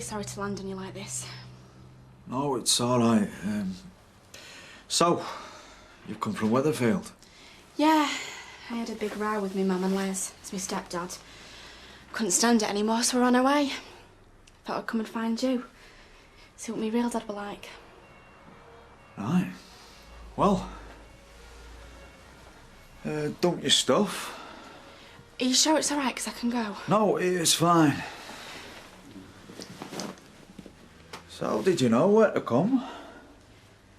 sorry to land on you like this. No, it's all right. So, you've come from Weatherfield? Yeah, I had a big row with me mum and Les. It's my stepdad. Couldn't stand it anymore, so we're on our way. Thought I'd come and find you. See what me real dad were like. Right. Well, dump your stuff. Are you sure it's all right, 'cause I can go? No, it's fine. So, did you know where to come?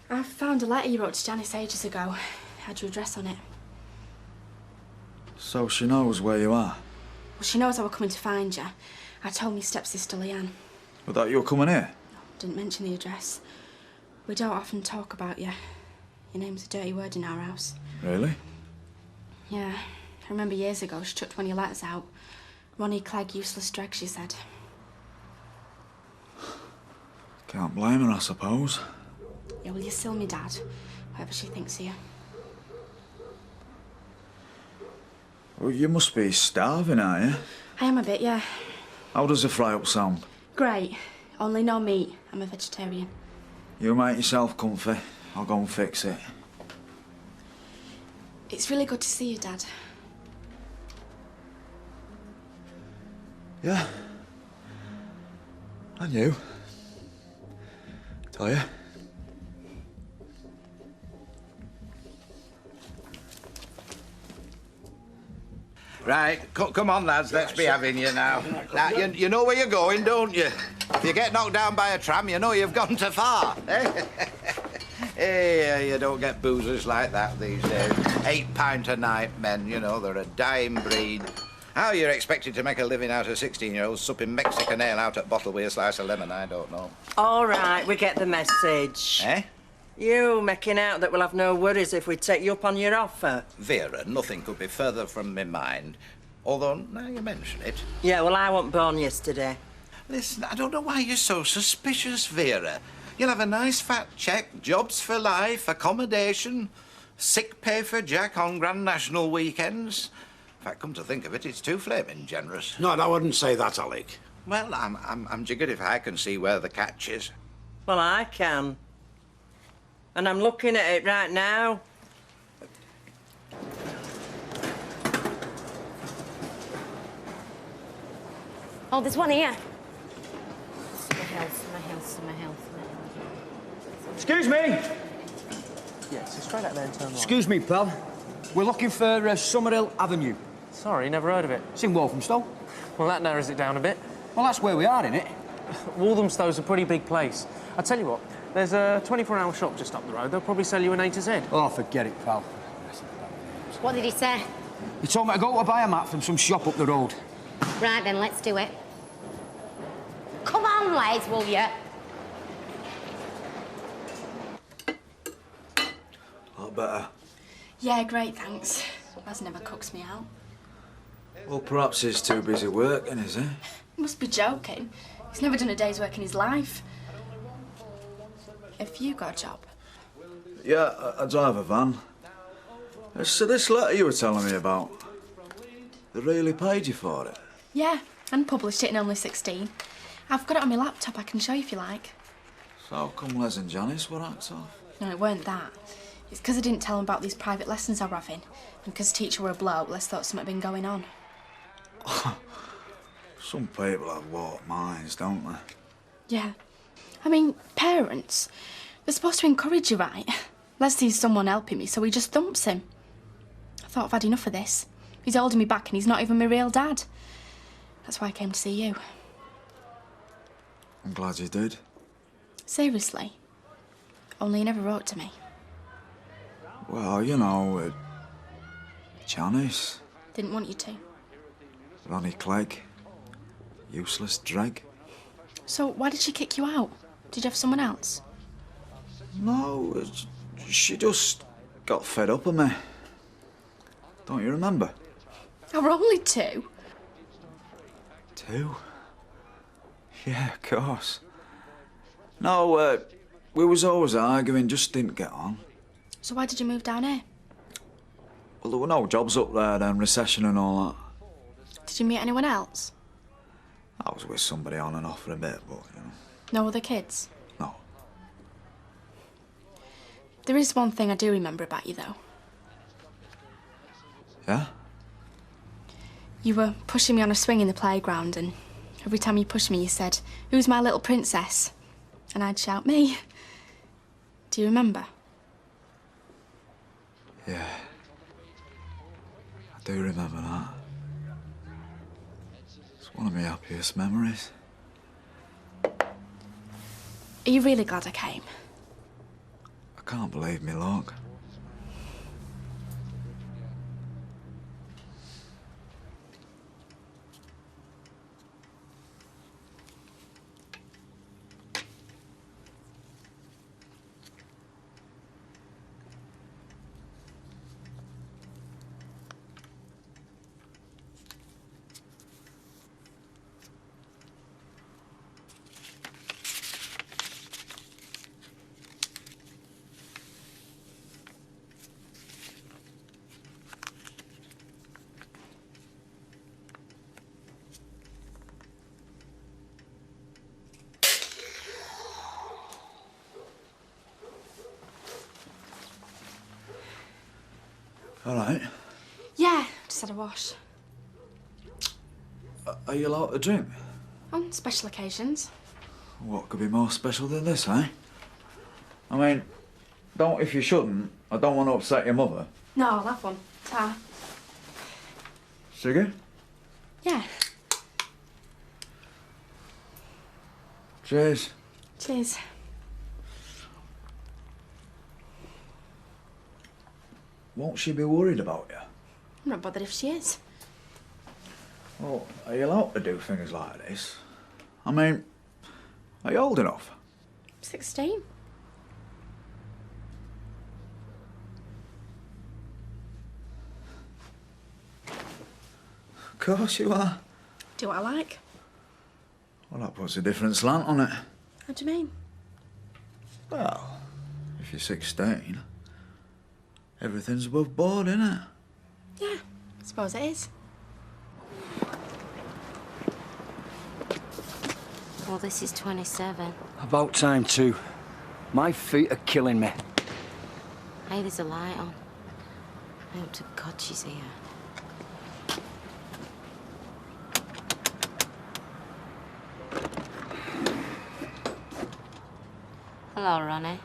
I found a letter you wrote to Janice ages ago. Had your address on it. So she knows where you are? Well, she knows I was coming to find you. I told me stepsister Leanne. But that you were coming here? Didn't mention the address. We don't often talk about you. Your name's a dirty word in our house. Really? Yeah. I remember years ago she chucked one of your letters out. Ronnie Clegg, useless dreg, she said. Can't blame her, I suppose. Yeah, well, you're still me dad, whatever she thinks of you. Well, you must be starving, are you? I am a bit, yeah. How does a fry-up sound? Great. Only no meat. I'm a vegetarian. You make yourself comfy. I'll go and fix it. It's really good to see you, Dad. Yeah. And you? Tell you? Right, come on, lads, let's be having you now. Now, you know where you're going, don't you? If you get knocked down by a tram, you know you've gone too far. Eh? Hey, you don't get boozers like that these days. 8 pint a night men, you know, they're a dying breed. How you're expected to make a living out of 16-year-olds supping Mexican ale out at bottle with a slice of lemon, I don't know. All right, we get the message. Eh? You making out that we'll have no worries if we take you up on your offer. Vera, nothing could be further from my mind. Although, now you mention it. Yeah, well, I wasn't born yesterday. Listen, I don't know why you're so suspicious, Vera. You'll have a nice fat cheque, jobs for life, accommodation, sick pay for Jack on Grand National weekends. In fact, come to think of it, it's too flaming generous. No, I wouldn't say that, Alec. Well, I'm jiggered if I can see where the catch is. Well, I can. And I'm looking at it right now. Oh, there's one here. Excuse me! Yeah, so straight out there and turn right. Excuse me, pal. We're looking for Summerhill Avenue. Sorry, never heard of it. It's in Walthamstow. Well, that narrows it down a bit. Well, that's where we are, innit? Walthamstow's a pretty big place. I tell you what, there's a 24-hour shop just up the road. They'll probably sell you an A to Z. Oh, forget it, pal. What did he say? He told me to go to buy a mat from some shop up the road. Right then, let's do it. Come on, Les, will you? A lot better. Yeah, great, thanks. Les never cooks me out. Well, perhaps he's too busy working, is he? You must be joking. He's never done a day's work in his life. Have you got a job? Yeah, I drive a van. So this letter you were telling me about, they really paid you for it? Yeah, and published it in Only 16. I've got it on my laptop, I can show you if you like. So how come Les and Janice were hacked off? No, it weren't that. It's because I didn't tell them about these private lessons I were having. And because teacher were a bloke, Les thought something had been going on. Some people have warped minds, don't they? Yeah. I mean, parents, they're supposed to encourage you, right? Les sees someone helping me, so he just thumps him. I thought I've had enough of this. He's holding me back and he's not even my real dad. That's why I came to see you. I'm glad you did. Seriously. Only you never wrote to me. Well, you know, Janice. Didn't want you to. Ronnie Clegg. Useless dreg. So why did she kick you out? Did you have someone else? No, she just got fed up of me. Don't you remember? Oh, we're only 2. 2? Yeah, of course. No, we was always arguing, just didn't get on. So why did you move down here? Well, there were no jobs up there then, recession and all that. Did you meet anyone else? I was with somebody on and off for a bit, but, you know. No other kids? No. There is one thing I do remember about you, though. Yeah? You were pushing me on a swing in the playground, and every time you pushed me, you said, "Who's my little princess?" And I'd shout, "Me." Do you remember? Yeah. I do remember that. It's one of my happiest memories. Are you really glad I came? I can't believe me luck. All right. Yeah, just had a wash. Are you allowed to drink? On special occasions. What could be more special than this, eh? I mean, don't if you shouldn't. I don't want to upset your mother. No, I'll have one. Ta. Sugar? Yeah. Cheers. Cheers. Won't she be worried about you? I'm not bothered if she is. Well, are you allowed to do things like this? I mean, are you old enough? 16. Of course you are. Do what I like. Well, that puts a different slant on it. How do you mean? Well, if you're 16, everything's above board, innit? Yeah, I suppose it is. Well, this is 27. About time, too. My feet are killing me. Hey, there's a light on. I hope to God she's here. Hello, Ronnie.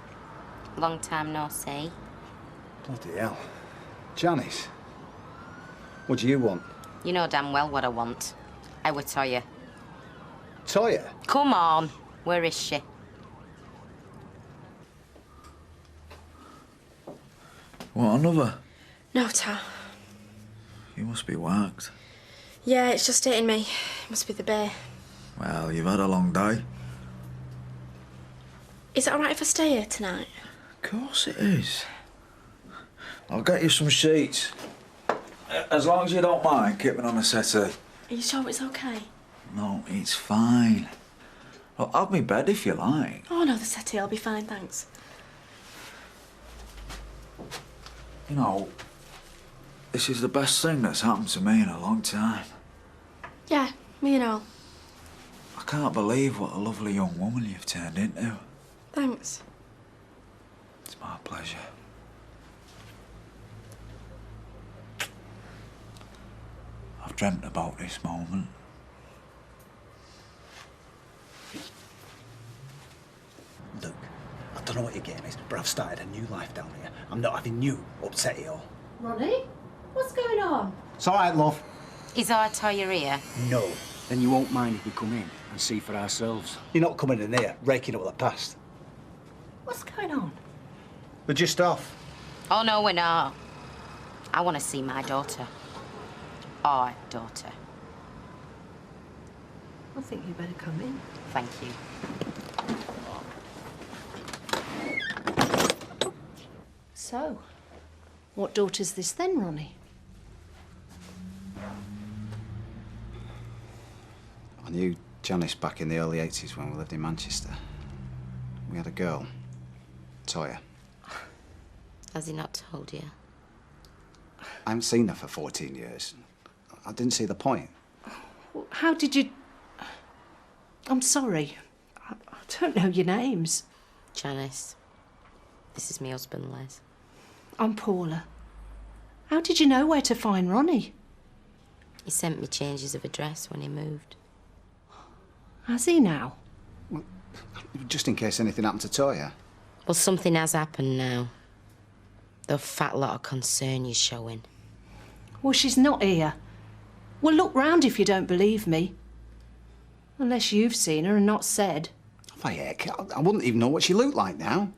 Long time no see. Bloody hell. Janice, what do you want? You know damn well what I want. I would tell you. Toya? Come on. Where is she? What, another? No, Ta. You must be whacked. Yeah, it's just hitting me. Must be the beer. Well, you've had a long day. Is it all right if I stay here tonight? Of course it is. I'll get you some sheets. As long as you don't mind keeping on a settee. Are you sure it's okay? No, it's fine. Well, have me bed if you like. Oh, no, the settee, I'll be fine, thanks. You know, this is the best thing that's happened to me in a long time. Yeah, me and all. I can't believe what a lovely young woman you've turned into. Thanks. It's my pleasure. I've dreamt about this moment. Look, I don't know what your game is, but I've started a new life down here. I'm not having you upset it all. Ronnie, what's going on? It's all right, love. Is our Toya here? No. Then you won't mind if we come in and see for ourselves. You're not coming in here, raking up the past. What's going on? We're just off. Oh, no, we're not. I want to see my daughter. Our daughter. I think you better come in. Thank you. So, what daughter's this then, Ronnie? I knew Janice back in the early 80s when we lived in Manchester. We had a girl, Toya. Has he not told you? I haven't seen her for 14 years. I didn't see the point. How did you... I'm sorry. I don't know your names. Janice, this is my husband, Les. I'm Paula. How did you know where to find Ronnie? He sent me changes of address when he moved. Has he now? Just in case anything happened to Toya. Well, something has happened now. The fat lot of concern you're showing. Well, she's not here. Well, look round if you don't believe me. Unless you've seen her and not said. Oh, heck, I wouldn't even know what she looked like now.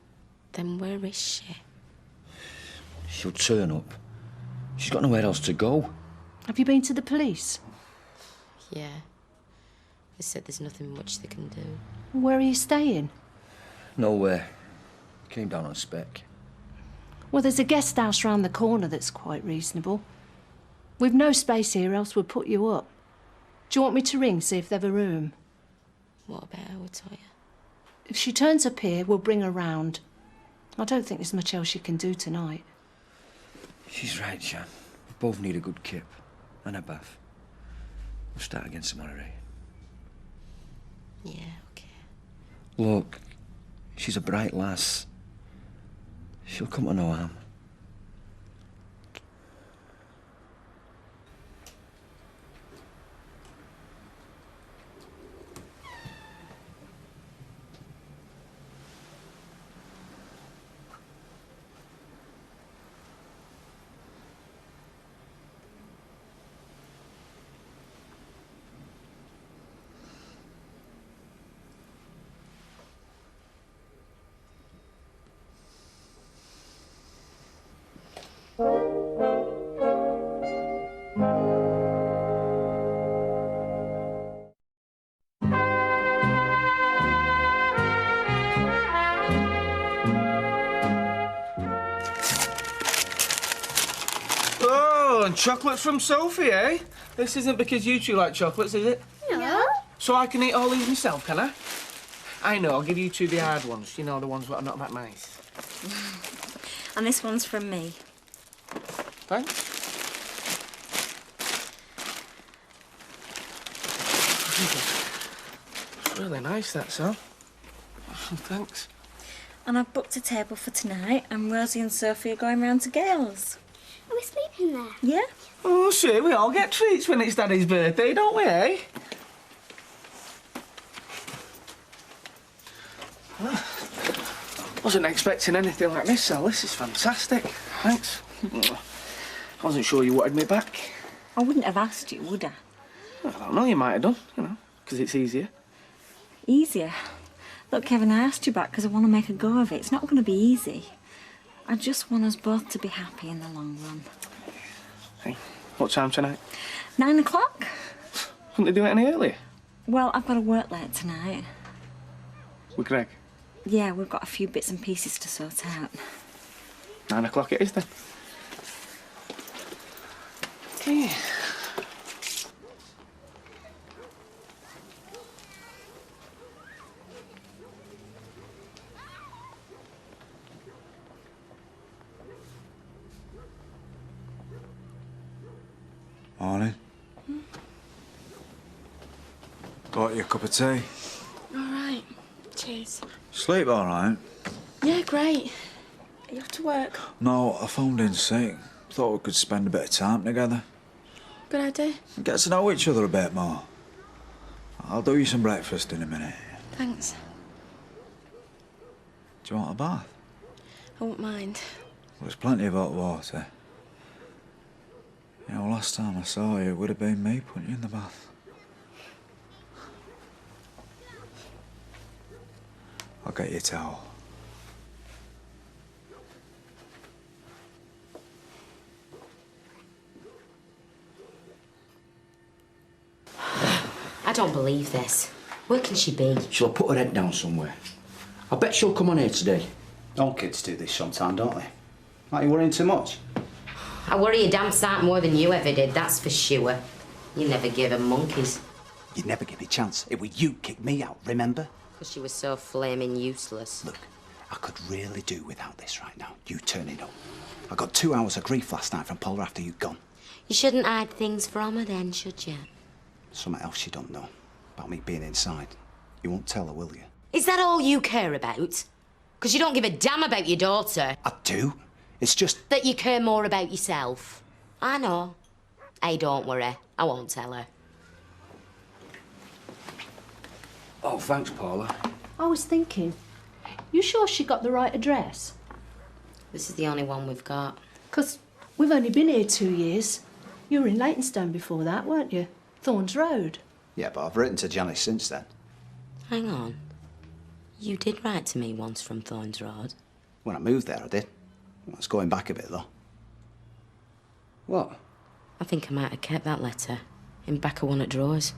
Then where is she? She'll turn up. She's got nowhere else to go. Have you been to the police? Yeah. They said there's nothing much they can do. Where are you staying? Nowhere. Came down on spec. Well, there's a guest house round the corner that's quite reasonable. We've no space here, else we'll put you up. Do you want me to ring, see if they've a room? What about our Toya? If she turns up here, we'll bring her round. I don't think there's much else you can do tonight. She's right, Jan. We both need a good kip and a bath. We'll start again tomorrow, eh? Yeah, okay. Look, she's a bright lass. She'll come to no harm. Oh, and chocolates from Sophie, eh? This isn't because you two like chocolates, is it? No. So I can eat all these myself, can I? I know, I'll give you two the hard ones. You know, the ones that are not that nice. And this one's from me. Thanks. It's really nice, that's all. Thanks. And I've booked a table for tonight, and Rosie and Sophie are going round to Gales. Are we sleeping there? Yeah? Oh, see, we all get treats when it's Daddy's birthday, don't we, eh? Wasn't expecting anything like this, Sal. This is fantastic. Thanks. I wasn't sure you wanted me back. I wouldn't have asked you, would I? I don't know, you might have done, you know, because it's easier. Easier? Look, Kevin, I asked you back because I want to make a go of it. It's not going to be easy. I just want us both to be happy in the long run. Hey, what time tonight? 9 o'clock? Couldn't they do it any earlier? Well, I've got to work late tonight. With Greg? Yeah, we've got a few bits and pieces to sort out. 9 o'clock it is then. Yeah. Morning. Got you a cup of tea? All right. Cheers. Sleep all right? Yeah, great. Are you off to work? No, I phoned in sick. Thought we could spend a bit of time together. Good idea. Get to know each other a bit more. I'll do you some breakfast in a minute. Thanks. Do you want a bath? I won't mind. Well, there's plenty of hot water. You know, last time I saw you, it would have been me putting you in the bath. I'll get you a towel. I don't believe this. Where can she be? She'll have put her head down somewhere. I bet she'll come on here today. All kids do this sometime, don't they? Aren't you worrying too much? I worry a damn sight more than you ever did, that's for sure. You never gave her monkeys. You'd never give me a chance. It was you kicked me out, remember? Because she was so flaming useless. Look, I could really do without this right now. You turning up. I got 2 hours of grief last night from Paula after you'd gone. You shouldn't hide things from her then, should you? Something else you don't know about me being inside. You won't tell her, will you? Is that all you care about? Because you don't give a damn about your daughter. I do. It's just... That you care more about yourself. I know. Hey, don't worry. I won't tell her. Oh, thanks, Paula. I was thinking, you sure she got the right address? This is the only one we've got. 'Cause we've only been here 2 years. You were in Leytonstone before that, weren't you? Thorns Road. Yeah, but I've written to Janice since then. Hang on. You did write to me once from Thorns Road. When I moved there, I did. Well, it's going back a bit, though. What? I think I might have kept that letter in back of one of the drawers.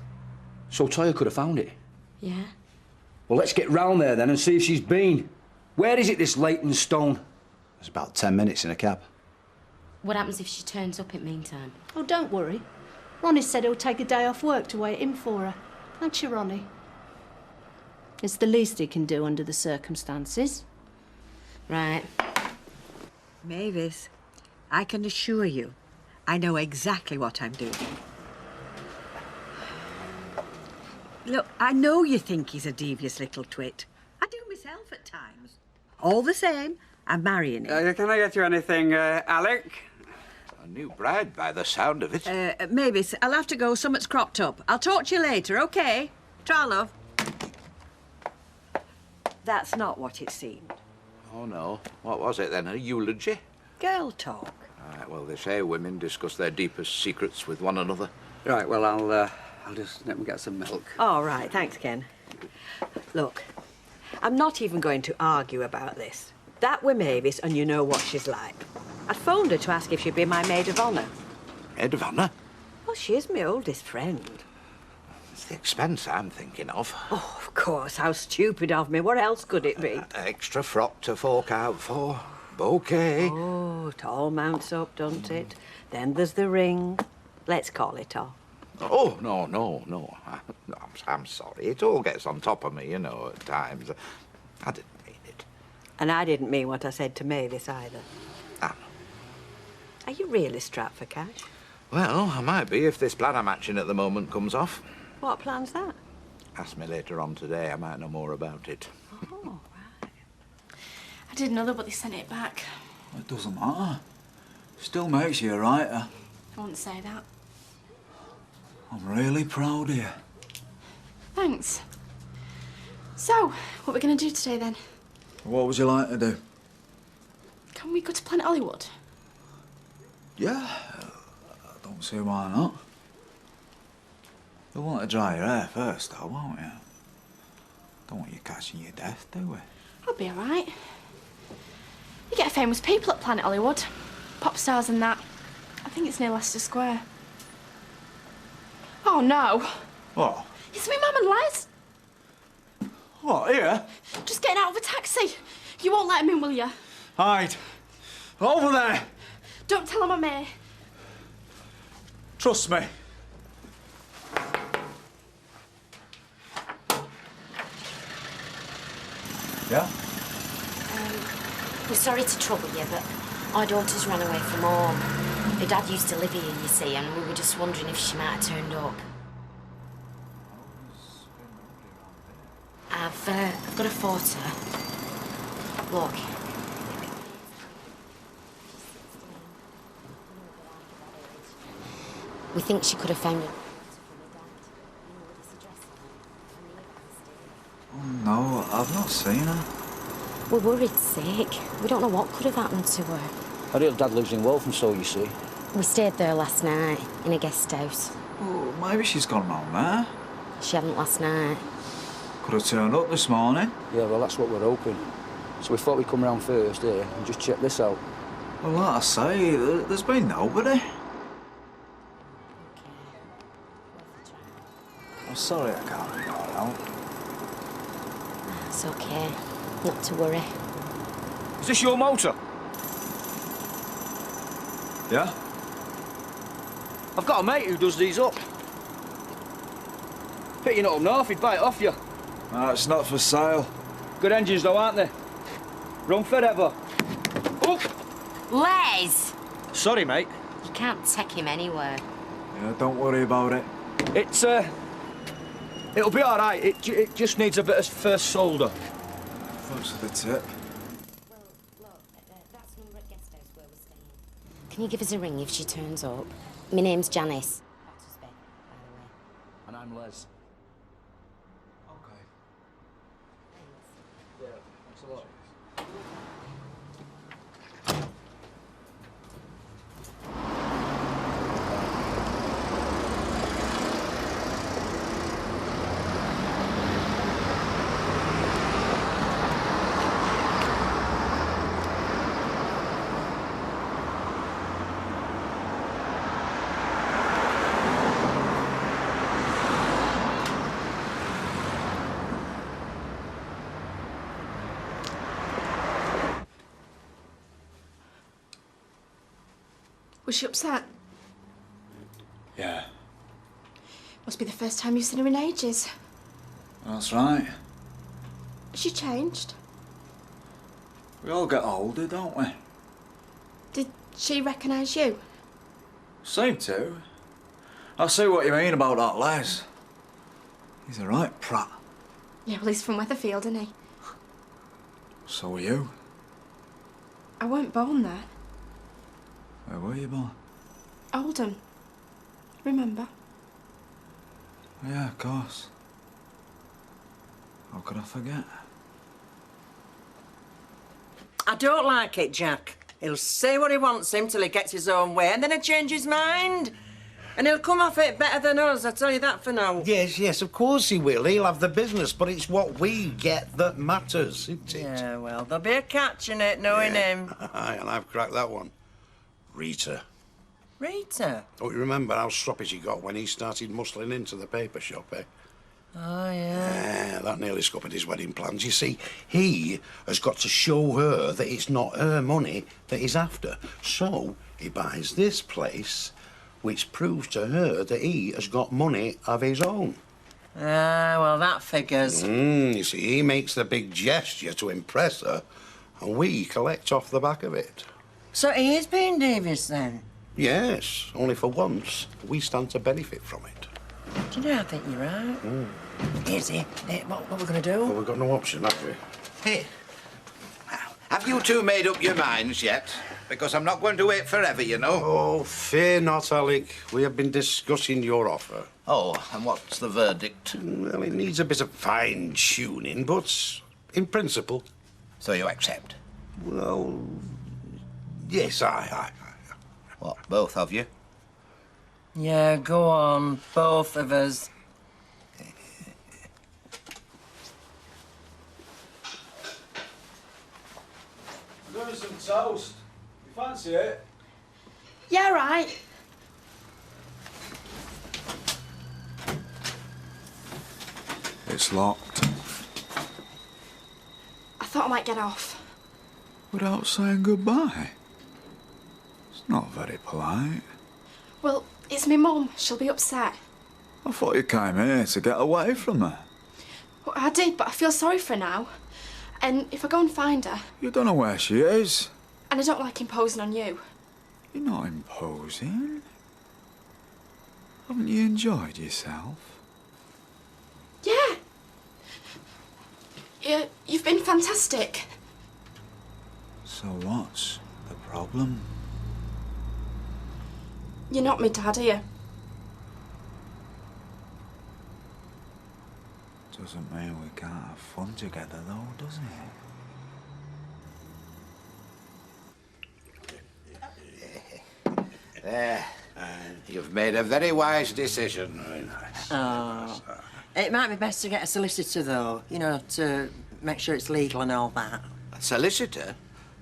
So Toya could have found it? Yeah? Well, let's get round there then and see if she's been. Where is it, this Leytonstone? It's about 10 minutes in a cab. What happens if she turns up in meantime? Oh, don't worry. Ronnie said he'll take a day off work to wait in for her. Don't you, Ronnie? It's the least he can do under the circumstances. Right. Mavis, I can assure you, I know exactly what I'm doing. Look, I know you think he's a devious little twit. I do myself at times. All the same, I'm marrying him. Can I get you anything, Alec? A new bride by the sound of it. Mavis, I'll have to go. Something's cropped up. I'll talk to you later, OK? Try, love. That's not what it seemed. Oh, no. What was it, then? A eulogy? Girl talk. Right, well, they say women discuss their deepest secrets with one another. Right, well, I'll just let me get some milk. All right, thanks, Ken. Look, I'm not even going to argue about this. That were Mavis, and you know what she's like. I'd phoned her to ask if she'd be my maid of honour. Maid of honour? Well, she's my oldest friend. It's the expense I'm thinking of. Oh, of course. How stupid of me. What else could it be? Extra frock to fork out for. Bouquet. Oh, it all mounts up, doesn't it? Then there's the ring. Let's call it off. Oh, no. I'm sorry. It all gets on top of me, you know, at times. I didn't mean it. And I didn't mean what I said to Mavis either. Ah. Are you really strapped for cash? Well, I might be if this plan I'm hatching at the moment comes off. What plan's that? Ask me later on today. I might know more about it. Oh, right. I didn't know that, but they sent it back. It doesn't matter. Still makes you a writer. I wouldn't say that. I'm really proud of you. Thanks. So, what are we going to do today, then? What would you like to do? Can we go to Planet Hollywood? Yeah, I don't see why not. You'll want to dry your hair first, though, won't you? Don't want you catching your death, do we? I'll be all right. You get famous people at Planet Hollywood. Pop stars and that. I think it's near Leicester Square. Oh, no. What? It's me mum and Les. What, here? Just getting out of a taxi. You won't let him in, will you? Hide. Over there. Don't tell him I'm here. Trust me. Yeah? We're sorry to trouble you, but our daughter's run away from home. Her dad used to live here, you see, and we were just wondering if she might have turned up. I've got a photo. Look. We think she could have found it. Oh, no, I've not seen her. We're worried sick. We don't know what could have happened to her. Her real dad lives in Walthamstow, you see. We stayed there last night, in a guest house. Oh, maybe she's gone round there. She hadn't last night. Could have turned up this morning. Yeah, well, that's what we're hoping. So we thought we'd come round first here and just check this out. Well, like I say, there's been nobody. I'm sorry I can't bring her out. It's okay. Not to worry. Is this your motor? Yeah? I've got a mate who does these up. Picking it up north, he'd buy it off you. No, it's not for sale. Good engines though, aren't they? Run forever. Oh! Les! Sorry, mate. You can't take him anywhere. Yeah, don't worry about it. It's, It'll be all right. It just needs a bit of first solder. Thanks for the tip. That's number at guest house where we're staying. Can you give us a ring if she turns up? My name's Janice. That's his bed, by the way. And I'm Les. Okay. Yeah, thanks a lot. Was she upset? Yeah, Must be the first time you've seen her in ages. that's right. Has she changed? We all get older, don't we? Did she recognise you? Seem to. I see what you mean about that Les. He's a right prat. Yeah, well, he's from Weatherfield, isn't he? So are you. I weren't born there. Where were you born? Oldham. Remember? Yeah, of course. How could I forget? I don't like it, Jack. He'll say what he wants him till he gets his own way, and then he'll change his mind. And he'll come off it better than us, I tell you that for now. Yes, yes, of course he will. He'll have the business, but it's what we get that matters, isn't it? Yeah, well, there'll be a catch in it, knowing him. Aye, and I've cracked that one. Rita. Rita? Don't you remember how stroppy she got when he started muscling into the paper shop, eh? Oh, yeah. Yeah, that nearly scuppered his wedding plans. You see, he has got to show her that it's not her money that he's after. So he buys this place, which proves to her that he has got money of his own. Ah, well, that figures. You see, he makes the big gesture to impress her, and we collect off the back of it. So he is being devious, then? Yes, only for once, we stand to benefit from it. Do you know, I think you're right. Easy. What are we going to do? Well, we've got no option, have we? Hey, have you two made up your minds yet? Because I'm not going to wait forever, you know. Oh, fear not, Alec. We have been discussing your offer. Oh, and what's the verdict? Well, it needs a bit of fine-tuning, but in principle. So you accept? Well, yes, I. What, both of you? Yeah, go on, both of us. I'm doing some toast. You fancy it? Yeah, right. It's locked. I thought I might get off. Without saying goodbye? It's not very polite. Well, it's my mum. She'll be upset. I thought you came here to get away from her. Well, I did, but I feel sorry for her now. And if I go and find her... You don't know where she is. And I don't like imposing on you. You're not imposing. Haven't you enjoyed yourself? Yeah. You've been fantastic. So what's the problem? You're not my dad, are you? Doesn't mean we can't have fun together, though, does it? There. You've made a very wise decision. Very nice. Oh. It might be best to get a solicitor, though, you know, to make sure it's legal and all that. A solicitor?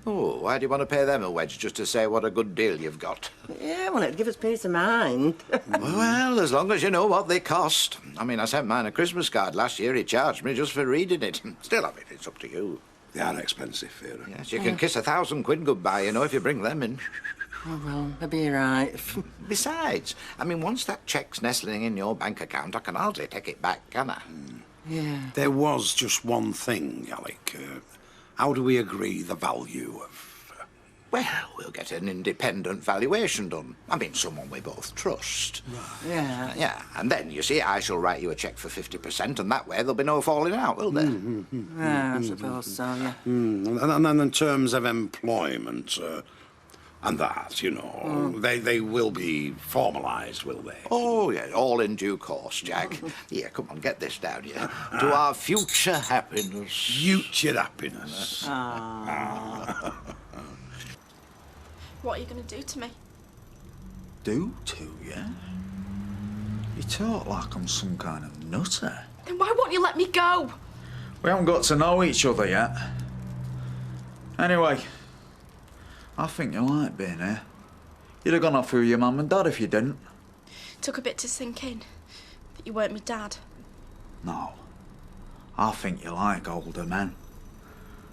Oh, why do you want to pay them a wedge just to say what a good deal you've got? Yeah, well, it'd give us peace of mind. Well, as long as you know what they cost. I mean, I sent mine a Christmas card last year. He charged me just for reading it. Still, I mean, it's up to you. They are expensive, Vera. Yes, you can kiss £1,000 goodbye, you know, if you bring them in. Oh, well, maybe you're right. Besides, I mean, once that cheque's nestling in your bank account, I can hardly take it back, can I? Yeah. There was just one thing, Alec. How do we agree the value of... Well, we'll get an independent valuation done. I mean, someone we both trust. Right. Yeah. Yeah, and then, you see, I shall write you a cheque for 50%, and that way there'll be no falling out, will there? Yeah, I suppose so, yeah. And then in terms of employment, and that, you know, they will be formalised, will they? Oh, yeah, all in due course, Jack. Here, come on, get this down here. To our future happiness. Future happiness. What are you going to do to me? Do to you? You talk like I'm some kind of nutter. Then why won't you let me go? We haven't got to know each other yet. Anyway, I think you like being here. You'd have gone off with your mum and dad if you didn't. Took a bit to sink in that you weren't my dad. No. I think you like older men.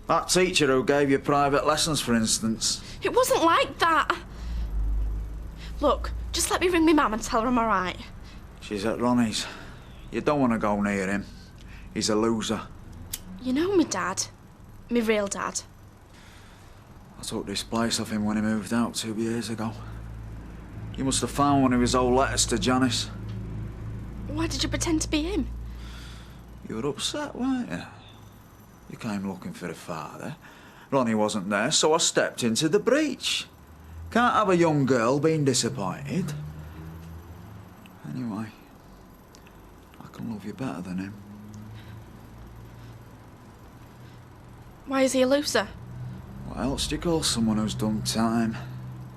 That teacher who gave you private lessons, for instance. It wasn't like that. Look, just let me ring my mum and tell her I'm all right. She's at Ronnie's. You don't want to go near him. He's a loser. You know me dad. Me real dad. I took this place off him when he moved out 2 years ago. He must have found one of his old letters to Janice. Why did you pretend to be him? You were upset, weren't you? You came looking for a father. Ronnie wasn't there, so I stepped into the breach. Can't have a young girl being disappointed. Anyway, I can love you better than him. Why is he a loser? What else do you call someone who's done time?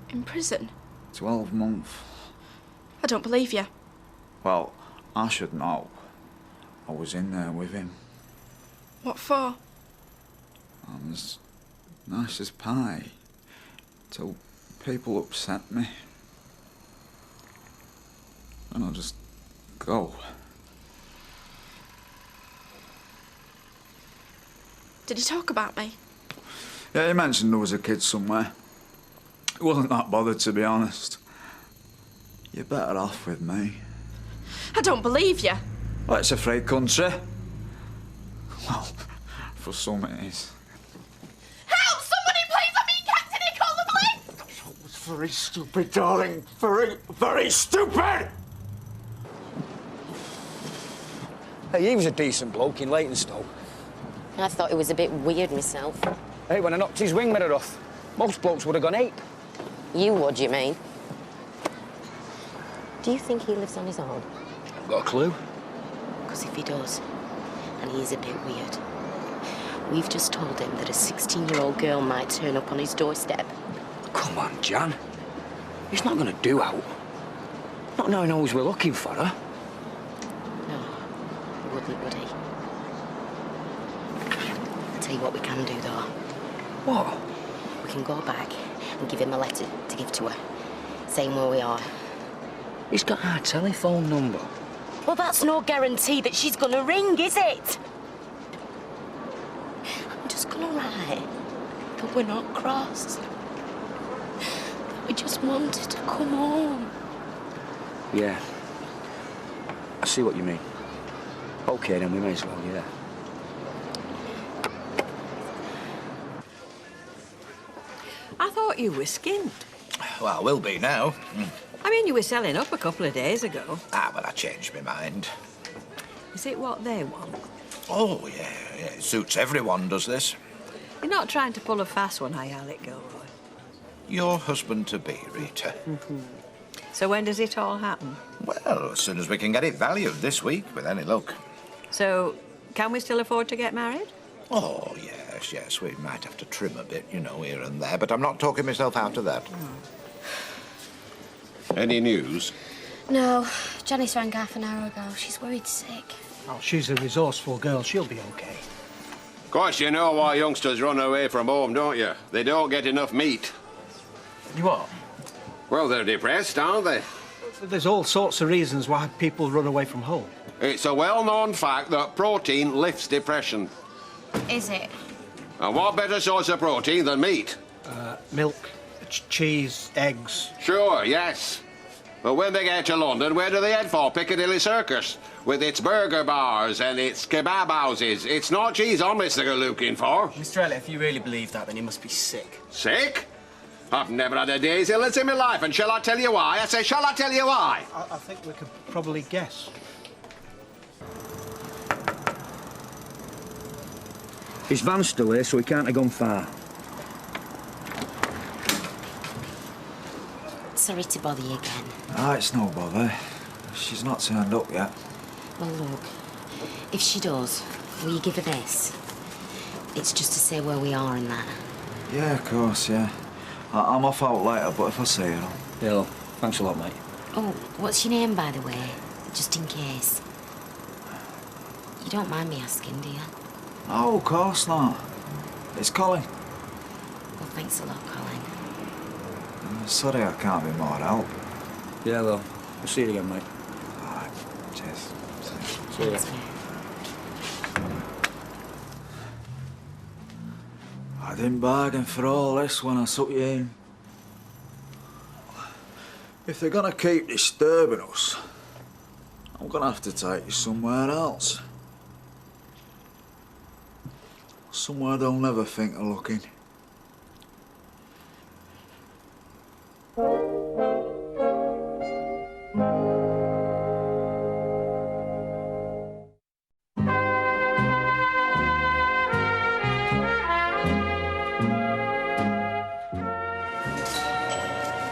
In prison? 12 months. I don't believe you. Well, I should know. I was in there with him. What for? I'm as nice as pie. Till people upset me. And I'll just go. Did he talk about me? Yeah, he mentioned there was a kid somewhere. He wasn't that bothered, to be honest. You're better off with me. I don't believe you. Well, it's a free country. Well, for some it is. Help! Somebody please! I'm being kept in here! Call the police! That was very stupid, darling. Very, very stupid! Hey, he was a decent bloke in Leytonstone. I thought it was a bit weird myself. Hey, when I knocked his wing mirror off, most blokes would have gone ape. You would, you mean? Do you think he lives on his own? I've got a clue. Because if he does, and he is a bit weird, we've just told him that a 16-year-old girl might turn up on his doorstep. Come on, Jan. He's not going to do out. Not knowing who's we're looking for her. No, he wouldn't, would he? I'll tell you what we can do, though. What? We can go back and give him a letter to give to her, saying where we are. He's got our telephone number. Well, that's no guarantee that she's gonna ring, is it? I'm just gonna write that we're not cross. That we just wanted to come home. Yeah. I see what you mean. OK, then we may as well, yeah. I thought you were skinned. Well, will be now. I mean, you were selling up a couple of days ago. Ah, well, I changed my mind. Is it what they want? Oh, yeah, it suits everyone, does this? You're not trying to pull a fast one, are you, Alec Gilroy? Your husband-to-be, Rita. So when does it all happen? Well, as soon as we can get it valued this week, with any luck. So, can we still afford to get married? Oh, yes, we might have to trim a bit, you know, here and there, but I'm not talking myself out of that. Any news? No, Janice rang half an hour ago. She's worried sick. Oh, she's a resourceful girl. She'll be OK. Of course, you know why youngsters run away from home, don't you? They don't get enough meat. You what? Well, they're depressed, aren't they? There's all sorts of reasons why people run away from home. It's a well-known fact that protein lifts depression. Is it? And what better source of protein than meat? Milk, cheese, eggs. Sure, yes. But when they get to London, where do they head for? Piccadilly Circus, with its burger bars and its kebab houses. It's not cheese omelets they're looking for. Mr. Elliot, if you really believe that, then you must be sick. Sick? I've never had a day's illness in my life, and shall I tell you why? I say, shall I tell you why? I think we could probably guess. His van's still here, so he can't have gone far. Sorry to bother you again. Ah, it's no bother. She's not turned up yet. Well, look, if she does, will you give her this? It's just to say where we are and that. Yeah, of course, yeah. I'm off out later, but if I see her, Yeah, well, thanks a lot, mate. Oh, what's your name, by the way? Just in case. You don't mind me asking, do you? Oh, of course not. It's Colin. Well, thanks a lot, Colin. I'm sorry I can't be more help. Yeah, well, we'll see you again, mate. All right, cheers. See you. Thanks, mate. I didn't bargain for all this when I took you in. If they're gonna keep disturbing us, I'm gonna have to take you somewhere else. Somewhere they'll never think of looking.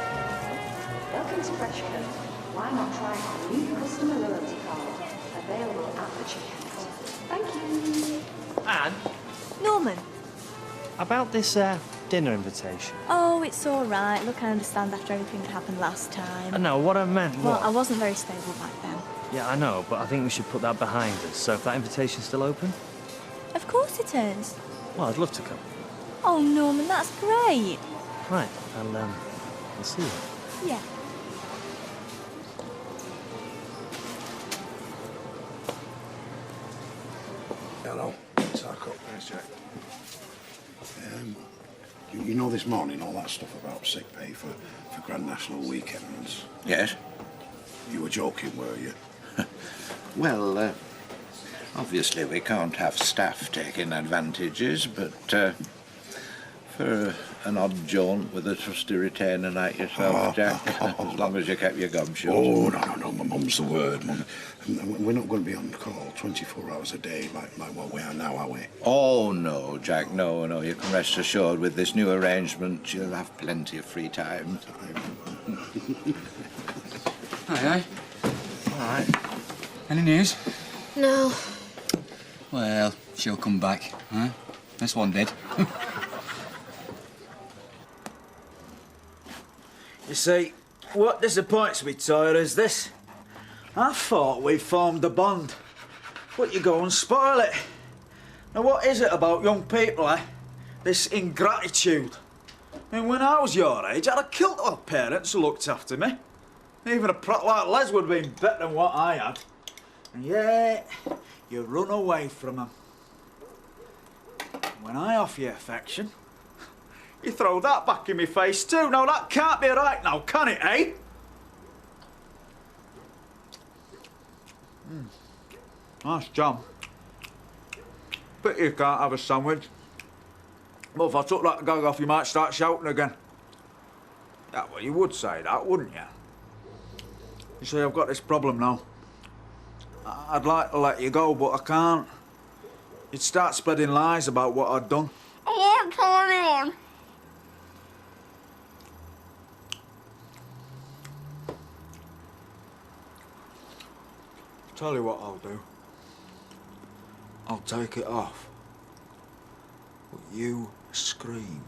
Welcome to Freshco. Why not try our new customer loyalty card? Available at the checkout. Thank you. Anne, Norman. about this dinner invitation. Oh, it's all right. Look, I understand after everything that happened last time. No, what I meant Well, was... I wasn't very stable back then. Yeah, I know, but I think we should put that behind us. So if that invitation's still open, Of course it is. well, I'd love to come. Oh, Norman, that's great. Right, I'll see you. Yeah. Hello. Sarko. Thanks, Jack. You know this morning all that stuff about sick pay for Grand National weekends? Yes? You were joking, were you? Well, obviously we can't have staff taking advantages, but for an odd jaunt with a trusty retainer like yourself, Jack, as long as you kept your gum shut. Oh, no, my mum's the word, Mum. We're not going to be on call 24 hours a day like what we are now, are we? Oh, no, Jack, no. You can rest assured with this new arrangement, you'll have plenty of free time. Aye. All right. Any news? No. Well, she'll come back, huh? This one did. You see, what disappoints me, Toyer, is this. I thought we formed a bond, but you go and spoil it. Now, what is it about young people, eh? This ingratitude. I mean, when I was your age, I'd have killed our parents who looked after me. Even a prat like Les would have been better than what I had. And yet, you run away from them. When I offer you affection, you throw that back in my face too. Now, that can't be right now, can it, eh? Nice jam. Pity you can't have a sandwich. But if I took that gag off, you might start shouting again. Yeah, well, you would say that, wouldn't you? You see, I've got this problem now. I'd like to let you go, but I can't. You'd start spreading lies about what I'd done. I won't tell anyone. Tell you what I'll do. I'll take it off. But you scream.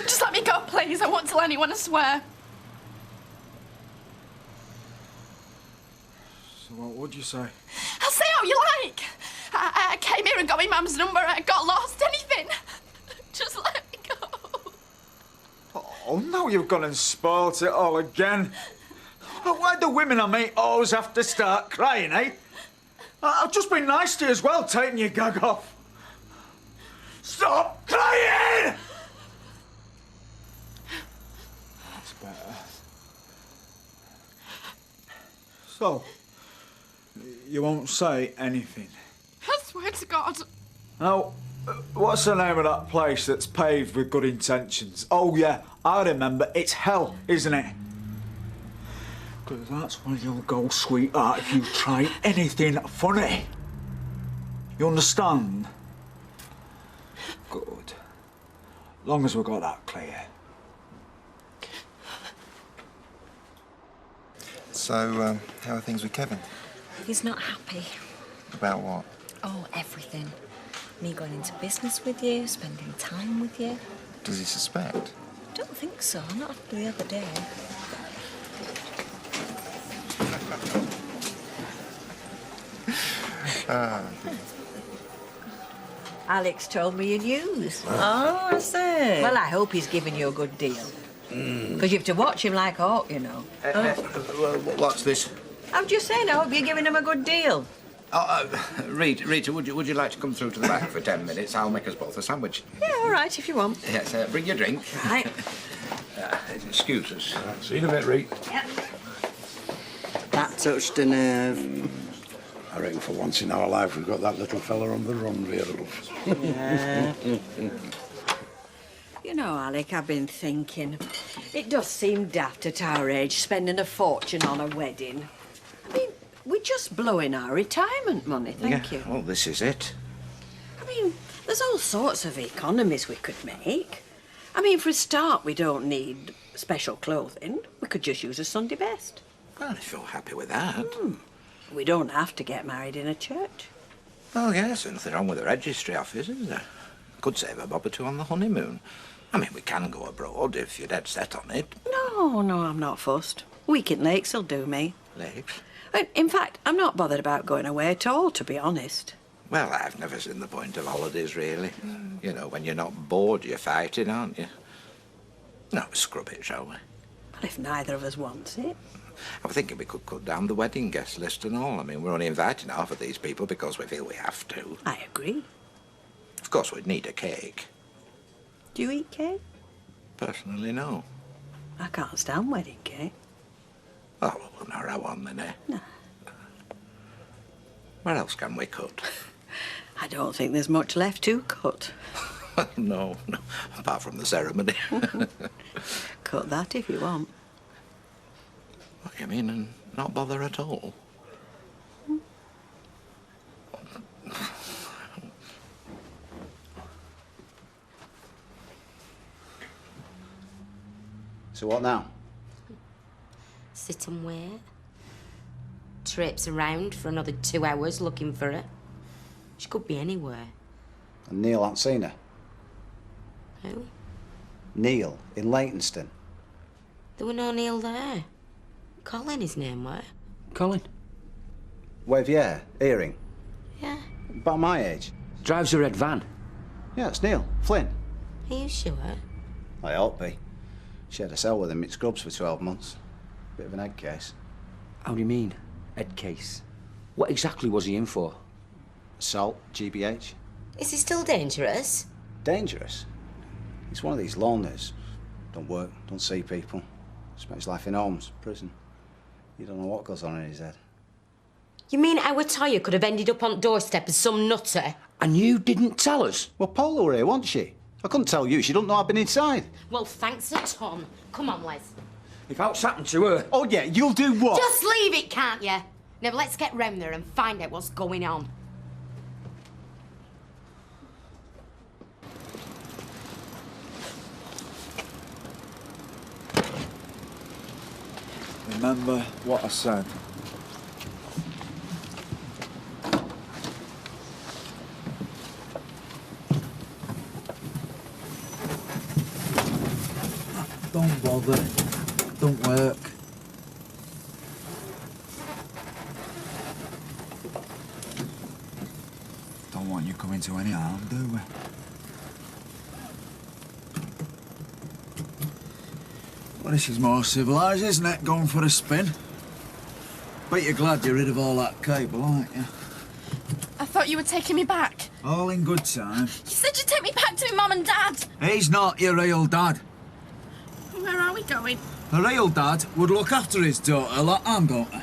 Just let me go, please. I won't tell anyone, I swear. So what would you say? I'll say how you like. I came here and got my mum's number. I got lost. Anything. Just let me go. Oh, now you've gone and spoilt it all again. Why do women I meet always have to start crying, eh? I've just been nice to you as well, taking your gag off. Stop crying! That's better. So, you won't say anything? I swear to God. Now, what's the name of that place that's paved with good intentions? Oh, yeah, I remember. It's hell, isn't it? Because that's where you'll go, sweetheart, if you try anything funny. You understand? Good. Long as we've got that clear. So, how are things with Kevin? He's not happy. About what? Oh, everything. Me going into business with you, spending time with you. Does he suspect? Don't think so, not after the other day. Alex told me your news. Oh, I see. Well, I hope he's giving you a good deal. Because you have to watch him like a hawk, you know. What's this? I'm just saying, I hope you're giving him a good deal. Rita, would you like to come through to the back for 10 minutes? I'll make us both a sandwich. Yeah, all right, if you want. Yes, bring your drink. Right. Excuse us. See you in a bit, Rita. Yep. That touched a nerve. I reckon for once in our life we've got that little fella on the run, really. Yeah. You know, Alec, I've been thinking. It does seem daft at our age, spending a fortune on a wedding. I mean, we're just blowing our retirement money, thank you. Well, this is it. I mean, there's all sorts of economies we could make. I mean, for a start, we don't need special clothing. We could just use a Sunday best. Well, if you're happy with that. We don't have to get married in a church. Well, yes, there's nothing wrong with the registry office, is there? Could save a bob or two on the honeymoon. I mean, we can go abroad if you're dead set on it. No, I'm not fussed. Week in Lakes will do me. Lakes? In fact, I'm not bothered about going away at all, to be honest. Well, I've never seen the point of holidays, really. You know, when you're not bored, you're fighting, aren't you? No, scrub it, shall we? Well, if neither of us wants it. I was thinking we could cut down the wedding guest list and all. I mean, we're only inviting half of these people because we feel we have to. I agree. Of course, we'd need a cake. Do you eat cake? Personally, no. I can't stand wedding cake. Oh, well, we'll not have one then, eh? No. Where else can we cut? I don't think there's much left to cut. No, apart from the ceremony. Cut that if you want. What, you mean, and not bother at all? So what now? Sit and wait. Traipse around for another 2 hours looking for her. She could be anywhere. And Neil hasn't seen her? Who? Neil, in Leytonstone. There were no Neil there. Colin, his name were. Colin? Wave yeah, earring. Yeah. About my age. Drives a red van. Yeah, it's Neil. Flynn. Are you sure? I ought to be. She had a cell with him at Scrubs for 12 months. Bit of an egg case. How do you mean, head case? What exactly was he in for? Assault, GBH. Is he still dangerous? Dangerous? He's one of these loners. Don't work, don't see people. Spent his life in homes, prison. You don't know what goes on in his head. You mean our Toya could have ended up on doorstep as some nutter? And you didn't tell us? Well, Paula were here, wasn't she? I couldn't tell you. She doesn't know I've been inside. Well, thanks a ton. Come on, Les. If out's happened to her... Oh, yeah, you'll do what? Just leave it, can't you? Now, let's get round there and find out what's going on. Remember what I said. Don't bother. Don't work. Don't want you coming to any harm, do we? Well, this is more civilised, isn't it? Going for a spin. Bet you're glad you're rid of all that cable, aren't you? I thought you were taking me back. All in good time. You said you'd take me back to my mum and dad. He's not your real dad. Where are we going? The real dad would look after his daughter like I'm going to.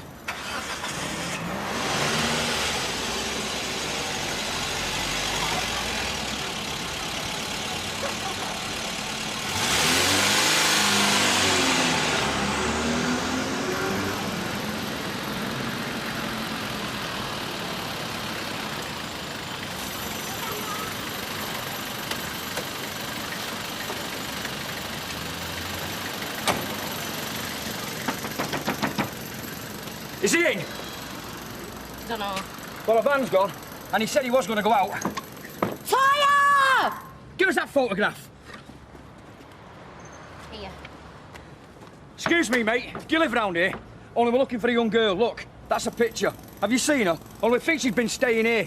Is he in? Don't know. Well, a van's gone, and he said he was going to go out. Fire! Give us that photograph. Here. Excuse me, mate. Do you live round here? Only we're looking for a young girl. Look, that's a picture. Have you seen her? Only we think she's been staying here.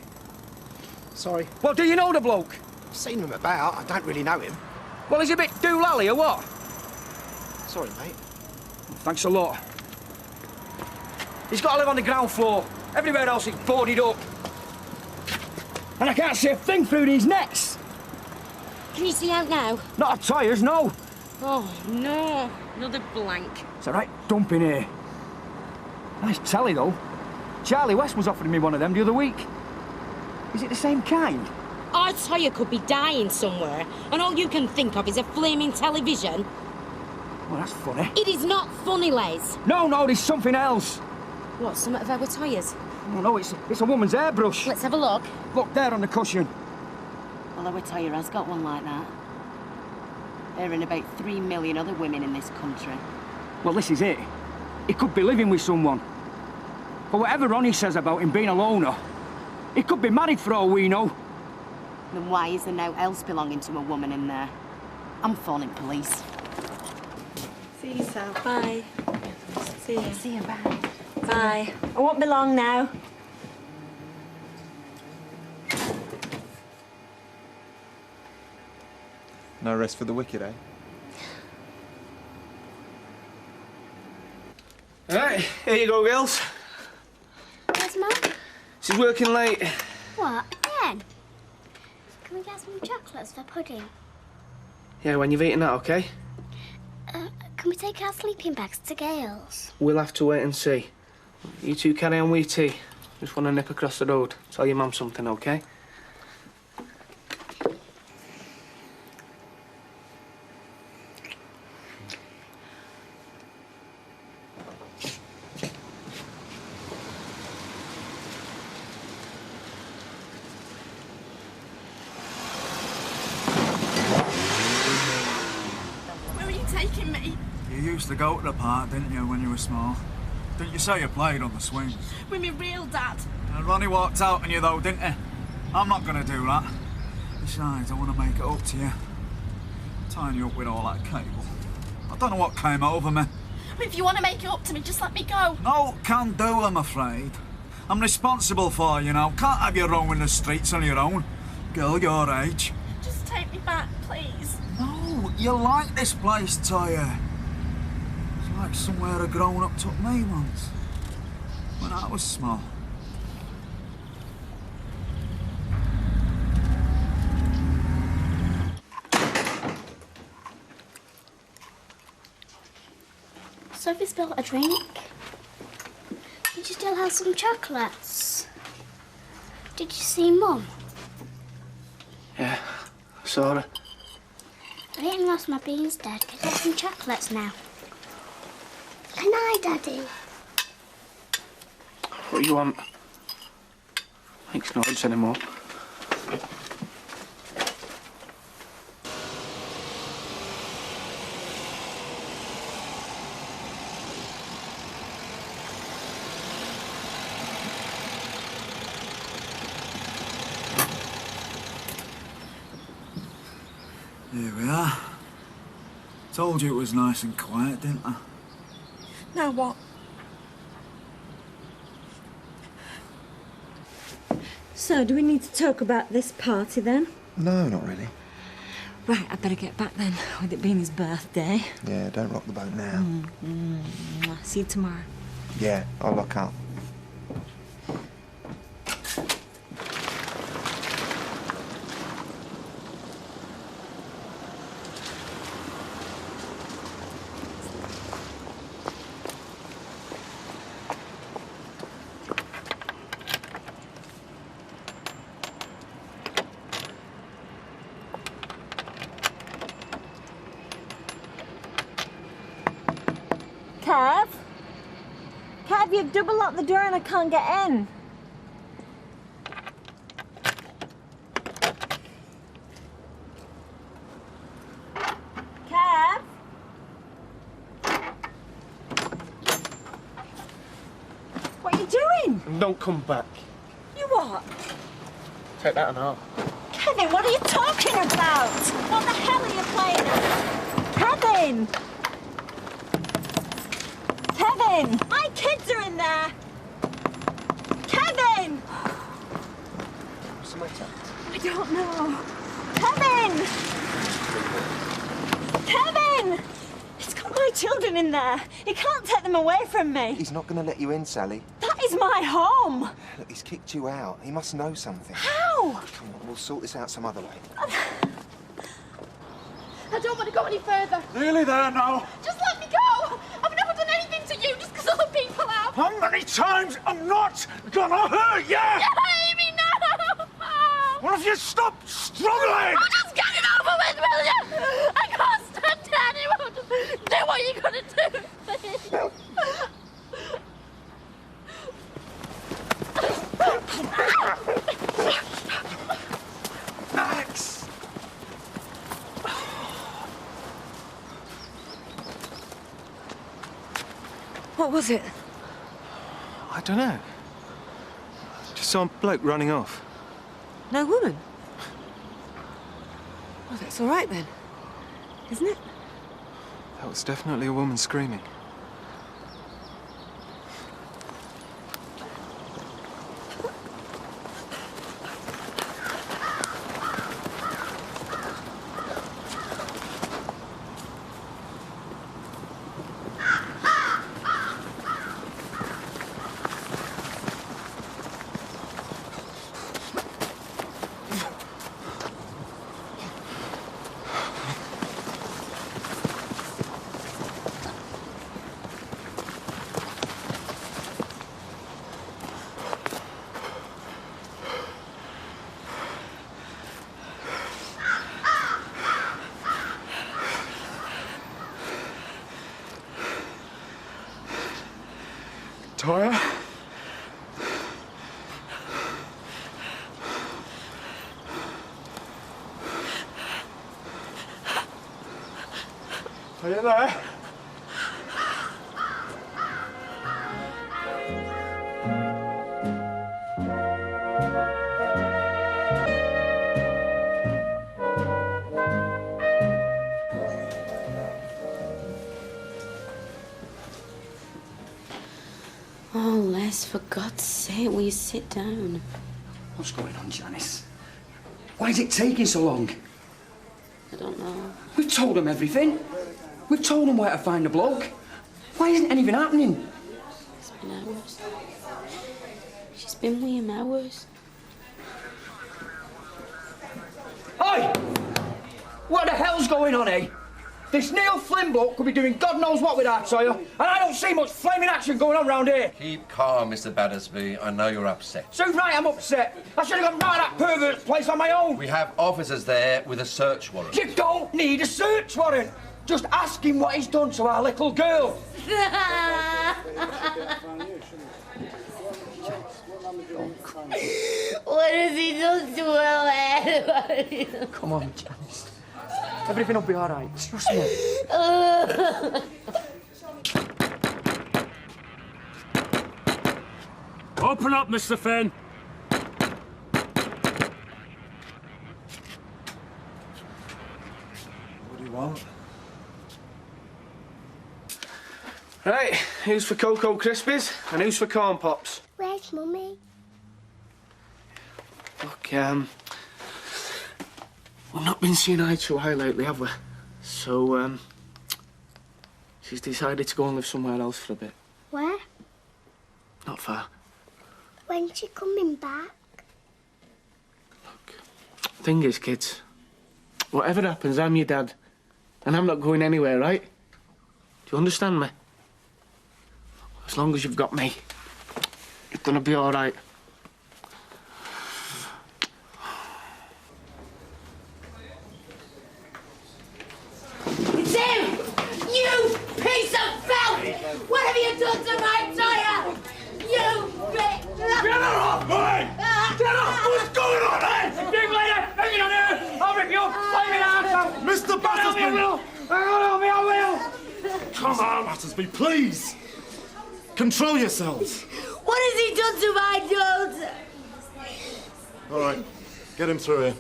Sorry. Well, do you know the bloke? I've seen him about. I don't really know him. Well, he's a bit doolally or what? Sorry, mate. Thanks a lot. He's got to live on the ground floor. Everywhere else is boarded up. And I can't see a thing through these nets. Can you see out now? Not our tyres, no. Oh, no. Another blank. It's a right dump in here. Nice telly, though. Charlie West was offering me one of them the other week. Is it the same kind? Our tyre could be dying somewhere, and all you can think of is a flaming television. Well, that's funny. It is not funny, Les. No, there's something else. What, some of our tyres? Oh, no, it's a woman's airbrush. Let's have a look. Look, there on the cushion. Well, our tyre has got one like that. There are about 3 million other women in this country. Well, this is it. He could be living with someone. But whatever Ronnie says about him being a loner, he could be married for all we know. Then why is there no else belonging to a woman in there? I'm phoning police. See you, Sal. Bye. See you. See you, bye. Bye. I won't be long now. No rest for the wicked, eh? Right, here you go, girls. Where's Mum? She's working late. What, again? Can we get some chocolates for pudding? Yeah, when you've eaten that, OK? Can we take our sleeping bags to Gale's? We'll have to wait and see. You two carry on with tea. Just want to nip across the road. Tell your mum something, OK? Where are you taking me? You used to go to the park, didn't you, when you were small? Didn't you say you played on the swings? With me real dad. And Ronnie walked out on you, though, didn't he? I'm not going to do that. Besides, I want to make it up to you. Tying you up with all that cable. I don't know what came over me. If you want to make it up to me, just let me go. No, can do, I'm afraid. I'm responsible for you now. Can't have you roaming the streets on your own. Girl your age. Just take me back, please. No, you like this place, Toya. It's like somewhere a grown-up took me once. When I was small. Sophie spilled a drink. Did you still have some chocolates? Did you see Mum? Yeah, I saw her. I didn't lost my beans, Dad. Can I have some chocolates now? Can I, Daddy? What do you want? Makes no odds anymore. Here we are. Told you it was nice and quiet, didn't I? Now what? So, do we need to talk about this party then? No, not really. Right, I better get back then, with it being his birthday. Yeah, don't rock the boat now. See you tomorrow. Yeah, I'll lock out. Kev? Kev, you've double locked the door and I can't get in. Kev? doing? And don't come back. You what? Take that and all. Kevin, what are you talking about? What the hell are you playing at? Kevin! Kevin! My kids are in there! Kevin! What's the matter? I don't know. Kevin! Kevin! He's got my children in there. He can't take them away from me. He's not going to let you in, Sally. That is my home. Look, he's kicked you out. He must know something. How? Come on, we'll sort this out some other way. I don't want to go any further. Nearly there now. Just let me go. I've never done anything to you just because other people have. How many times I'm not gonna hurt you? You hate me now. Well, if you stop struggling. Oh, just get it over with, will you? I can't stand it anymore. Just do what you're gonna do, please. Max! What was it? I don't know. Just saw a bloke running off. No woman? Well, that's all right then, isn't it? That was definitely a woman screaming. Toya? Are you there? Oh, Les, for God's sake, will you sit down? What's going on, Janice? Why is it taking so long? I don't know. We've told them everything. We've told them where to find the bloke. Why isn't anything happening? It's been hours. She's been with him hours. Oi! What the hell's going on, eh? This Neil Flynn bloke could be doing God knows what with that, Sawyer, and I don't see much flaming action going on round here. Keep calm, Mr. Battersby. I know you're upset. So right, I'm upset. I should have gone round that pervert's place on my own. We have officers there with a search warrant. You don't need a search warrant. Just ask him what he's done to our little girl. What has he done to her? Come on, Janice. Everything will be all right. Trust me. Open up, Mr. Finn. What do you want? Right, who's for Cocoa Krispies and who's for Corn Pops? Where's Mummy? Look, we've not been seeing eye to eye lately, have we? So, she's decided to go and live somewhere else for a bit. Where? Not far. When's she coming back? Thing is, kids, whatever happens, I'm your dad. And I'm not going anywhere, right? Do you understand me? As long as you've got me, you're gonna be all right. It's him! You piece of filth! What have you done to my Toya? You big... Get her off me! Get off! What's going on here? Big lady, hang it on here! I'll rip your flaming arse out! Mr. Battersby! I will! I will! Come on, Battersby, please! Control yourselves. What has he done to my daughter? All right, get him through here.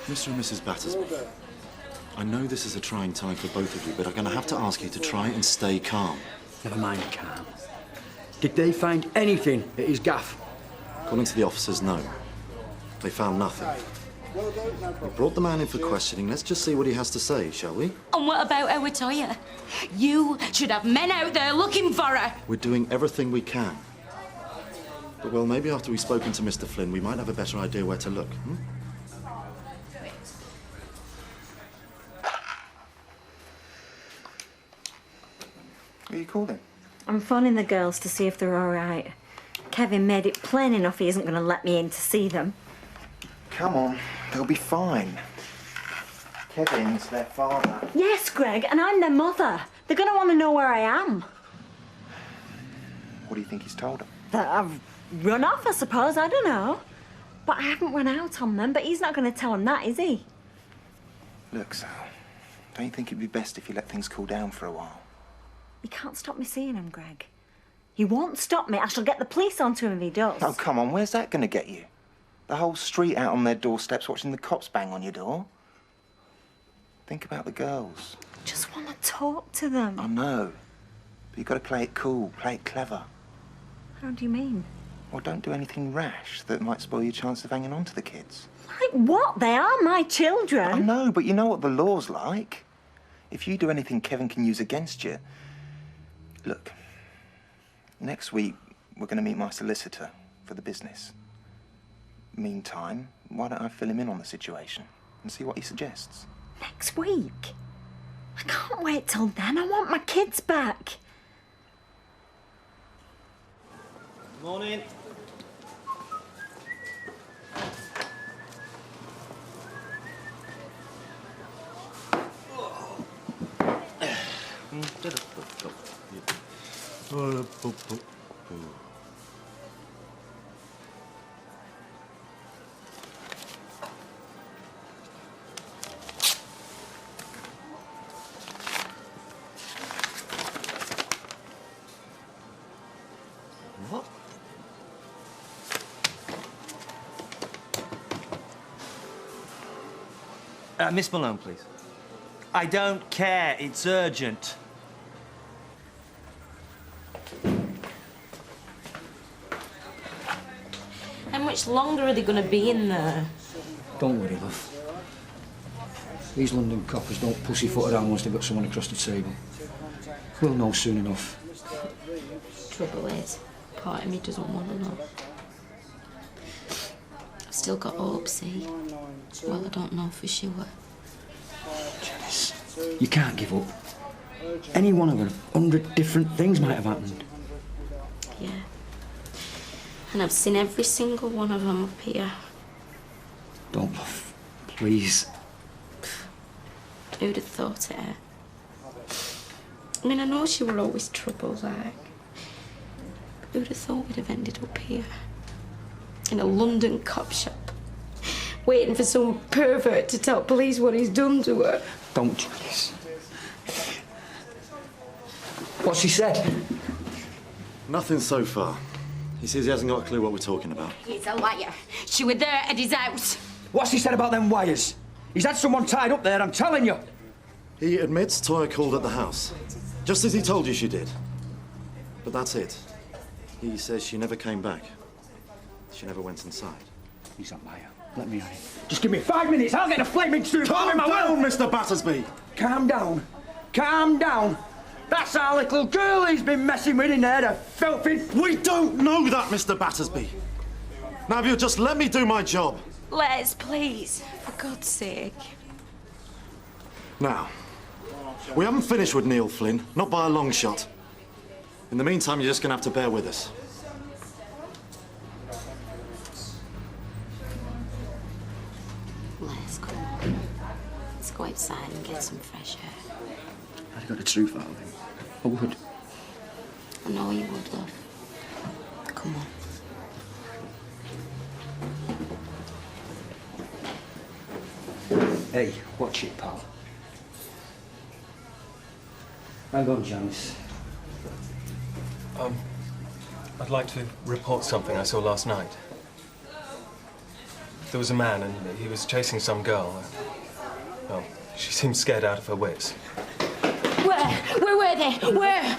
Mr. and Mrs. Battersby, I know this is a trying time for both of you, but I'm going to have to ask you to try and stay calm. Never mind calm. Did they find anything at his gaff? According to the officers, no. They found nothing. We brought the man in for questioning. Let's just see what he has to say, shall we? And what about our Toya? You should have men out there looking for her. We're doing everything we can. But, well, maybe after we've spoken to Mr. Flynn, we might have a better idea where to look, hmm? Who are you calling? I'm phoning the girls to see if they're all right. Kevin made it plain enough he isn't going to let me in to see them. Come on, they'll be fine. Kevin's their father. Yes, Greg, and I'm their mother. They're going to want to know where I am. What do you think he's told them? That I've run off, I suppose. I don't know. But I haven't run out on them. But he's not going to tell them that, is he? Look, Sal, don't you think it'd be best if you let things cool down for a while? He can't stop me seeing him, Greg. He won't stop me. I shall get the police onto him if he does. Oh, come on, where's that going to get you? The whole street out on their doorsteps watching the cops bang on your door? Think about the girls. Just want to talk to them. I know. But you've got to play it cool, play it clever. How do you mean? Well, don't do anything rash that might spoil your chance of hanging on to the kids. Like what? They are my children. I know, but you know what the law's like. If you do anything Kevin can use against you... Look, next week we're going to meet my solicitor for the business. Meantime, why don't I fill him in on the situation and see what he suggests? Next week? I can't wait till then. I want my kids back. Morning. What? Miss Malone, please. I don't care. It's urgent. How much longer are they going to be in there? Don't worry, love. These London coppers don't pussyfoot around once they've got someone across the table. We'll know soon enough. Trouble is, part of me doesn't want to know. I've still got hope, see? Well, I don't know for sure. Janice, you can't give up. Any one of 100 different things might have happened. Yeah. And I've seen every single one of them up here. Don't, love. Please. Who'd have thought it? I mean, I know she were always trouble, like. But who'd have thought we'd have ended up here? In a London cop shop. Waiting for some pervert to tell police what he's done to her. Don't, Janice. What's he said? Nothing so far. He says he hasn't got a clue what we're talking about. He's a liar. She was there at his house. What's he said about them wires? He's had someone tied up there, I'm telling you. He admits Toya called at the house, just as he told you she did. But that's it. He says she never came back. She never went inside. He's a liar. Let me at it. Just give me 5 minutes, I'll get a flaming suit. Calm down, Mr. Battersby. Calm down. Calm down. That's our little girl he's been messing with in there, the filthy... We don't know that, Mr. Battersby. Now, if you'll just let me do my job. Les, please, for God's sake. Now, we haven't finished with Neil Flynn, not by a long shot. In the meantime, you're just going to have to bear with us. Les, come on. Let's go outside and get some fresh air. I'd have got the truth out of him. I would. I know you would, love. Come on. Hey, watch it, pal. Hang on, Janice. I'd like to report something I saw last night. There was a man and he was chasing some girl. Well, she seemed scared out of her wits. Where were they? Where?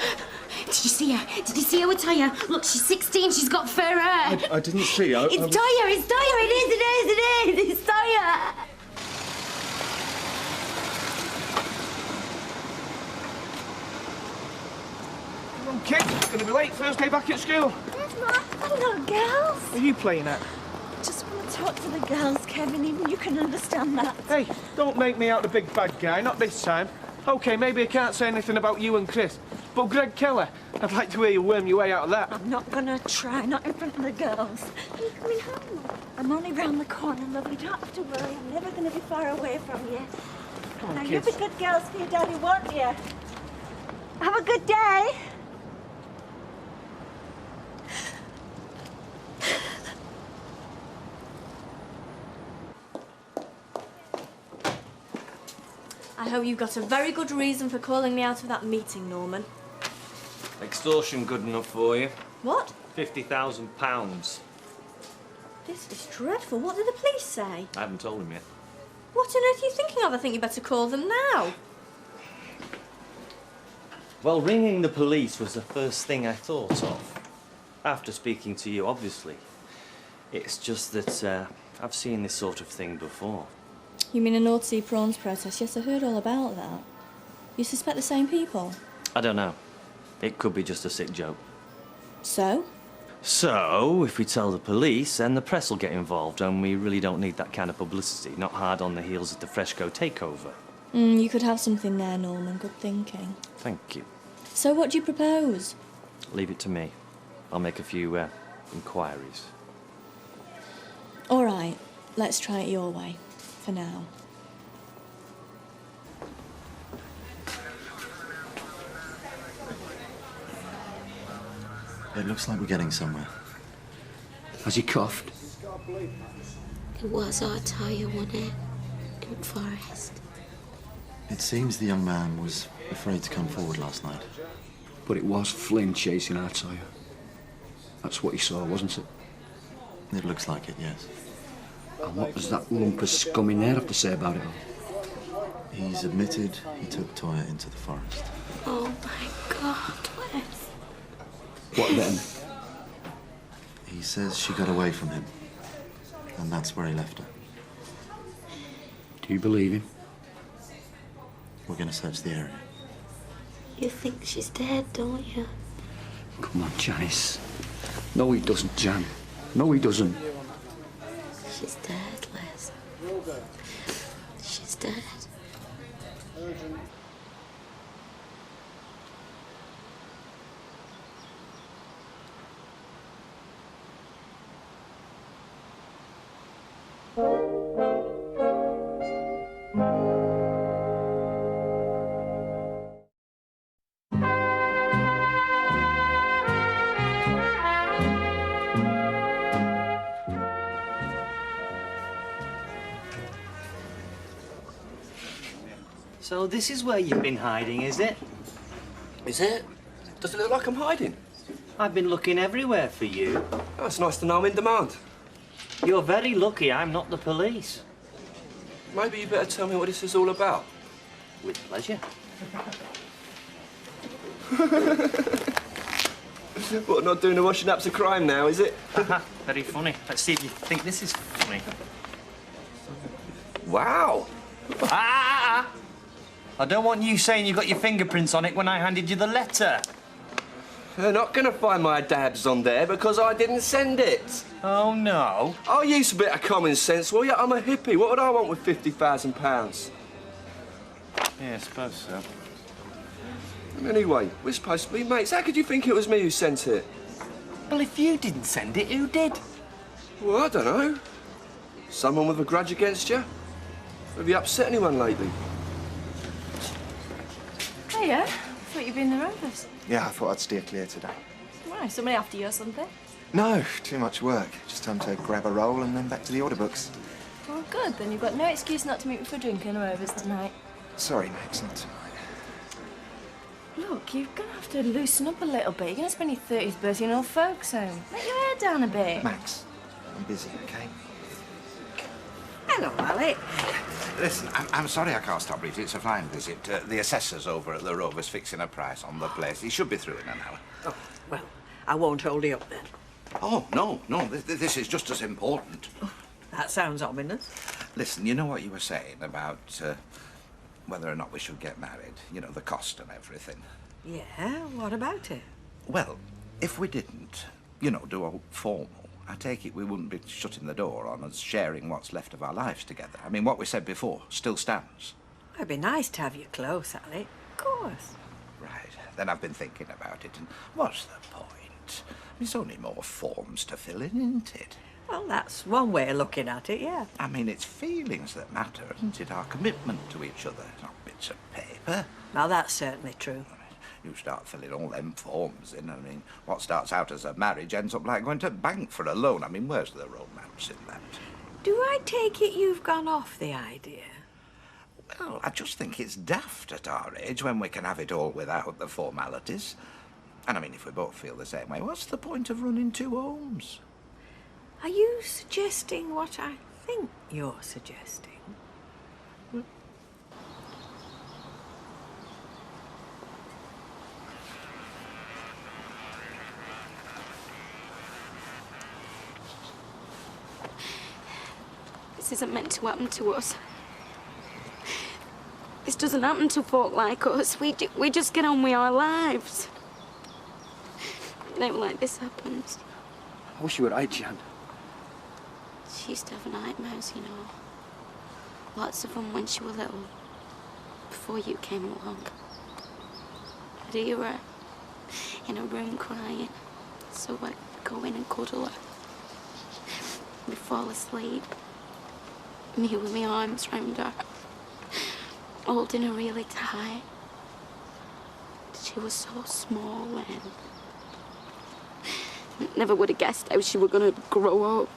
Did you see her? Did you see her with Toya? Look, she's 16, she's got fair hair. I didn't see her. It's Toya, it's Toya, it is, it's Toya. Come on, kid. It's going to be late. First day back at school. Hello, girls. What are you playing at? Just want to talk to the girls, Kevin. Even you can understand that. Hey, don't make me out the big bad guy. Not this time. OK, maybe I can't say anything about you and Chris, but Greg Keller, I'd like to hear you worm your way out of that. I'm not going to try, not in front of the girls. Are you coming home? I'm only round the corner, love. You don't have to worry. I'm never going to be far away from you. Come on, now, kids. you'll be good girls for your daddy, won't you? Have a good day. I hope you've got a very good reason for calling me out of that meeting, Norman. Extortion good enough for you? What? £50,000. This is dreadful. What did the police say? I haven't told him yet. What on earth are you thinking of? I think you better call them now. Well, ringing the police was the first thing I thought of. After speaking to you, obviously. It's just that I've seen this sort of thing before. You mean a North Sea prawns protest? Yes, I heard all about that. You suspect the same people? I don't know. It could be just a sick joke. So? So, if we tell the police, then the press will get involved, and we really don't need that kind of publicity, not hard on the heels of the Freshco takeover. You could have something there, Norman. Good thinking. Thank you. So what do you propose? Leave it to me. I'll make a few inquiries. All right, let's try it your way. For now. It looks like we're getting somewhere. Has he coughed? It was our Toya, wasn't it? In Forest. It seems the young man was afraid to come forward last night. But it was Flynn chasing our Toya. That's what he saw, wasn't it? It looks like it, yes. And what does that lump of scum in there have to say about it all? He's admitted he took Toya into the forest. Oh my God, Wes. What then? He says she got away from him. And that's where he left her. Do you believe him? We're going to search the area. You think she's dead, don't you? Come on, Janice. No, he doesn't, Jan. No, he doesn't. She's dead, Les. She's dead. So this is where you've been hiding, is it? Is it? Does it look like I'm hiding? I've been looking everywhere for you. Oh, it's nice to know I'm in demand. You're very lucky I'm not the police. Maybe you better tell me what this is all about. With pleasure. What, not doing the washing up's a crime now, is it? Very funny. Let's see if you think this is funny. Wow. Ah! I don't want you saying you got your fingerprints on it when I handed you the letter. They're not going to find my dabs on there because I didn't send it. Oh, no? I'll use a bit of common sense, will you? I'm a hippie. What would I want with £50,000? Yeah, I suppose so. Anyway, we're supposed to be mates. How could you think it was me who sent it? Well, if you didn't send it, who did? Well, I don't know. Someone with a grudge against you? Have you upset anyone lately? Hiya. Thought you'd been in the office. Yeah, I thought I'd steer clear today. Why? Somebody after you or something? No, too much work. Just time to grab a roll and then back to the order books. Oh, Good, then you've got no excuse not to meet me for a drink in Rovers tonight. Sorry, Max, not tonight. Look, you're going to have to loosen up a little bit. You're going to spend your 30th birthday in an old folks' home. Let your hair down a bit. Max, I'm busy, okay? Hello, Alec. Listen, I'm sorry I can't stop, Bridget. It's a fine visit. The assessor's over at the Rovers fixing a price on the place. He should be through in an hour. Oh, well, I won't hold you up then. Oh, no, no. This is just as important. That sounds ominous. Listen, you know what you were saying about whether or not we should get married? You know, the cost and everything. Yeah, what about it? Well, if we didn't, you know, do a formal, I take it we wouldn't be shutting the door on us sharing what's left of our lives together. I mean, what we said before still stands. It'd be nice to have you close, Alec. Of course. Right. Then I've been thinking about it, and what's the point? There's only more forms to fill in, isn't it? Well, that's one way of looking at it, yeah. I mean, it's feelings that matter, isn't it? Our commitment to each other, not bits of paper. Well, that's certainly true. You start filling all them forms in, I mean, what starts out as a marriage ends up like going to bank for a loan. I mean, where's the romance in that? Do I take it you've gone off the idea? Well, I just think it's daft at our age when we can have it all without the formalities. And I mean, if we both feel the same way, what's the point of running two homes? Are you suggesting what I think you're suggesting? This isn't meant to happen to us. This doesn't happen to folk like us. We just get on with our lives. Never like this happens. I wish you were right, Jan. She used to have nightmares, you know. Lots of them when she was little. Before you came along. I'd hear her in her room crying. So I'd go in and cuddle her. We'd fall asleep. Me with my arms round her. Holding her really tight. She was so small then. Never would have guessed how she were gonna grow up.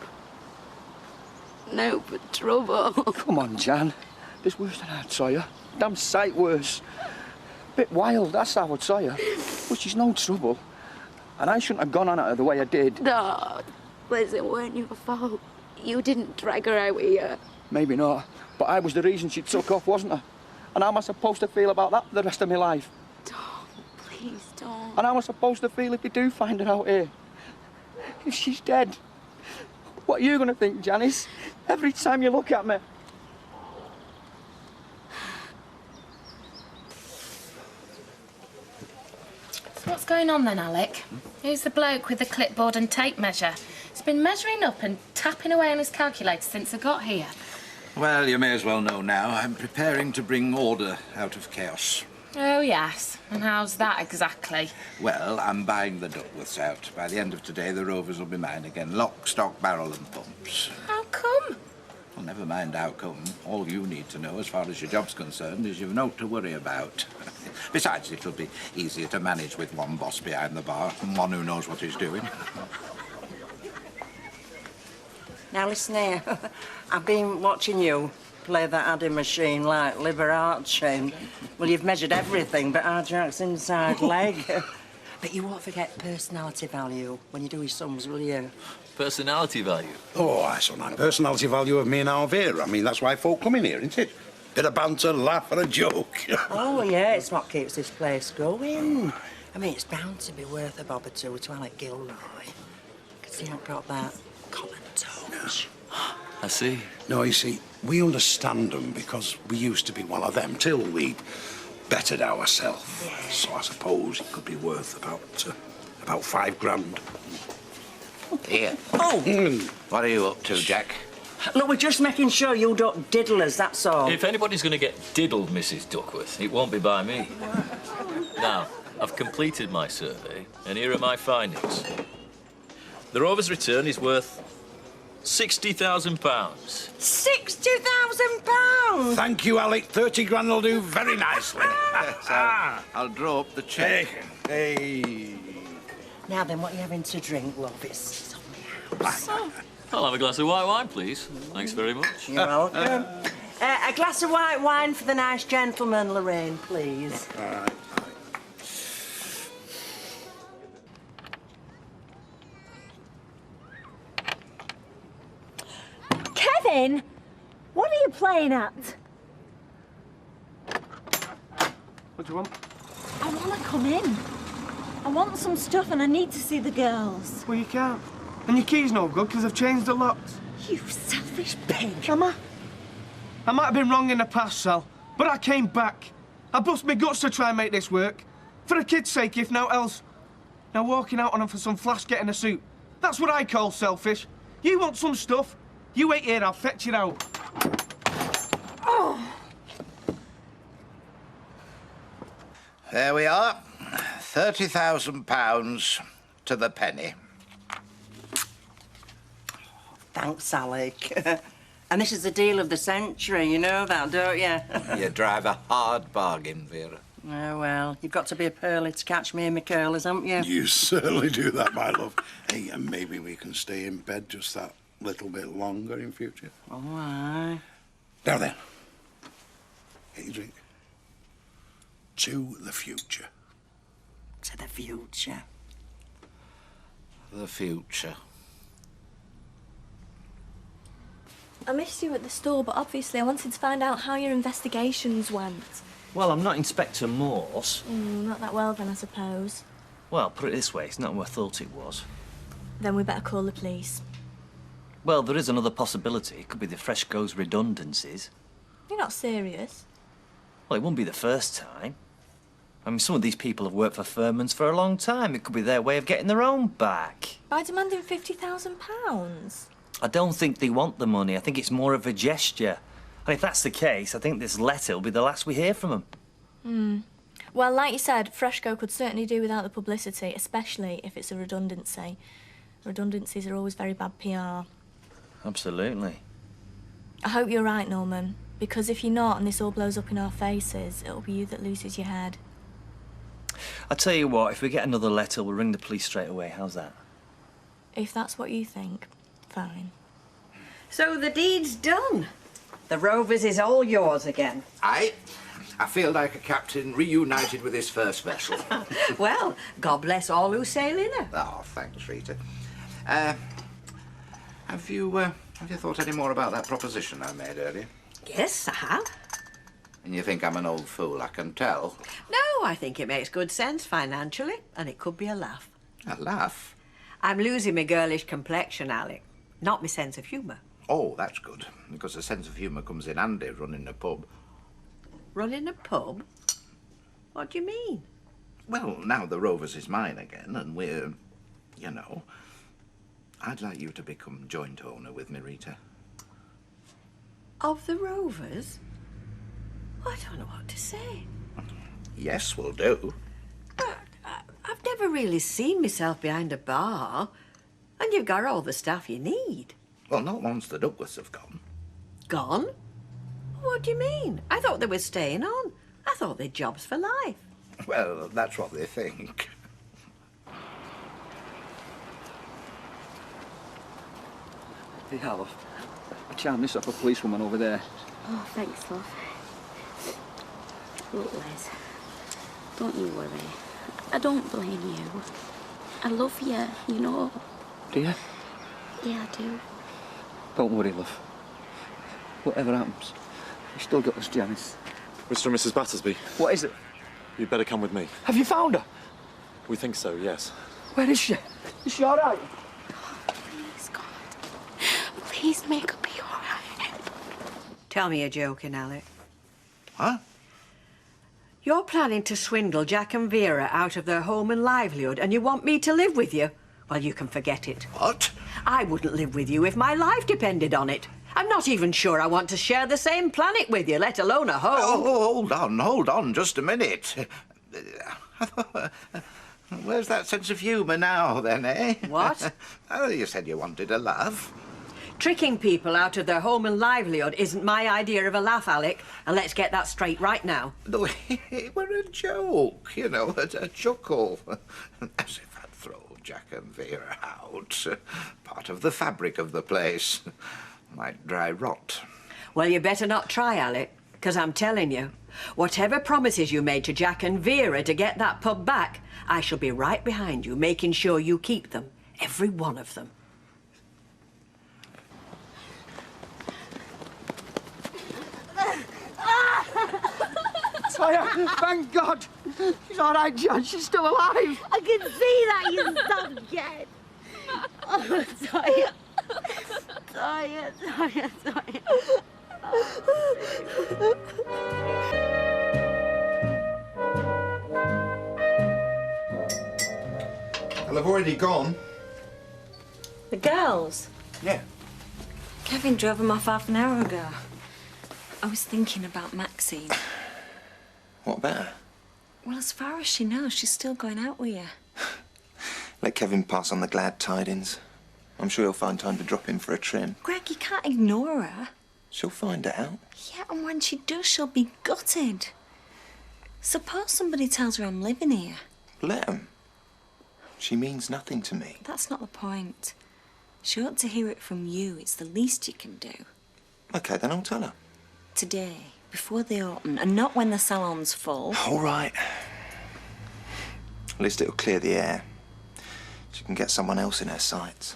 No, but trouble. Come on, Jan. It's worse than I saw you. Damn sight worse. Bit wild, that's how I saw you. But she's no trouble. And I shouldn't have gone on at her the way I did. No, Liz, it weren't your fault. You didn't drag her out here. Maybe not. But I was the reason she took off, wasn't I? And how am I supposed to feel about that for the rest of my life? Don't, please don't. And how am I supposed to feel if you do find her out here? If she's dead? What are you going to think, Janice? Every time you look at me. So what's going on then, Alec? Who's the bloke with the clipboard and tape measure? He's been measuring up and tapping away on his calculator since I got here. Well, you may as well know now. I'm preparing to bring order out of chaos. Oh, yes. And how's that exactly? Well, I'm buying the Duckworths out. By the end of today, the Rovers will be mine again. Lock, stock, barrel and pumps. How come? Well, never mind outcome. All you need to know, as far as your job's concerned, is you've naught to worry about. Besides, it'll be easier to manage with one boss behind the bar and one who knows what he's doing. Now listen here. I've been watching you play that adding machine like Liberace. Well, you've measured everything but Arjack's inside leg. But you won't forget personality value when you do his sums, will you? Personality value? Oh, that's a nice personality value of me and Alvira. I mean, that's why folk come in here, isn't it? Bit of banter, laugh and a joke. Oh, yeah, it's what keeps this place going. I mean, it's bound to be worth a bob or two to Alec Gilroy. Because he ain't got that common touch. I see. No, you see, we understand them because we used to be one of them till we bettered ourselves. Yeah. So I suppose it could be worth about £5,000. Here. Oh! What are you up to, Jack? Look, we're just making sure you don't diddle us, that's all. If anybody's going to get diddled, Mrs. Duckworth, it won't be by me. Now, I've completed my survey, and here are my findings. The Rover's return is worth £60,000. £60,000? Thank you, Alec. 30 grand will do very nicely. I'll draw up the cheque. Hey. Now then, what are you having to drink, love? It's on the house. I'll have a glass of white wine, please. Thanks very much. You're welcome. A glass of white wine for the nice gentleman, Lorraine, please. All right. Kevin, what are you playing at? What do you want? I want to come in. I want some stuff and I need to see the girls. Well, you can't. And your key's no good because I've changed the locks. You selfish pig. Am I? I might have been wrong in the past, Sal, but I came back. I bust my guts to try and make this work. For the kids' sake, if not else. Now, walking out on them for some flash getting a suit, that's what I call selfish. You want some stuff? You wait here, I'll fetch it out. Oh. There we are. £30,000 to the penny. Thanks, Alec. And this is the deal of the century, you know that, don't you? You drive a hard bargain, Vera. Oh, well, you've got to be a pearly to catch me in my curlers, haven't you? You certainly do that, my love. Hey, and maybe we can stay in bed just that little bit longer in future. Oh, aye. Now then, get your drink. To the future. To the future. The future. I missed you at the store, but obviously I wanted to find out how your investigations went. Well, I'm not Inspector Morse. Not that well then, I suppose. Well, put it this way, it's not what I thought it was. Then we better call the police. Well, there is another possibility. It could be the Freshco's redundancies. You're not serious. Well, it won't be the first time. I mean, some of these people have worked for Furman's for a long time. It could be their way of getting their own back. By demanding £50,000? I don't think they want the money. I think it's more of a gesture. And if that's the case, I think this letter will be the last we hear from them. Well, like you said, Freshco could certainly do without the publicity, especially if it's a redundancy. Redundancies are always very bad PR. Absolutely. I hope you're right, Norman, because if you're not and this all blows up in our faces, it'll be you that loses your head. I tell you what, if we get another letter, we'll ring the police straight away. How's that? If that's what you think, fine. So the deed's done. The Rovers is all yours again. I feel like a captain reunited with his first vessel. Well, God bless all who sail in her. Oh, thanks, Rita. Have you thought any more about that proposition I made earlier? Yes, I have. And you think I'm an old fool, I can tell. No, I think it makes good sense financially, and it could be a laugh. A laugh? I'm losing my girlish complexion, Alec, not my sense of humour. Oh, that's good, because a sense of humour comes in handy running a pub. Running a pub? What do you mean? Well, now the Rovers is mine again, and we're, you know, I'd like you to become joint owner with me, Rita. Of the Rovers? I don't know what to say. Yes, will do. But I've never really seen myself behind a bar, and you've got all the staff you need. Well, not once the Douglas have gone. Gone? What do you mean? I thought they were staying on. I thought they'd jobs for life. Well, that's what they think. Hey, Hal, I charmed this up a policewoman over there. Oh, thanks, love. Look, Les, don't you worry. I don't blame you. I love you, you know. Do you? Yeah, I do. Don't worry, love. Whatever happens, you still got us, Janice. Mr. and Mrs. Battersby. What is it? You'd better come with me. Have you found her? We think so, yes. Where is she? Is she all right? Please, God. Please make her be all right. Tell me you're joking, Alec. Huh? You're planning to swindle Jack and Vera out of their home and livelihood, and you want me to live with you? Well, you can forget it. What? I wouldn't live with you if my life depended on it. I'm not even sure I want to share the same planet with you, let alone a home. Oh, hold on, just a minute. Where's that sense of humour now, then, eh? What? Oh, you said you wanted a laugh. Tricking people out of their home and livelihood isn't my idea of a laugh, Alec. And let's get that straight right now. No, it were a joke, you know, a chuckle. As if I'd throw Jack and Vera out. Part of the fabric of the place. Like dry rot. Well, you better not try, Alec, because I'm telling you, whatever promises you made to Jack and Vera to get that pub back, I shall be right behind you, making sure you keep them. Every one of them. Toya, thank God. She's all right, John. She's still alive. I can see that, you son again. Oh, Toya. Toya. Well, I've already gone. The girls? Yeah. Kevin drove them off half an hour ago. I was thinking about Maxine. What about her? Well, as far as she knows, she's still going out with you. Let Kevin pass on the glad tidings. I'm sure he'll find time to drop in for a trim. Greg, you can't ignore her. She'll find out. Yeah, and when she does, she'll be gutted. Suppose somebody tells her I'm living here. Let 'em. She means nothing to me. That's not the point. She ought to hear it from you. It's the least you can do. OK, then I'll tell her. Today, before they open, and not when the salon's full. All right. At least it'll clear the air. She can get someone else in her sights.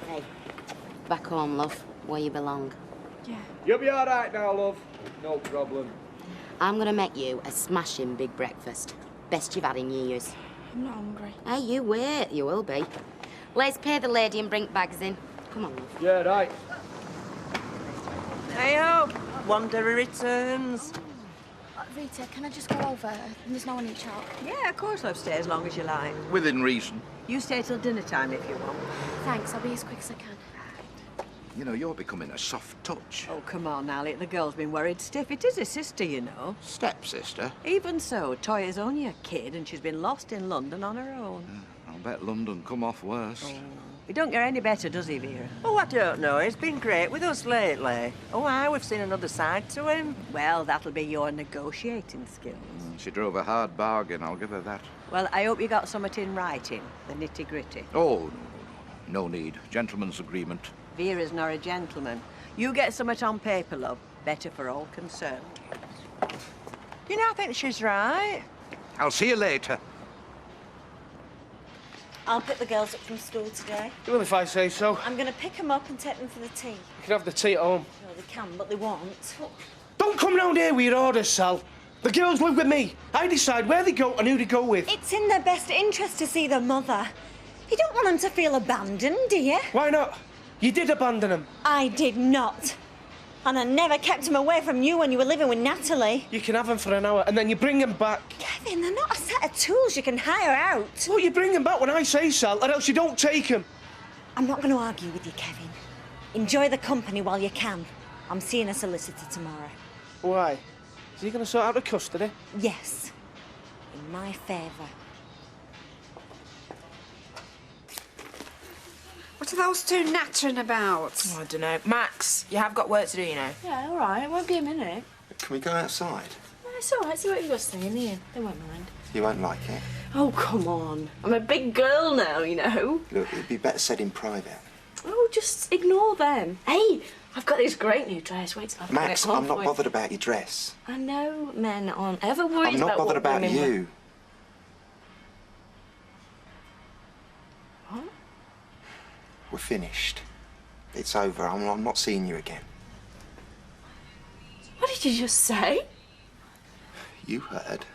Hey, back home, love, where you belong. Yeah. You'll be all right now, love. No problem. I'm gonna make you a smashing big breakfast. Best you've had in years. I'm not hungry. Hey, you wait, you will be. Let's pay the lady and bring bags in. Come on, love. Yeah, right. Hey-ho! Wanderer returns. Rita, can I just go over? There's no one in shop. Yeah, of course I'll stay as long as you like. Within reason. You stay till dinner time if you want. Thanks, I'll be as quick as I can. You know, you're becoming a soft touch. Oh, come on, Alec. The girl's been worried stiff. It is his sister, you know. Stepsister? Even so, Toya's only a kid and she's been lost in London on her own. I'll bet London come off worse. He don't get any better, does he, Vera? Oh, I don't know. He's been great with us lately. Oh, aye, we've seen another side to him. Well, that'll be your negotiating skills. She drove a hard bargain, I'll give her that. Well, I hope you got something in writing, the nitty-gritty. Oh, no need. Gentleman's agreement. Vera's not a gentleman. You get something on paper, love. Better for all concerned. You know, I think she's right. I'll see you later. I'll pick the girls up from school today. You will if I say so. I'm going to pick them up and take them for the tea. You can have the tea at home. No, they can, but they won't. Don't come round here with your orders, Sal. The girls live with me. I decide where they go and who they go with. It's in their best interest to see their mother. You don't want them to feel abandoned, do you? Why not? You did abandon them. I did not. And I never kept them away from you when you were living with Natalie. You can have them for an hour and then you bring them back. Kevin, they're not a set of tools you can hire out. Well, you bring them back when I say, Sal, or else you don't take them. I'm not going to argue with you, Kevin. Enjoy the company while you can. I'm seeing a solicitor tomorrow. Why? Is he going to sort out the custody? Yes. In my favour. What are those two nattering about? Oh, I don't know. Max, you have got work to do, you know. Yeah, all right. It won't be a minute. Can we go outside? It's all right. See what you've got saying here. They won't mind. You won't like it. Oh, come on. I'm a big girl now, you know. Look, it'd be better said in private. Oh, just ignore them. Hey, I've got this great new dress. Wait till I Max, put it on I'm not for you. bothered about your dress. I know men aren't ever worried I'm not about bothered what about women you. What? We're finished. It's over. I'm not seeing you again. What did you just say? You heard.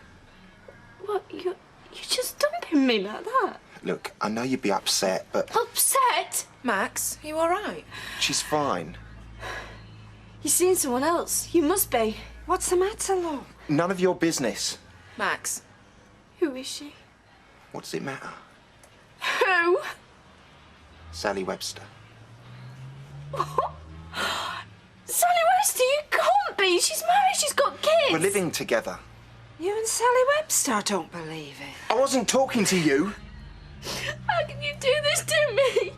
What, you just dumping me like that? Look, I know you'd be upset, but Upset? Max, are you all right? she's fine. You've seen someone else. You must be. What's the matter, love? None of your business. Max. Who is she? What does it matter? Who? Sally Webster. Sally Webster, you can't be. She's married. She's got kids. We're living together. You and Sally Webster? I don't believe it. I wasn't talking to you. How can you do this to me?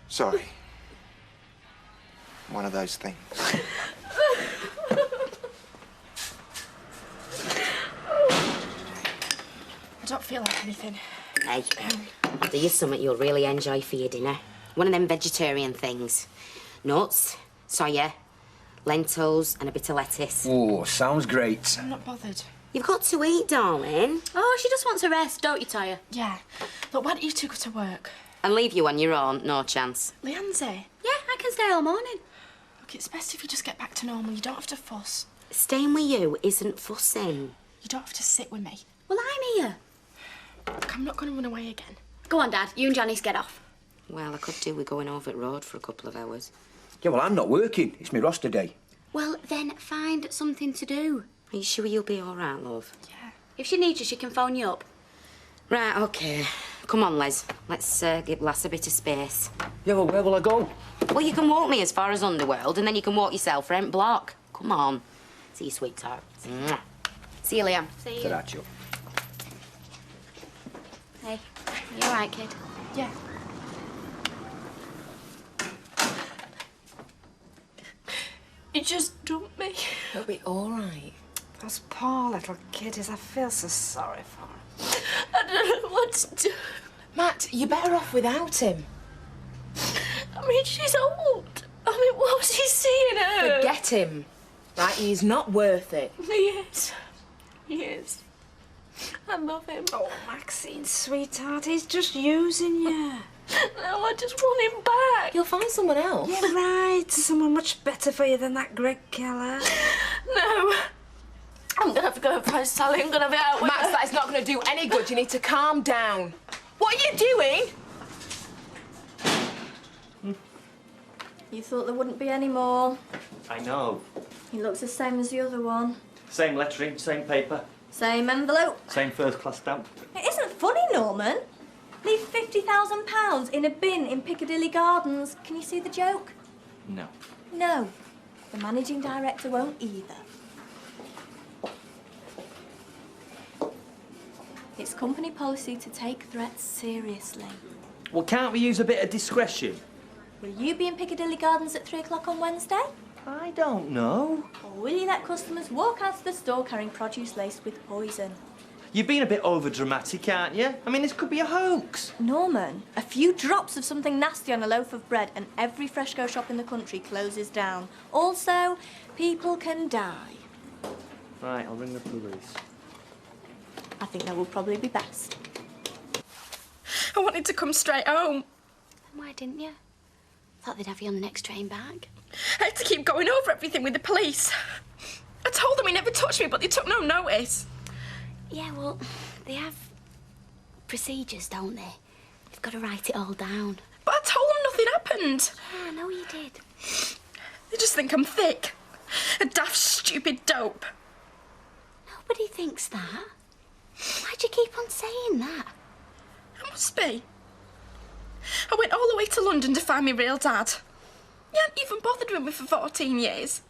Sorry. one of those things. I don't feel like anything. Hey, I'll do you something you'll really enjoy for your dinner. One of them vegetarian things. Nuts, soya, lentils and a bit of lettuce. Oh, sounds great. I'm not bothered. You've got to eat, darling. Oh, she just wants a rest, don't you, Toya? Yeah. Look, why don't you two go to work? And leave you on your own, no chance. Leanne's here. Yeah, I can stay all morning. Look, it's best if you just get back to normal. You don't have to fuss. Staying with you isn't fussing. You don't have to sit with me. Well, I'm here. Look, I'm not going to run away again. Go on, Dad. You and Janice get off. Well, I could do with going over the road for a couple of hours. Yeah, well, I'm not working. It's my roster day. Well, then find something to do. Are you sure you'll be all right, love? Yeah. If she needs you, she can phone you up. Right, OK. Come on, Les. Let's give Lass a bit of space. Yeah, well, where will I go? Well, you can walk me as far as Underworld, and then you can walk yourself for Ent Block. Come on. See you, sweetheart. Mwah. See you, Liam. See you. Ta-ra, Chuck. Hey, you all right, kid? Yeah. You just dumped me. It'll be all right. Those poor little kiddies, I feel so sorry for them. I don't know what to do. Matt, you're better off without him. I mean, she's old. I mean, what was he seeing her? Forget him. Right, he's not worth it. He is. He is. I love him. Oh, Maxine, sweetheart, he's just using you. No, I just want him back. You'll find someone else. Yeah, right. Someone much better for you than that Greg Keller. No. I'm gonna have to go and find Sally. I'm gonna be out with Max, her. that is not going to do any good. You need to calm down. What are you doing? You thought there wouldn't be any more. I know. He looks the same as the other one. Same lettering, same paper, Same envelope. same first-class stamp. It isn't funny, Norman. Leave £50,000 in a bin in Piccadilly Gardens. Can you see the joke? No. No. The managing director won't either. It's company policy to take threats seriously. Well, can't we use a bit of discretion? Will you be in Piccadilly Gardens at 3 o'clock on Wednesday? I don't know. Or will you let customers walk out of the store carrying produce laced with poison? You've been a bit over-dramatic, aren't you? I mean, this could be a hoax. Norman, a few drops of something nasty on a loaf of bread and every Fresco shop in the country closes down. Also, people can die. Right, I'll ring the police. I think that will probably be best. I wanted to come straight home. Why didn't you? Thought they'd have you on the next train back. I had to keep going over everything with the police. I told them he never touched me, but they took no notice. Yeah, well, they have procedures, don't they? You've got to write it all down. But I told them nothing happened. Yeah, I know you did. They just think I'm thick. A daft, stupid dope. Nobody thinks that. Why'd you keep on saying that? I must be. I went all the way to London to find my real dad. He hadn't even bothered with me for 14 years.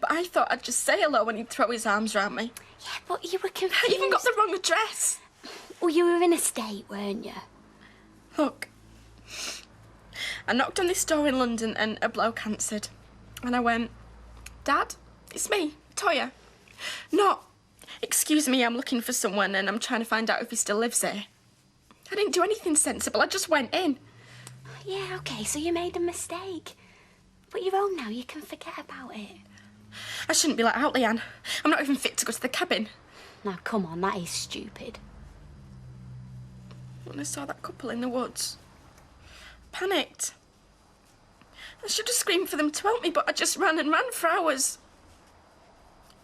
But I thought I'd just say hello and he'd throw his arms round me. Yeah, but you were confused. I even got the wrong address. Well, you were in a state, weren't you? Look, I knocked on this door in London and a bloke answered. And I went, Dad, it's me, Toya. Not, excuse me, I'm looking for someone and I'm trying to find out if he still lives here. I didn't do anything sensible, I just went in. Yeah, OK, so you made a mistake. But you're home now, you can forget about it. I shouldn't be let out, Leanne. I'm not even fit to go to the cabin. Now, come on, that is stupid. When I saw that couple in the woods, I panicked. I should have screamed for them to help me, but I just ran and ran for hours.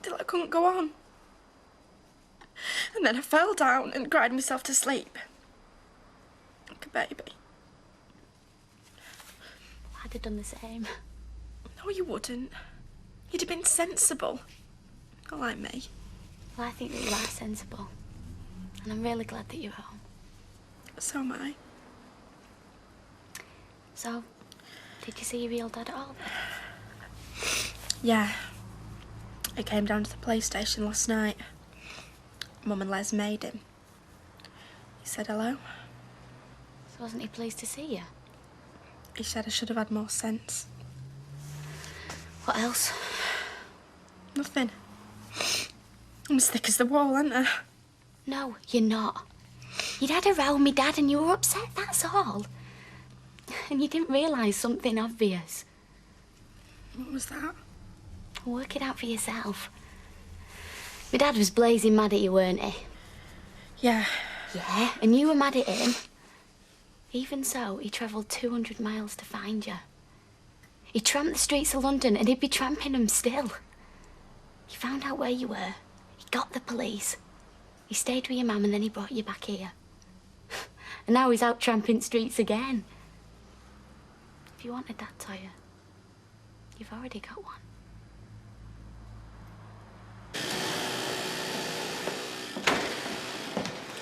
Till I couldn't go on. And then I fell down and cried myself to sleep. Like a baby. I'd have done the same. No, you wouldn't. You'd have been sensible. Not like me. Well, I think that you are sensible. And I'm really glad that you're home. So am I. So, did you see your real dad at all? Yeah. I came down to the police station last night. Mum and Les made him. He said hello. So wasn't he pleased to see you? He said I should have had more sense. What else? Nothing. I'm as thick as the wall, aren't I? No, you're not. You'd had a row with me dad and you were upset, that's all. And you didn't realise something obvious. What was that? Work it out for yourself. My dad was blazing mad at you, weren't he? Yeah. Yeah, and you were mad at him. Even so, he travelled 200 miles to find you. He tramped the streets of London and he'd be tramping them still. He found out where you were. He got the police. He stayed with your mum and then he brought you back here. And now he's out tramping streets again. If you want a dad, Toya, you've already got one.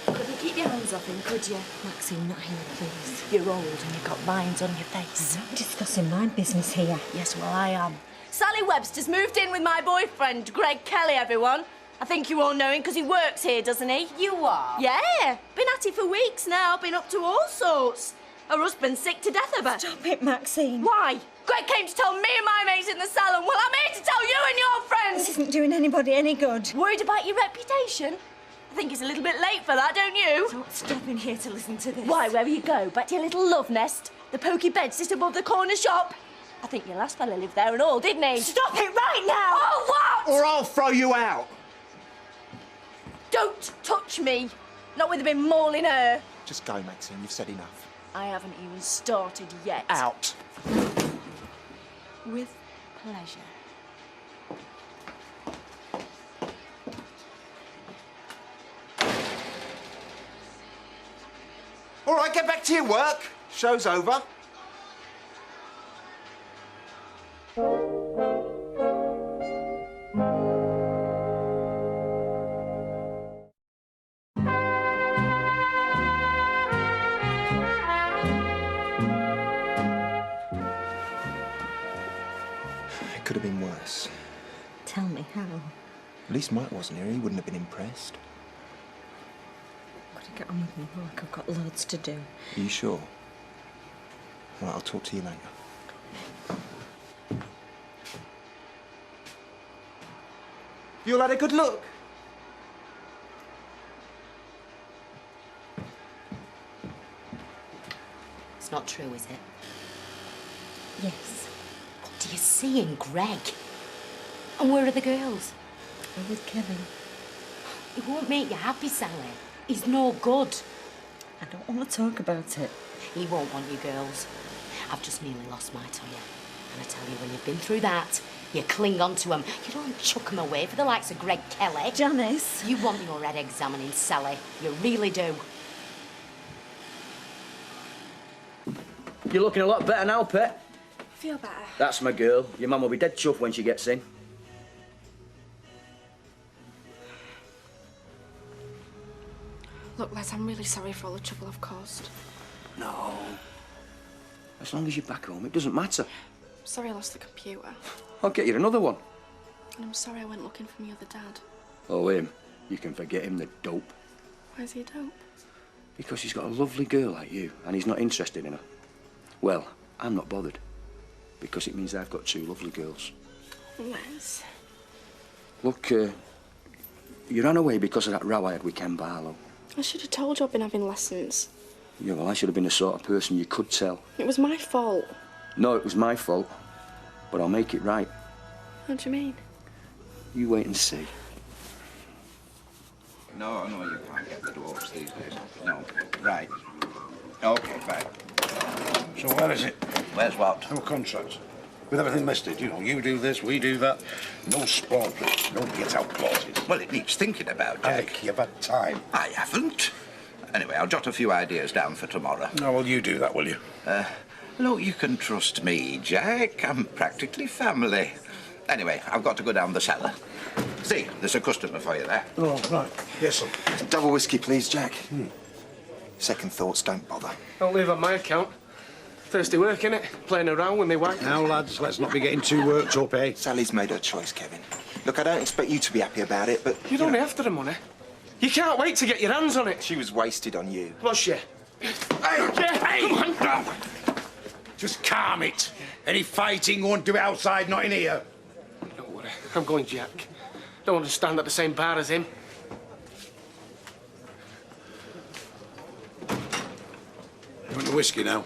Couldn't keep your hands off him, could you? Maxine, not here, please. You're old and you've got lines on your face. I'm not discussing my business here. Yes, well, I am. Sally Webster's moved in with my boyfriend, Greg Kelly, everyone. I think you all know him because he works here, doesn't he? You are? Yeah. Been at it for weeks now. Been up to all sorts. Her husband's sick to death of her. Stop it, Maxine. Why? Greg came to tell me and my mates in the salon. Well, I'm here to tell you and your friends. This isn't doing anybody any good. Worried about your reputation? I think it's a little bit late for that, don't you? Don't stop in here to listen to this. Why, where will you go? Back to your little love nest? The pokey bed sit above the corner shop? I think your last fella lived there and all, didn't he? Stop it right now! Oh, what? Or I'll throw you out. Don't touch me. Not with a been mauling her. Just go, Maxine. You've said enough. I haven't even started yet. Out. With pleasure. All right, get back to your work. Show's over. It could have been worse. Tell me how. At least Mike wasn't here. He wouldn't have been impressed. Gotta get on with my work. I've got loads to do. Are you sure? All right, I'll talk to you later. You all had a good look? It's not true, is it? Yes. What do you see in Greg? And where are the girls? I'm with Kevin. It won't make you happy, Sally. He's no good. I don't want to talk about it. He won't want you girls. I've just nearly lost my Toya. And I tell you, when you've been through that, you cling on to him. You don't chuck him away for the likes of Greg Kelly. Janice. You want your head examining, Sally. You really do. You're looking a lot better now, Pet. Feel better. That's my girl. Your mum will be dead chuffed when she gets in. Look, Les, I'm really sorry for all the trouble I've caused. No. As long as you're back home, it doesn't matter. I'm sorry I lost the computer. I'll get you another one. And I'm sorry I went looking for my other dad. Oh, him. You can forget him, the dope. Why is he a dope? Because he's got a lovely girl like you, and he's not interested in her. Well, I'm not bothered. Because it means I've got two lovely girls. Les. Look, you ran away because of that row I had with Ken Barlow. I should have told you I've been having lessons. Yeah, well, I should have been the sort of person you could tell. It was my fault. No, it was my fault. But I'll make it right. What do you mean? You wait and see. No, you can't get the dwarfs these days. No. Right. OK, fine. So where is it? Where's what? Our contract. With everything listed, you know, you do this, we do that. No spawn, no get-out clauses. Well, it needs thinking about, Jack. Alec, you've had time. I haven't. Anyway, I'll jot a few ideas down for tomorrow. No, well, you do that, will you? No, you can trust me, Jack. I'm practically family. Anyway, I've got to go down the cellar. See, there's a customer for you there. Oh, right. Yes, sir. Double whiskey, please, Jack. Second thoughts, don't bother. Don't leave on my account. Thirsty work, innit? Playing around with me wife. Now, lads, let's not be getting too worked up, eh? Sally's made her choice, Kevin. Look, I don't expect you to be happy about it, but... You're only after the money. You can't wait to get your hands on it. She was wasted on you. Was she? Hey, come on. Just calm it. Any fighting won't do it outside, not in here. I'm going, Jack. Don't want to stand at the same bar as him. You want the whiskey now?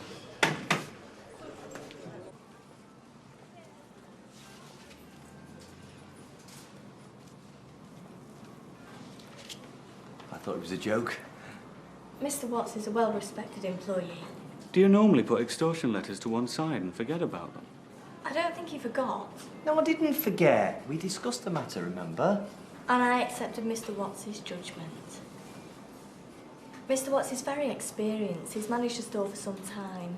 I thought it was a joke. Mr. Watts is a well-respected employee. Do you normally put extortion letters to one side and forget about them? I don't think he forgot. No, I didn't forget. We discussed the matter, remember? And I accepted Mr. Watts' judgment. Mr. Watts is very experienced. He's managed the store for some time.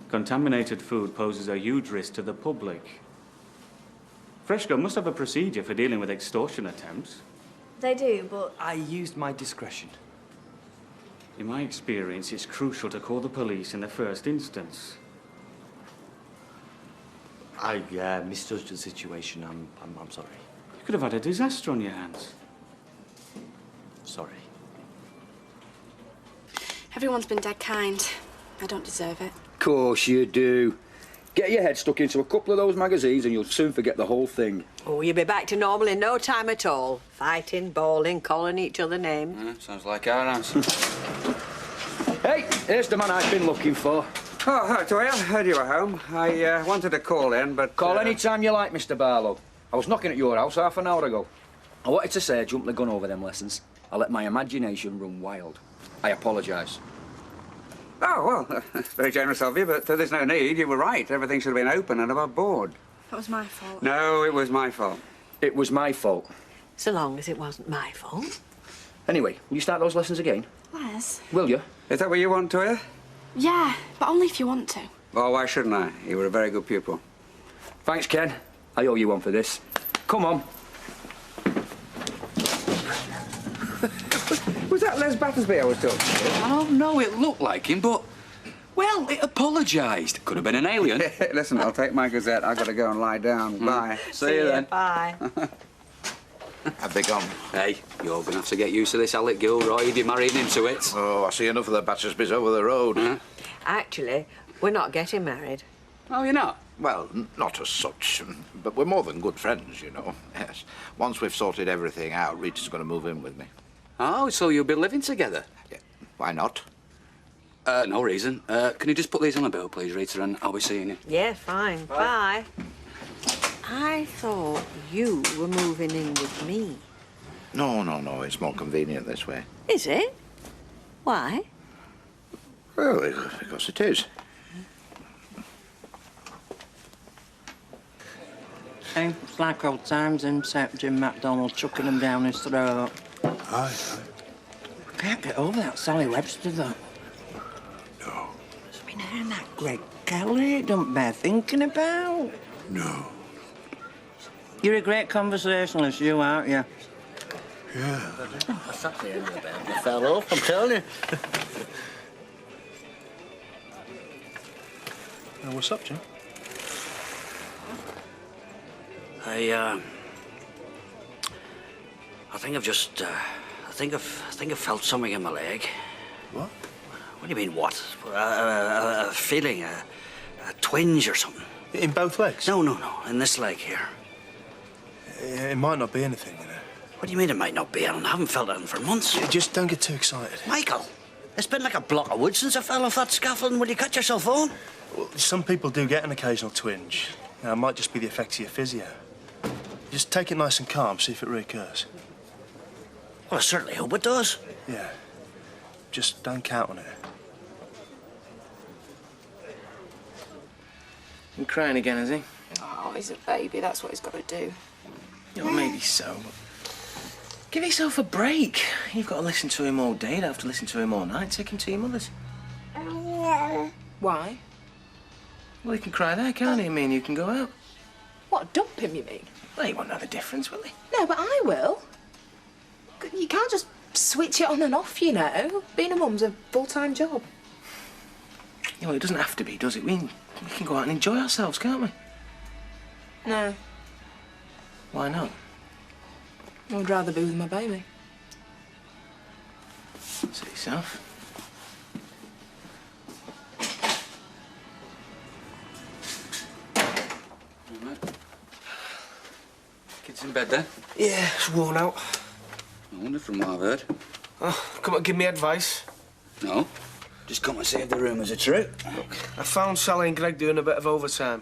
Contaminated food poses a huge risk to the public. Freshco must have a procedure for dealing with extortion attempts. They do, but... I used my discretion. In my experience, it's crucial to call the police in the first instance. I misjudged the situation. I'm sorry. You could have had a disaster on your hands. Sorry. Everyone's been dead kind. I don't deserve it. Of course you do. Get your head stuck into a couple of those magazines and you'll soon forget the whole thing. Oh, you'll be back to normal in no time at all. Fighting, bawling, calling each other names. Sounds like our answer. Hey, here's the man I've been looking for. Oh, hi, Toya. Heard you were home. I wanted to call in, but... Call any time you like, Mr. Barlow. I was knocking at your house half an hour ago. I wanted to say I jumped the gun over them lessons. I let my imagination run wild. I apologise. Oh, well, that's very generous of you, but there's no need. You were right. Everything should have been open and above board. That was my fault. No, it was my fault. It was my fault. So long as it wasn't my fault. Anyway, will you start those lessons again? Les? Will you? Is that what you want, Toya? Yeah, but only if you want to. Oh, why shouldn't I? You were a very good pupil. Thanks, Ken. I owe you one for this. Come on. Was that Les Battersby I was talking to? Oh, no, it looked like him, but... Well, it apologised. Could have been an alien. Listen, I'll take my Gazette. I've got to go and lie down. Bye. See you then. Bye. I've begun. Hey, you're going to have to get used to this Alec Gilroy if you're marrying into it. Oh, I see enough of the Battersbys over the road. Actually, we're not getting married. Oh, you're not? Well, not as such, but we're more than good friends, you know. Yes. Once we've sorted everything out, Rita's going to move in with me. Oh, so you'll be living together? Yeah. Why not? No reason. Can you just put these on a bill, please, Rita, and I'll be seeing you. Yeah, fine. Bye. I thought you were moving in with me. No, no, no. It's more convenient this way. Is it? Why? Well, because it is. Hey, it's like old times, except Jim MacDonald chucking them down his throat. Aye. I can't get over that Sally Webster, though. No. I mean, her and that Greg Kelly, it don't bear thinking about. No. You're a great conversationalist, you, aren't you? Yeah. That's at the end of the bed. I fell off, I'm telling you. What's up, Jim? I think I've just, I think I've felt something in my leg. What? What do you mean, what? A feeling, a twinge or something. In both legs? No, no, no. In this leg here. It might not be anything, you know. What do you mean it might not be, Alan? I haven't felt it for months. Just don't get too excited. Michael, it's been like a block of wood since I fell off that scaffolding. Will you cut yourself on? Well, some people do get an occasional twinge. Now, it might just be the effects of your physio. Just take it nice and calm, see if it reoccurs. Well, I certainly hope it does. Yeah. Just don't count on it. Been crying again, has he? Oh, he's a baby. That's what he's got to do. Yeah, well, maybe so. But give yourself a break. You've got to listen to him all day. You don't have to listen to him all night. Take him to your mother's. Why? Well, he can cry there, can't he? Me and you can go out. What, dump him, you mean? Well, he won't know the difference, will he? No, but I will. You can't just switch it on and off, you know. Being a mum's a full-time job. Yeah, well, it doesn't have to be, does it? We can go out and enjoy ourselves, can't we? No, Why not? I'd rather be with my baby. Suit yourself. Kids It's in bed then? Yeah, it's worn out. I wonder from what I've heard. Oh, come and give me advice. No. Just come and see if the rumours are true. Look, I found Sally and Greg doing a bit of overtime.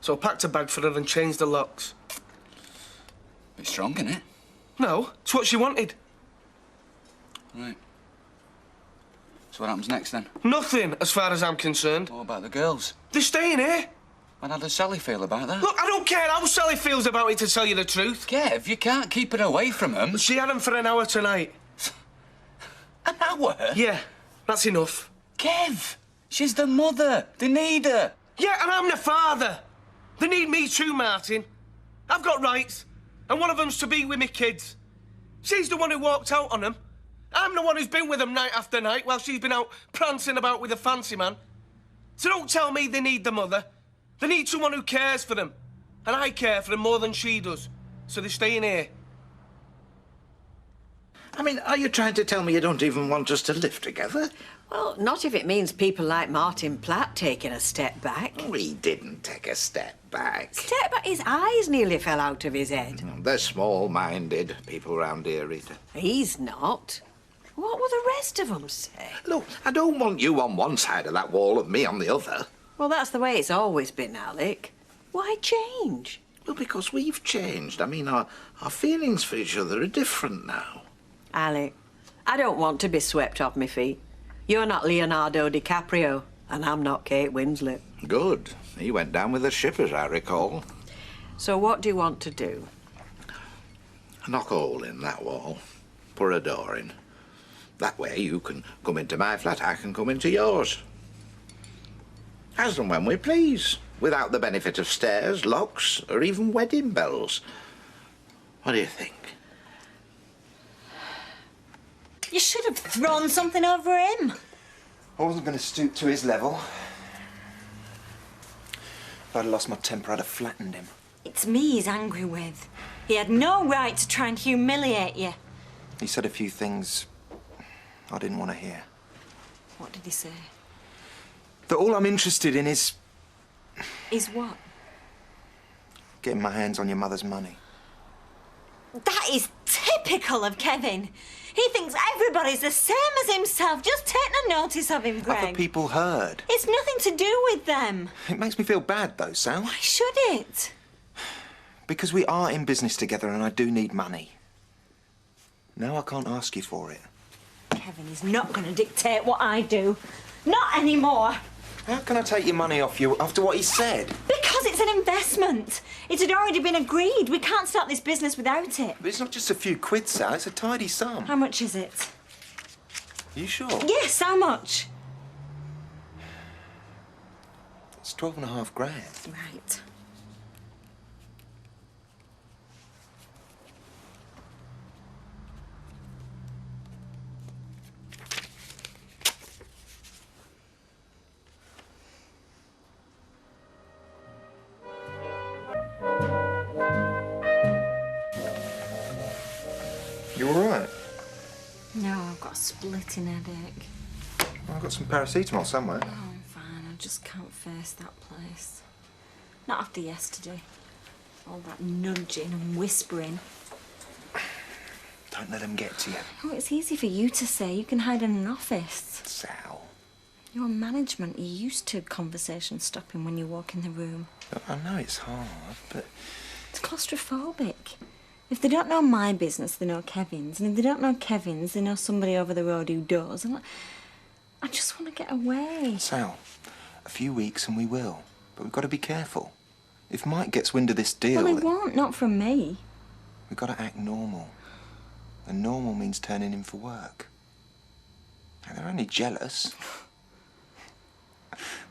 So I packed a bag for her and changed the locks. Bit strong, innit? No, it's what she wanted. Right. So what happens next then? Nothing, as far as I'm concerned. What about the girls? They're staying here. And how does Sally feel about that? Look, I don't care how Sally feels about it, to tell you the truth. Kev, you can't keep her away from them. She had them for an hour tonight. An hour? Yeah, that's enough. Kev, she's the mother. They need her. Yeah, and I'm the father. They need me too, Martin. I've got rights, and one of them's to be with me kids. She's the one who walked out on them. I'm the one who's been with them night after night while she's been out prancing about with a fancy man. So don't tell me they need the mother. They need someone who cares for them. And I care for them more than she does. So they're staying here. I mean, are you trying to tell me you don't even want us to live together? Well, not if it means people like Martin Platt taking a step back. We didn't take a step back. Step back? His eyes nearly fell out of his head. They're small-minded, people round here, Rita. He's not. What will the rest of them say? Look, I don't want you on one side of that wall and me on the other. Well, that's the way it's always been, Alec. Why change? Well, because we've changed. I mean, our feelings for each other are different now. Alec, I don't want to be swept off my feet. You're not Leonardo DiCaprio, and I'm not Kate Winslet. Good. He went down with the ship, as I recall. So what do you want to do? Knock a hole in that wall. Put a door in. That way you can come into my flat, I can come into yours. As and when we please, without the benefit of stairs, locks, or even wedding bells. What do you think? You should have thrown something over him. I wasn't going to stoop to his level. If I'd lost my temper, I'd have flattened him. It's me he's angry with. He had no right to try and humiliate you. He said a few things I didn't want to hear. What did he say? That all I'm interested in is Is what? getting my hands on your mother's money. That is typical of Kevin. He thinks everybody's the same as himself. Just take no notice of him, Greg. Other people heard. It's nothing to do with them. It makes me feel bad, though, Sal. Why should it? Because we are in business together and I do need money. Now I can't ask you for it. Kevin is not going to dictate what I do. Not anymore. How can I take your money off you after what he said? Because it's an investment. It had already been agreed. We can't start this business without it. But it's not just a few quid, Sal. It's a tidy sum. How much is it? You sure? Yes, how much? It's 12.5 grand. Right. You all right? No, I've got a splitting headache. Well, I've got some paracetamol somewhere. Oh, I'm fine. I just can't face that place. Not after yesterday. All that nudging and whispering. Don't let them get to you. Oh, it's easy for you to say. You can hide in an office. Sal. You're management. You're used to conversation stopping when you walk in the room. Look, I know it's hard, but... It's claustrophobic. If they don't know my business, they know Kevin's. And if they don't know Kevin's, they know somebody over the road who does. And I just want to get away. Sal, a few weeks and we will. But we've got to be careful. If Mike gets wind of this deal... Well, he won't. Not from me. We've got to act normal. And normal means turning in for work. And they're only jealous.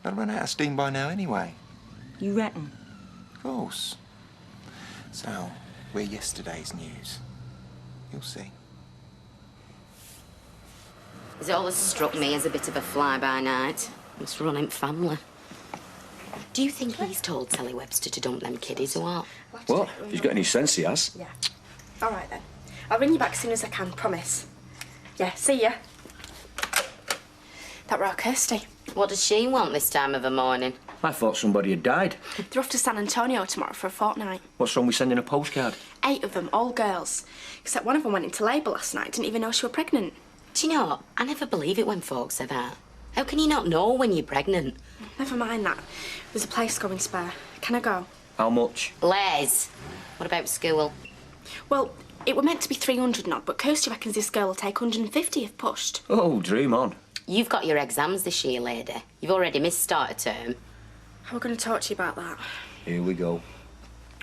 They'll run out of steam by now anyway. You reckon? Of course. Sal, we're yesterday's news. You'll see. He's always struck me as a bit of a fly-by-night. Must run in family. Do you think he's told Sally Webster to dump them kiddies or what? What? If he's got any sense, he has. Yeah. All right, then. I'll ring you back as soon as I can, promise. Yeah, see ya. That were our Kirsty. What does she want this time of the morning? I thought somebody had died. They're off to San Antonio tomorrow for a fortnight. What's wrong with sending a postcard? 8 of them, all girls. Except one of them went into labour last night, didn't even know she was pregnant. Do you know what? I never believe it when folks say that. How can you not know when you're pregnant? Never mind that. There's a place going spare. Can I go? How much? Les, what about school? Well, it were meant to be 300 and odd, but Kirsty reckons this girl will take 150 if pushed. Oh, dream on. You've got your exams this year, lady. You've already missed start of term. I was going to talk to you about that. Here we go.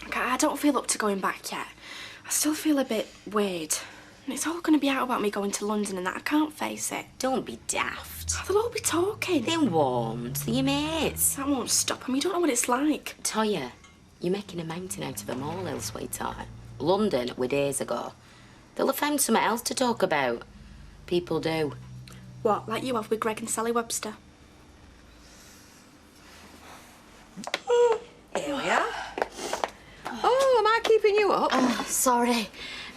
Okay, I don't feel up to going back yet. I still feel a bit weird. And it's all going to be out about me going to London and that. I can't face it. Don't be daft. They'll all be talking. They won't. They're your mates. That won't stop them. You don't know what it's like. Toya, you're making a mountain out of a molehill, sweetheart. London were days ago. They'll have found something else to talk about. People do. What, like you have with Greg and Sally Webster? Here we are. Oh, am I keeping you up? Oh, sorry.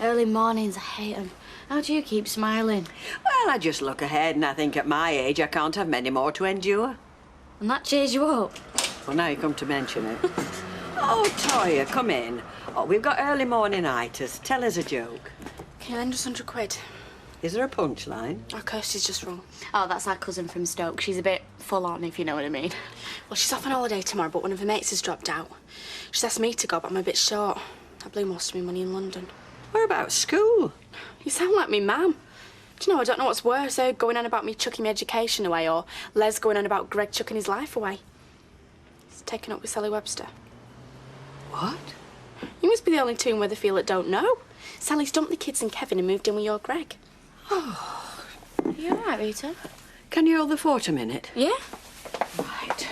Early mornings, I hate them. How do you keep smiling? Well, I just look ahead and I think at my age I can't have many more to endure. And that cheers you up? Well, now you come to mention it. Oh, Toya, come in. Oh, we've got early morning-itis. Tell us a joke. Can you lend us 100 quid? Is there a punchline? Oh, Kirsty's just wrong. Oh, that's our cousin from Stoke. She's a bit full on, if you know what I mean. Well, she's off on holiday tomorrow, but one of her mates has dropped out. She's asked me to go, but I'm a bit short. I blew most of my money in London. What about school? You sound like me mum. Do you know, I don't know what's worse, her going on about me chucking my education away or Les going on about Greg chucking his life away. He's taken up with Sally Webster. What? You must be the only two in Weatherfield that don't know. Sally's dumped the kids and Kevin and moved in with your Greg. Oh. You all right, Rita? Can you hold the fort a minute? Yeah. Right.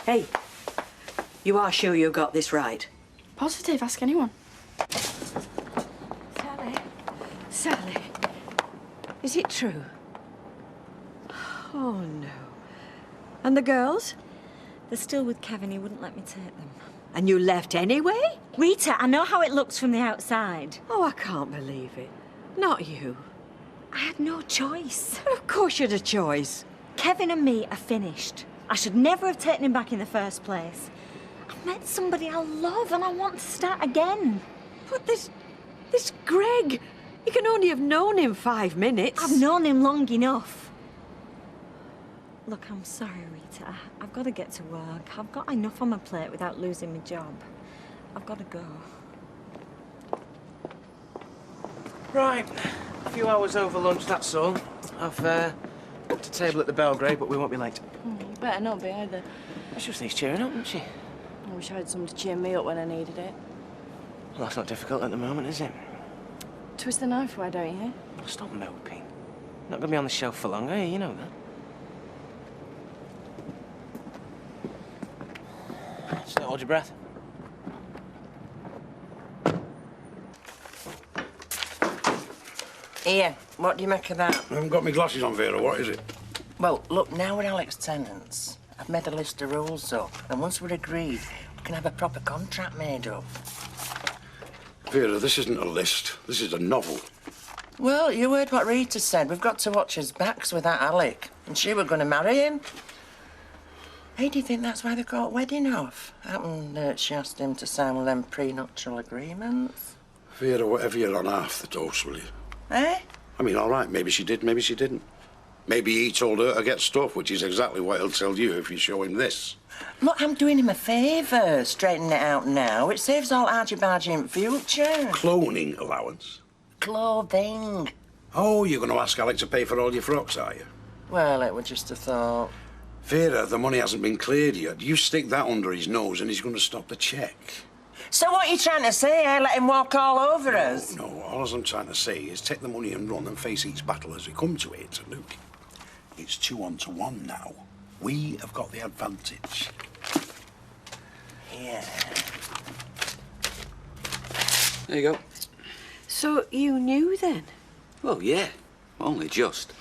Hey, you are sure you got this right? Positive, ask anyone. Sally, is it true? Oh, no. And the girls? They're still with Kevin. He wouldn't let me take them. And you left anyway? Rita, I know how it looks from the outside. Oh, I can't believe it. Not you. I had no choice. Of course you had a choice. Kevin and me are finished. I should never have taken him back in the first place. I've met somebody I love and I want to start again. But this Greg, you can only have known him 5 minutes. I've known him long enough. Look, I'm sorry, Rita. I've got to get to work. I've got enough on my plate without losing my job. I've got to go. Right. A few hours over lunch, that's all. I've booked a table at the Belgrade, but we won't be late. You better not be either. She just needs cheering up, doesn't she? I wish I had someone to cheer me up when I needed it. Well, that's not difficult at the moment, is it? Twist the knife, why don't you? Stop moping. Not gonna be on the shelf for long, are you? You know that. Just don't hold your breath. Here, what do you make of that? I haven't got my glasses on, Vera. What is it? Well, look, now we're Alex tenants. I've made a list of rules up, and once we're agreed, we can have a proper contract made up. Vera, this isn't a list. This is a novel. Well, you heard what Rita said. We've got to watch his backs with that Alec. And she were going to marry him. Hey, do you think that's why they got wedding off? Happened she asked him to sign one of them prenuptial agreements. Vera, whatever you're on half the dose, will you? Eh? I mean, all right, maybe she did, maybe she didn't. Maybe he told her to get stuff, which is exactly what he'll tell you if you show him this. Look, I'm doing him a favour, straightening it out now. It saves all argy-bargy in future. Cloning allowance? Clothing. Oh, you're going to ask Alec to pay for all your frocks, are you? Well, it was just a thought. Vera, the money hasn't been cleared yet. You stick that under his nose and he's going to stop the cheque. So what are you trying to say, eh? Let him walk all over us? No, all I'm trying to say is take the money and run and face each battle as we come to it. Look, it's 2-1 now. We have got the advantage. Yeah. There you go. So you knew then? Well, yeah. Only just.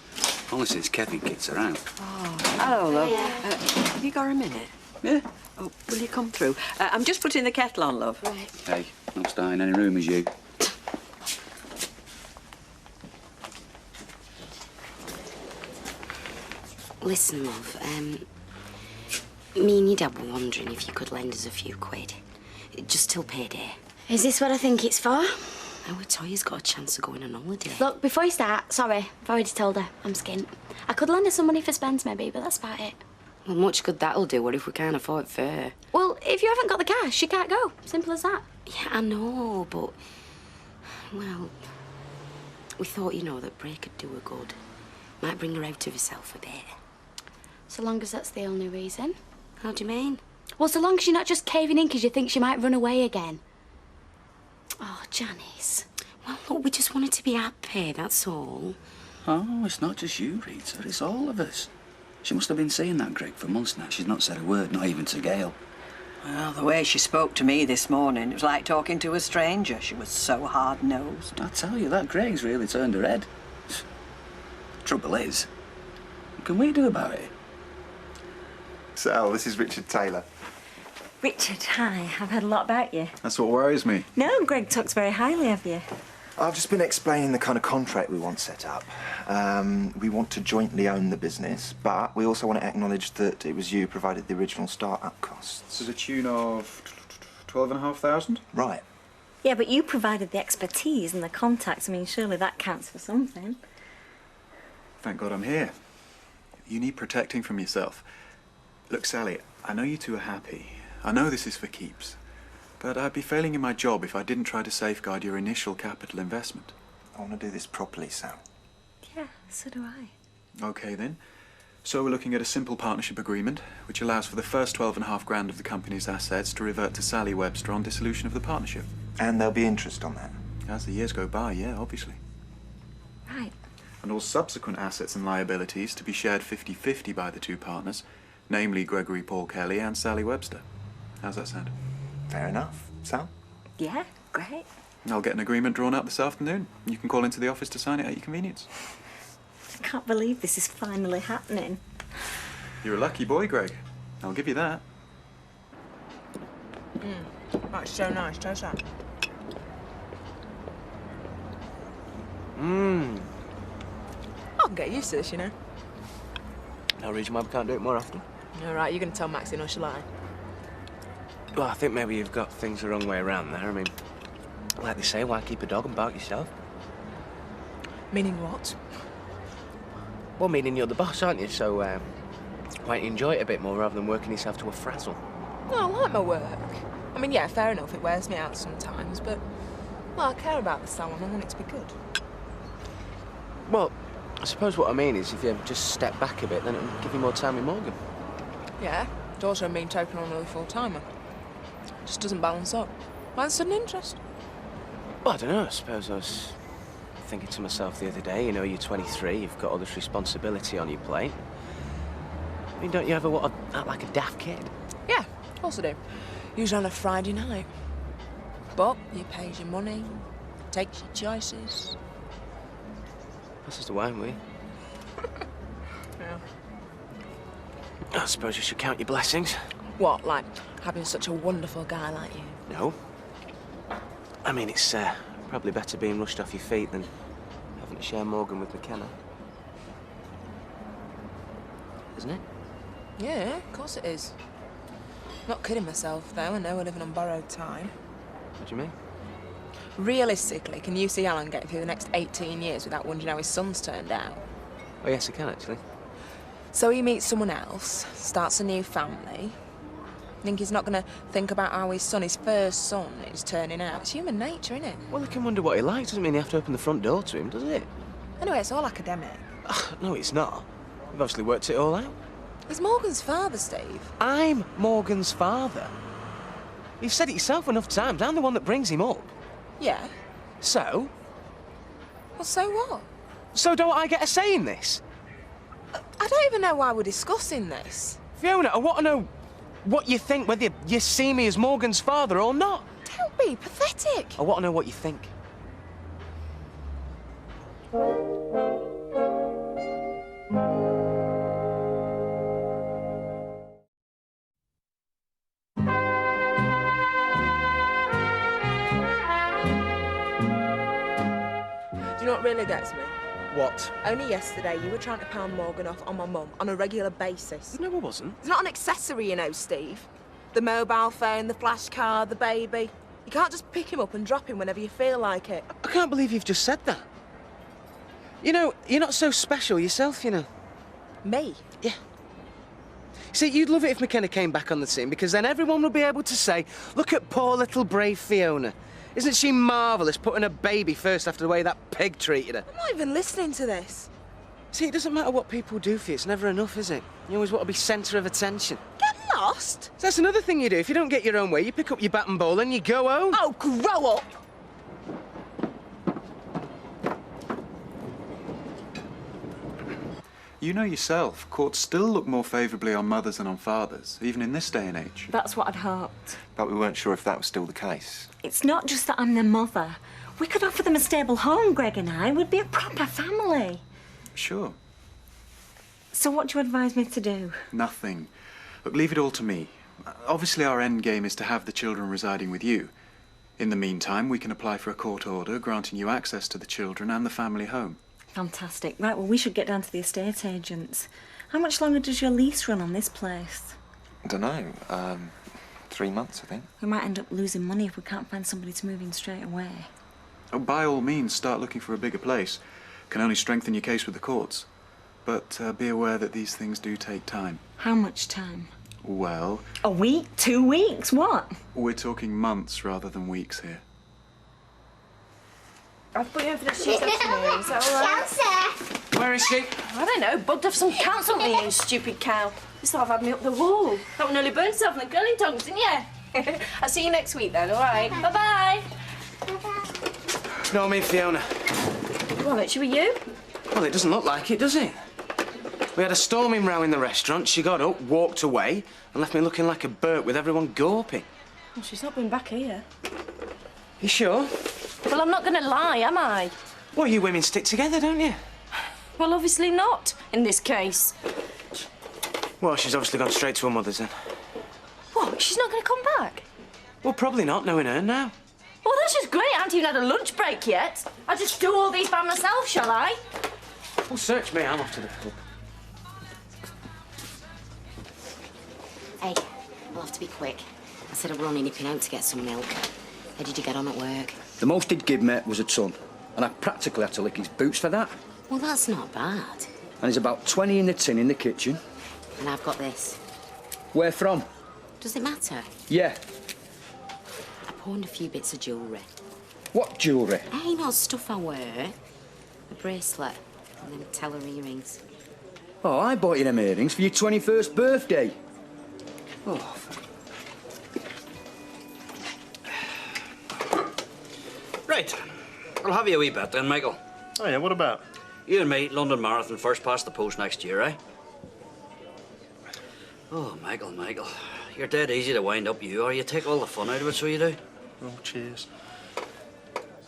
Only since Kevin gets around. Oh, hello, love. Have you got a minute? Yeah. Oh, will you come through? I'm just putting the kettle on, love. Right. Hey, not staying in any room as you. Listen, love, Me and your dad were wondering if you could lend us a few quid. Just till payday. Is this what I think it's for? Our Toya's got a chance of going on holiday. Look, before you start, sorry, I've already told her I'm skint. I could lend her some money for spends maybe, but that's about it. Well, much good that'll do. What if we can't afford fare? Well, if you haven't got the cash, you can't go. Simple as that. Yeah, I know, but... Well, we thought, you know, that Bray could do her good. Might bring her out of herself a bit. So long as that's the only reason. How do you mean? Well, so long as you're not just caving in because you think she might run away again. Oh, Janice. Well, look, we just wanted to be happy, that's all. Oh, it's not just you, Rita. It's all of us. She must have been saying that, Greg, for months now. She's not said a word, not even to Gail. Well, the way she spoke to me this morning, it was like talking to a stranger. She was so hard-nosed. I tell you, that Greg's really turned her head. Trouble is, what can we do about it? Sal, this is Richard Taylor. Richard, hi. I've heard a lot about you. That's what worries me. No, Greg talks very highly of you. I've just been explaining the kind of contract we want set up. We want to jointly own the business, but we also want to acknowledge that it was you who provided the original start-up costs. To the tune of 12,500? Right. Yeah, but you provided the expertise and the contacts. I mean, surely that counts for something. Thank God I'm here. You need protecting from yourself. Look, Sally, I know you two are happy. I know this is for keeps. But I'd be failing in my job if I didn't try to safeguard your initial capital investment. I want to do this properly, Sal. Yeah, so do I. Okay, then. So we're looking at a simple partnership agreement, which allows for the first 12.5 grand of the company's assets to revert to Sally Webster on dissolution of the partnership. And there'll be interest on that? As the years go by, yeah, obviously. Right. And all subsequent assets and liabilities to be shared 50-50 by the two partners, namely Gregory Paul Kelly and Sally Webster. How's that sound? Fair enough. Sal? Yeah, great. I'll get an agreement drawn up this afternoon. You can call into the office to sign it at your convenience. I can't believe this is finally happening. You're a lucky boy, Greg. I'll give you that. That's so nice. Taste that. I can get used to this, you know. No reason why we can't do it more often. All right, you're going to tell Maxine, or shall I? Well, I think maybe you've got things the wrong way around there. I mean, like they say, why keep a dog and bark yourself? Meaning what? Well, meaning you're the boss, aren't you? So, why don't you enjoy it a bit more rather than working yourself to a frazzle? Well, I like my work. I mean, yeah, fair enough, it wears me out sometimes, but, well, I care about the salon. I want it to be good. Well, I suppose what I mean is if you just step back a bit, then it'll give you more time with Morgan. Yeah, but also mean taking on another full-timer. Just doesn't balance up. Why the sudden interest? Well, I don't know. I suppose I was thinking to myself the other day, you know, you're 23, you've got all this responsibility on your plate. I mean, don't you ever want to act like a daft kid? Yeah, of course I do. Usually on a Friday night. But you pays your money, takes your choices. That's just the way, we. Yeah. I suppose you should count your blessings. What, like having such a wonderful guy like you? No. I mean, it's probably better being rushed off your feet than having to share Morgan with McKenna. Isn't it? Yeah, of course it is. Not kidding myself, though. I know we're living on borrowed time. What do you mean? Realistically, can you see Alan getting through the next 18 years without wondering how his son's turned out? Oh, yes, I can, actually. So he meets someone else, starts a new family. Think he's not going to think about how his son, his first son, is turning out? It's human nature, isn't it? Well, I can wonder what he likes. Doesn't mean you have to open the front door to him, does it? Anyway, it's all academic. No, it's not. We've obviously worked it all out. He's Morgan's father, Steve. I'm Morgan's father. You've said it yourself enough times. I'm the one that brings him up. Yeah. So? Well, so what? So don't I get a say in this? I don't even know why we're discussing this. Fiona, I want to know what you think, whether you see me as Morgan's father or not. Don't be pathetic. I want to know what you think. Do you know what really gets me? What? Only yesterday you were trying to pound Morgan off on my mum on a regular basis. No, I wasn't. It's not an accessory, you know, Steve. The mobile phone, the flash card, the baby. You can't just pick him up and drop him whenever you feel like it. I can't believe you've just said that. You know, you're not so special yourself, you know. Me? Yeah. See, you'd love it if McKenna came back on the scene, because then everyone would be able to say, look at poor little brave Fiona. Isn't she marvellous, putting her baby first after the way that pig treated her? I'm not even listening to this. See, it doesn't matter what people do for you. It's never enough, is it? You always want to be centre of attention. Get lost? So that's another thing you do. If you don't get your own way, you pick up your bat and ball and you go home. Oh, grow up! You know yourself, courts still look more favourably on mothers than on fathers, even in this day and age. That's what I'd hoped. But we weren't sure if that was still the case. It's not just that I'm their mother. We could offer them a stable home, Greg and I. We'd be a proper family. Sure. So what do you advise me to do? Nothing. Look, leave it all to me. Obviously our end game is to have the children residing with you. In the meantime, we can apply for a court order granting you access to the children and the family home. Fantastic. Right, well, we should get down to the estate agents. How much longer does your lease run on this place? I don't know. 3 months, I think. We might end up losing money if we can't find somebody to move in straight away. Oh, by all means, start looking for a bigger place. Can only strengthen your case with the courts. But be aware that these things do take time. How much time? Well... A week? 2 weeks? What? We're talking months rather than weeks here. I've put you in for the Tuesday afternoon, is that all right? Chelsea! Where is she? I don't know, bugged off some council meeting, you stupid cow. You thought I've had me up the wall. That one nearly burned itself in the curling tongs, didn't you? I'll see you next week then, all right? Bye-bye. No, I mean Fiona. Well, it should be you. Well, it doesn't look like it, does it? We had a storming row in the restaurant. She got up, walked away, and left me looking like a bird with everyone gawping. Well, she's not been back here. You sure? Well, I'm not going to lie, am I? Well, you women stick together, don't you? Well, obviously not, in this case. Well, she's obviously gone straight to her mother's then. What, she's not going to come back? Well, probably not, knowing her now. Well, that's just great. I haven't even had a lunch break yet. I'll just do all these by myself, shall I? Well, search me. I'm off to the pub. Hey, I'll have to be quick. I said I were only nipping out to get some milk. How did you get on at work? The most he'd give me was a ton, and I practically had to lick his boots for that. Well, that's not bad. And there's about 20 in the tin in the kitchen. And I've got this. Where from? Does it matter? Yeah. I pawned a few bits of jewellery. What jewellery? Hey, not stuff I wear. A bracelet and them teller earrings. Oh, I bought you them earrings for your 21st birthday. Oh. Right. I'll have you a wee bit then, Michael. Oh, yeah, what about? You and me, London Marathon, first past the post next year, eh? Oh, Michael. You're dead easy to wind up, you are. You take all the fun out of it, so you do. Oh, cheers.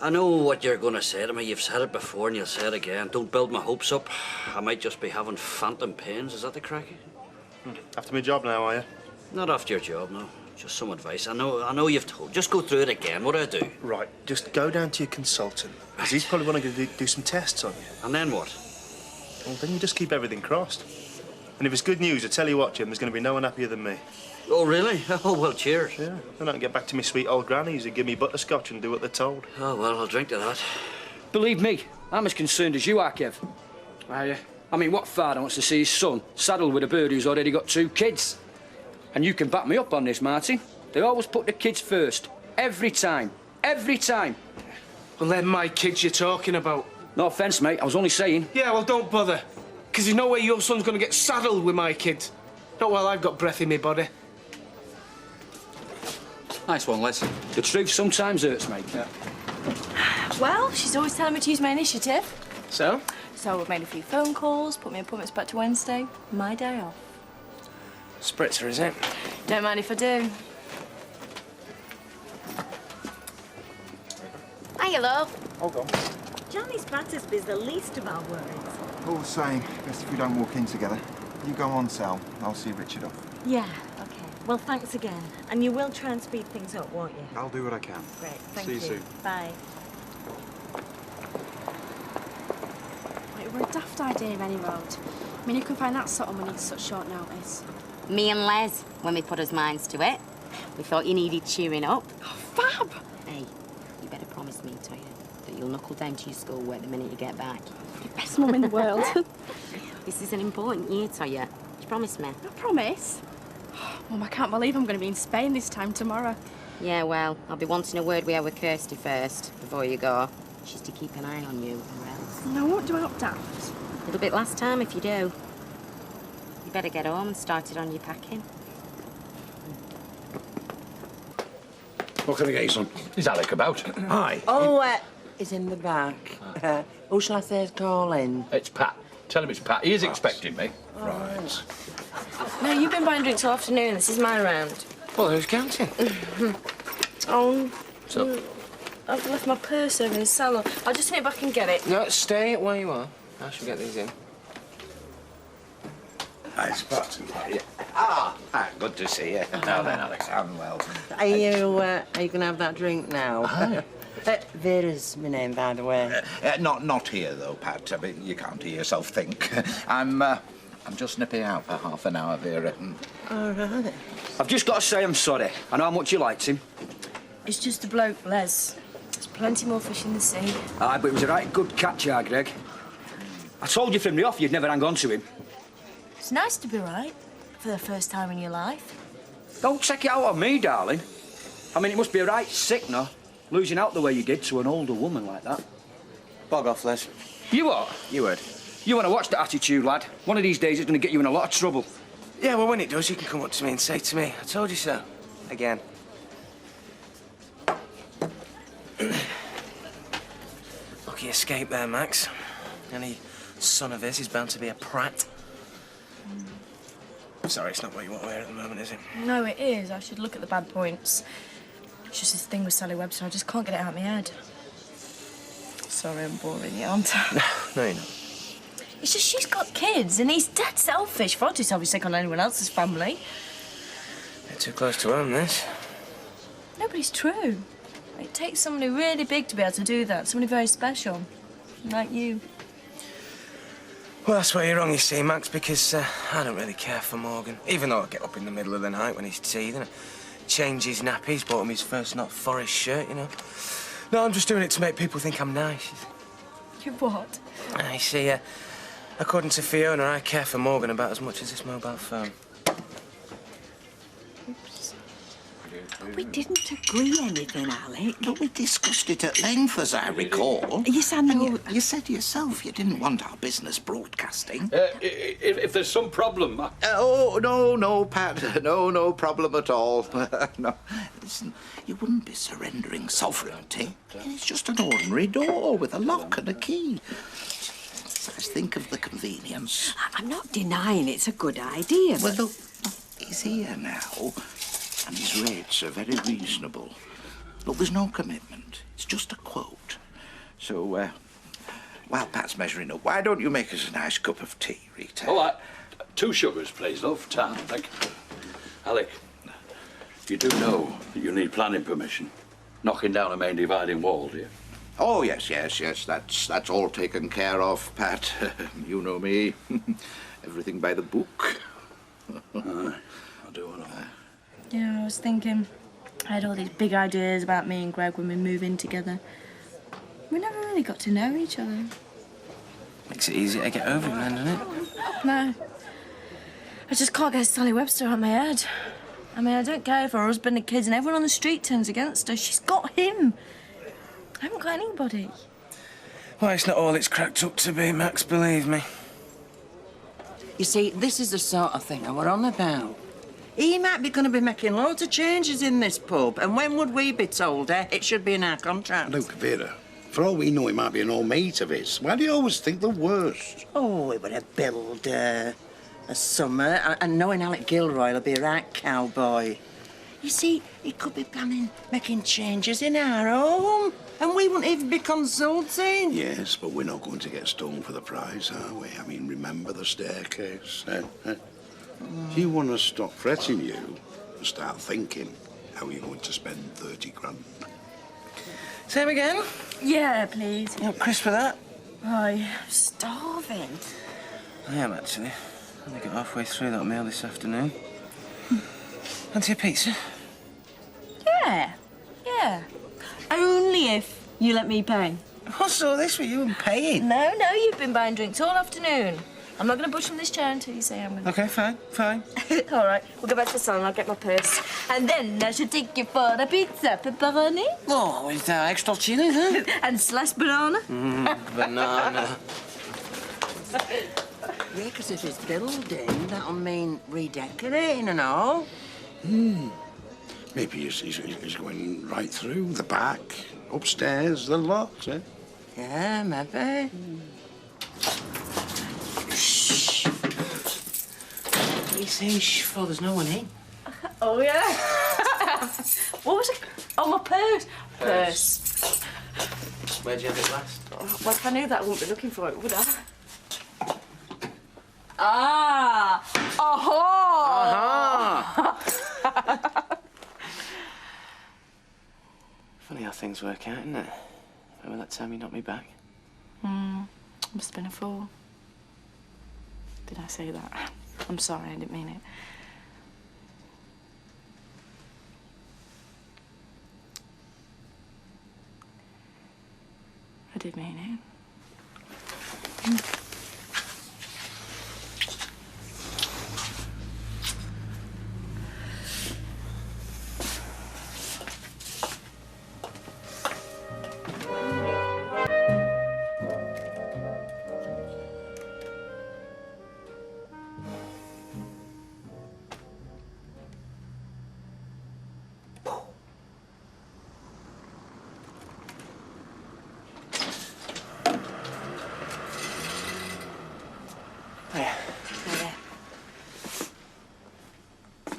I know what you're going to say to me. You've said it before and you'll say it again. Don't build my hopes up. I might just be having phantom pains. Is that the crack? After my job now, are you? Not after your job, no. Just some advice. I know you've told. Just go through it again. What do I do? Right, just go down to your consultant, because he's probably going to do some tests on you. And then what? Well, then you just keep everything crossed. And if it's good news, I tell you what, Jim, there's going to be no one happier than me. Oh, really? Oh, well, cheers. Yeah, then I can get back to my sweet old grannies who give me butterscotch and do what they're told. Oh, well, I'll drink to that. Believe me, I'm as concerned as you are, Kev. Are you? I mean, what father wants to see his son saddled with a bird who's already got 2 kids? And you can back me up on this, Marty. They always put the kids first. Every time. Every time. Well, they're my kids you're talking about. No offence, mate. I was only saying. Yeah, well, don't bother. Because there's no way your son's going to get saddled with my kids. Not while I've got breath in my body. Nice one, Les. The truth sometimes hurts, mate. Yeah. Well, she's always telling me to use my initiative. So? So I've made a few phone calls, put my appointments back to Wednesday. My day off. Spritzer, is it? Don't mind if I do. Hiya, love. Hold on. Johnny's Battersby's the least of our worries. All the same, best if we don't walk in together. You go on, Sal. I'll see Richard off. Yeah, okay. Well, thanks again. And you will try and speed things up, won't you? I'll do what I can. Great, thank See you. you soon. Bye. We're a daft idea, any road. I mean, you can find that sort of money at such short notice. Me and Les, when we put our minds to it, we thought you needed cheering up. Oh, fab! Hey, you better promise me, Toya, that you'll knuckle down to your schoolwork the minute you get back. Best mum in the world. This is an important year, Toya. You promise me? I promise. Mum, I can't believe I'm going to be in Spain this time tomorrow. Yeah, well, I'll be wanting a word with our Kirsty first, before you go. She's to keep an eye on you, or else. No, I won't do out daft. It'll be last time if you do. You better get home and start it on your packing. What can I get you, son? Is Alec about? Hi. Oh, he's in the back. Who shall I say is calling? It's Pat. Tell him it's Pat. He is expecting me. Right. No, you've been buying drinks all afternoon. This is my round. Well, who's counting? Oh, So? I've left my purse over in the salon. I'll just nip back and get it. No, stay where you are. I shall get these in. Hi, it's Pat. Yeah. Ah, good to see you. Now then, Alex. I'm well. Are you going to have that drink now? Aye. Vera's my name, by the way. Not here, though, Pat. I mean, you can't hear yourself think. I'm just nipping out for half an hour, Vera. All right. I've just got to say I'm sorry. I know how much you liked him. It's just a bloke, Les. There's plenty more fish in the sea. Aye, but it was a right good catch, Greg. I told you from the off you'd never hang on to him. It's nice to be right for the first time in your life. Don't take it out on me, darling. I mean, it must be a right sick, no? Losing out the way you did to an older woman like that. Bog off, Les. You what? You heard. You want to watch that attitude, lad. One of these days it's going to get you in a lot of trouble. Yeah, well, when it does, you can come up to me and say to me, I told you so. Again. Lucky escape there, Max. Any son of his is bound to be a prat. Sorry, it's not what you want to wear at the moment, is it? No, it is. I should look at the bad points. It's just this thing with Sally Webster. I just can't get it out of my head. Sorry, I'm boring you, aren't I? No, you're not. It's just she's got kids, and he's dead selfish. For to be sick on anyone else's family. Bit too close to home, this. No, but it's true. It takes somebody really big to be able to do that. Somebody very special. Like you. Well, that's where you're wrong, you see, Max, because I don't really care for Morgan. Even though I get up in the middle of the night when he's teething and change his nappies, bought him his first not forest shirt, you know. No, I'm just doing it to make people think I'm nice. You what? I see, according to Fiona, I care for Morgan about as much as this mobile phone. We didn't agree anything, Alec. But we discussed it at length, as I recall. Yes, I know. You said yourself you didn't want our business broadcasting. If there's some problem... Oh, no, Pat. No problem at all. No. Listen, you wouldn't be surrendering sovereignty. It's just an ordinary door with a lock and a key. Just think of the convenience. I'm not denying it's a good idea, but... Well, look, he's here now, and his rates are very reasonable. Look, there's no commitment. It's just a quote. So, while Pat's measuring up, why don't you make us a nice cup of tea, Rita? All right. 2 sugars, please, love. Tan, thank you. Alec, you do know that you need planning permission. Knocking down a main dividing wall, do you? Oh, yes. That's all taken care of, Pat. You know me. Everything by the book. I do know. Yeah, I was thinking. I had all these big ideas about me and Greg when we move in together. We never really got to know each other. Makes it easier to get over him then, doesn't it? No. I just can't get Sally Webster out of my head. I mean, I don't care if her husband and kids and everyone on the street turns against her. She's got him. I haven't got anybody. Well, it's not all it's cracked up to be, Max, believe me. You see, this is the sort of thing I were on about. He might be going to be making loads of changes in this pub, and when would we be told, It should be in our contract. Look, Vera, for all we know, he might be an old mate of his. Why do you always think the worst? Oh, we were a builder, a summer, and knowing Alec Gilroy will be a right cowboy. You see, he could be planning making changes in our home, and we wouldn't even be consulting. Yes, but we're not going to get stung for the prize, are we? I mean, remember the staircase. If you want to stop fretting you and start thinking how you're going to spend 30 grand. Say him again? Yeah, please. You want crisp for that? Oh, yeah, I'm starving. I am, actually. I only got halfway through that meal this afternoon. Fancy a pizza? Yeah, yeah. Only if you let me pay. What's all this with you and paying? No, you've been buying drinks all afternoon. I'm not going to budge from this chair until you say I'm going to. OK, fine. All right, we'll go back to the salon. I'll get my purse. And then I should take you for a pizza. Pepperoni? Oh, with extra chili, huh? And sliced banana? Banana. Yeah, because if it's building, that'll mean redecorating and all. Maybe he's going right through, the back, upstairs, the locks, eh? Yeah, maybe. Shh. What are you saying shh for? There's no one in. Oh, yeah. What was it? Oh, my purse. Purse. Where'd you have it last? Well, if I knew that, I wouldn't be looking for it, would I? Ah! Aha! Funny how things work out, isn't it? Remember that time you knocked me back? Must have been a fool. Did I say that? I'm sorry, I didn't mean it. I did mean it.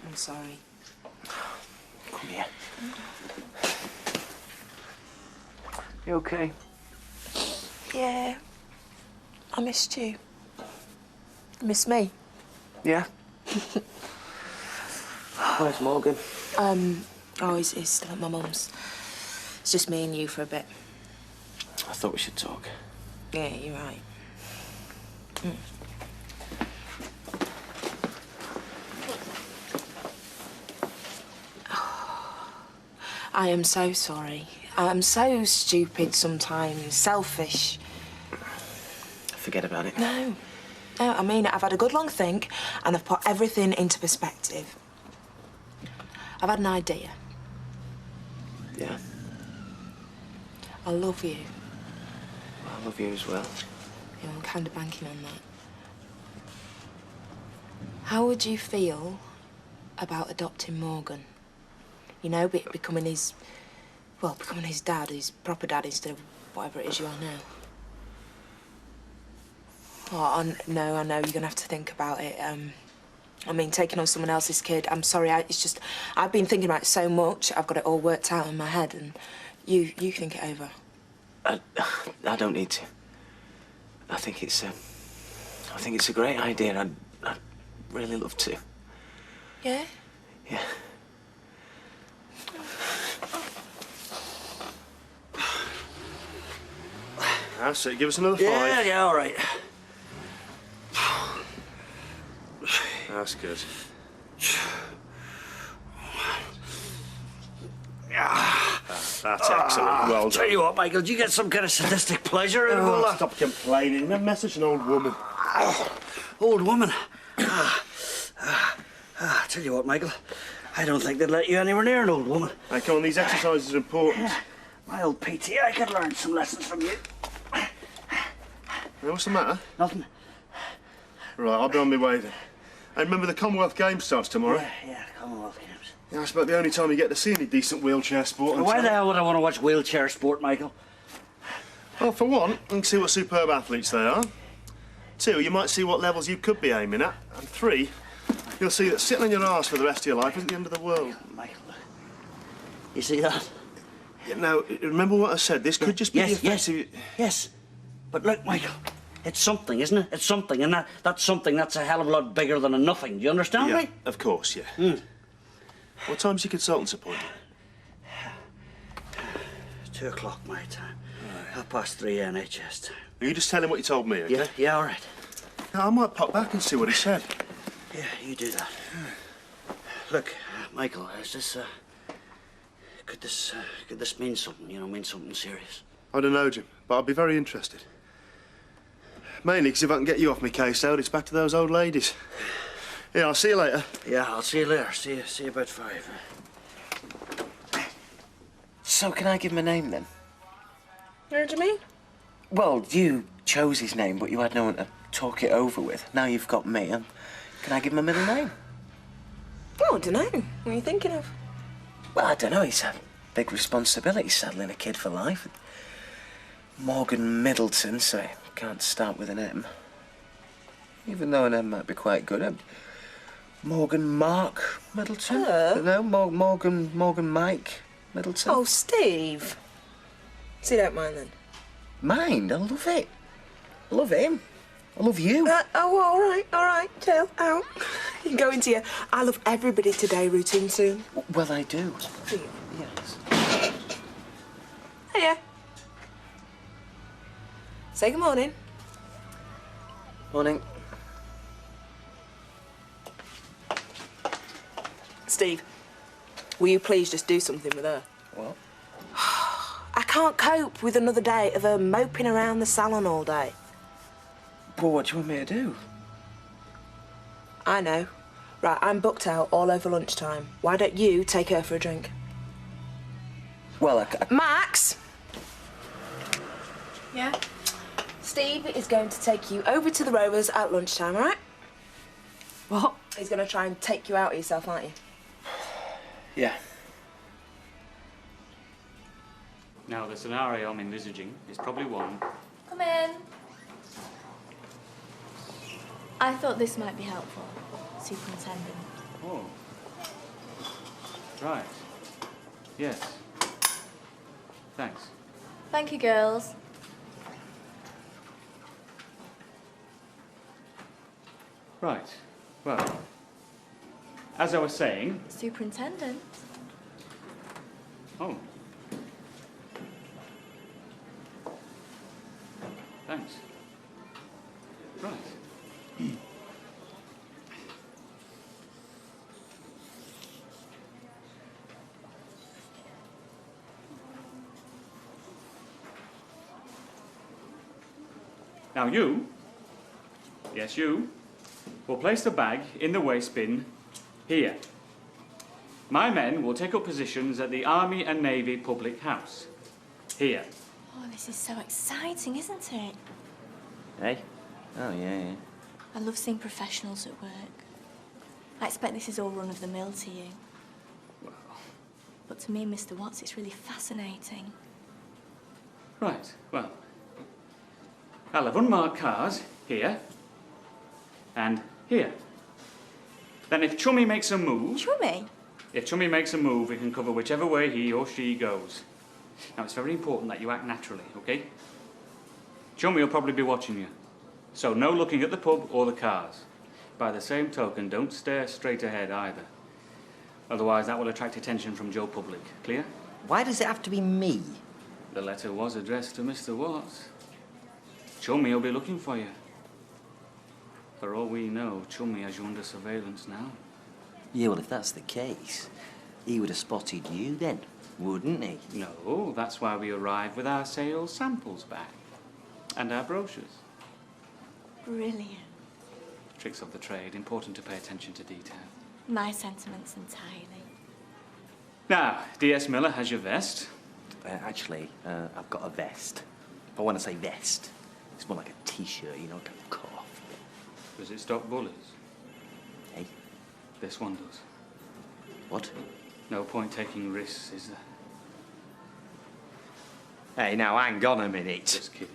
I'm sorry. Come here. You okay? Yeah. I missed you. You missed me? Yeah. Where's Morgan? Oh, he's still at my mum's. It's just me and you for a bit. I thought we should talk. Yeah, you're right. I am so sorry. I'm so stupid sometimes, selfish. Forget about it. No, I mean, I've had a good long think and I've put everything into perspective. I've had an idea. Yeah. I love you. I love you as well. Yeah, I'm kind of banking on that. How would you feel about adopting Morgan? You know, becoming his dad, his proper dad, instead of whatever it is you are now. Oh, no, I know, you're gonna have to think about it. I mean, taking on someone else's kid, I'm sorry, it's just, I've been thinking about it so much, I've got it all worked out in my head, and you think it over. I don't need to. I think it's a great idea. I'd really love to. Yeah? Yeah. That's it, give us another 5. Yeah, all right. That's good. That's excellent. Well done. Tell you what, Michael, do you get some kind of sadistic pleasure out of all that? Stop complaining. Remember, such an old woman. Old woman. Tell you what, Michael, I don't think they'd let you anywhere near an old woman. Hey, come on, these exercises are important. My old PT, I could learn some lessons from you. Hey, what's the matter? Nothing. Right, I'll be on my way then. Hey, remember the Commonwealth Games starts tomorrow? Yeah, Commonwealth Games. Yeah, that's about the only time you get to see any decent wheelchair sport. Why the hell would I want to watch wheelchair sport, Michael? Well, for one, you can see what superb athletes they are. 2, you might see what levels you could be aiming at. And 3, you'll see that sitting on your arse for the rest of your life isn't the end of the world. Michael, you see that? Yeah, now, remember what I said? This could just be the effects of... Yes. But look, Michael, it's something, isn't it? It's something, and that's something that's a hell of a lot bigger than a nothing. Do you understand me? Of course, yeah. What time's your consultant's appointment? 2 o'clock my time. 3:30 NHS. You just tell him what you told me, okay? Yeah, all right. Now, I might pop back and see what he said. Yeah, you do that. Look, Michael, is this, could this mean something, you know, mean something serious? I don't know, Jim, but I'd be very interested. Mainly because if I can get you off my case out, it's back to those old ladies. Yeah, I'll see you later. Yeah, I'll see you later. See you about 5. So can I give him a name then? What do you mean? Well, you chose his name, but you had no one to talk it over with. Now you've got me, and can I give him a middle name? Oh, I don't know. What are you thinking of? Well, I don't know. It's a big responsibility, saddling a kid for life. Morgan Middleton, so I can't start with an M. Even though an M might be quite good. Morgan Mark Middleton? No, Morgan Mike Middleton. Oh, Steve. So you don't mind then? Mind? I love it. I love him. I love you. Oh, all right. Chill out. You can go into your I love everybody today routine soon. Well, I do. Do you? Yes. Hiya. Say good morning. Morning. Steve, will you please just do something with her? What? I can't cope with another day of her moping around the salon all day. Well, what do you want me to do? I know. Right, I'm booked out all over lunchtime. Why don't you take her for a drink? Well, Max! Yeah? Steve is going to take you over to the Rovers at lunchtime, all right? What? He's going to try and take you out of yourself, aren't you? Yeah. Now, the scenario I'm envisaging is probably one. Come in. I thought this might be helpful, Superintendent. Oh. Right. Yes. Thanks. Thank you, girls. Right. Well, as I was saying... Superintendent. Oh. Thanks. Right. Now you, yes you, will place the bag in the waste bin here. My men will take up positions at the Army and Navy Public House. Here. Oh, this is so exciting, isn't it? Hey? Oh, yeah. I love seeing professionals at work. I expect this is all run-of-the-mill to you. Well. But to me, Mr. Watts, it's really fascinating. Right, well. I'll have unmarked cars here and here. Then if Chummy makes a move... Chummy? If Chummy makes a move, we can cover whichever way he or she goes. Now, it's very important that you act naturally, OK? Chummy will probably be watching you. So no looking at the pub or the cars. By the same token, don't stare straight ahead either. Otherwise, that will attract attention from Joe Public. Clear? Why does it have to be me? The letter was addressed to Mr. Watts. Chummy will be looking for you. For all we know, Chummy has you under surveillance now. Yeah, well, if that's the case, he would have spotted you then, wouldn't he? No, that's why we arrived with our sales samples back. And our brochures. Brilliant. Tricks of the trade, important to pay attention to detail. My sentiments entirely. Now, D.S. Miller has your vest. Actually, I've got a vest. But when I say vest, it's more like a T-shirt, you know, kind of cut off. Does it stop bullies? Hey? This one does. What? No point taking risks, is there? Hey, now, hang on a minute. Just kidding.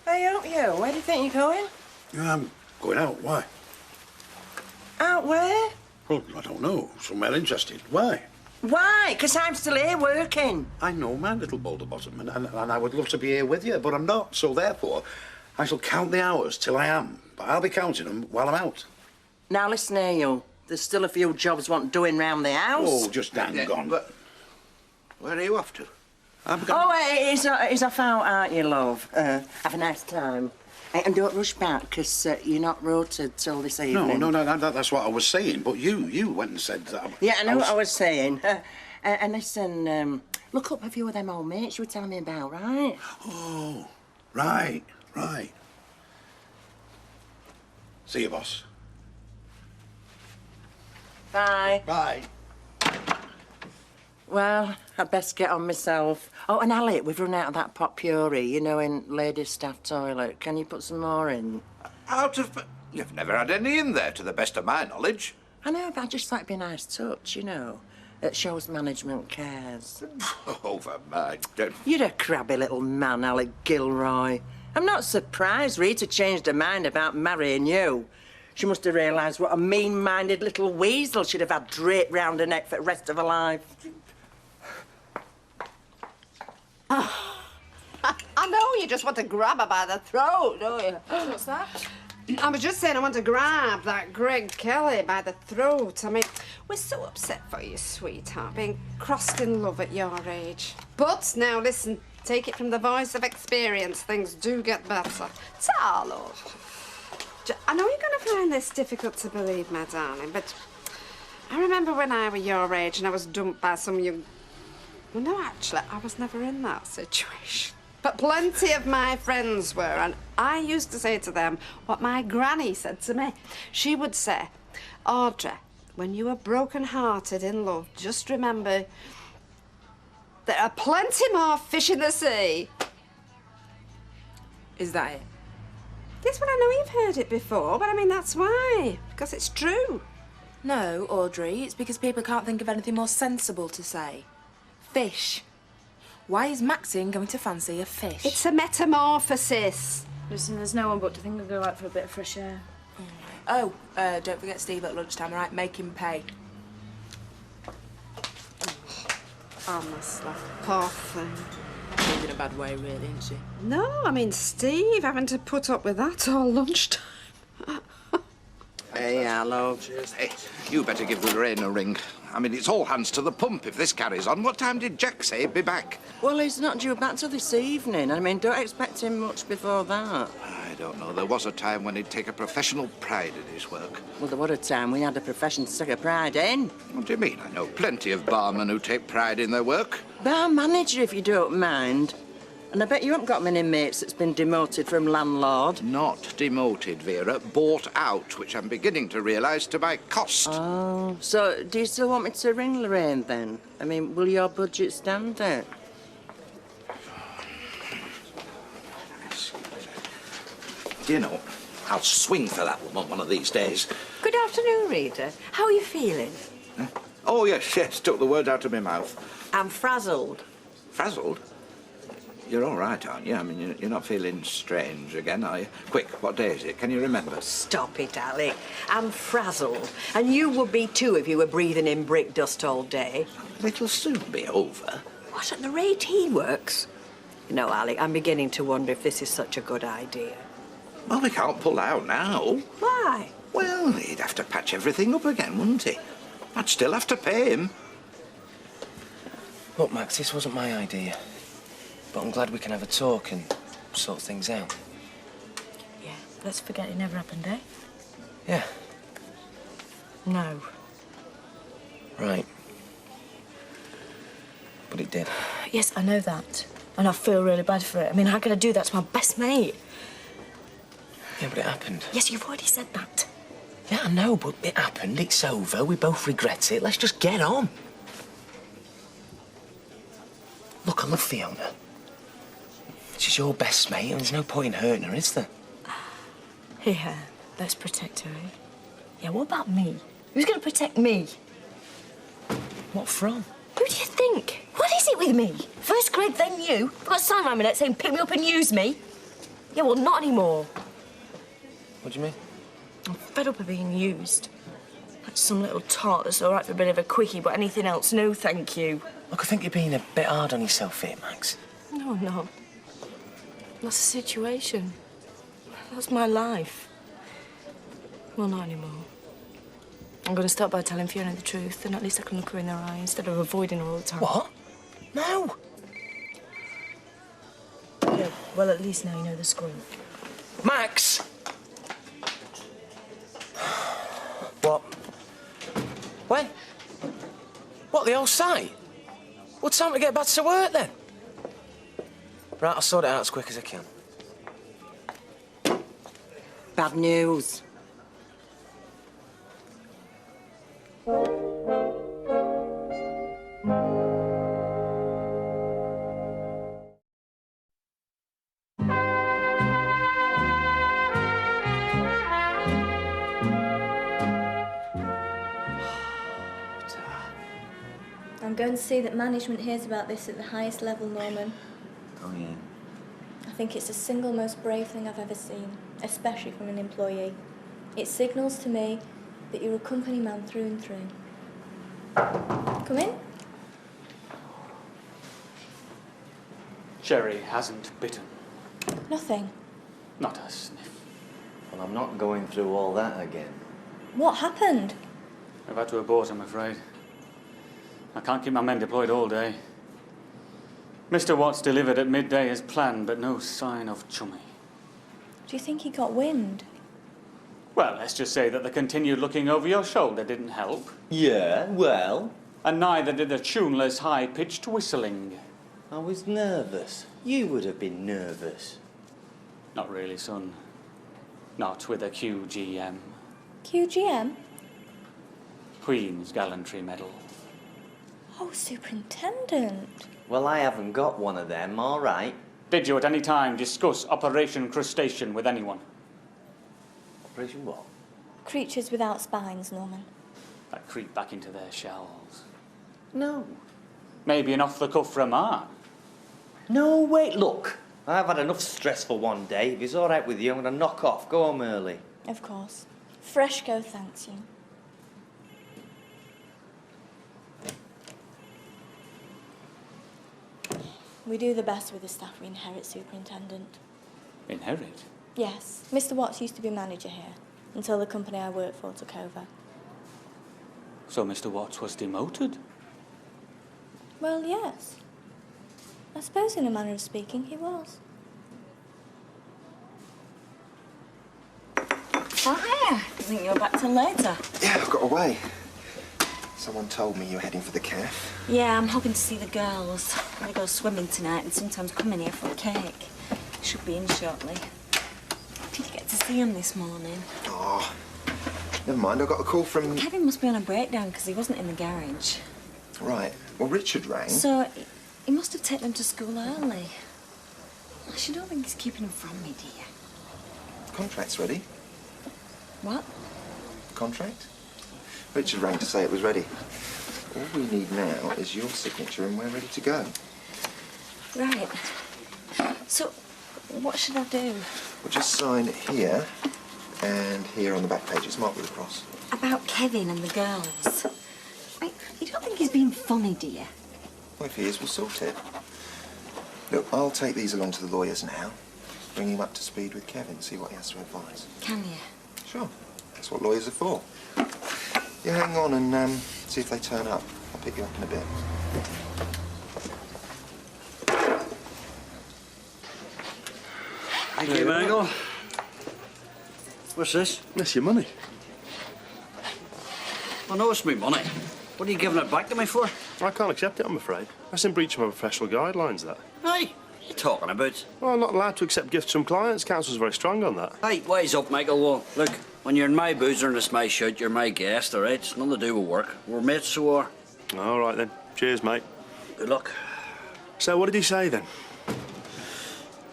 Hey, aren't you? Where do you think you're going? I'm going out. Why? Out where? Well, I don't know. Somewhere interesting. Why? Why? 'Cause I'm still here working. I know, my little boulder bottom, and I would love to be here with you, but I'm not. So therefore, I shall count the hours till I am. But I'll be counting them while I'm out. Now listen here, you. There's still a few jobs want doing round the house. Oh, just hang on. But Where are you off to? He's off out, aren't you, love? Have a nice time. And don't rush back, because you're not rotated till this evening. No, that's what I was saying. But you went and said that. Yeah, I know what I was saying. And listen, look up a few of them old mates you were telling me about, right? Oh, right. See you, boss. Bye. Bye. Well, I'd best get on myself. Oh, and Alec, we've run out of that pot puree, you know, in ladies' staff toilet. Can you put some more in? Out of... You've never had any in there, to the best of my knowledge. I know, but I just thought it'd be a nice touch, you know. It shows management cares. Over my... You're a crabby little man, Alec Gilroy. I'm not surprised Rita changed her mind about marrying you. She must have realised what a mean-minded little weasel she'd have had draped round her neck for the rest of her life. I know you just want to grab her by the throat, don't you? What's that? I was just saying I want to grab that Greg Kelly by the throat. I mean, we're so upset for you, sweetheart, being crossed in love at your age. But now listen, take it from the voice of experience. Things do get better. Ta, love. I know you're going to find this difficult to believe, my darling, but I remember when I was your age and I was dumped by some young... Well, no, actually, I was never in that situation. But plenty of my friends were, and I used to say to them what my granny said to me. She would say, Audrey, when you are broken-hearted in love, just remember there are plenty more fish in the sea. Is that it? Yes, well, I know you've heard it before, but I mean, that's why. Because it's true. No, Audrey, it's because people can't think of anything more sensible to say. Fish. Why is Maxine going to fancy a fish? It's a metamorphosis. Listen, there's no one but to think we'll go out for a bit of fresh air. Oh, don't forget Steve at lunchtime, all right? Make him pay. Honestly, poor thing. She's in a bad way, really, isn't she? No, I mean, Steve having to put up with that all lunchtime. Hey, hello. Hey, you better give Lorraine a ring. I mean, it's all hands to the pump if this carries on. What time did Jack say he'd be back? Well, he's not due back till this evening. I mean, don't expect him much before that. I don't know. There was a time when he'd take a professional pride in his work. Well, there was a time we had a profession to take a pride in. What do you mean? I know plenty of barmen who take pride in their work. Bar manager, if you don't mind. And I bet you haven't got many mates that's been demoted from landlord. Not demoted, Vera. Bought out, which I'm beginning to realise to my cost. Oh, so do you still want me to ring Lorraine, then? I mean, will your budget stand it? Do you know, I'll swing for that woman one of these days. Good afternoon, Rita. How are you feeling? Huh? Oh, yes, took the words out of my mouth. I'm frazzled. Frazzled? You're all right, aren't you? I mean, you're not feeling strange again, are you? Quick, what day is it? Can you remember? Stop it, Alec. I'm frazzled. And you would be too if you were breathing in brick dust all day. It'll soon be over. What, at the rate he works? You know, Alec, I'm beginning to wonder if this is such a good idea. Well, we can't pull out now. Why? Well, he'd have to patch everything up again, wouldn't he? I'd still have to pay him. Look, Max, this wasn't my idea. But I'm glad we can have a talk and sort things out. Yeah, let's forget it never happened, eh? Yeah. No. Right. But it did. Yes, I know that. And I feel really bad for it. I mean, how could I do that to my best mate? Yeah, but it happened. Yes, you've already said that. Yeah, I know, but it happened. It's over. We both regret it. Let's just get on. Look, I love Fiona. She's your best mate, and there's no point in hurting her, is there? Here, let's protect her, eh? Yeah, what about me? Who's going to protect me? What from? Who do you think? What is it with me? First Greg, then you. I've got a sign around my neck saying pick me up and use me. Yeah, well, not anymore. What do you mean? I'm fed up of being used. Like some little tart that's all right for a bit of a quickie, but anything else, no thank you. Look, I think you're being a bit hard on yourself here, Max. No, I'm not. That's the situation. That's my life. Well, not anymore. I'm going to start by telling Fiona the truth, and at least I can look her in her eye instead of avoiding her all the time. What? No. Yeah, well, at least now you know the score. Max! What? When? What, the whole site? Well, time to get back to work, then. Right, I'll sort it out as quick as I can. Bad news. I'm going to see that management hears about this at the highest level, Norman. Oh, yeah. I think it's the single most brave thing I've ever seen, especially from an employee. It signals to me that you're a company man through and through. Come in. Sherry hasn't bitten. Nothing. Not a sniff. Well, I'm not going through all that again. What happened? I've had to abort, I'm afraid. I can't keep my men deployed all day. Mr. Watts delivered at midday as planned, but no sign of Chummy. Do you think he got wind? Well, let's just say that the continued looking over your shoulder didn't help. Yeah, well? And neither did the tuneless, high-pitched whistling. I was nervous. You would have been nervous. Not really, son. Not with a QGM. QGM? Queen's Gallantry Medal. Oh, Superintendent. Well, I haven't got one of them, all right. Did you at any time discuss Operation Crustacean with anyone? Operation what? Creatures without spines, Norman. That creep back into their shells. No. Maybe an off-the-cuff remark. No, wait, look. I've had enough stress for one day. If it's all right with you, I'm going to knock off. Go home early. Of course. Freshco thanks you. We do the best with the staff we inherit, Superintendent. Inherit? Yes. Mr. Watts used to be manager here, until the company I worked for took over. So Mr. Watts was demoted? Well, yes. I suppose in a manner of speaking, he was. Oh, hiya. I think you're back till later. Yeah, I've got away. Someone told me you were heading for the calf. Yeah, I'm hoping to see the girls. They go swimming tonight and sometimes come in here for a cake. Should be in shortly. Did you get to see him this morning? Oh, never mind. I got a call from... Kevin must be on a breakdown because he wasn't in the garage. Right. Well, Richard rang. So, he must have taken him to school early. I don't think he's keeping him from me, dear. Contract's ready. What? Contract? Richard rang to say it was ready. All we need now is your signature and we're ready to go. Right. So, what should I do? We'll just sign here and here on the back page. It's marked with a cross. About Kevin and the girls. You don't think he's being funny, do you? Well, if he is, we'll sort it. Look, I'll take these along to the lawyers now. Bring him up to speed with Kevin, see what he has to advise. Can you? Sure. That's what lawyers are for. You hang on and see if they turn up. I'll pick you up in a bit. Thank you, Michael. What's this? That's your money. I know it's my money. What are you giving it back to me for? I can't accept it, I'm afraid. That's in breach of my professional guidelines, that. Hey, what are you talking about? Well, I'm not allowed to accept gifts from clients. Council's very strong on that. Hey, wise up, Michael. Well, look, when you're in my boozer and it's my shoot, you're my guest, all right? It's nothing to do with work. We're mates, so are. All right, then. Cheers, mate. Good luck. So, what did he say, then?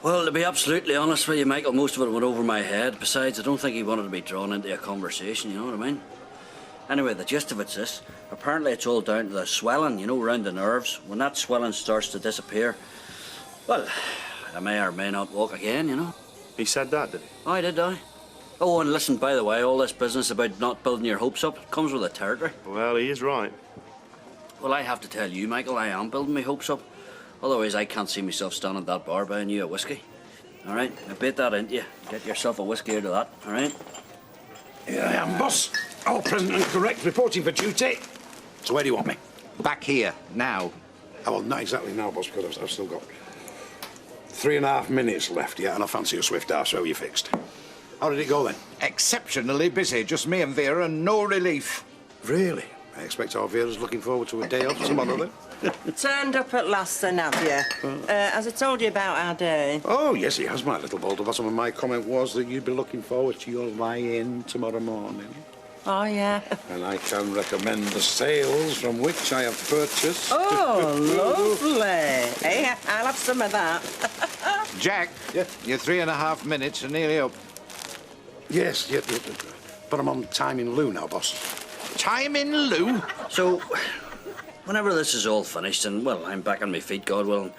Well, to be absolutely honest with you, Michael, most of it went over my head. Besides, I don't think he wanted to be drawn into a conversation, you know what I mean? Anyway, the gist of it's this. Apparently it's all down to the swelling, you know, around the nerves. When that swelling starts to disappear, well, I may or may not walk again, you know. He said that, did he? I did, I. Oh, and listen, by the way, all this business about not building your hopes up comes with the territory. Well, he is right. Well, I have to tell you, Michael, I am building my hopes up. Otherwise, I can't see myself standing at that bar buying you a whiskey. All right? Now, bait that into you. Get yourself a whiskey out of that, all right? Here I am, boss. All present and correct, reporting for duty. So where do you want me? Back here, now. Oh, well, not exactly now, boss, because I've still got 3.5 minutes left yet, and I fancy a swift half, so you fixed. How did it go then? Exceptionally busy. Just me and Vera and no relief. Really? I expect our Vera's looking forward to a day off tomorrow then. Turned up at last then, have you? Has I told you about our day? Oh, yes, he has, my little boulder bottom, and my comment was that you'd be looking forward to your lie-in tomorrow morning. Oh, yeah. And I can recommend the sales from which I have purchased. Oh, lovely. Hey, I'll have some of that. Jack, your 3.5 minutes are nearly up. Yes, yeah, but I'm on time in lieu now, boss. Time in lieu? So, whenever this is all finished and, well, I'm back on my feet, God willing,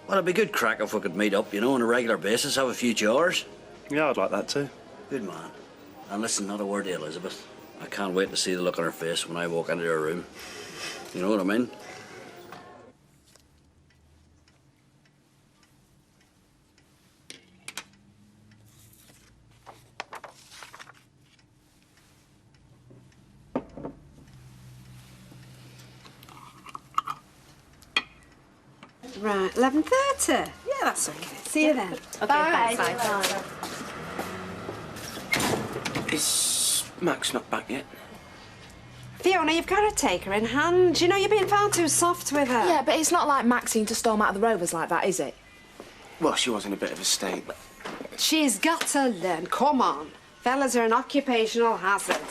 well, it'd be good crack if we could meet up, you know, on a regular basis, have a few jars. Yeah, I'd like that too. Good man. And listen, not a word to Elizabeth. I can't wait to see the look on her face when I walk into her room. You know what I mean? Right, 11:30. Yeah, that's okay. See you then. Okay, Bye. bye. Is Max not back yet? Fiona, you've got to take her in hand. You know, you're being far too soft with her. Yeah, but it's not like Maxine to storm out of the Rovers like that, is it? Well, she was in a bit of a state. She's got to learn. Come on. Fellas are an occupational hazard.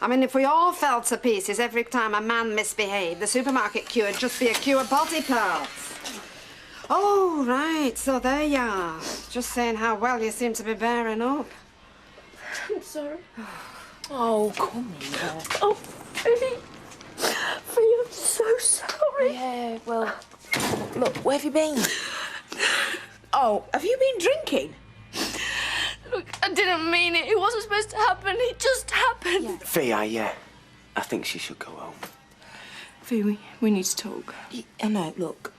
I mean, if we all fell to pieces every time a man misbehaved, the supermarket queue would just be a queue of body parts. Oh, right. So there you are. Just saying how well you seem to be bearing up. I'm sorry. Oh, come here. Oh, Fee, I'm so sorry. Yeah, well, look, where have you been? Oh, have you been drinking? Look, I didn't mean it. It wasn't supposed to happen. It just happened. Fee, I think she should go home. Fee, we need to talk. I know, look,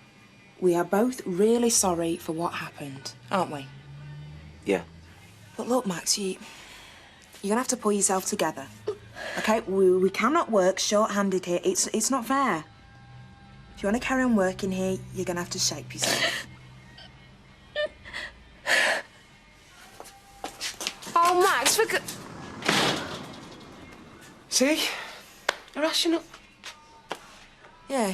we are both really sorry for what happened, aren't we? Yeah. But look, Max, you're gonna have to pull yourself together. Okay, we cannot work short-handed here. It's not fair. If you want to carry on working here, you're gonna have to shape yourself. Oh, Max, for See? Irrational. Yeah.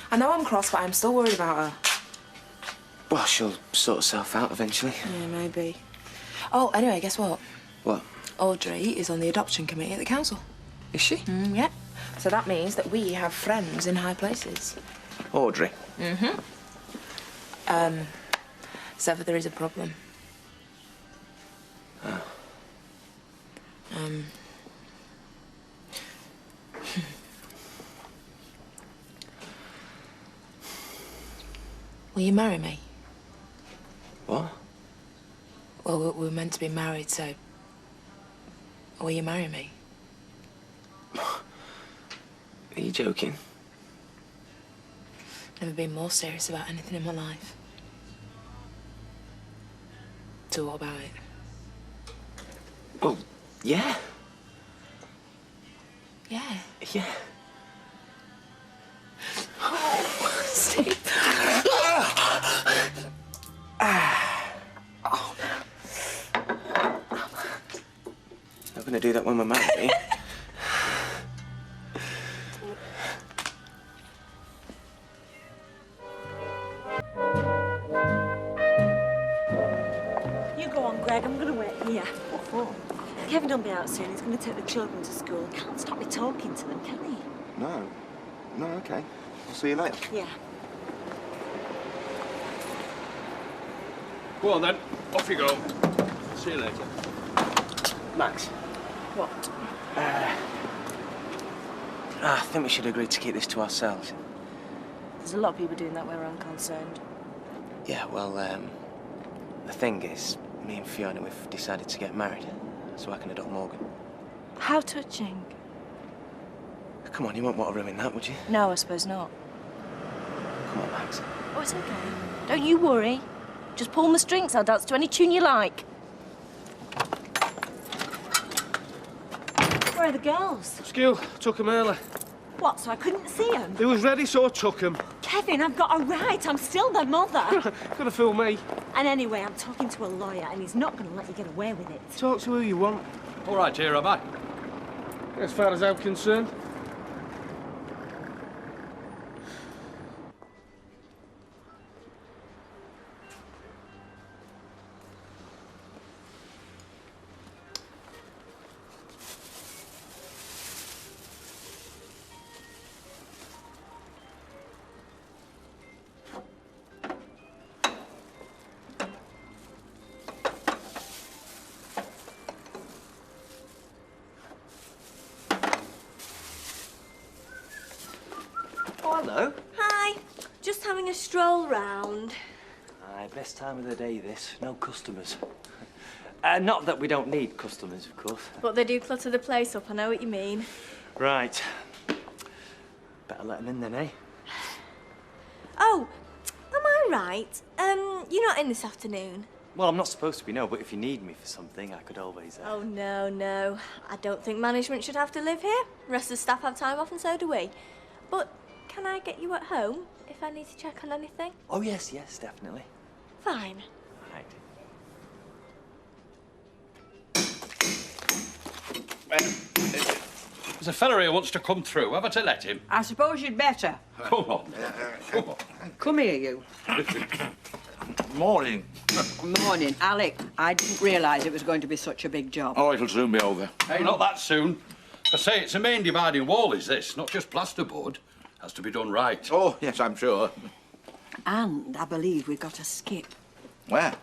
I know I'm cross, but I'm still worried about her. Well, she'll sort herself out eventually. Yeah, maybe. Oh, anyway, guess what? What? Audrey is on the adoption committee at the council. Is she? Yeah. So that means that we have friends in high places. Audrey? Mm-hmm. Except for there is a problem. Oh. Will you marry me? What? Well, we're meant to be married, so... Will you marry me? Are you joking? Never been more serious about anything in my life. So what about it? Well, yeah. Yeah. Yeah. Steve. Not gonna do that when we're married, are you? You go on, Greg. I'm going to wait here. What for? Kevin will be out soon. He's going to take the children to school. Can't stop me talking to them, can he? No. No, okay. I'll see you later. Yeah. Go on then, off you go. See you later. Max. What? I think we should agree to keep this to ourselves. There's a lot of people doing that where I'm concerned. Yeah, well, the thing is, me and Fiona, we've decided to get married, so I can adopt Morgan. How touching. Come on, you won't want to ruin that, would you? No, I suppose not. Come on, Max. Oh, it's okay. Don't you worry. Just pull my strings. I'll dance to any tune you like. Where are the girls? Skew, took 'em early. What, so I couldn't see them? They was ready, so I took 'em. Kevin, I've got a right. I'm still their mother. Gonna fool me. And anyway, I'm talking to a lawyer, and he's not going to let you get away with it. Talk to who you want. All right, here am I. As far as I'm concerned. Oh, hello. Hi. Just having a stroll round. Aye, best time of the day, this. No customers. Not that we don't need customers, of course. But they do clutter the place up, I know what you mean. Right. Better let them in then, eh? Oh, am I right? You're not in this afternoon? Well, I'm not supposed to be, no, but if you need me for something, I could always... Oh, no. I don't think management should have to live here. The rest of the staff have time off and so do we. But can I get you at home if I need to check on anything? Oh, yes, definitely. Fine. Right. There's a fella here who wants to come through. Have I to let him? I suppose you'd better. Come on. Come on. Come here, you. Morning. Morning, Alec. I didn't realise it was going to be such a big job. Oh, it'll soon be over. Hey, not that soon. I say, it's a main dividing wall, is this? Not just plasterboard. Has to be done right. Oh, yes, I'm sure. And I believe we've got a skip. Where?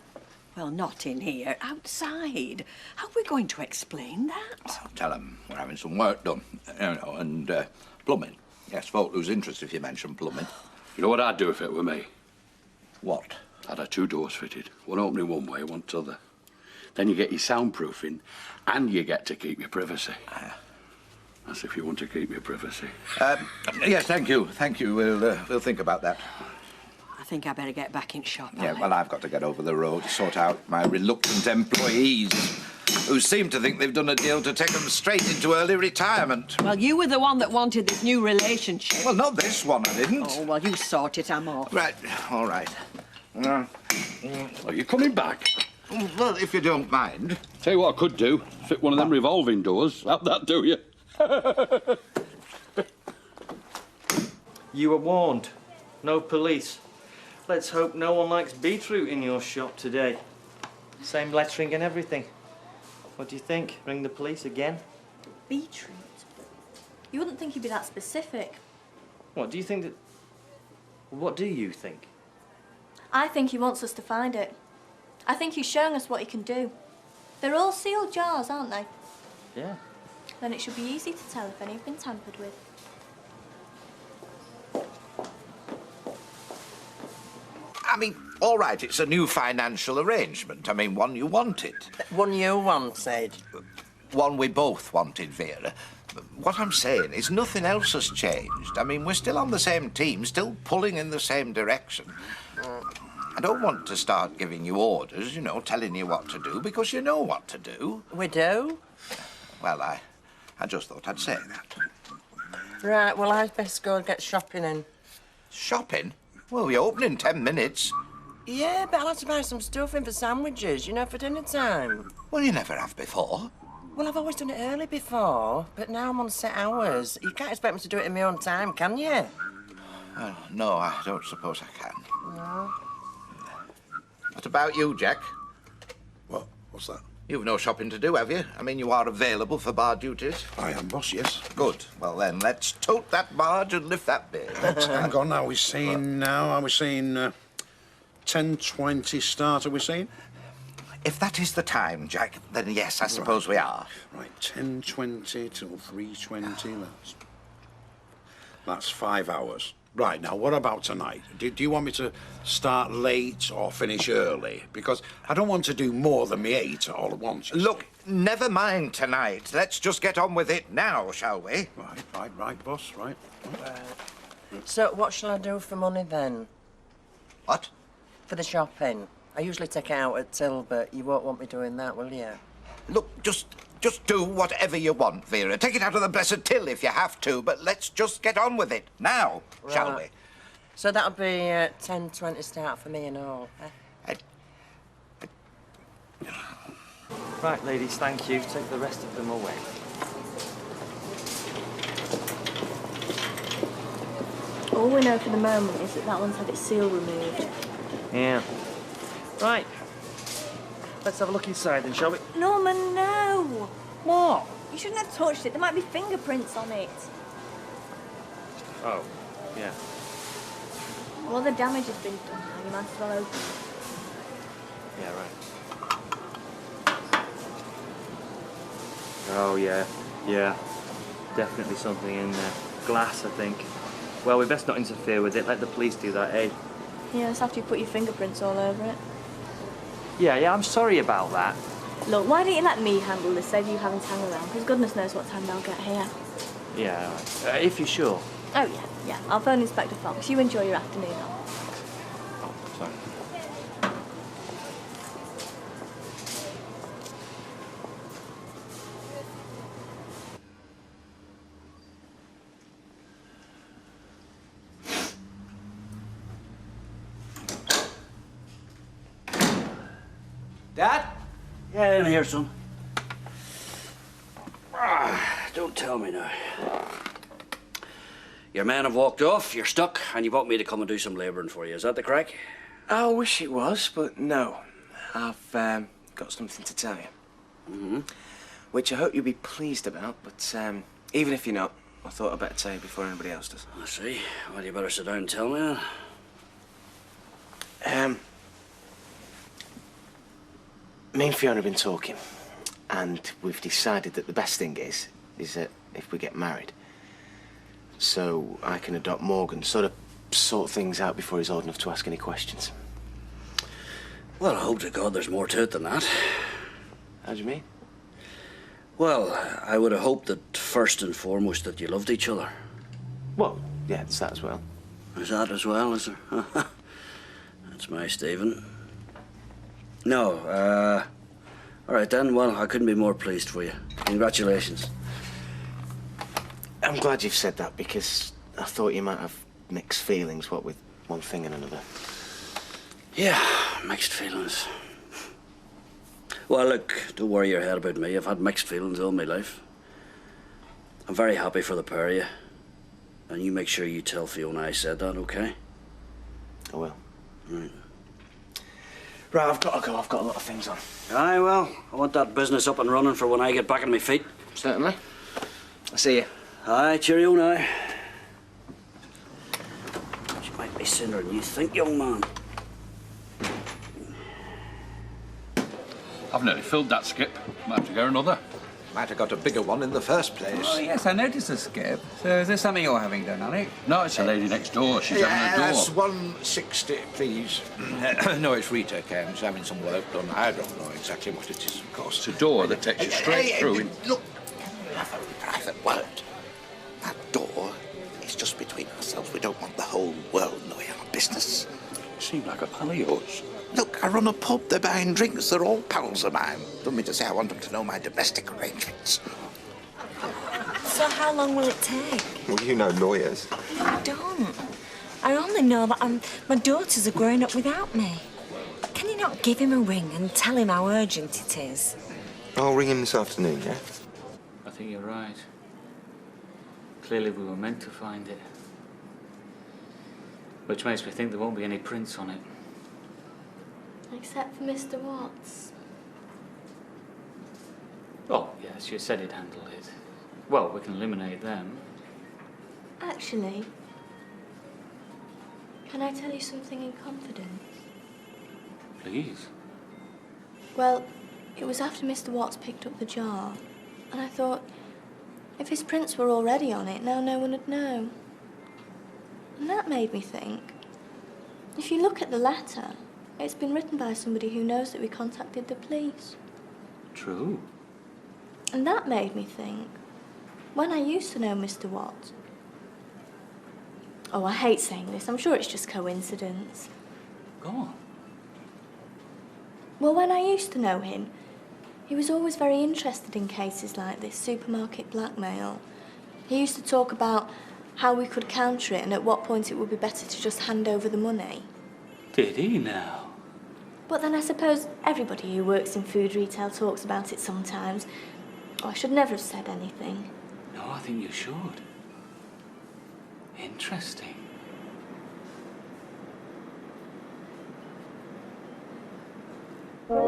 Well, not in here, outside. How are we going to explain that? Oh, tell them we're having some work done, and plumbing. Yes, folk lose interest if you mention plumbing. You know what I'd do if it were me? What? I'd have 2 doors fitted. One opening one way, one t'other. Then you get your soundproofing, and you get to keep your privacy. That's if you want to keep your privacy. Yes, thank you. Thank you. We'll think about that. I think I better get back in shop. Yeah, Alec. well, I've got to get over the road to sort out my reluctant employees who seem to think they've done a deal to take them straight into early retirement. Well, you were the one that wanted this new relationship. Well, not this one, I didn't. Oh, well, you sort it, I'm off. Right, all right. Are you coming back? Well, if you don't mind. Tell you what I could do. Fit one of them revolving doors. How'd that do you? You were warned. No police. Let's hope no one likes beetroot in your shop today. Same lettering and everything. What do you think? Ring the police again? Beetroot? You wouldn't think he'd be that specific. What, do you think that... What do you think? I think he wants us to find it. I think he's showing us what he can do. They're all sealed jars, aren't they? Yeah. Then it should be easy to tell if any have been tampered with. I mean, all right, it's a new financial arrangement. I mean, one you wanted. One you wanted? One we both wanted, Vera. What I'm saying is nothing else has changed. I mean, we're still on the same team, still pulling in the same direction. I don't want to start giving you orders, you know, telling you what to do, because you know what to do. We do? Well, I just thought I'd say that. Right, well, I'd best go and get shopping in. Shopping? Well, we open in 10 minutes. Yeah, but I'll have to buy some stuff in for sandwiches, you know, for dinner time. Well, you never have before. Well, I've always done it early before, but now I'm on set hours. You can't expect me to do it in my own time, can you? Well, no, I don't suppose I can. No. What about you, Jack? What? What's that? You've no shopping to do, have you? I mean, you are available for bar duties. I am, boss, yes. Good. Well, then, let's tote that barge and lift that beer. Hang on, are we saying now? Are we saying 10:20 start, are we saying? If that is the time, Jack, then yes, I suppose we are. Right, 10:20 till 3:20, that's That's 5 hours. Right, now, what about tonight? Do you want me to start late or finish early? Because I don't want to do more than me 8 all at once. Look, never mind tonight. Let's just get on with it now, shall we? Right, boss, right. So, what shall I do for money then? What? For the shopping. I usually take it out at till, but you won't want me doing that, will you? Look, just do whatever you want, Vera. Take it out of the blessed till if you have to, but let's just get on with it now, shall we? So that'll be 10:20 start for me and all. Right, ladies, thank you. Take the rest of them away. All we know for the moment is that one's had its seal removed. Yeah. Right. Let's have a look inside then, shall we? Norman, no! What? You shouldn't have touched it. There might be fingerprints on it. Oh, yeah. Well, the damage has been done now. You might as well open it. Yeah, right. Oh, yeah. Yeah. Definitely something in there. Glass, I think. Well, we best not interfere with it. Let the police do that, eh? Yes, after you put your fingerprints all over it. Yeah, I'm sorry about that. Look, why don't you let me handle this, save you having to hang around? Because goodness knows what time they'll get here. Yeah, right. If you're sure. Oh, yeah. I'll phone Inspector Fox. You enjoy your afternoon off. Oh, sorry. Dad? Yeah, in here, son. Don't tell me now. Your men have walked off, you're stuck, and you want me to come and do some labouring for you. Is that the crack? I wish it was, but no. I've got something to tell you. Mm-hmm. Which I hope you'll be pleased about, but even if you're not, I thought I'd better tell you before anybody else does. I see. Well, you better sit down and tell me then. Me and Fiona have been talking, and we've decided that the best thing is that if we get married, so I can adopt Morgan, sort things out before he's old enough to ask any questions. Well, I hope to God there's more to it than that. How do you mean? Well, I would have hoped that first and foremost that you loved each other. Well, yeah, it's that as well. Is that as well, is there? That's my Stephen. No, all right then. Well, I couldn't be more pleased for you. Congratulations. I'm glad you've said that, because I thought you might have mixed feelings, what with one thing and another. Yeah, mixed feelings. Well, look, don't worry your head about me. I've had mixed feelings all my life. I'm very happy for the pair of you. And you make sure you tell Fiona I said that, okay? I will. Right. Right, I've got to go. I've got a lot of things on. Aye, well, I want that business up and running for when I get back on my feet. Certainly. I'll see you. Aye, cheerio now. She might be sooner than you think, young man. I've nearly filled that skip. Might have to get another. Might have got a bigger one in the first place. Oh, yes, I noticed the skip. So is this something you're having done, Alec? No, it's the lady next door. She's having a door. Yes, 160, please. No, it's Rita came. She's having some work done. I don't know exactly what it is, of course. It's a door that takes you straight through. Look, have a private word. That door is just between ourselves. We don't want the whole world knowing our business. You seem like a pal of yours. Look, I run a pub. They're buying drinks. They're all pals of mine. Don't mean to say I want them to know my domestic arrangements. So how long will it take? Well, you know lawyers. I don't. I only know that my daughters are growing up without me. Can you not give him a ring and tell him how urgent it is? I'll ring him this afternoon, yeah? I think you're right. Clearly we were meant to find it. Which makes me think there won't be any prints on it. Except for Mr. Watts. Oh, yes, you said he'd handle it. Well, we can eliminate them. Actually, can I tell you something in confidence? Please. Well, it was after Mr. Watts picked up the jar, and I thought, if his prints were already on it, now no one would know. And that made me think, if you look at the letter, it's been written by somebody who knows that we contacted the police. True. And that made me think, when I used to know Mr. Watt... Oh, I hate saying this. I'm sure it's just coincidence. Go on. Well, when I used to know him, he was always very interested in cases like this, supermarket blackmail. He used to talk about how we could counter it and at what point it would be better to just hand over the money. Did he now? But then I suppose everybody who works in food retail talks about it sometimes. Oh, I should never have said anything. No, I think you should. Interesting. Would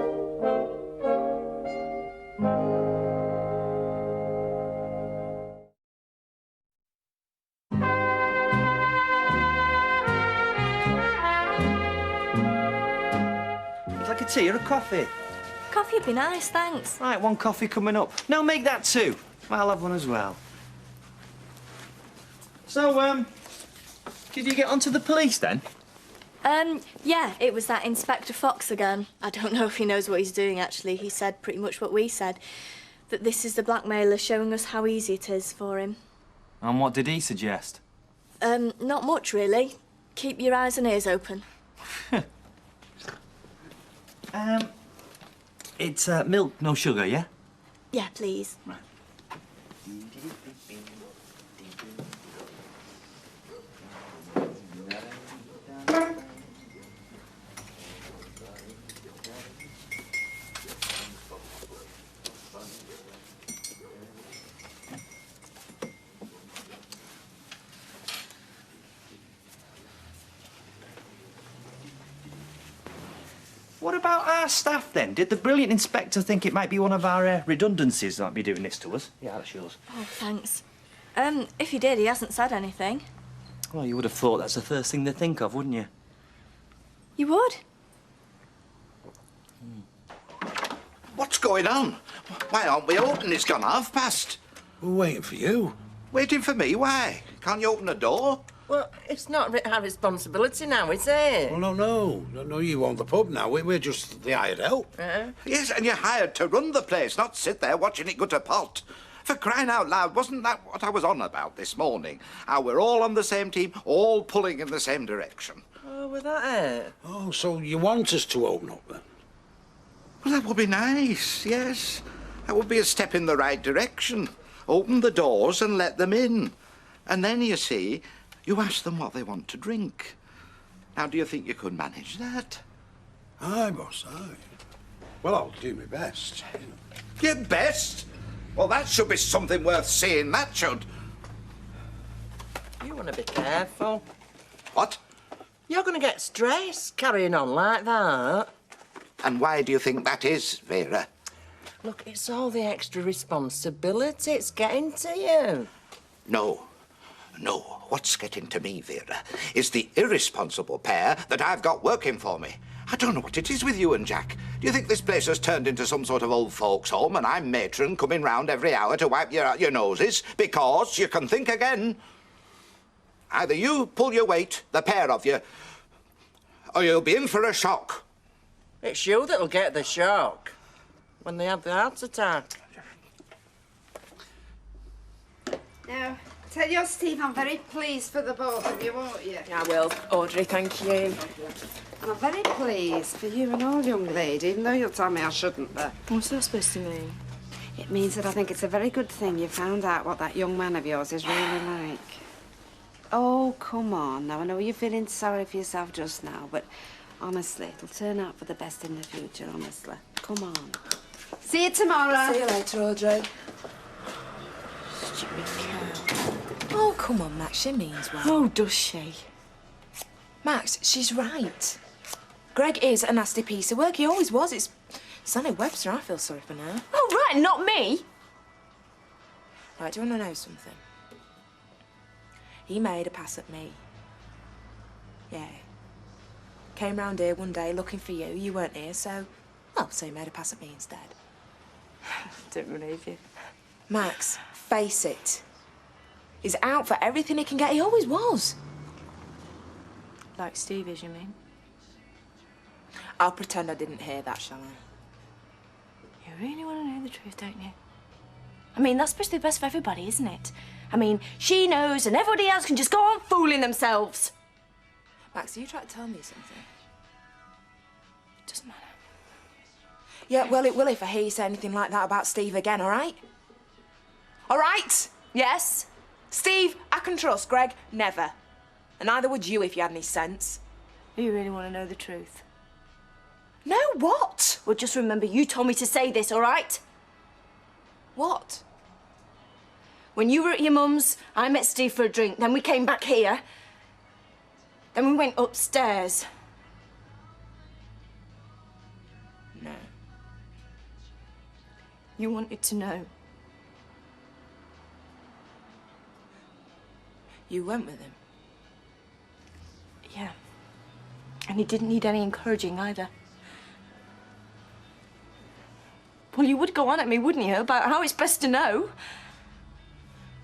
you like a tea or a coffee? Coffee would be nice, thanks. Right, one coffee coming up. No, make that two. I'll have one as well. So, did you get onto the police then? Yeah, it was that Inspector Fox again. I don't know if he knows what he's doing, actually. He said pretty much what we said, that this is the blackmailer showing us how easy it is for him. And what did he suggest? Not much, really. Keep your eyes and ears open. It's milk, no sugar, yeah? Yeah, please. Right. What about our staff, then? Did the brilliant inspector think it might be one of our redundancies that might be doing this to us? Yeah, that's yours. Oh, thanks. If he did, he hasn't said anything. Well, you would have thought that's the first thing they'd think of, wouldn't you? You would? What's going on? Why aren't we open? It's gone 1:30. We're waiting for you. Waiting for me? Why? Can't you open the door? Well, it's not our responsibility now, is it? Well, no, you own the pub now. We're just the hired help. Yes, and you're hired to run the place, not sit there watching it go to pot. For crying out loud, wasn't that what I was on about this morning? How we're all on the same team, all pulling in the same direction. Oh, was that it? Oh, so you want us to open up, then? Well, that would be nice, yes. That would be a step in the right direction. Open the doors and let them in. And then, you see, you ask them what they want to drink. Now, do you think you could manage that? Aye, boss, aye. Well, I'll do my best. Your best? Well, that should be something worth seeing, that should. You want to be careful. What? You're going to get stressed carrying on like that. And why do you think that is, Vera? Look, it's all the extra responsibility. It's getting to you. No. What's getting to me, Vera, is the irresponsible pair that I've got working for me. I don't know what it is with you and Jack. Do you think this place has turned into some sort of old folks' home and I'm matron coming round every hour to wipe your noses? Because you can think again. Either you pull your weight, the pair of you, or you'll be in for a shock. It's you that'll get the shock when they have the heart attack. Now, tell your Steve I'm very pleased for the both of you, won't you? I will. Audrey, thank you. And I'm very pleased for you and all, young lady, even though you'll tell me I shouldn't be. What's that supposed to mean? It means that I think it's a very good thing you found out what that young man of yours is really like. Oh, come on. Now, I know you're feeling sorry for yourself just now, but honestly, it'll turn out for the best in the future, honestly. Come on. See you tomorrow. See you later, Audrey. Stupid cow. Oh, come on, Max. She means well. Oh, does she? Max, she's right. Greg is a nasty piece of work. He always was. It's Sally Webster I feel sorry for now. Oh, right, not me. Right, do you want to know something? He made a pass at me. Yeah. Came round here one day looking for you. You weren't here, so... Well, so he made a pass at me instead. Don't believe you. Max, face it. He's out for everything he can get. He always was. Like Steve is, you mean? I'll pretend I didn't hear that, shall I? You really want to know the truth, don't you? I mean, that's supposed to be the best for everybody, isn't it? I mean, she knows and everybody else can just go on fooling themselves. Max, are you trying to tell me something? It doesn't matter. Yeah, well, it will if I hear you say anything like that about Steve again, all right? All right? Yes? Steve, I can trust. Greg, never. And neither would you if you had any sense. You really want to know the truth? No, what? Well, just remember, you told me to say this, all right? What? When you were at your mum's, I met Steve for a drink. Then we came back here. Then we went upstairs. No. You wanted to know. You went with him? Yeah. And he didn't need any encouraging either. Well, you would go on at me, wouldn't you, about how it's best to know?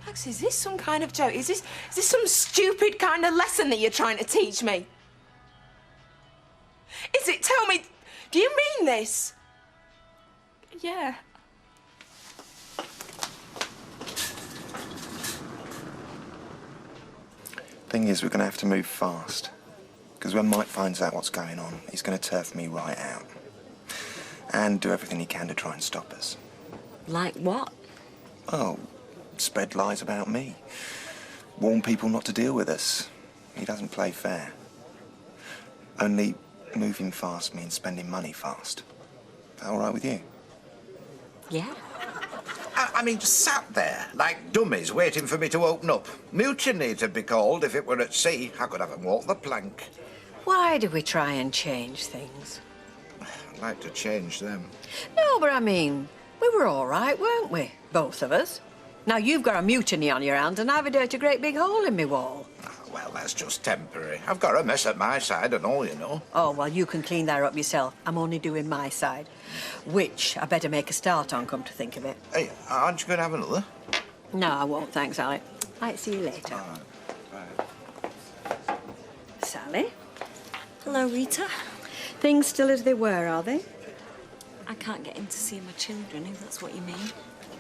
Max, is this some kind of joke? Is this some stupid kind of lesson that you're trying to teach me? Is it? Tell me, do you mean this? Yeah. Thing is, we're going to have to move fast. Because when Mike finds out what's going on, he's going to turf me right out. And do everything he can to try and stop us. Like what? Oh, spread lies about me. Warn people not to deal with us. He doesn't play fair. Only moving fast means spending money fast. All right with you? Yeah. I mean, just sat there like dummies waiting for me to open up. Mutiny it'd be called if it were at sea. I could have 'em walk the plank. Why do we try and change things? I'd like to change them. No, but I mean, we were all right, weren't we? Both of us. Now you've got a mutiny on your hands and I've a dirty great big hole in me wall. Well, that's just temporary. I've got a mess at my side and all, you know. Oh, well, you can clean that up yourself. I'm only doing my side. Which I better make a start on, come to think of it. Hey, aren't you going to have another? No, I won't, thanks, Alec. Might see you later. Sally? Hello, Rita. Things still as they were, are they? I can't get in to see my children, if that's what you mean.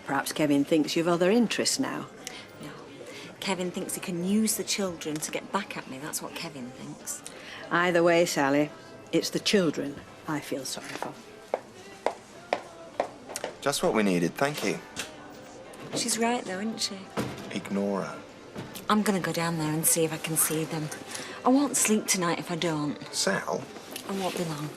Perhaps Kevin thinks you've other interests now. No. Kevin thinks he can use the children to get back at me. That's what Kevin thinks. Either way, Sally, it's the children I feel sorry for. Just what we needed, thank you. She's right, though, isn't she? Ignore her. I'm going to go down there and see if I can see them. I won't sleep tonight if I don't. Sal? I won't be long.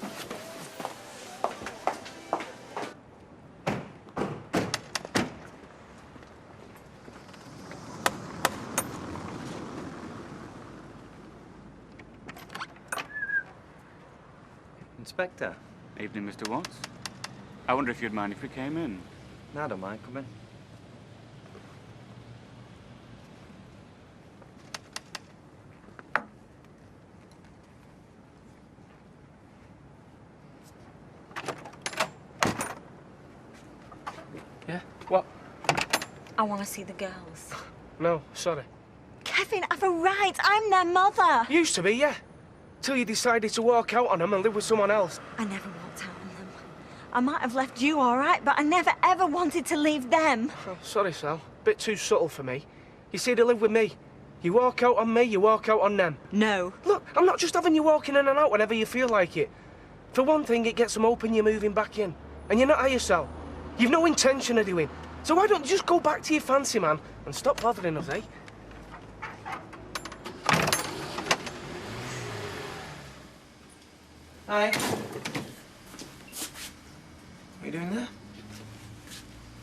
Inspector. Evening, Mr. Watts. I wonder if you'd mind if we came in. No, I don't mind. Come in. Yeah? What? I want to see the girls. No, sorry. Kevin, I've a right. I'm their mother. Used to be, yeah. Till you decided to walk out on them and live with someone else. I never walked out on them. I might have left you all right, but I never, ever wanted to leave them. Oh, sorry, Sal. Bit too subtle for me. You see, they live with me. You walk out on me, you walk out on them. No. Look, I'm not just having you walking in and out whenever you feel like it. For one thing, it gets them open, you're moving back in. And you're not at yourself. You've no intention of doing. So why don't you just go back to your fancy man and stop bothering us, eh? Hi. What are you doing there?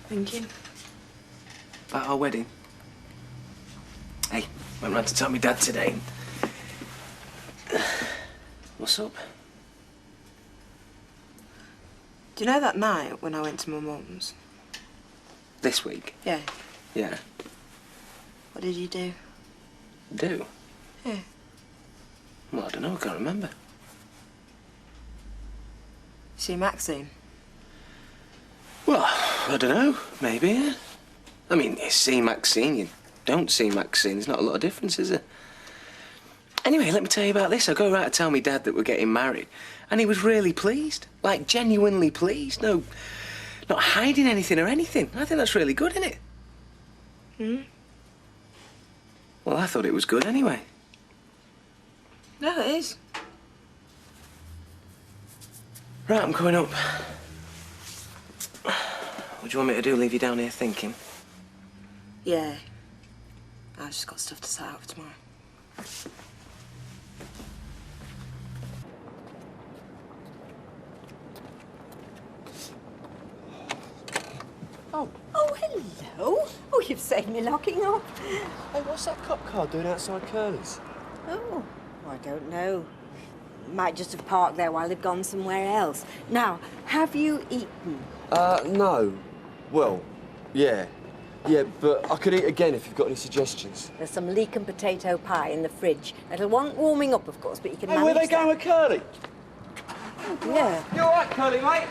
Thinking. About our wedding. Hey, went round to tell me dad today. What's up? Do you know that night when I went to my mum's? This week? Yeah. Yeah. What did you do? Do? Yeah. Well, I don't know, I can't remember. See Maxine? Well, I don't know, maybe, yeah. I mean, you see Maxine, you don't see Maxine. There's not a lot of difference, is there? Anyway, let me tell you about this. I go right to tell me Dad that we're getting married, and he was really pleased. Like, genuinely pleased. No, not hiding anything or anything. I think that's really good, isn't it? Hmm? Well, I thought it was good anyway. No, it is. Right, I'm coming up. What do you want me to do? Leave you down here thinking? Yeah. I've just got stuff to set out for tomorrow. Oh, hello. Oh, you've saved me locking up. Hey, what's that cop car doing outside Curly's? Oh, I don't know. Might just have parked there while they've gone somewhere else. Now, have you eaten? No. Well, yeah. Yeah, but I could eat again if you've got any suggestions. There's some leek and potato pie in the fridge. It'll want warming up, of course, but you can manage Where they going with Curly? that. Yeah. You all right, Curly, mate?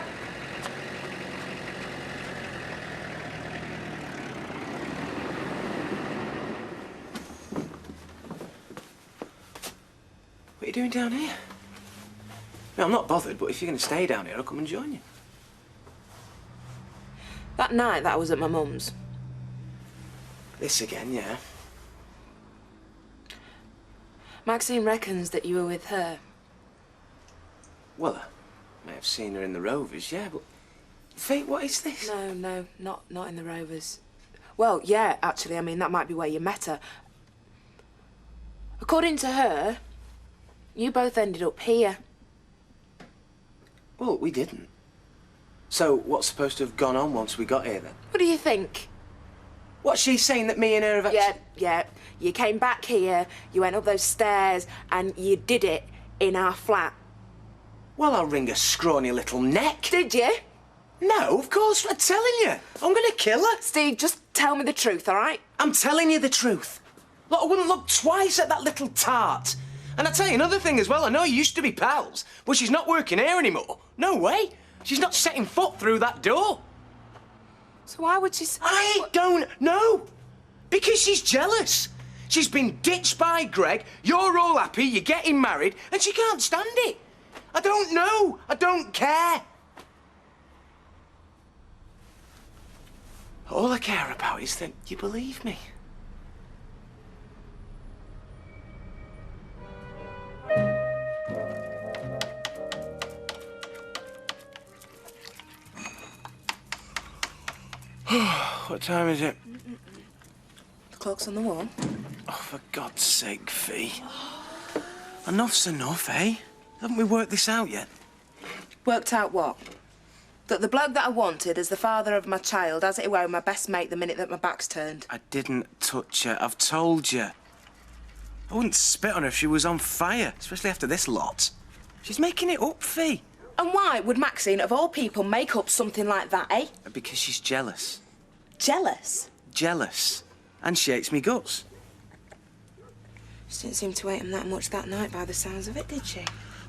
What are you doing down here? No, I'm not bothered, but if you're going to stay down here, I'll come and join you. That night that I was at my mum's. This again, yeah. Maxine reckons that you were with her. Well, I may have seen her in the Rovers, yeah, but... Faye, what is this? No, not in the Rovers. Well, yeah, actually, I mean, that might be where you met her. According to her, you both ended up here. Well, we didn't. So, what's supposed to have gone on once we got here, then? What do you think? What's she saying that me and her have... Yeah. You came back here, you went up those stairs, and you did it in our flat. Well, I'll wring a scrawny little neck. Did you? No, of course, I'm telling you. I'm gonna kill her. Steve, just tell me the truth, all right? I'm telling you the truth. Look, I wouldn't look twice at that little tart. And I'll tell you another thing as well. I know you used to be pals, but she's not working here anymore. No way. She's not setting foot through that door. So why would she... I don't know. Because she's jealous. She's been ditched by Greg, you're all happy, you're getting married, and she can't stand it. I don't know. I don't care. All I care about is that you believe me. What time is it? The clock's on the wall. Oh, for God's sake, Fee. Enough's enough, eh? Haven't we worked this out yet? Worked out what? That the bloke that I wanted as the father of my child has it away with my best mate the minute that my back's turned. I didn't touch her. I've told you. I wouldn't spit on her if she was on fire, especially after this lot. She's making it up, Fee. And why would Maxine, of all people, make up something like that, eh? Because she's jealous. Jealous? Jealous. And she hates me guts. She didn't seem to hate him that much that night by the sounds of it, did she?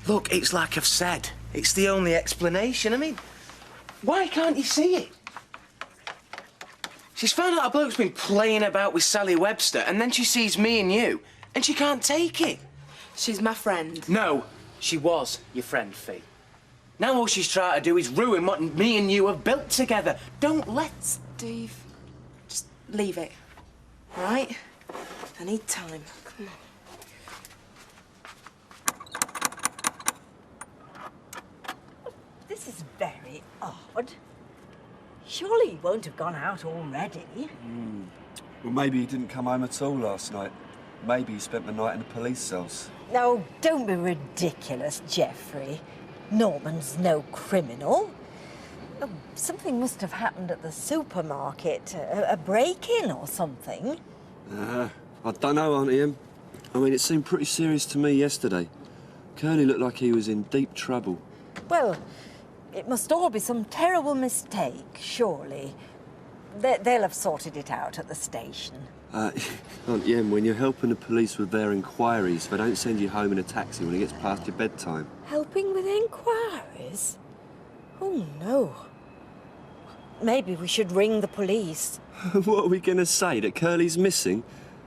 Look, it's like I've said. It's the only explanation. I mean, why can't you see it? She's found out a bloke's been playing about with Sally Webster, and then she sees me and you, and she can't take it. She's my friend. No, she was your friend, Fee. Now all she's trying to do is ruin what me and you have built together. Don't let... Steve, just leave it, all right? I need time. Come on. This is very odd. Surely he won't have gone out already. Well, maybe he didn't come home at all last night. Maybe he spent the night in the police cells. No, don't be ridiculous, Geoffrey. Norman's no criminal. Oh, something must have happened at the supermarket. A break-in or something. I don't know, Auntie Em. I mean, it seemed pretty serious to me yesterday. Curly looked like he was in deep trouble. Well, it must all be some terrible mistake, surely. They'll have sorted it out at the station. Auntie Em, when you're helping the police with their inquiries, they don't send you home in a taxi when it gets past your bedtime. Helping with inquiries? Oh, no. Maybe we should ring the police. What are we going to say? That Curly's missing?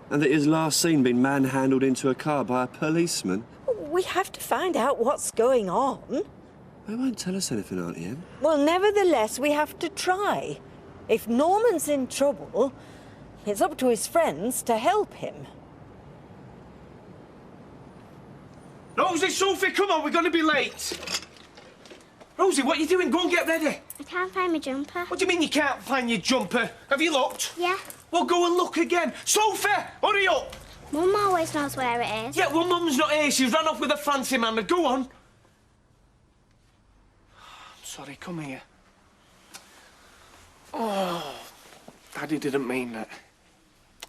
And that he was last seen being manhandled into a car by a policeman? We have to find out what's going on. They won't tell us anything, Auntie Em. Well, nevertheless, we have to try. If Norman's in trouble, it's up to his friends to help him. Rosie, Sophie, come on, we're going to be late. Rosie, what are you doing? Go and get ready. I can't find my jumper. What do you mean you can't find your jumper? Have you looked? Yeah. Well, go and look again. Sophie, hurry up. Mum always knows where it is. Yeah, well, Mum's not here. She's run off with a fancy man. Go on. I'm sorry, come here. Oh, Daddy didn't mean that.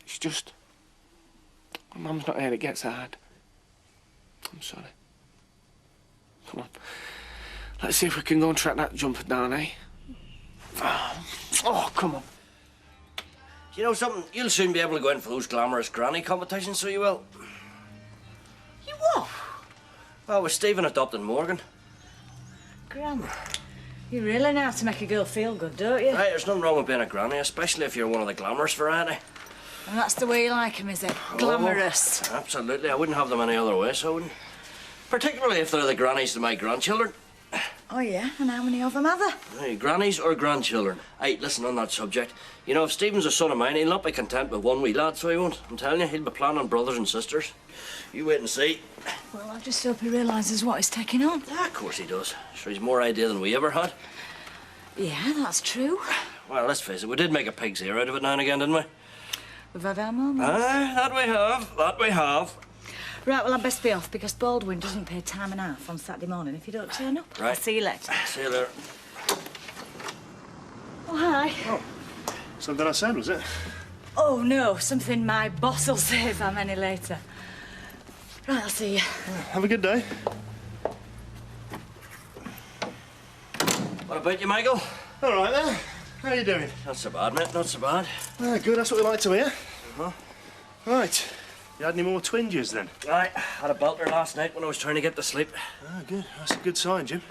It's just... when Mum's not here, it gets hard. I'm sorry. Come on. Let's see if we can go and track that jumper down, eh? Oh, come on. You know something? You'll soon be able to go in for those glamorous granny competitions, so you will. You what? Well, with Stephen adopting Morgan. Gran, you really know how to make a girl feel good, don't you? Right, there's nothing wrong with being a granny, especially if you're one of the glamorous variety. And that's the way you like 'em, is it? Glamorous. Oh, absolutely. I wouldn't have them any other way, so I wouldn't. Particularly if they're the grannies to my grandchildren. Oh, yeah? And how many of them are there? Hey, grannies or grandchildren? Hey, listen, on that subject. You know, if Stephen's a son of mine, he'll not be content with one wee lad, so he won't. I'm telling you, he'll be planning brothers and sisters. You wait and see. Well, I just hope he realises what he's taking on. Yeah, of course he does. Sure, he's more idea than we ever had. Yeah, that's true. Well, let's face it, we did make a pig's ear out of it now and again, didn't we? We've had our moments. Aye, that we have. That we have. Right, well, I'd best be off because Baldwin doesn't pay time and a half on Saturday morning if you don't turn up. Right. I'll see you later. See you later. Oh, hi. Oh, something I said, was it? Oh, no, something my boss will say if I'm any later. Right, I'll see you. Have a good day. What about you, Michael? All right, then. How you doing? Not so bad, mate. Not so bad. Ah, good. That's what we like to hear. Uh-huh. Right. You had any more twinges, then? Right. Had a belter last night when I was trying to get to sleep. Ah, good. That's a good sign, Jim.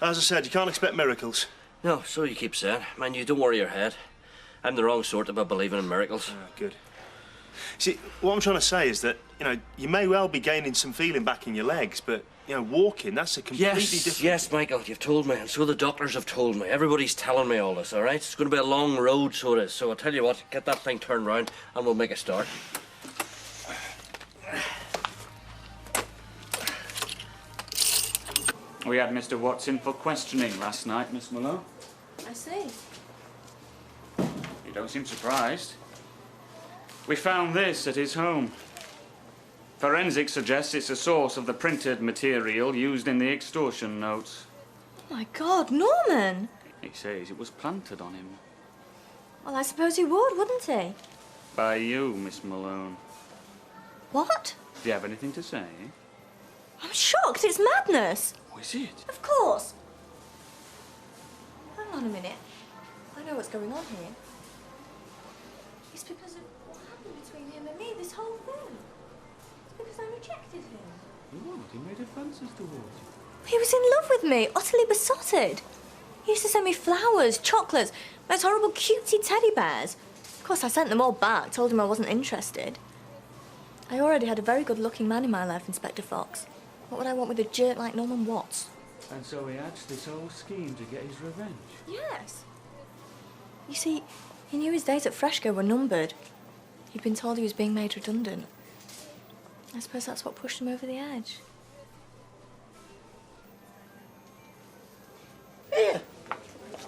As I said, you can't expect miracles. No, so you keep saying. Mind you, don't worry your head. I'm the wrong sort to be believing in miracles. Ah, good. See, what I'm trying to say is that, you know, you may well be gaining some feeling back in your legs, but, you know, walking, that's a completely different... Yes, Michael, you've told me, and so the doctors have told me. Everybody's telling me all this, all right? It's going to be a long road, so it is. So I'll tell you what, get that thing turned round, and we'll make a start. We had Mr. Watson for questioning last night, Miss Malone. I see. You don't seem surprised. We found this at his home. Forensics suggests it's a source of the printed material used in the extortion notes. Oh my God, Norman! He says it was planted on him. Well, I suppose he would, wouldn't he? By you, Miss Malone. What? Do you have anything to say? I'm shocked. It's madness. Oh, is it? Of course. Hang on a minute. I know what's going on here. It's because of what happened between him and me, this whole thing. It's because I rejected him. What? He made advances towards you. He was in love with me, utterly besotted. He used to send me flowers, chocolates, those horrible cutesy teddy bears. Of course, I sent them all back, told him I wasn't interested. I already had a very good-looking man in my life, Inspector Fox. What would I want with a jerk like Norman Watts? And so he hatched this whole scheme to get his revenge? Yes. You see, he knew his days at Fresco were numbered. He'd been told he was being made redundant. I suppose that's what pushed him over the edge. Here.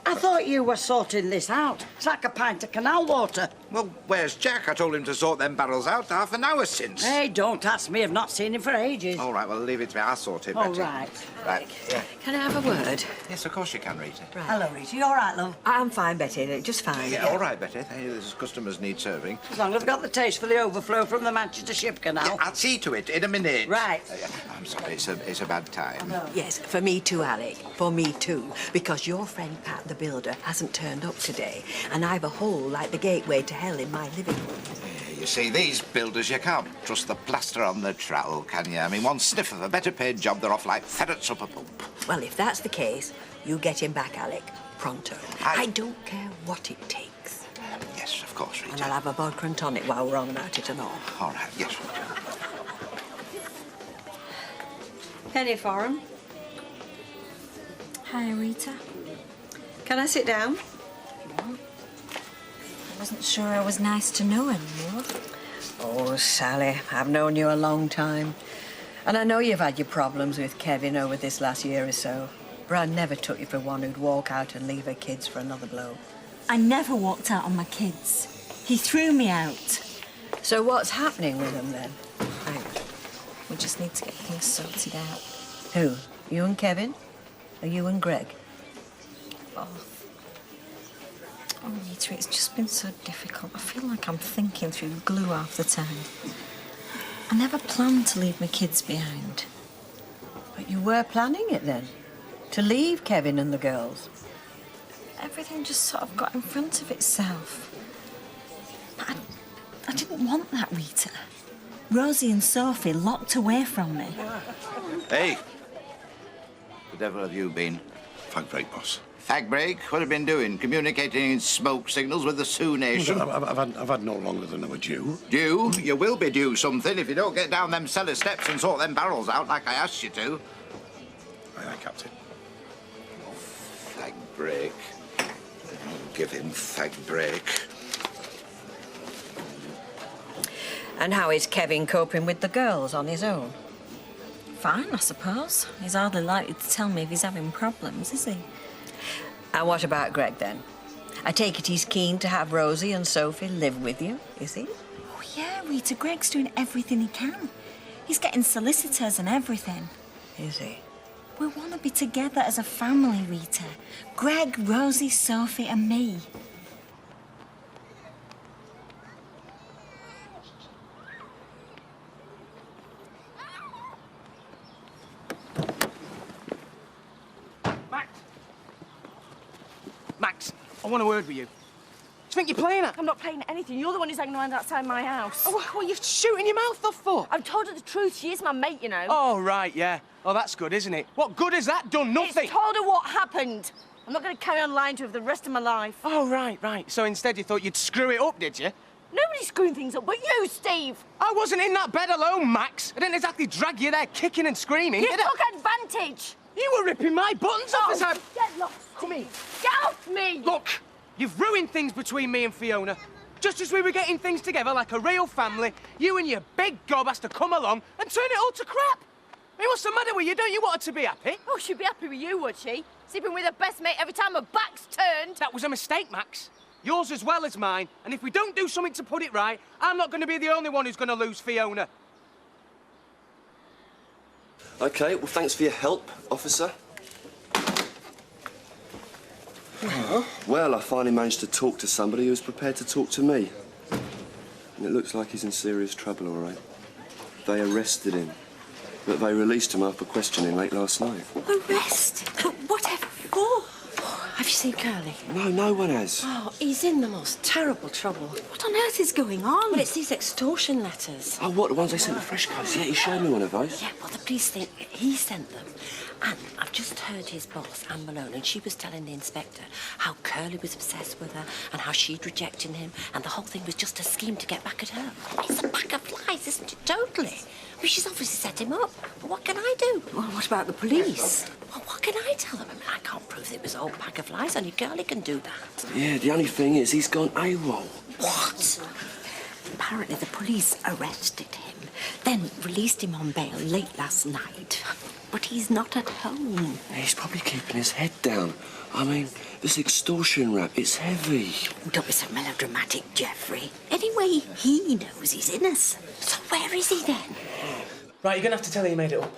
I thought you were sorting this out. It's like a pint of canal water. Well, where's Jack? I told him to sort them barrels out half an hour since. Hey, don't ask me. I've not seen him for ages. All right, well, leave it to me. I'll sort it All better. right. Right, yeah. Can I have a word? Yes, of course you can, Rita. Right. Hello, Rita. You all right, love? I'm fine, Betty. Just fine. Yeah, all right, Betty. These customers need serving. As long as I've got the taste for the overflow from the Manchester Ship Canal. Yeah, I'll see to it in a minute. Right. I'm sorry, it's a bad time. Yes, for me too, Alec. For me too. Because your friend Pat the builder hasn't turned up today, and I've a hole like the gateway to hell in my living room. You see, these builders, you can't trust the plaster on the trowel, can you? I mean, one sniff of a better paid job, they're off like ferrets up a pump. Well, if that's the case, you get him back, Alec, pronto. I don't care what it takes. Yes, of course, Rita. And I'll have a vodka and tonic while we're on about it and all. All right, yes. Penny for 'em. Hi, Rita. Can I sit down? I wasn't sure I was nice to know anymore. Oh, Sally, I've known you a long time. And I know you've had your problems with Kevin over this last year or so. But I never took you for one who'd walk out and leave her kids for another blow. I never walked out on my kids. He threw me out. So what's happening with them then? We just need to get things sorted out. Who? You and Kevin? Or you and Greg? Both. Oh, Rita, it's just been so difficult. I feel like I'm thinking through glue half the time. I never planned to leave my kids behind. But you were planning it then? To leave Kevin and the girls? Everything just sort of got in front of itself. But I didn't want that, Rita. Rosie and Sophie locked away from me. Hey! The devil have you been? Fag break, boss. Fag break? What have you been doing? Communicating in smoke signals with the Sioux Nation? I've had no longer than a due. Due? You will be due something if you don't get down them cellar steps and sort them barrels out like I asked you to. Aye, aye, Captain. Fag break. Give him fag break. And how is Kevin coping with the girls on his own? Fine, I suppose. He's hardly likely to tell me if he's having problems, is he? And what about Greg, then? I take it he's keen to have Rosie and Sophie live with you, is he? Oh, yeah, Rita, Greg's doing everything he can. He's getting solicitors and everything. Is he? We want to be together as a family, Rita. Greg, Rosie, Sophie and me. Max, I want a word with you. Do you think you're playing at? I'm not playing at anything. You're the one who's hanging around outside my house. Oh, what are you shooting your mouth off for? I've told her the truth. She is my mate, you know. Oh, right, yeah. Oh, that's good, isn't it? What good has that done? Nothing. It's told her what happened. I'm not going to carry on lying to her for the rest of my life. Oh, right. So instead you thought you'd screw it up, did you? Nobody's screwing things up but you, Steve. I wasn't in that bed alone, Max. I didn't exactly drag you there kicking and screaming, You did I? took advantage. You were ripping my buttons off as I... Get lost. Come here. Get off me. Look, you've ruined things between me and Fiona. Just as we were getting things together like a real family, you and your big gob has to come along and turn it all to crap. I mean, what's the matter with you? Don't you want her to be happy? Oh, she'd be happy with you, would she? Sleeping with her best mate every time her back's turned. That was a mistake, Max. Yours as well as mine. And if we don't do something to put it right, I'm not going to be the only one who's going to lose Fiona. OK, well, thanks for your help, officer. Well, I finally managed to talk to somebody who was prepared to talk to me. And it looks like he's in serious trouble, all right. They arrested him, but they released him after questioning late last night. Arrest? But whatever for? Have you seen Curly? No, no one has. Oh, he's in the most terrible trouble. What on earth is going on? Well, it's these extortion letters. Oh, what, the ones they sent to Fresh Coast? Yeah, he showed me one of those. Yeah, well, the police think he sent them. And I've just heard his boss, Anne Malone, and she was telling the inspector how Curly was obsessed with her and how she'd rejected him, and the whole thing was just a scheme to get back at her. It's a pack of lies, isn't it? Totally. I mean, she's obviously set him up. But what can I do? Well, what about the police? Well, what can I tell them? I mean, I can't prove it was a whole pack of lies. Only Curly can do that. Yeah, the only thing is he's gone AWOL. What? Apparently the police arrested him, then released him on bail late last night. But he's not at home. He's probably keeping his head down. I mean, this extortion rap, it's heavy. Don't be so melodramatic, Geoffrey. Anyway, he knows he's innocent. So where is he then? Right, you're going to have to tell her you made it up.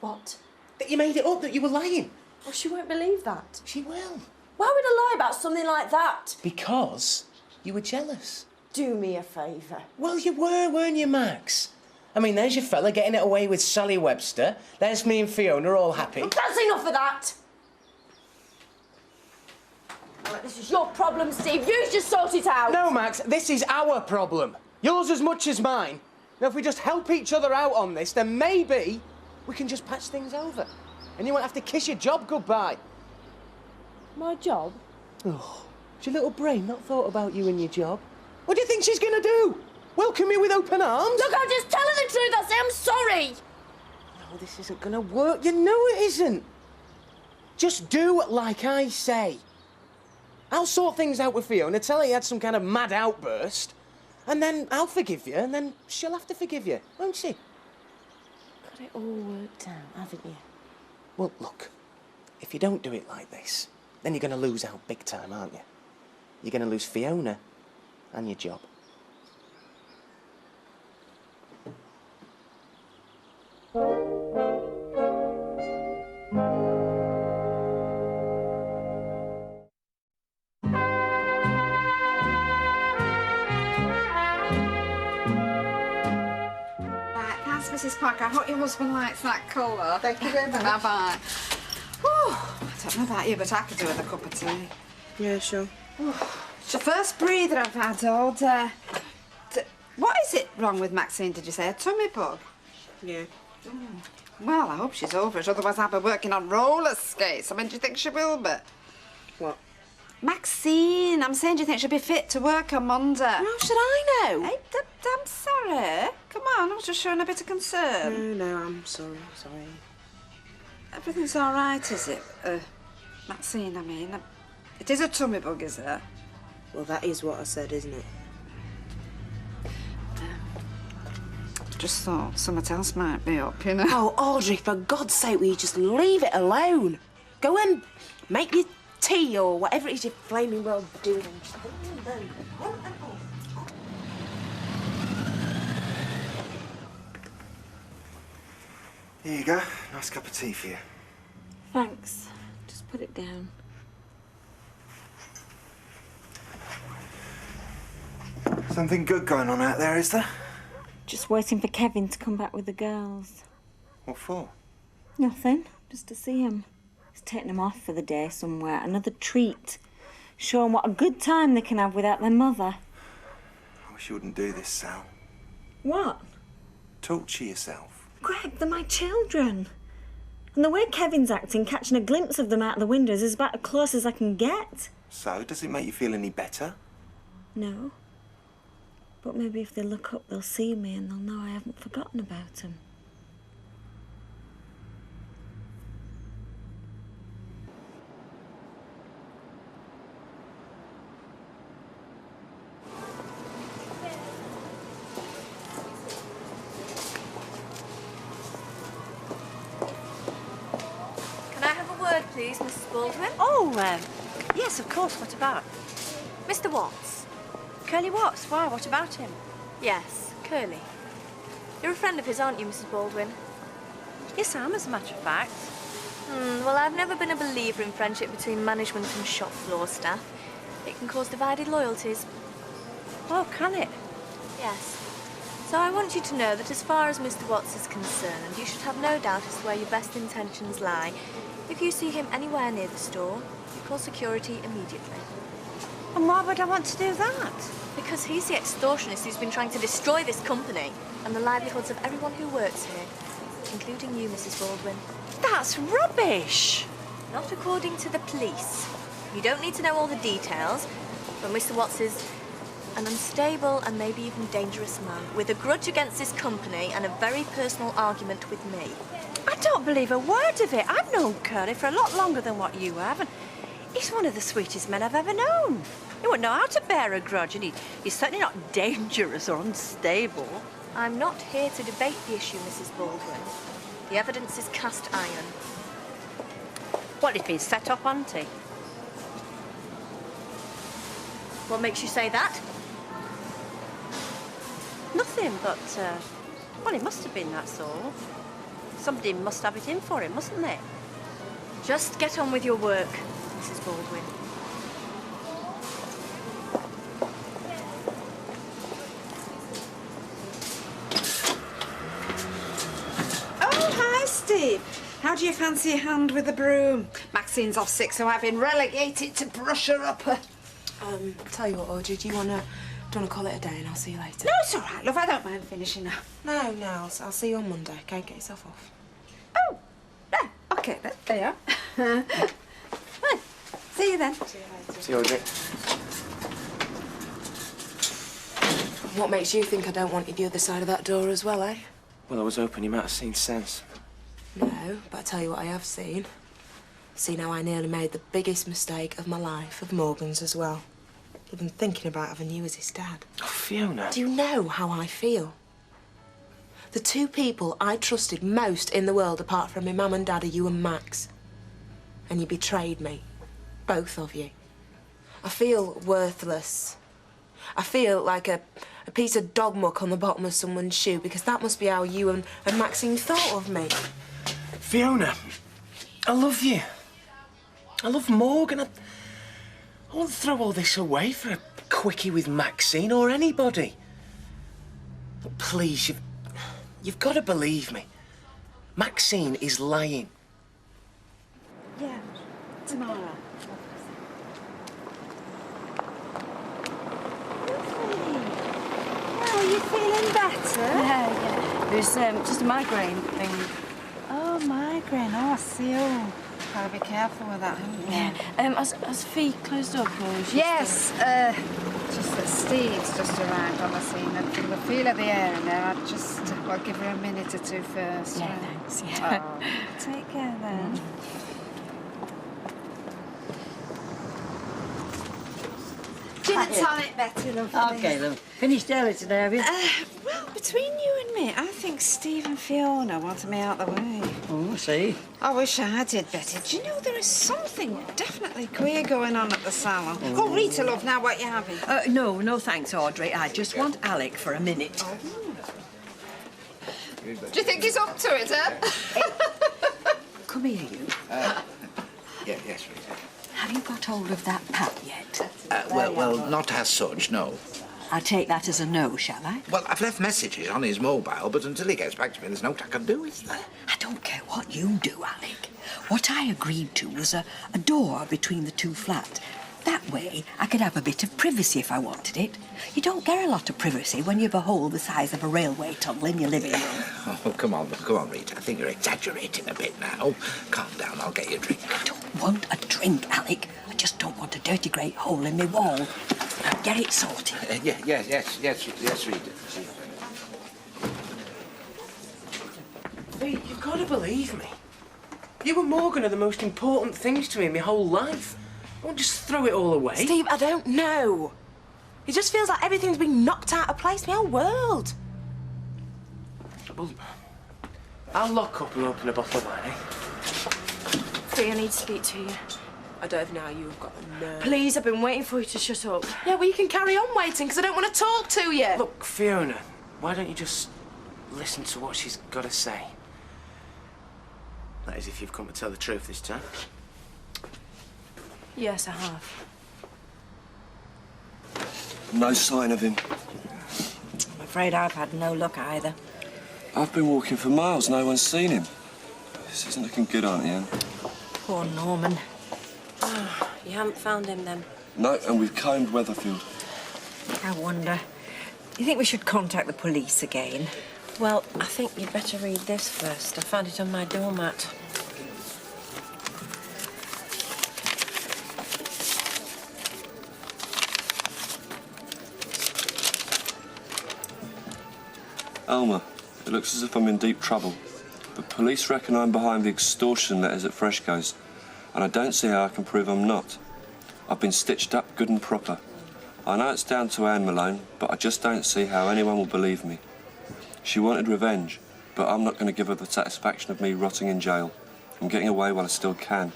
What? That you made it up, that you were lying. Well, she won't believe that. She will. Why would I lie about something like that? Because you were jealous. Do me a favour. Well, you were, weren't you, Max? I mean, there's your fella getting it away with Sally Webster. There's me and Fiona all happy. Well, that's enough of that. Right, this is your problem, Steve. You just sort it out. No, Max, this is our problem. Yours as much as mine. Now, if we just help each other out on this, then maybe we can just patch things over. And you won't have to kiss your job goodbye. My job? Oh, has your little brain not thought about you and your job? What do you think she's gonna do? Welcome you with open arms? Look, I'm just telling the truth. I say I'm sorry. No, this isn't gonna work. You know it isn't. Just do like I say. I'll sort things out with Fiona, tell her you had some kind of mad outburst, and then I'll forgive you, and then she'll have to forgive you, won't she? Got it all worked out, haven't you? Well, look, if you don't do it like this, then you're gonna lose out big time, aren't you? You're gonna lose Fiona and your job. Thanks, Mrs. Parker. I hope your husband likes that colour. Thank you very much. Bye-bye. I don't know about you, but I could do with a cup of tea. Yeah, sure. It's the first breather I've had all day. What is it wrong with Maxine, did you say? A tummy bug? Yeah. Well, I hope she's over it, otherwise I'll be working on roller skates. I mean, do you think she will be? What? Maxine, I'm saying, do you think she'll be fit to work on Monday? How should I know? Hey, I'm sorry. Come on, I was just showing a bit of concern. No, I'm sorry. Everything's all right, is it? Maxine, I mean. It is a tummy bug, is it? Well, that is what I said, isn't it? Just thought something else might be up, you know? Oh, Audrey, for God's sake, will you just leave it alone? Go and make your tea or whatever it is you're flaming well doing. Here you go. Nice cup of tea for you. Thanks. Just put it down. Something good going on out there, is there? Just waiting for Kevin to come back with the girls. What for? Nothing. Just to see him. He's taking them off for the day somewhere. Another treat. Show them what a good time they can have without their mother. I wish you wouldn't do this, Sal. What? Talk to yourself. Greg, they're my children. And the way Kevin's acting, catching a glimpse of them out the windows, is about as close as I can get. So, does it make you feel any better? No. But maybe if they look up, they'll see me and they'll know I haven't forgotten about them. Can I have a word, please, Mrs. Baldwin? Oh, yes, of course. What about? Mr. Watts. Curly Watts? Why? What about him? Yes, Curly. You're a friend of his, aren't you, Mrs. Baldwin? Yes, I am, as a matter of fact. Well, I've never been a believer in friendship between management and shop floor staff. It can cause divided loyalties. Oh, can it? Yes. So I want you to know that as far as Mr. Watts is concerned, you should have no doubt as to where your best intentions lie. If you see him anywhere near the store, you call security immediately. And why would I want to do that? Because he's the extortionist who's been trying to destroy this company and the livelihoods of everyone who works here, including you, Mrs. Baldwin. That's rubbish! Not according to the police. You don't need to know all the details, but Mr. Watts is an unstable and maybe even dangerous man with a grudge against this company and a very personal argument with me. I don't believe a word of it. I've known Curly for a lot longer than what you have, and he's one of the sweetest men I've ever known. He wouldn't know how to bear a grudge, and he's certainly not dangerous or unstable. I'm not here to debate the issue, Mrs. Baldwin. The evidence is cast iron. Well, he's been set up, hasn't he? What makes you say that? Nothing, but, well, he must have been, that's all. Somebody must have it in for him, mustn't they? Just get on with your work, Mrs. Baldwin. Oh, hi, Steve. How do you fancy a hand with the broom? Maxine's off sick, so I've been relegated to brush her up. Tell you what, Audrey, do you want to call it a day and I'll see you later? No, it's all right, love. I don't mind finishing now. No, I'll see you on Monday, okay? Get yourself off. Oh, no. OK, then. There you are. Right. See you then. See you later. See you, Audrey. What makes you think I don't want you the other side of that door as well, eh? Well, I was hoping you might have seen sense. No, but I tell you what I have seen. Seen how I nearly made the biggest mistake of my life, of Morgan's as well. Even thinking about having you as his dad. Oh, Fiona. Do you know how I feel? The two people I trusted most in the world, apart from my mum and dad, are you and Max. And you betrayed me. Both of you. I feel worthless. I feel like a piece of dog muck on the bottom of someone's shoe, because that must be how you and Maxine thought of me. Fiona, I love you. I love Morgan. I won't throw all this away for a quickie with Maxine or anybody. But please, you've got to believe me. Maxine is lying. Yeah, tomorrow. Are you feeling better? Yeah. There's just a migraine thing. Oh, migraine. Oh, I see. Oh, gotta be careful with that, haven't you? Yeah. Has Fee closed up or is she Yes. still... Just that Steve's just arrived on the scene, and from the feel of the air in there, I'd just well give her a minute or two first. Yeah, thanks. Yeah. Oh, take care then. Gin and tonic, Betty, lovely. Okay, love. Finished early today, have you? Well, between you and me, I think Steve and Fiona wanted me out the way. Oh, I see. I wish I did, Betty. Do you know there is something definitely queer going on at the salon? Oh, Rita, love, now what you having? No thanks, Audrey. I just want Alec for a minute. Do you think he's up to it, huh? Come here, you. Yes, Rita. Have you got hold of that pad yet? Well, not as such, no. I take that as a no, shall I? Well, I've left messages on his mobile, but until he gets back to me, there's no I can do, is there? I don't care what you do, Alec. What I agreed to was a door between the two flats. That way, I could have a bit of privacy if I wanted it. You don't get a lot of privacy when you've a hole the size of a railway tunnel in your living room. Oh, come on, Rita. I think you're exaggerating a bit now. Calm down, I'll get you a drink. I don't want a drink, Alec. I just don't want a dirty great hole in my wall. Now, get it sorted. Yes, Rita. Fee, you've got to believe me. You and Morgan are the most important things to me in my whole life. I won't just throw it all away. Steve, I don't know. It just feels like everything's been knocked out of place, my whole world. Well, I'll lock up and open a bottle of wine, eh? Fee, I need to speak to you. I don't know how you've got the nerve. Please, I've been waiting for you to shut up. Yeah, well, you can carry on waiting, because I don't want to talk to you. Look, Fiona, why don't you just listen to what she's got to say? That is, if you've come to tell the truth this time. Yes, I have. No sign of him. I'm afraid I've had no luck either. I've been walking for miles, no one's seen him. This isn't looking good, Auntie Anne. Poor Norman. Oh, you haven't found him then? No, and we've combed Weatherfield. I wonder. Do you think we should contact the police again? Well, I think you'd better read this first. I found it on my doormat. Alma, it looks as if I'm in deep trouble. The police reckon I'm behind the extortion letters at Freshco's, and I don't see how I can prove I'm not. I've been stitched up good and proper. I know it's down to Anne Malone, but I just don't see how anyone will believe me. She wanted revenge, but I'm not going to give her the satisfaction of me rotting in jail. I'm getting away while I still can.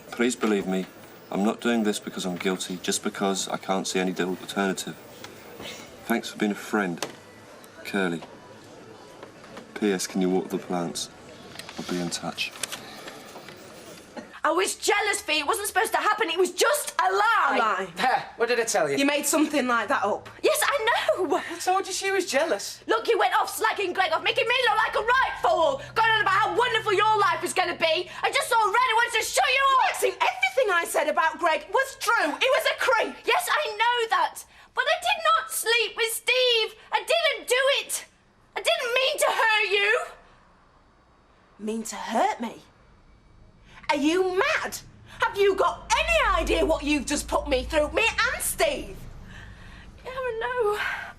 Please believe me, I'm not doing this because I'm guilty, just because I can't see any alternative. Thanks for being a friend. Curly. P.S. Can you walk the plants? I'll be in touch. I was jealous, Fee. It wasn't supposed to happen. It was just a lie. A lie. What did I tell you? You made something like that up. Yes, I know. I told you she was jealous. Look, you went off slagging Greg off, making me look like a right fool. Going on about how wonderful your life was going to be. I just saw red and wanted to shut you up. Maxine, everything I said about Greg was true. He was a creep. Yes, I know that. But I did not sleep with Steve. I didn't do it. I didn't mean to hurt you. Mean to hurt me? Are you mad? Have you got any idea what you've just put me through? Me and Steve? Yeah,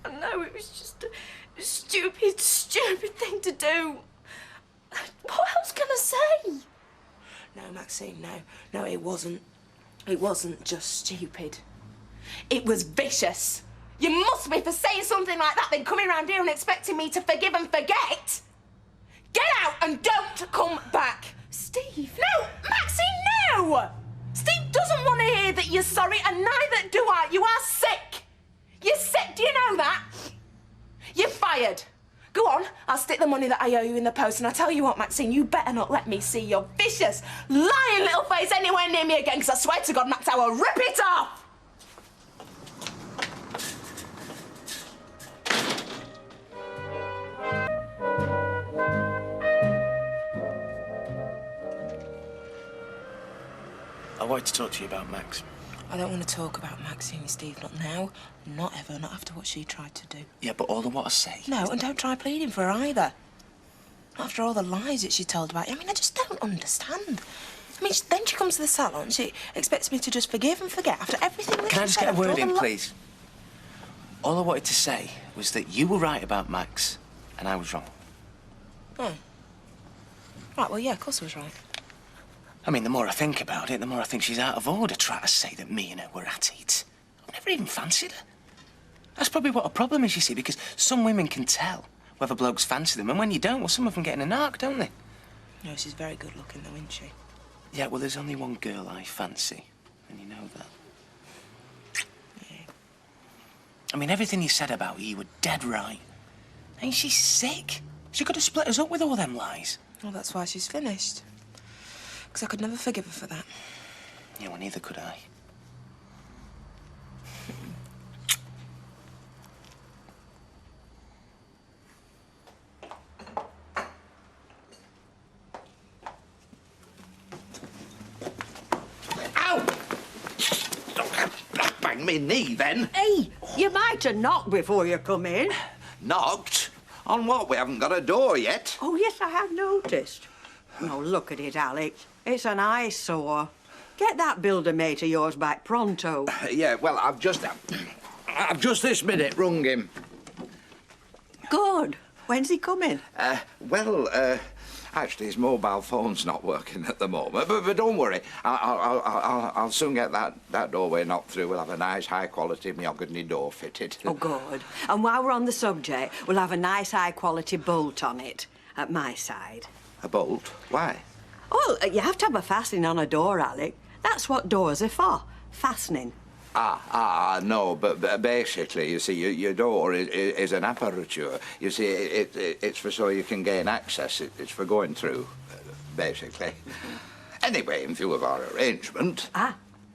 I know. was just a stupid, stupid thing to do. What else can I say? No, Maxine, no. No, it wasn't. It wasn't just stupid. It was vicious. You must be for saying something like that, then coming around here and expecting me to forgive and forget. Get out and don't come back. Steve. No, Maxine, no! Steve doesn't want to hear that you're sorry, and neither do I. You are sick. You're sick, do you know that? You're fired. Go on, I'll stick the money that I owe you in the post, and I tell you what, Maxine, you better not let me see your vicious, lying little face anywhere near me again, because I swear to God, Max, I will rip it off! I wanted to talk to you about Max. I don't want to talk about Maxine, Steve, not now, not ever, not after what she tried to do. Yeah, but all of what I say... No, and don't try pleading for her either. Not after all the lies that she told about you. I mean, I just don't understand. I mean, then she comes to the salon, she expects me to just forgive and forget after everything that Can I she just said, get a after word all in, the please? All I wanted to say was that you were right about Max, and I was wrong. Oh. Right, well, yeah, of course I was right. I mean, the more I think about it, the more I think she's out of order trying to say that me and her were at it. I've never even fancied her. That's probably what a problem is, you see, because some women can tell whether blokes fancy them, and when you don't, well, some of them get in a narc, don't they? No, she's very good looking, though, isn't she? Yeah, well, there's only one girl I fancy, and you know that. Yeah. I mean, everything you said about her, you were dead right. I mean, she's sick. She could have split us up with all them lies. Well, that's why she's finished. Because I could never forgive her for that. Yeah, well, neither could I. Ow! Bang me knee, then. Hey, you might have knocked before you come in. Knocked? On what? We haven't got a door yet. Oh, yes, I have noticed. Oh, look at it, Alex. It's an eyesore. Get that builder mate of yours back pronto. Yeah, well, I've just this minute rung him. Good. When's he coming? Actually, his mobile phone's not working at the moment. But don't worry, I'll soon get that doorway knocked through. We'll have a nice, high-quality mahogany door fitted. Oh, good. And while we're on the subject, we'll have a nice, high-quality bolt on it at my side. A bolt? Why? Oh, you have to have a fastening on a door, Alec. That's what doors are for, fastening. No, but basically, you see, your door is an aperture. You see, it's for so you can gain access. It's for going through, basically. Anyway, in view of our arrangement...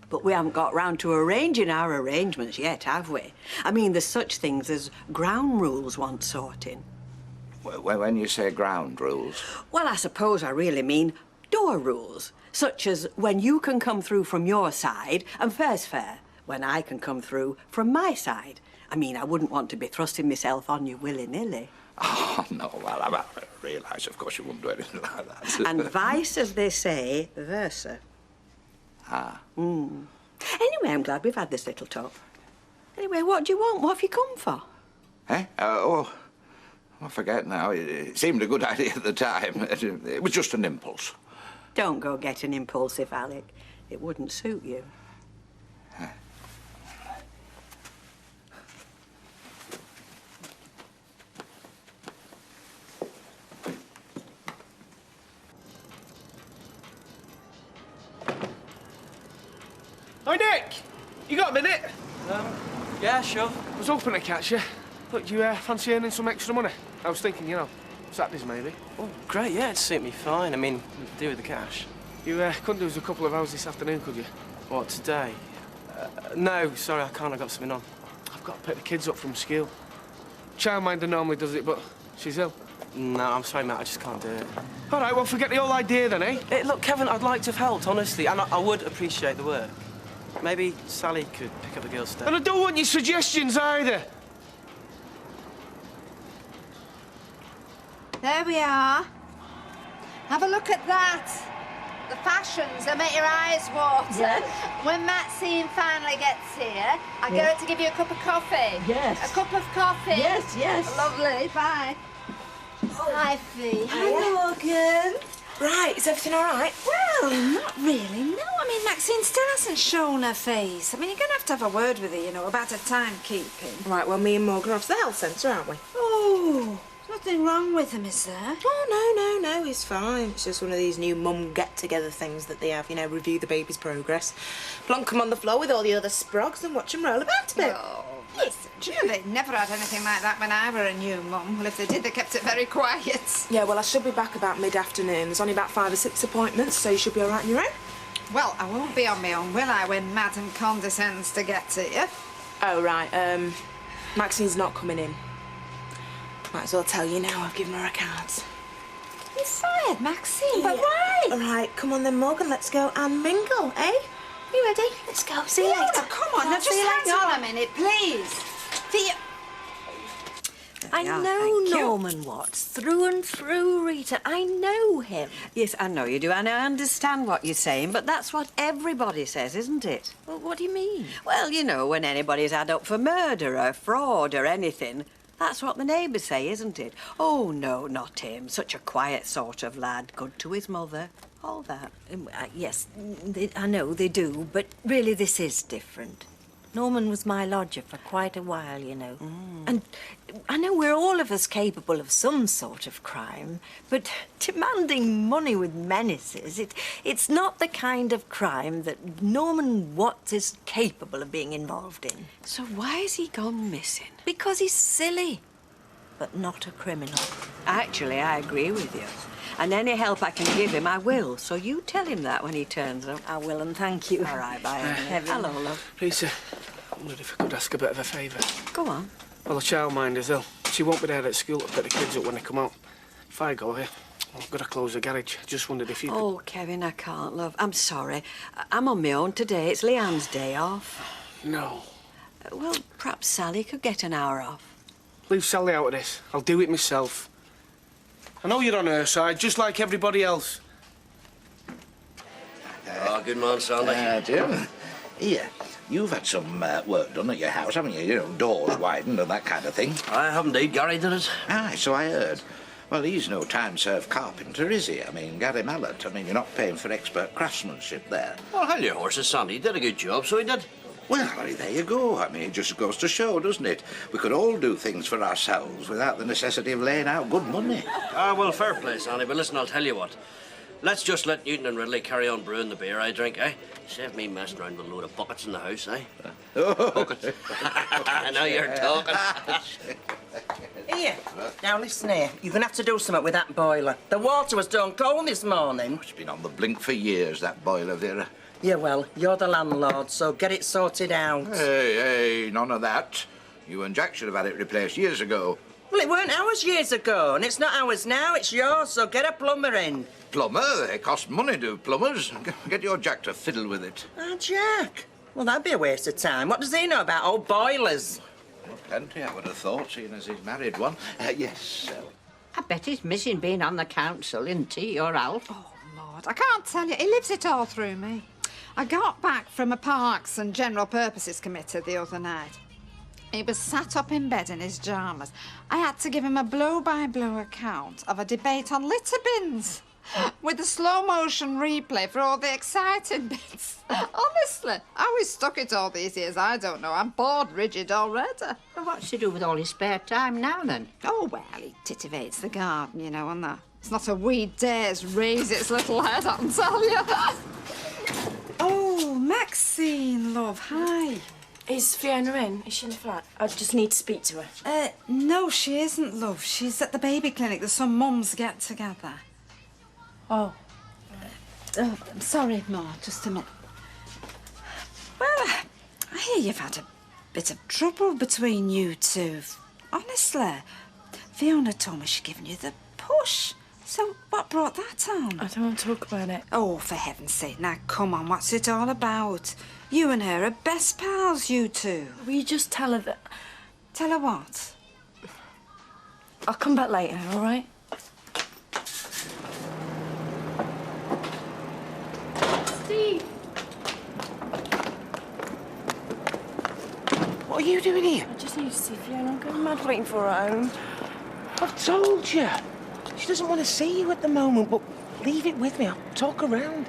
But we haven't got round to arranging our arrangements yet, have we? I mean, there's such things as ground rules want sorting. When you say ground rules... Well, I suppose I really mean door rules, such as when you can come through from your side and fair's fair, when I can come through from my side. I mean, I wouldn't want to be thrusting myself on you willy-nilly. Oh, no, well, I realise, of course, you wouldn't do anything like that. And vice, as they say, versa. Anyway, I'm glad we've had this little talk. Anyway, what do you want? What have you come for? Eh? I forget now. It seemed a good idea at the time. It was just an impulse. Don't go getting impulsive, Alec. It wouldn't suit you. Hi, Nick! You got a minute? Yeah, sure. I was hoping to catch you. Look, you fancy earning some extra money? I was thinking, Saturdays maybe. Oh, great, yeah, it'd suit me fine. I mean, we could do with the cash. You couldn't do us a couple of hours this afternoon, could you? What, today? No, sorry, I can't. I got something on. I've got to pick the kids up from school. Childminder normally does it, but she's ill. No, I'm sorry, Matt, I just can't do it. All right, well, forget the whole idea then, eh? Look, Kevin, I'd like to have helped, honestly, and I would appreciate the work. Maybe Sally could pick up the girls' stuff. And I don't want your suggestions either. There we are. Have a look at that. the fashions, they make your eyes water. Yes. When Maxine finally gets here, I get her to give you a cup of coffee. Yes. A cup of coffee. Yes, yes. Lovely. Bye. Hi, Fee. Hi, Morgan. Right, is everything all right? Well, not really, no. I mean, Maxine still hasn't shown her face. I mean, you're going to have a word with her, you know, about her timekeeping. Right, well, me and Morgan are off to the health centre, aren't we? Oh, nothing wrong with him, is there? Oh, no, he's fine. It's just one of these new mum get-together things that they have, you know, review the baby's progress. Plonk 'em on the floor with all the other sprogs and watch 'em roll about a bit. Oh, listen, do you know, they never had anything like that when I were a new mum. Well, if they did, they kept it very quiet. Yeah, well, I should be back about mid-afternoon. There's only about 5 or 6 appointments, so you should be all right on your own. Well, I won't be on my own, will I, when Madam condescends to get to you? Oh, right, Maxine's not coming in. Might as well tell you now, I've given her a card. You fired, Maxine, but why? All right, come on then, Morgan, let's go and mingle, eh? You ready? Let's go. See you later. Come on, now just hang on a minute, please. I know Norman Watts through and through, Rita. I know him. Yes, I know you do, and I understand what you're saying, but that's what everybody says, isn't it? Well, what do you mean? Well, you know, when anybody's had up for murder or fraud or anything, that's what the neighbours say, isn't it? Oh, no, not him. Such a quiet sort of lad, good to his mother, all that. Yes, I know they do, but really this is different. Norman was my lodger for quite a while, you know. And I know we're all of us capable of some sort of crime, but demanding money with menaces, it's not the kind of crime that Norman Watts is capable of being involved in. So why has he gone missing? Because he's silly, but not a criminal. Actually, I agree with you. And any help I can give him, I will. So you tell him that when he turns up. I will, and thank you. All right, bye. Hello, love. Rita, I wondered if I could ask a bit of a favour. Go on. Well, the childminder's ill. She won't be there at school to pick the kids up when they come out. If I go here, I've got to close the garage. I just wondered if you could... Oh, Kevin, I can't, love. I'm sorry. I'm on my own today. It's Leanne's day off. No. Well, perhaps Sally could get an hour off. Leave Sally out of this. I'll do it myself. I know you're on her side, just like everybody else. Oh, good man, Sandy. Jim. Here, you've had some work done at your house, haven't you? You know, doors widened and that kind of thing. I have indeed. Gary did it. Aye, so I heard. Well, he's no time-served carpenter, is he? I mean, Gary Mallet. I mean, you're not paying for expert craftsmanship there. Well, hell your horses, Sandy. He did a good job, so he did. Well, there you go. I mean, it just goes to show, doesn't it? We could all do things for ourselves without the necessity of laying out good money. Ah, well, fair play, Sandy, but listen, I'll tell you what. Let's just let Newton and Ridley carry on brewing the beer I drink, eh? Save me messing around with a load of buckets in the house, eh? Buckets. Now you're talking. Here, now listen here. You're going to have to do something with that boiler. The water was done cold this morning. It's been on the blink for years, that boiler, Vera. Yeah, well, you're the landlord, so get it sorted out. Hey, none of that. You and Jack should have had it replaced years ago. Well, it weren't ours years ago, and it's not ours now, it's yours, so get a plumber in. Plumber? They cost money, do plumbers. Get your Jack to fiddle with it. Ah, Jack? Well, that'd be a waste of time. What does he know about old boilers? Well, plenty, I would have thought, seeing as he's married one. Yes, I bet he's missing being on the council, isn't he, your Alf? Oh, Lord, I can't tell you. He lives it all through me. I got back from a Parks and General Purposes Committee the other night. He was sat up in bed in his pyjamas. I had to give him a blow-by-blow account of a debate on litter bins with a slow-motion replay for all the exciting bits. Honestly, how he stuck it all these years, I don't know. I'm bored rigid already. Well, what's he do with all his spare time now, then? Oh, well, he titivates the garden, you know, and that. It's not a weed dares raise its little head, I can tell you. Oh, Maxine, love, hi. Is Fiona in? Is she in the flat? I just need to speak to her. No, she isn't, love. She's at the baby clinic. There's some mums get together. Oh. I'm sorry, Ma, just a minute. Well, I hear you've had a bit of trouble between you two. Honestly, Fiona told me she'd given you the push. So what brought that on? I don't want to talk about it. Oh, for heaven's sake, now come on, what's it all about? You and her are best pals, you two. Will you just tell her that... Tell her what? I'll come back later, all right? Daddy! What are you doing here? I just need to see Fiona. I'm going mad waiting for her at home. I've told you. She doesn't want to see you at the moment, but leave it with me. I'll talk around.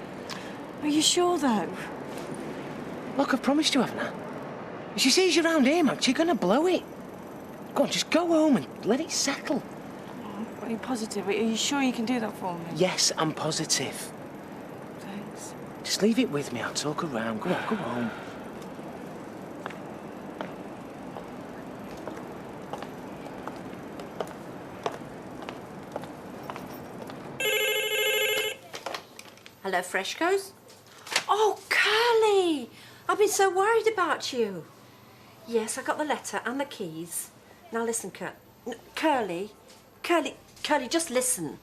Are you sure, though? Look, I've promised you, haven't I? If she sees you around here, Max, you're going to blow it. Go on, just go home and let it settle. Are you positive? Are you sure you can do that for me? Yes, I'm positive. Thanks. Just leave it with me. I'll talk around. Go on, go home. Hello, Freshcos? Oh, Curly! I've been so worried about you. Yes, I got the letter and the keys. Now listen, Curly, just listen.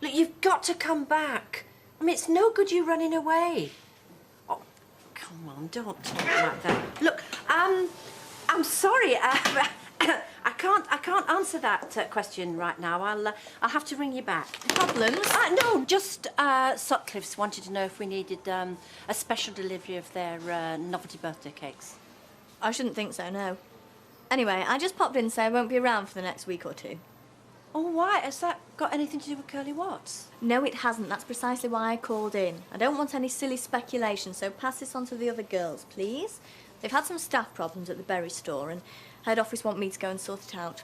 Look, you've got to come back. I mean, it's no good you running away. Oh, come on, don't talk like that. Look, I'm sorry. I can't answer that question right now. I'll have to ring you back. Problems? No, just Sutcliffe's wanted to know if we needed a special delivery of their novelty birthday cakes. I shouldn't think so, no. Anyway, I just popped in to say I won't be around for the next week or two. Oh, why? Has that got anything to do with Curly Watts? No, it hasn't. That's precisely why I called in. I don't want any silly speculation, so pass this on to the other girls, please. They've had some staff problems at the berry store, and head office want me to go and sort it out.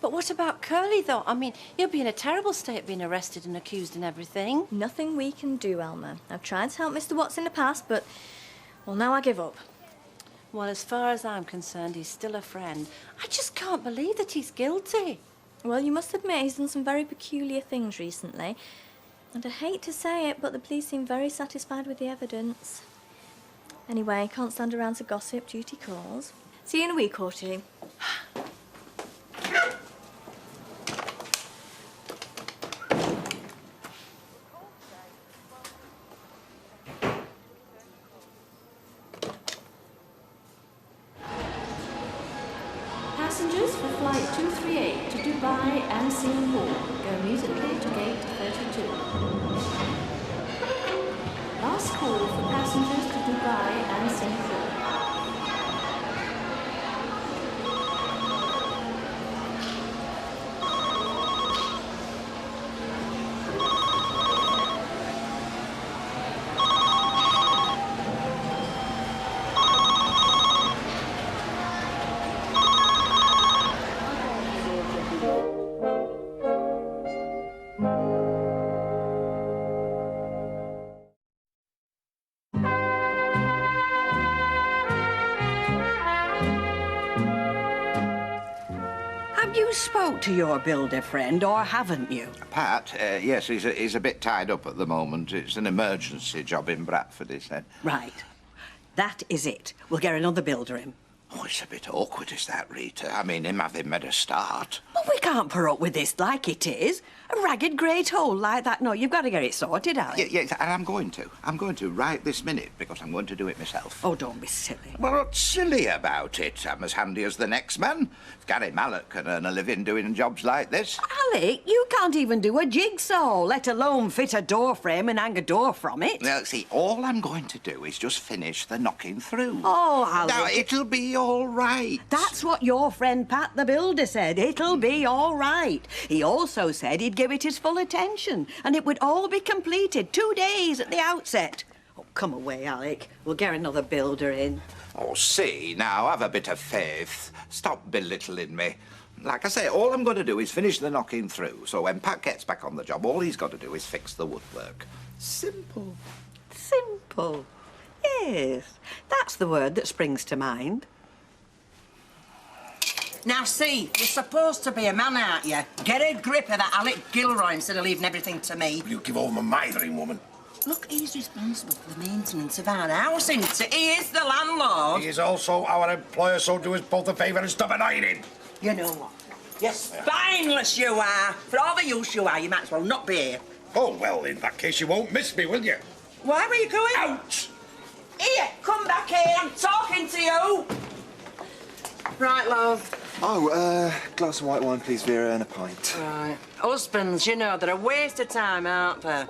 But what about Curly, though? I mean, he'll be in a terrible state being arrested and accused and everything. Nothing we can do, Alma. I've tried to help Mr. Watts in the past, but, well, now I give up. Well, as far as I'm concerned, he's still a friend. I just can't believe that he's guilty. Well, you must admit he's done some very peculiar things recently. And I hate to say it, but the police seem very satisfied with the evidence. Anyway, can't stand around to gossip, duty calls. See you in a week or two. Passengers for flight 238 to Dubai and Singapore go immediately to gate 32. Last call for passengers to Dubai and Singapore. You spoke to your builder friend, or haven't you? Pat, yes, he's a bit tied up at the moment. It's an emergency job in Bradford, he said. Right. That is it. We'll get another builder in. Oh, it's a bit awkward, is that, Rita? I mean, him having made a start. But we can't put up with this like it is. A ragged great hole like that. No, you've got to get it sorted out. Yes, and I'm going to. I'm going to right this minute, because I'm going to do it myself. Oh, don't be silly. Well, what's silly about it? I'm as handy as the next man. Gary Mallet can earn a living doing jobs like this. Alec, you can't even do a jigsaw, let alone fit a door frame and hang a door from it. Now, see, all I'm going to do is just finish the knocking through. Oh, Alec. Now, it'll be all right. That's what your friend Pat the builder said. It'll be all right. He also said he'd give it his full attention and it would all be completed 2 days at the outset. Oh, come away, Alec. We'll get another builder in. Oh, see, now, have a bit of faith. Stop belittling me. Like I say, all I'm going to do is finish the knocking through, so when Pat gets back on the job, all he's got to do is fix the woodwork. Simple. Simple. Yes, that's the word that springs to mind. Now, see, you're supposed to be a man, aren't you? Get a grip of that Alec Gilroy instead of leaving everything to me. You give over my mothering, woman. Look, he's responsible for the maintenance of our house, isn't he? He is the landlord. He is also our employer, so do us both a favour and stop annoying him. You know what? You're spineless, you are. For all the use you are, you might as well not be here. Oh, well, in that case, you won't miss me, will you? Why were you going? Out! Here, come back here. I'm talking to you. Right, love. Oh, glass of white wine, please, Vera, and a pint. Right. Husbands, you know, they're a waste of time, aren't they?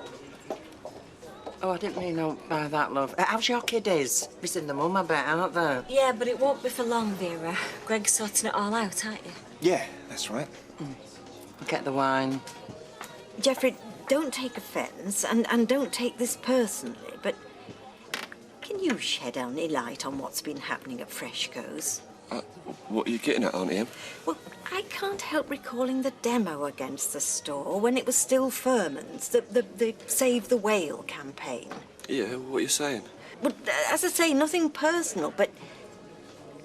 Oh, I didn't mean no by that, love. How's your kiddies? Missing the mum, I bet, aren't they? Yeah, but it won't be for long, Vera. Greg's sorting it all out, aren't you? Yeah, that's right. Get the wine. Jeffrey, don't take offence and don't take this personally, but can you shed any light on what's been happening at Freshco's? What are you getting at, Auntie Em? Well, I can't help recalling the demo against the store when it was still Furman's, the Save the Whale campaign. Yeah, what are you saying? Well, as I say, nothing personal, but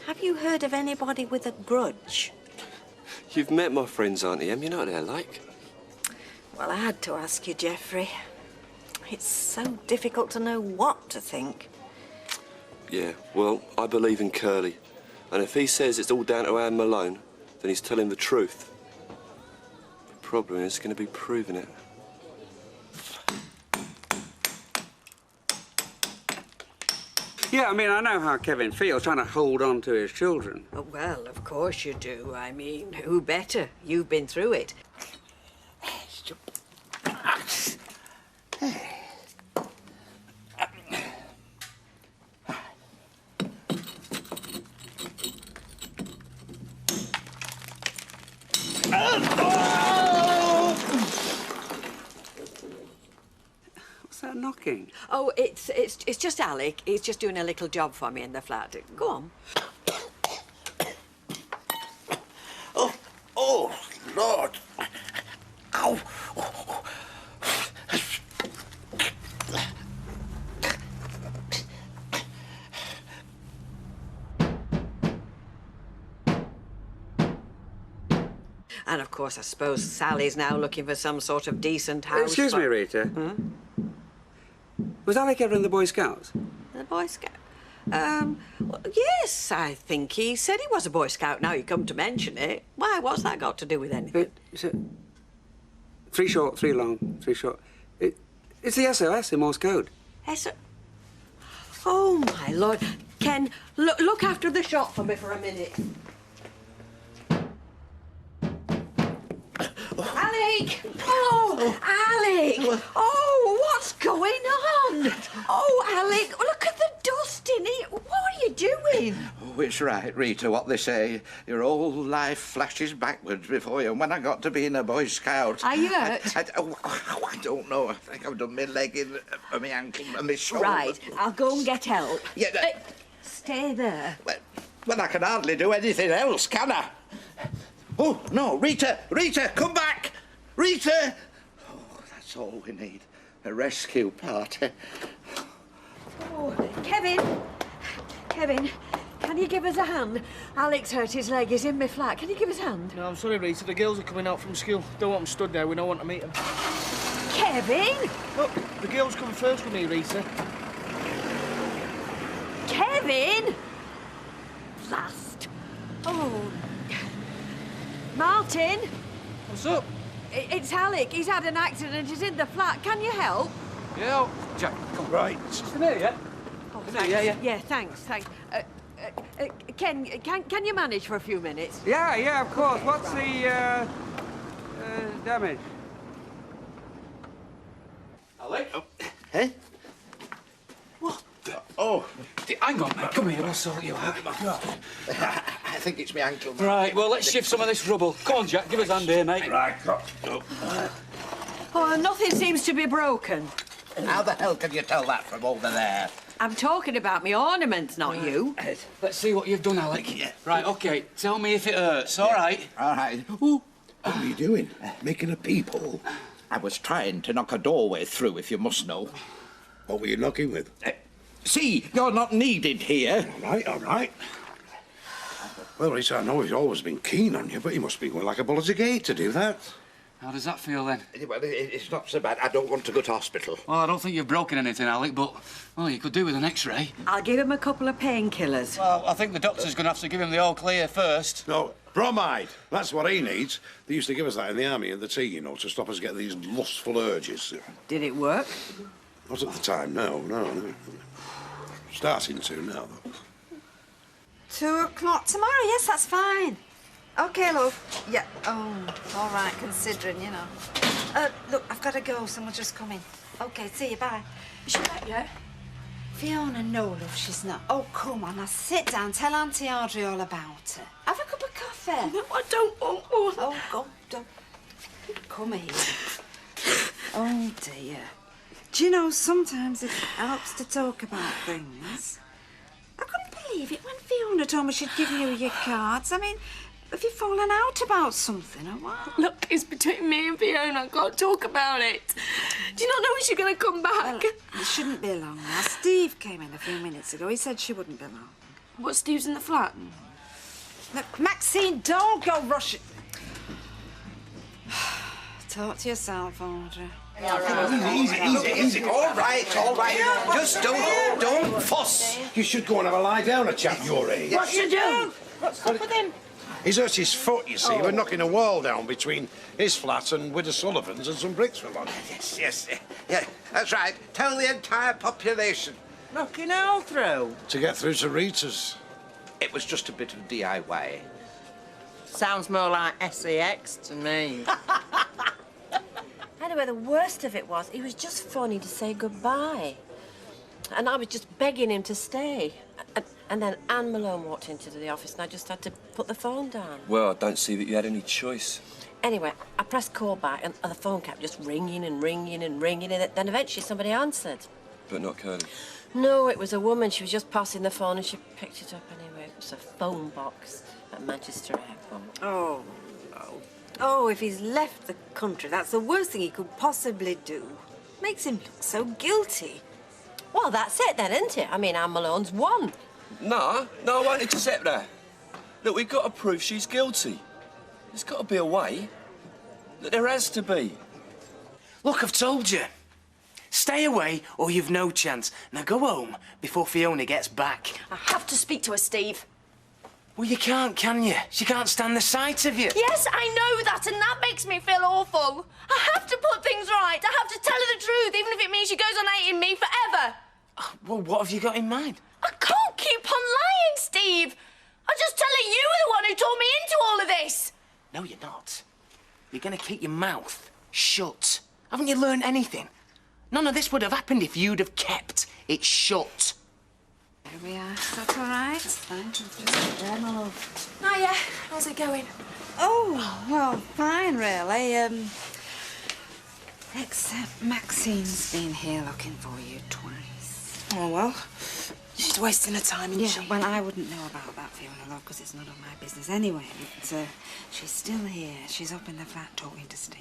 have you heard of anybody with a grudge? You've met my friends, Auntie Em. You know what they're like. Well, I had to ask you, Jeffrey. It's so difficult to know what to think. Yeah, well, I believe in Curly. And if he says it's all down to Anne Malone, then he's telling the truth. The problem is going to be proving it. Yeah, I mean, I know how Kevin feels, trying to hold on to his children. Oh, well, of course you do. I mean, who better? You've been through it. What's that knocking? Oh, it's just Alec. He's just doing a little job for me in the flat. Go on. Oh, Lord. Ow. And of course, I suppose Sally's now looking for some sort of decent house. Excuse me, Rita. Was Alec ever in the Boy Scouts? The Boy Scout? Well, yes, I think he said he was a Boy Scout, now you come to mention it. Why, what's that got to do with anything? Three short, three long, three short. It's the SOS in Morse code. Oh, my Lord. Ken, look after the shop for me for a minute. Alec! Oh, Alec! Oh, what's going on? Oh, Alec, look at the dust in it. What are you doing? Oh, it's right, Rita, what they say. Your whole life flashes backwards before you. And when I got to being a Boy Scout... Are you hurt? I don't know. I think I've done my leg in, my ankle and my shoulder. Right, I'll go and get help. Yeah, stay there. Well, I can hardly do anything else, can I? Oh, no, Rita, come back! Rita! Oh, that's all we need. A rescue party. Oh, Kevin, can you give us a hand? Alex hurt his leg. He's in my flat. Can you give us a hand? No, I'm sorry, Rita. The girls are coming out from school. Don't want them stood there. We don't want to meet them. Kevin! Look, the girls come first with me, Rita. Kevin! Blast. Oh. Martin? What's up? It's Alec. He's had an accident. He's in the flat. Can you help? Yeah, Jack, come. Right. Come here, yeah? Oh, Come thanks. here, yeah. Yeah, thanks. Ken, can you manage for a few minutes? Yeah, of course. What's the, damage? Alec? Eh? What the? Oh. Hang on, mate. Come here, I'll sort you out. I think it's my ankle. Right, well, let's shift some of this rubble. Come on, Jack, give us a hand here, mate. Right, Oh, nothing seems to be broken. How the hell can you tell that from over there? I'm talking about my ornaments, not you. Let's see what you've done, Alec. Yeah. Right, OK. Tell me if it hurts, all right? All right. Ooh, what are you doing? Making a peephole? I was trying to knock a doorway through, if you must know. What were you knocking with? See, you're not needed here. All right. Well, Rita, I know he's always been keen on you, but he must be going like a bull at a gate to do that. How does that feel, then? Well, it's not so bad. I don't want to go to hospital. Well, I don't think you've broken anything, Alec, but, well, you could do with an X-ray. I'll give him a couple of painkillers. Well, I think the doctor's going to have to give him the all clear first. No, bromide. That's what he needs. They used to give us that in the army and the tea, you know, to stop us getting these lustful urges. Did it work? Not at the time, no. Starting to now, though. 2 o'clock tomorrow, yes, that's fine. OK, love. Yeah, oh, all right, considering, you know. Look, I've got to go, someone's just coming. OK, see you, bye. Is she back yet? Fiona, no, love, she's not. Oh, come on, now sit down. Tell Auntie Audrey all about it. Have a cup of coffee. No, I don't want one. Oh, God, don't. Come here. Oh, dear. Do you know, sometimes it helps to talk about things. I couldn't believe it when Fiona told me she'd given you your cards. I mean, have you fallen out about something or what? Look, it's between me and Fiona. I can't talk about it. Do you not know when she's going to come back? Well, it shouldn't be long now. Steve came in a few minutes ago. He said she wouldn't be long. What, Steve's in the flat? Look, Maxine, don't go rushing. Talk to yourself, Audrey. Easy. All right. Just don't fuss. You should go and have a lie down, a chap your age. What you do? What's up with him? He's hurt his foot, you see. We're knocking a wall down between his flat and Widow Sullivan's and some bricks were on. Yes. Yeah, that's right. Tell the entire population. Knocking all through? To get through to Rita's. It was just a bit of DIY. Sounds more like sex to me. Anyway, the worst of it was he was just phoning to say goodbye. And I was just begging him to stay. And then Anne Malone walked into the office and I just had to put the phone down. Well, I don't see that you had any choice. Anyway, I pressed call back and the phone kept just ringing and then eventually somebody answered. But not Curly. No, it was a woman. She was just passing the phone and she picked it up anyway. It was a phone box at Manchester Airport. Oh, no. Oh, if he's left the country, that's the worst thing he could possibly do. Makes him look so guilty. Well, that's it then, isn't it? I mean, Anne Malone's won. No, I won't accept that. Look, we've got to prove she's guilty. There's got to be a way. There has to be. Look, I've told you. Stay away or you've no chance. Now go home before Fiona gets back. I have to speak to her, Steve. Well, you can't, can you? She can't stand the sight of you. Yes, I know that, and that makes me feel awful. I have to put things right. I have to tell her the truth, even if it means she goes on hating me forever. Well, what have you got in mind? I can't keep on lying, Steve. I'm just telling you were the one who talked me into all of this. No, you're not. You're going to keep your mouth shut. Haven't you learned anything? None of this would have happened if you'd have kept it shut. There we are. That's all right. Thank you. Just there, my love. Hiya. How's it going? Oh, well, fine, really. Except Maxine's been here looking for you twice. Oh, well, she's wasting her time, isn't she? Well, I wouldn't know about that, Fiona, love, because it's none of my business anyway. But she's still here. She's up in the flat talking to Steve.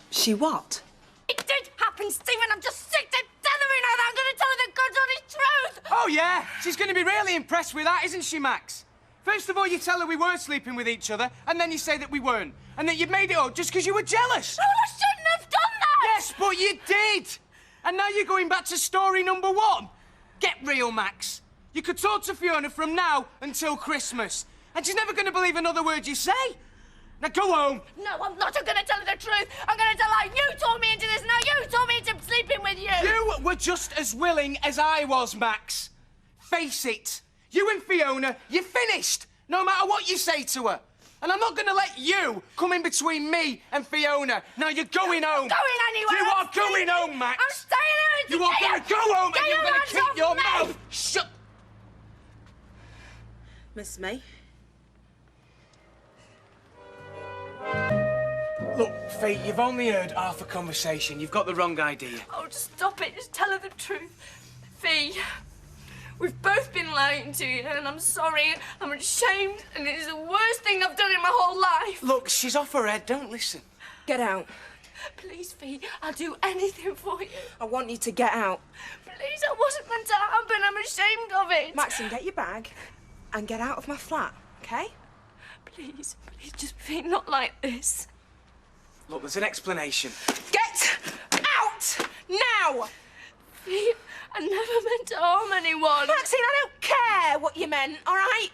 She what? It did happen, Stephen. I'm just sick to death of it now that I'm going to tell her the God's honest truth. Oh, yeah? She's going to be really impressed with that, isn't she, Max? First of all, you tell her we were sleeping with each other, and then you say that we weren't, and that you'd made it up just because you were jealous. Well, I shouldn't have done that! Yes, but you did! And now you're going back to story number one. Get real, Max. You could talk to Fiona from now until Christmas, and she's never going to believe another word you say. Now go home. No, I'm not. I'm going to tell her the truth. I'm going to tell her you talked me into this. Now you talked me into sleeping with you. You were just as willing as I was, Max. Face it. You and Fiona, you're finished, no matter what you say to her. And I'm not going to let you come in between me and Fiona. Now you're going home. I'm going anywhere. You are going home, Max. I'm staying here. You are going to go home and you're going to keep your mouth shut. Miss me? Look, Fee, you've only heard half a conversation. You've got the wrong idea. Oh, just stop it. Just tell her the truth. Fee, we've both been lying to you, and I'm sorry. I'm ashamed, and it is the worst thing I've done in my whole life. Look, she's off her head. Don't listen. Get out. Please, Fee, I'll do anything for you. I want you to get out. Please, that wasn't meant to happen. I'm ashamed of it. Maxine, get your bag and get out of my flat, OK? Please, just Fee, not like this. Look, there's an explanation. Get out now! Fee, I never meant to harm anyone. Maxine, I don't care what you meant, all right?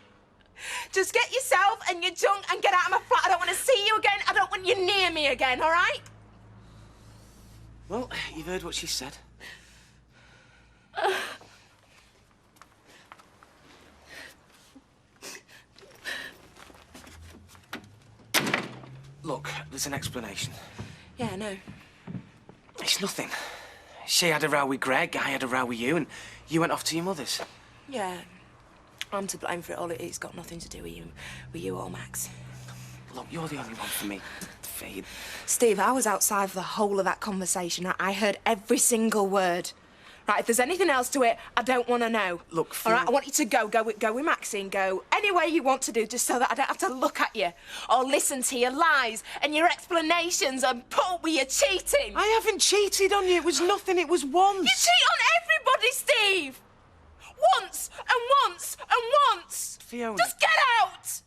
Just get yourself and your junk and get out of my flat. I don't want to see you again. I don't want you near me again, all right? Well, you've heard what she said. Look, there's an explanation. Yeah, I know. It's nothing. She had a row with Greg, I had a row with you, and you went off to your mother's. Yeah, I'm to blame for it all. It's got nothing to do with you or Max. Look, you're the only one for me, Fee. Steve, I was outside for the whole of that conversation. Right? I heard every single word. Right, if there's anything else to it, I don't want to know. Look, all right, I want you to go with Maxine, go any way you want to do, just so that I don't have to look at you or listen to your lies and your explanations and put up with your cheating. I haven't cheated on you. It was nothing. It was once. You cheat on everybody, Steve. Once and once and once. Fiona. Just get out.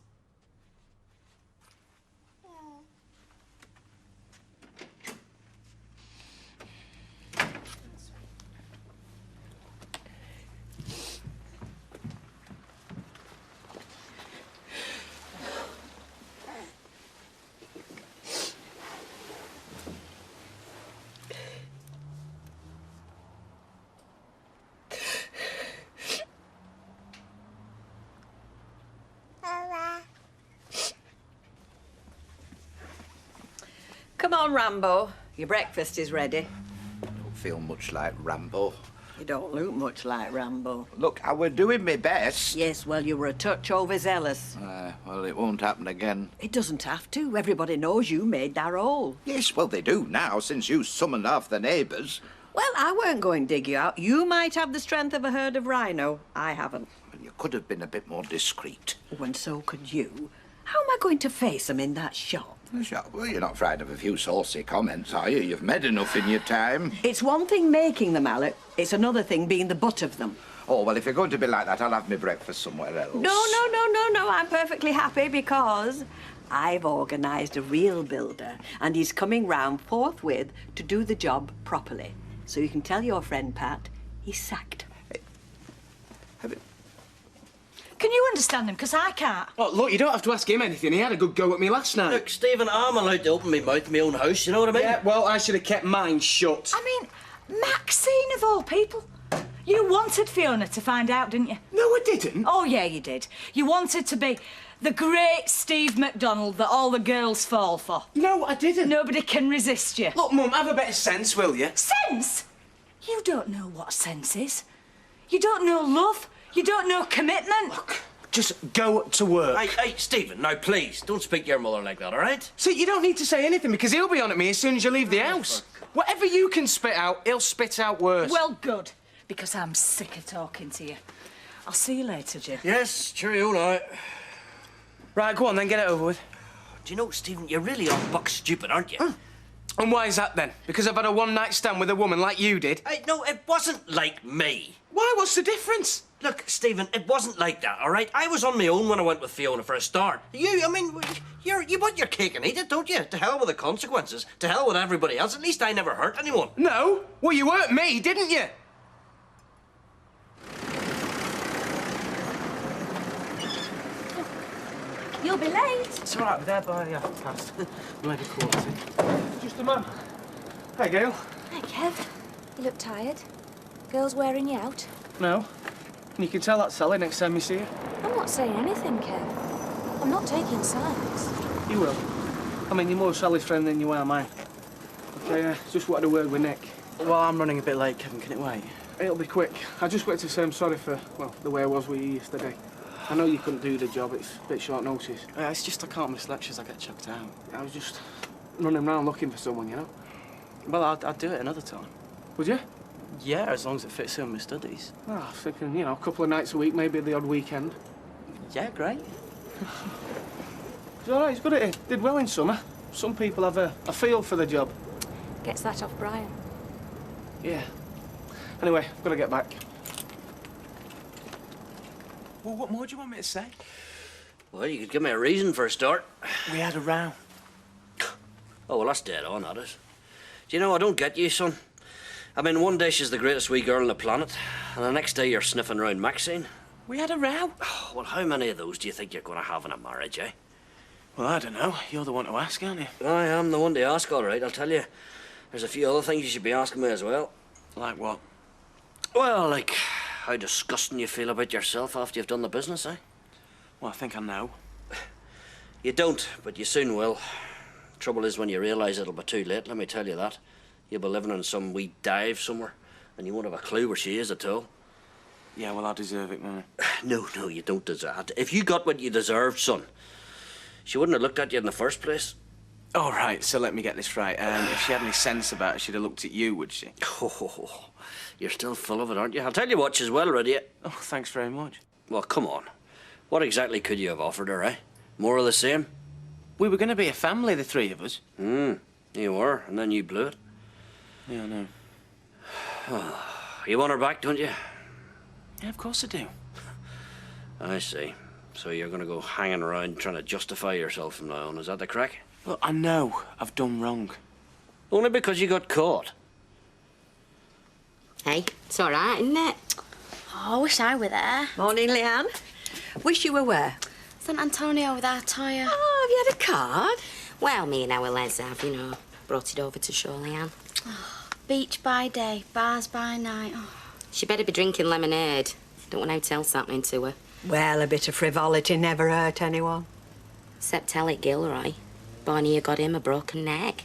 Come on, Rambo. Your breakfast is ready. Don't feel much like Rambo. You don't look much like Rambo. Look, I were doing my best. Yes, well, you were a touch overzealous. Well, it won't happen again. It doesn't have to. Everybody knows you made that hole. Yes, well, they do now, since you summoned half the neighbours. Well, I weren't going to dig you out. You might have the strength of a herd of rhino. I haven't. Well, you could have been a bit more discreet. Oh, and so could you. How am I going to face them in that shop? Well, you're not frightened of a few saucy comments, are you? You've made enough in your time. It's one thing making them, Alec. It's another thing being the butt of them. Oh, well, if you're going to be like that, I'll have my breakfast somewhere else. No. I'm perfectly happy because I've organised a real builder and he's coming round forthwith to do the job properly. So you can tell your friend Pat he's sacked. Can you understand him? Because I can't. Oh, look, you don't have to ask him anything. He had a good go at me last night. Look, Stephen, I'm allowed to open my mouth in my own house, you know what I mean? Yeah, well, I should have kept mine shut. I mean, Maxine of all people. You wanted Fiona to find out, didn't you? No, I didn't. Oh, yeah, you did. You wanted to be the great Steve MacDonald that all the girls fall for. No, I didn't. Nobody can resist you. Look, Mum, have a bit of sense, will you? Sense? You don't know what sense is. You don't know love. You don't know commitment. Look, just go to work. Hey, Stephen, now please, don't speak to your mother like that, all right? See, you don't need to say anything because he'll be on at me as soon as you leave the house. Whatever you can spit out, he'll spit out worse. Well, good, because I'm sick of talking to you. I'll see you later, Jim. Yes, cheerio now. Right, go on then, get it over with. Do you know, Stephen, you're really on buck stupid, aren't you? And why is that then? Because I've had a one-night stand with a woman like you did? Hey, no, it wasn't like me. Why? What's the difference? Look, Stephen, it wasn't like that, all right? I was on my own when I went with Fiona for a start. You want your cake and eat it, don't you? To hell with the consequences. To hell with everybody else. At least I never hurt anyone. No. Well, you hurt me, didn't you? You'll be late. It's all right, we're there by past. Maybe quarter. Just a man. Hey, Gail. Hi, Kev. You look tired. Girls wearing you out? No. You can tell that Sally next time you see her. I'm not saying anything, Kev. I'm not taking sides. You will. I mean, you're more Sally's friend than you are mine. Okay, just wanted a word with Nick. Well, I'm running a bit late, Kevin. Can it wait? It'll be quick. I just wanted to say I'm sorry for, well, the way I was with you yesterday. I know you couldn't do the job. It's a bit short notice. It's just I can't miss lectures. I get chucked out. I was just running around looking for someone, you know? Well, I'd do it another time. Would you? Yeah, as long as it fits in with my studies. Oh, I was thinking, you know, a couple of nights a week, maybe the odd weekend. Yeah, great. It's all right, he's good at it. Did well in summer. Some people have a feel for the job. Gets that off Brian. Yeah. Anyway, I've got to get back. Well, what more do you want me to say? Well, you could give me a reason for a start. We had a row. Oh, well, that's dead on, that is. Do you know, I don't get you, son. I mean, one day she's the greatest wee girl on the planet, and the next day you're sniffing around Maxine. We had a row. Oh, well, how many of those do you think you're going to have in a marriage, eh? Well, I don't know. You're the one to ask, aren't you? I am the one to ask, all right, I'll tell you. There's a few other things you should be asking me as well. Like what? Well, like how disgusting you feel about yourself after you've done the business, eh? Well, I think I know. You don't, but you soon will. Trouble is, when you realise it'll be too late, let me tell you that, You'll be living in some wee dive somewhere, and you won't have a clue where she is at all. Yeah, well, I deserve it, man. No, you don't deserve it. If you got what you deserved, son, she wouldn't have looked at you in the first place. All right, so let me get this right. If she had any sense about it, she'd have looked at you, would she? Oh, you're still full of it, aren't you? I'll tell you what, she's well ready. Oh, thanks very much. Well, come on. What exactly could you have offered her, eh? More of the same? We were going to be a family, the three of us. You were, and then you blew it. Yeah, I know. You want her back, don't you? Yeah, of course I do. I see. So you're going to go hanging around trying to justify yourself from now on, is that the crack? Look, I know I've done wrong. Only because you got caught. Hey, it's all right, isn't it? Oh, I wish I were there. Morning, Leanne. Wish you were where? St Antonio with our Toya. Oh, have you had a card? Well, me and our Les have, you know, brought it over to show Leanne. Beach by day, bars by night. Oh. She better be drinking lemonade. Don't want out else happening to her. Well, a bit of frivolity never hurt anyone. Except Alec Gilroy. Bonnie got him a broken neck.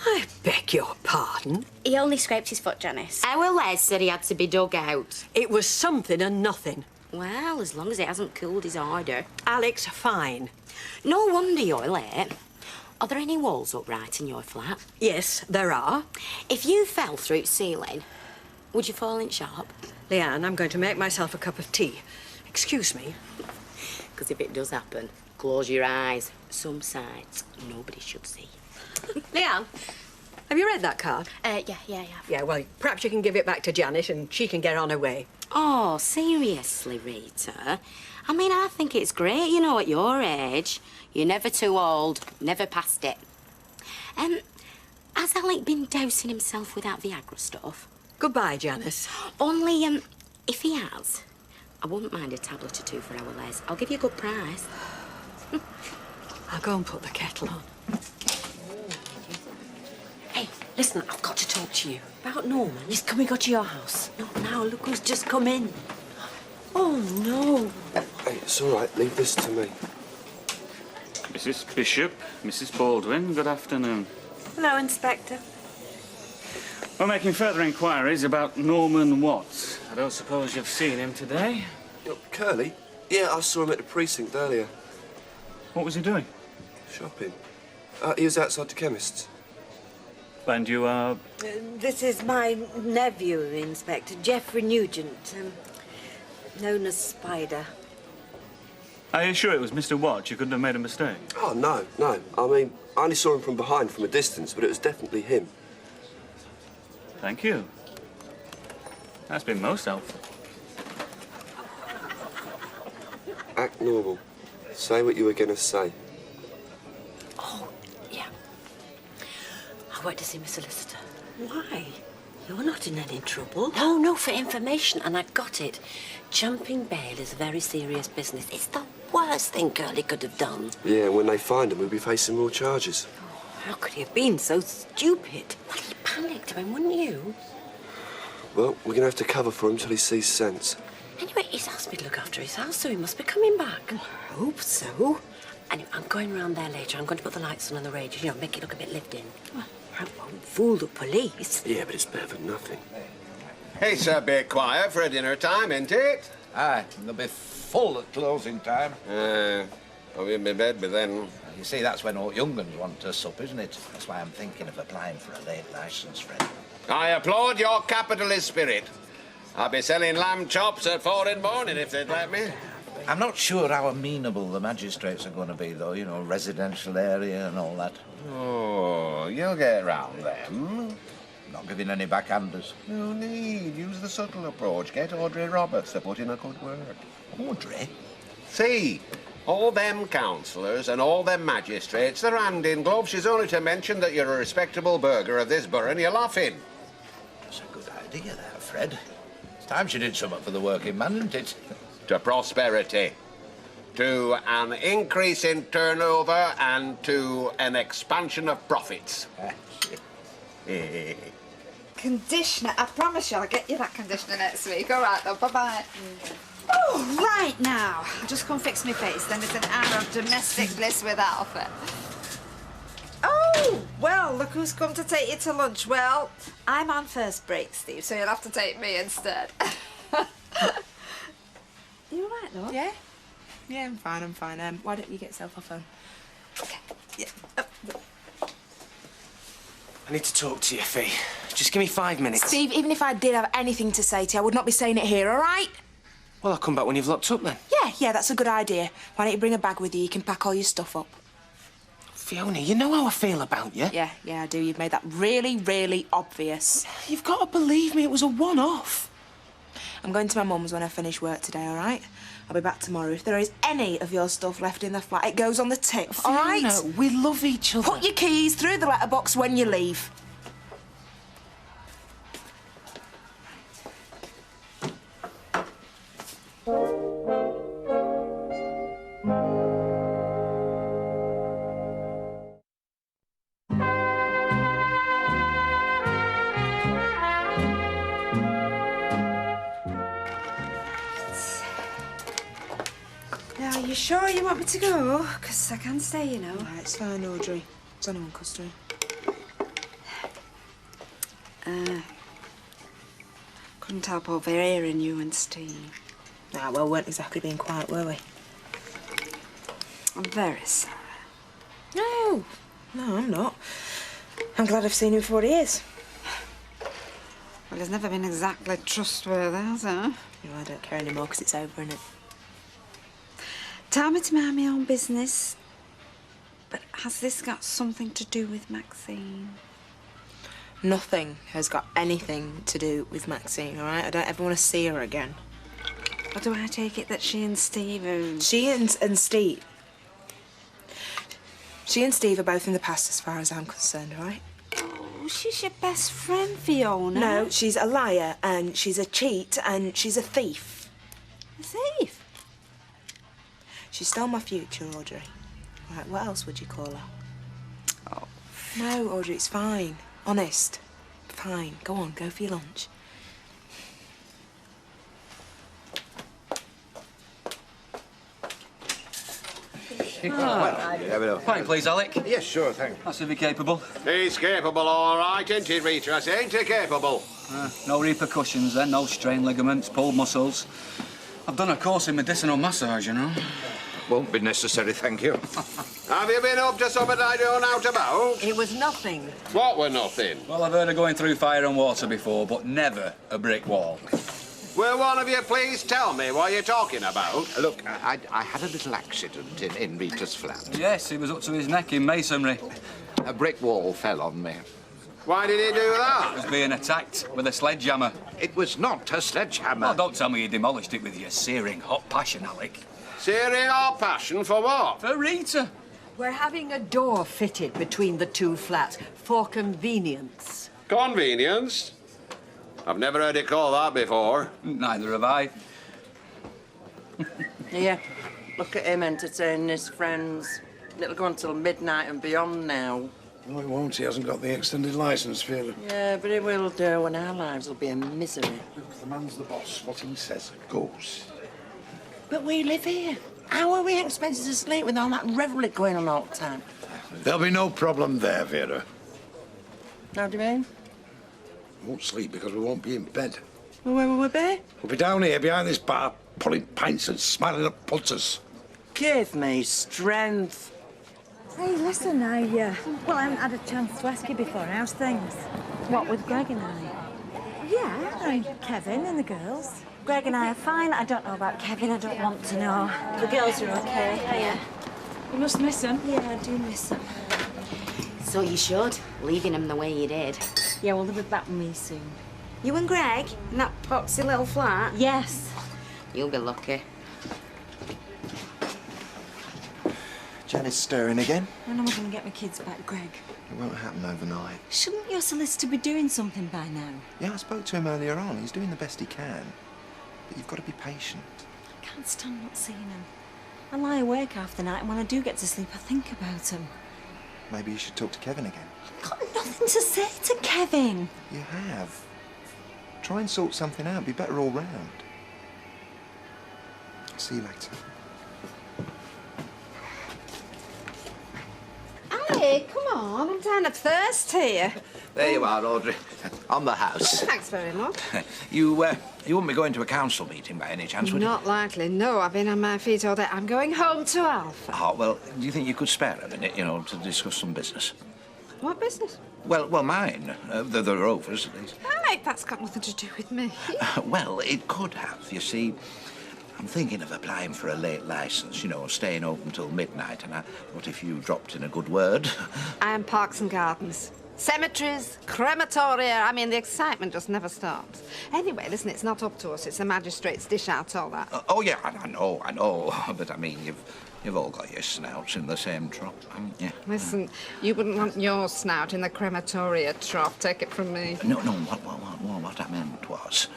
I beg your pardon? He only scraped his foot, Janice. Our Les said he had to be dug out. It was something and nothing. Well, as long as it hasn't cooled his ardour. Alex, fine. No wonder you're late. Are there any walls upright in your flat? Yes, there are. If you fell through the ceiling, would you fall in sharp? Leanne, I'm going to make myself a cup of tea. Excuse me. Because if it does happen, close your eyes. Some sights nobody should see. Leanne, have you read that card? Yeah. Yeah, well, perhaps you can give it back to Janet and she can get on her way. Oh, seriously, Rita? I mean, I think it's great, you know, at your age. You're never too old, never past it. Has Alec been dousing himself with that Viagra stuff? Goodbye, Janice. Only, if he has, I wouldn't mind a tablet or two for our Les. I'll give you a good price. I'll go and put the kettle on. Hey, listen, I've got to talk to you. About Norman. He's coming to your house. Not now, look who's just come in. Oh, no. Hey, it's all right. Leave this to me. Mrs. Bishop, Mrs. Baldwin, good afternoon. Hello, Inspector. We're making further inquiries about Norman Watts. I don't suppose you've seen him today? Oh, Curly? Yeah, I saw him at the precinct earlier. What was he doing? Shopping. He was outside the chemist's. And you are... This is my nephew, Inspector, Geoffrey Nugent, known as Spider. Are you sure it was Mr. Watts? You couldn't have made a mistake? Oh, no. I mean, I only saw him from behind, from a distance, but it was definitely him. Thank you. That's been most helpful. Act normal. Say what you were going to say. Oh, yeah. I went to see my solicitor. Why? You're not in any trouble. No, for information, and I got it. Jumping bail is a very serious business. It's the worst thing Curly could have done. Yeah, when they find him, we'll be facing more charges. How could he have been so stupid? Well, he panicked, I mean, wouldn't you? Well, we're going to have to cover for him till he sees sense. Anyway, he's asked me to look after his house, so he must be coming back. I hope so. Anyway, I'm going round there later. I'm going to put the lights on the radio, you know, make it look a bit lived in. Well, I won't fool the police. Yeah, but it's better than nothing. It's a bit quiet for a dinner time, isn't it? Aye, they'll be full at closing time. I'll be in my bed by then. You see, that's when all young uns want to sup, isn't it? That's why I'm thinking of applying for a late licence, friend. I applaud your capitalist spirit. I'll be selling lamb chops at 4 in the morning if they'd let me. I'm not sure how amenable the magistrates are going to be, though, you know, residential area and all that. Oh, you'll get round them. Not giving any backhanders. No need. Use the subtle approach. Get Audrey Roberts to put in a good word. Audrey? See, all them councillors and all them magistrates, they're hand in glove. She's only to mention that you're a respectable burgher of this borough and you're laughing. That's a good idea, there, Fred. It's time she did something for the working man, isn't it? To prosperity, to an increase in turnover and to an expansion of profits. Conditioner. I promise you I'll get you that conditioner next week. All right, though. Bye-bye. Oh, right now. I'll just come fix my face. Then it's an hour of domestic bliss without it. Oh, well, Well, look who's come to take you to lunch. Well, I'm on first break, Steve, so you'll have to take me instead. You all right, though? Yeah? Yeah, I'm fine, I'm fine. Why don't you get yourself off home? Okay. Yeah. I need to talk to you, Fee. Just give me 5 minutes. Steve, even if I did have anything to say to you, I would not be saying it here, all right? Well, I'll come back when you've locked up, then. Yeah, that's a good idea. Why don't you bring a bag with you? You can pack all your stuff up. Fiona, you know how I feel about you. Yeah, I do. You've made that really, really obvious. You've got to believe me, it was a one-off. I'm going to my mum's when I finish work today, all right? I'll be back tomorrow. If there is any of your stuff left in the flat, it goes on the tip, all right? Fiona, we love each other. Put your keys through the letterbox when you leave. Now, you sure you want me to go? Because I can stay, you know. Right, it's fine, Audrey. It's on custody. Couldn't help overhearing you and Steve. Ah, well, we weren't exactly being quiet, were we? I'm very sorry. No, I'm not. I'm glad I've seen him for what he is. Well, he's never been exactly trustworthy, has he? No, I don't care anymore because it's over, innit? Tell me to mind my own business. But has this got something to do with Maxine? Nothing has got anything to do with Maxine, all right? I don't ever want to see her again. Or do I take it that she and Steve are... She and Steve... She and Steve are both in the past as far as I'm concerned, all right? Oh, she's your best friend, Fiona. No, she's a liar, and she's a cheat, and she's a thief. A thief? She stole my future, Audrey. Right, what else would you call her? Oh. No, Audrey, it's fine. Honest. Fine. Go on, go for your lunch. Pint, please, Alec. Yes, sure, thank you. That's if you're capable. He's capable, all right, isn't he, Rita? I say, ain't he capable? No repercussions then, no strained ligaments, pulled muscles. I've done a course in medicinal massage, you know. Won't be necessary, thank you. Have you been up to something I don't know out about? It was nothing. What were nothing? Well, I've heard of going through fire and water before, but never a brick wall. Will one of you please tell me what you're talking about? Look, I had a little accident in Rita's flat. Yes, he was up to his neck in masonry. A brick wall fell on me. Why did he do that? He was being attacked with a sledgehammer. It was not a sledgehammer. Oh, don't tell me you demolished it with your searing hot passion, Alec. Searing our passion for what? For Rita. We're having a door fitted between the two flats for convenience. Convenience? I've never heard it called that before. Neither have I. Here, look at him entertaining his friends. It'll go on till midnight and beyond now. No, it won't. He hasn't got the extended licence, Fiona. Yeah, but it will do, and our lives will be a misery. Look, the man's the boss. What he says goes. But we live here. How are we expected to sleep with all that revelry going on all the time? There'll be no problem there, Vera. How do you mean? We won't sleep because we won't be in bed. Well, where will we be? We'll be down here behind this bar, pulling pints and smiling at punters. Give me strength. Hey, listen, I haven't had a chance to ask you before. How's things? What, with Greg and I? Yeah, and Kevin and the girls. Greg and I are fine. I don't know about Kevin. I don't want to know. The girls are okay. Yeah. You must miss him. Yeah, I do miss them. So you should, leaving him the way you did. Yeah, well, they'll be back with me soon. You and Greg in that poxy little flat? Yes. You'll be lucky. Janice stirring again? When am I going to get my kids back, Greg? It won't happen overnight. Shouldn't your solicitor be doing something by now? Yeah, I spoke to him earlier on. He's doing the best he can. But you've got to be patient. I can't stand not seeing him. I lie awake half the night, and when I do get to sleep, I think about him. Maybe you should talk to Kevin again. I've got nothing to say to Kevin. You have. Try and sort something out. Be better all round. See you later. Ali, come on, I'm dying of thirst here. There you are, Audrey. On the house. Thanks very much. You wouldn't be going to a council meeting by any chance, would you? Not likely, no. I've been on my feet all day. I'm going home to Alpha. Oh, well, do you think you could spare a minute, you know, to discuss some business? What business? Well, mine. The Rovers, at least. Right, that's got nothing to do with me. Well, it could have. You see, I'm thinking of applying for a late licence, you know, staying open till midnight, and what if you dropped in a good word? I am Parks and Gardens. Cemeteries, crematoria, I mean, the excitement just never stops. Anyway, listen, it's not up to us. It's the magistrates dish out all that. Oh, yeah, I know. But, I mean, you've all got your snouts in the same trough, haven't you? Listen, you wouldn't want your snout in the crematoria trough, take it from me. No, what I meant was,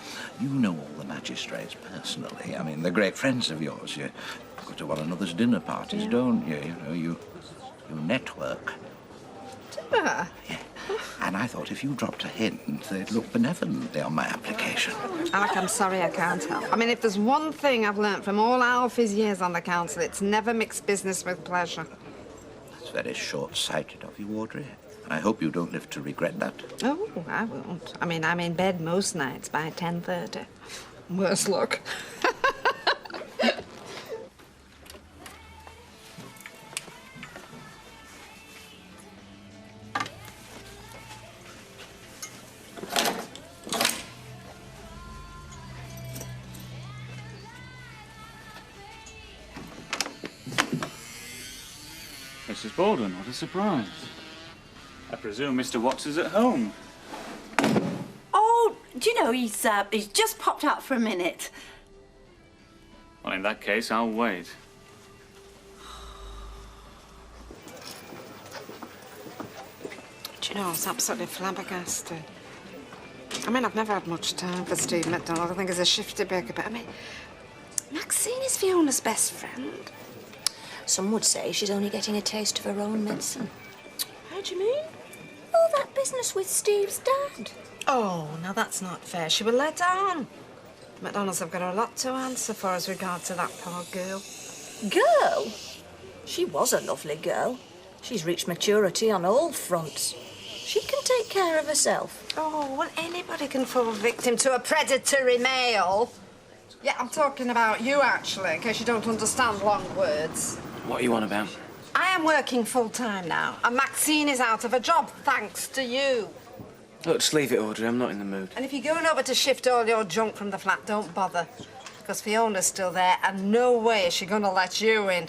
you know all the magistrates personally. I mean, they're great friends of yours. You go to one another's dinner parties, don't you? You know, you network. Yeah. And I thought if you dropped a hint, they'd look benevolently on my application. Alec, I'm sorry I can't help. I mean, if there's one thing I've learnt from all Alfie's years on the council, it's never mix business with pleasure. That's very short-sighted of you, Audrey. And I hope you don't live to regret that. Oh, I won't. I mean, I'm in bed most nights by 10:30. Worse luck. Mrs. Baldwin, what a surprise. I presume Mr. Watts is at home. Oh, do you know, he's just popped out for a minute. Well, in that case, I'll wait. Do you know, I was absolutely flabbergasted. I mean, I've never had much time for Steve McDonald. I think he's a shifty baker, but I mean, Maxine is Fiona's best friend. Some would say she's only getting a taste of her own medicine. How do you mean? All that business with Steve's dad. Oh, now that's not fair. She will let on. McDonald's have got a lot to answer for as regards to that poor girl. Girl? She was a lovely girl. She's reached maturity on all fronts. She can take care of herself. Oh, well, anybody can fall victim to a predatory male. Yeah, I'm talking about you, actually, in case you don't understand long words. What are you on about? I am working full-time now, and Maxine is out of a job, thanks to you. Look, just leave it, Audrey. I'm not in the mood. And if you're going over to shift all your junk from the flat, don't bother. Because Fiona's still there, and no way is she going to let you in.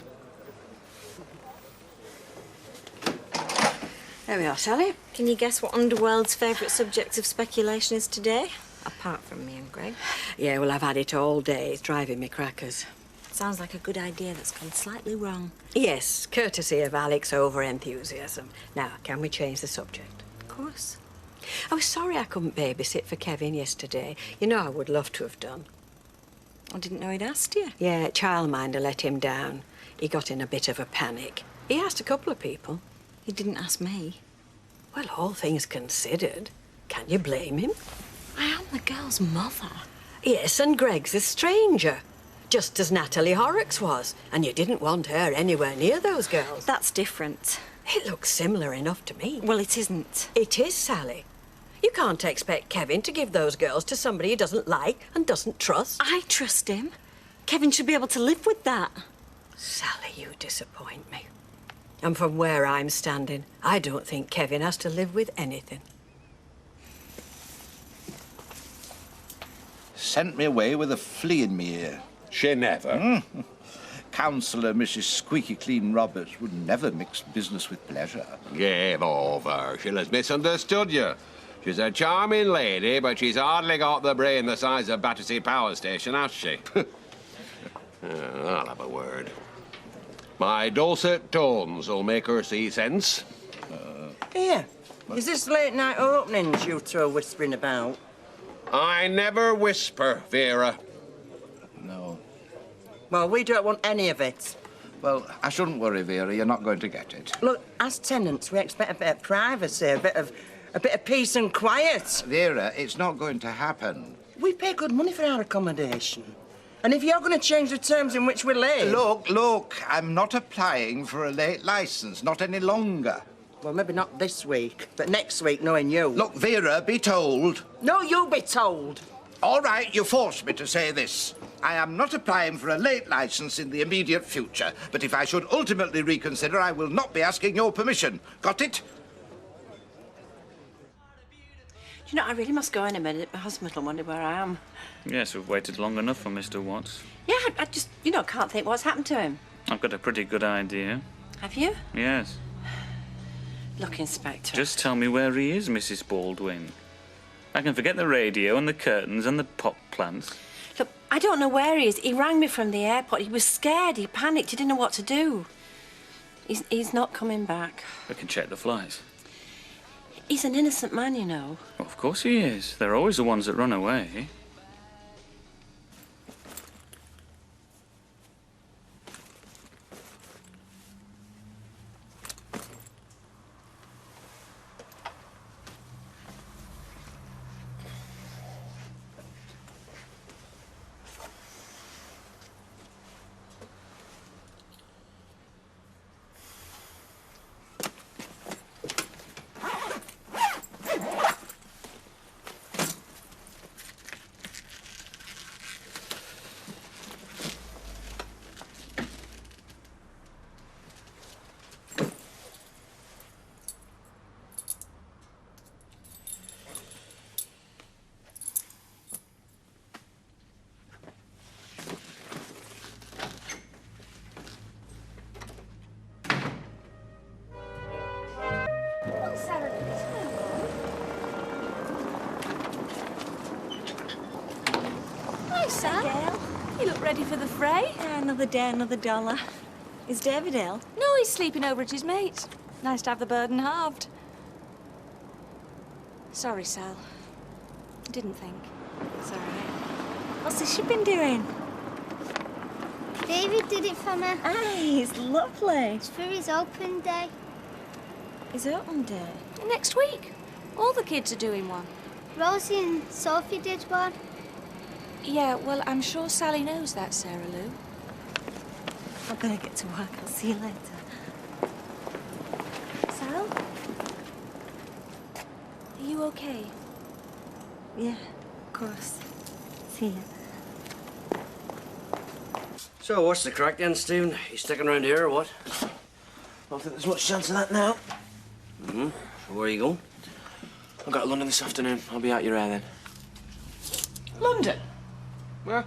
There we are, Sally. Can you guess what Underworld's favourite subject of speculation is today? Apart from me and Greg. Yeah, well, I've had it all day. It's driving me crackers. Sounds like a good idea that's gone slightly wrong. Yes, courtesy of Alec's over-enthusiasm. Now, can we change the subject? Of course. I was sorry I couldn't babysit for Kevin yesterday. You know I would love to have done. I didn't know he'd asked you. Yeah, childminder let him down. He got in a bit of a panic. He asked a couple of people. He didn't ask me. Well, all things considered, can you blame him? I am the girl's mother. Yes, and Greg's a stranger. Just as Natalie Horrocks was. And you didn't want her anywhere near those girls. That's different. It looks similar enough to me. Well, it isn't. It is, Sally. You can't expect Kevin to give those girls to somebody he doesn't like and doesn't trust. I trust him. Kevin should be able to live with that. Sally, you disappoint me. And from where I'm standing, I don't think Kevin has to live with anything. Sent me away with a flea in me ear. She never. Councillor Mrs. Squeaky Clean Roberts would never mix business with pleasure. Give over. She'll have misunderstood you. She's a charming lady, but she's hardly got the brain the size of Battersea Power Station, has she? I'll have a word. My dulcet tones will make her see sense. Here, is this late-night openings you throw whispering about? I never whisper, Vera. No. Well, we don't want any of it. Well, I shouldn't worry, Vera. You're not going to get it. Look, as tenants, we expect a bit of privacy, a bit of peace and quiet. Vera, it's not going to happen. We pay good money for our accommodation. And if you're going to change the terms in which we live... Look, I'm not applying for a late licence, not any longer. Well, maybe not this week, but next week, knowing you. Look, Vera, be told. No, you be told. All right, you forced me to say this. I am not applying for a late licence in the immediate future, but if I should ultimately reconsider, I will not be asking your permission. Got it? Do you know, I really must go in a minute. My husband will wonder where I am. Yes, we've waited long enough for Mr. Watts. Yeah, I just, you know, can't think what's happened to him. I've got a pretty good idea. Have you? Yes. Look, Inspector. Just tell me where he is, Mrs. Baldwin. I can forget the radio and the curtains and the pot plants. Look, I don't know where he is. He rang me from the airport. He was scared. He panicked. He didn't know what to do. He's not coming back. We can check the flights. He's an innocent man, you know. Well, of course he is. They're always the ones that run away. Hi, Sam. You look ready for the fray? Another day, another dollar. Is David ill? No, he's sleeping over at his mate's. Nice to have the burden halved. Sorry, Sal. Didn't think. It's all right. What's the shipping doing? David did it for me. Aye, it's lovely. It's for his open day. His open day? Next week. All the kids are doing one. Rosie and Sophie did one. Yeah, well, I'm sure Sally knows that, Sarah Lou. I'm gonna get to work. I'll see you later. Sal? Are you okay? Yeah, of course. See ya. So, what's the crack then, Stephen? You sticking around here or what? I don't think there's much chance of that now. Mm-hmm. So where are you going? I've got to London this afternoon. I'll be out your hair then. London? Where?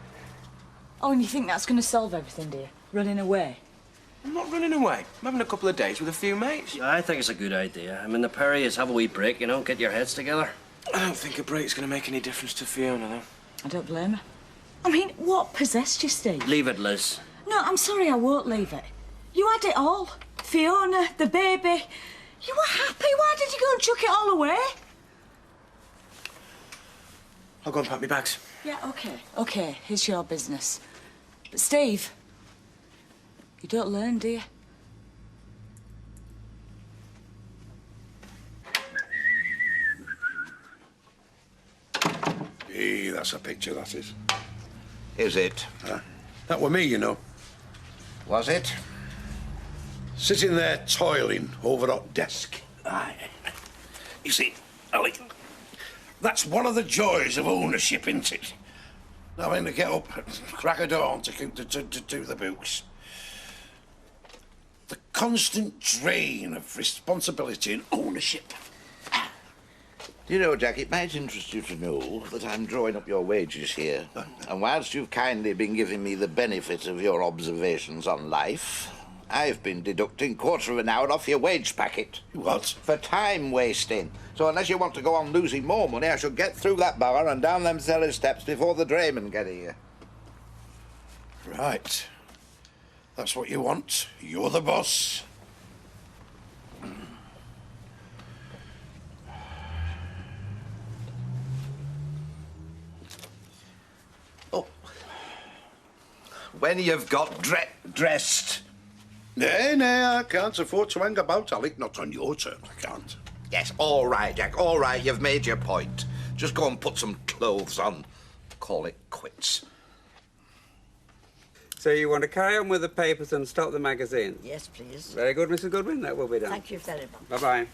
Oh, and you think that's going to solve everything, dear? Running away? I'm not running away. I'm having a couple of days with a few mates. Yeah, I think it's a good idea. I mean, the Perry is have a wee break, you know, get your heads together. I don't think a break's going to make any difference to Fiona, though. I don't blame her. I mean, what possessed you, Steve? Leave it, Liz. No, I'm sorry, I won't leave it. You had it all. Fiona, the baby. You were happy. Why did you go and chuck it all away? I'll go and pack my bags. Yeah, OK, it's your business. But, Steve, you don't learn, do you? Hey, that's a picture, that is. Is it? That were me, you know. Was it? Sitting there toiling over that desk. Aye. You see, Alec, that's one of the joys of ownership, isn't it? Having to get up at crack of dawn to do the books. The constant drain of responsibility and ownership. Do you know, Jack, it might interest you to know that I'm drawing up your wages here. And whilst you've kindly been giving me the benefit of your observations on life, I've been deducting quarter of an hour off your wage packet. What? For time wasting. So unless you want to go on losing more money, I shall get through that bar and down them cellar steps before the draymen get here. Right. That's what you want. You're the boss. When you've got dressed. Nay, I can't afford to hang about, Alec. Not on your terms, I can't. Yes, all right, Jack, all right, you've made your point. Just go and put some clothes on. Call it quits. So you want to carry on with the papers and stop the magazine? Yes, please. Very good, Mrs. Goodwin. That will be done. Thank you very much. Bye-bye.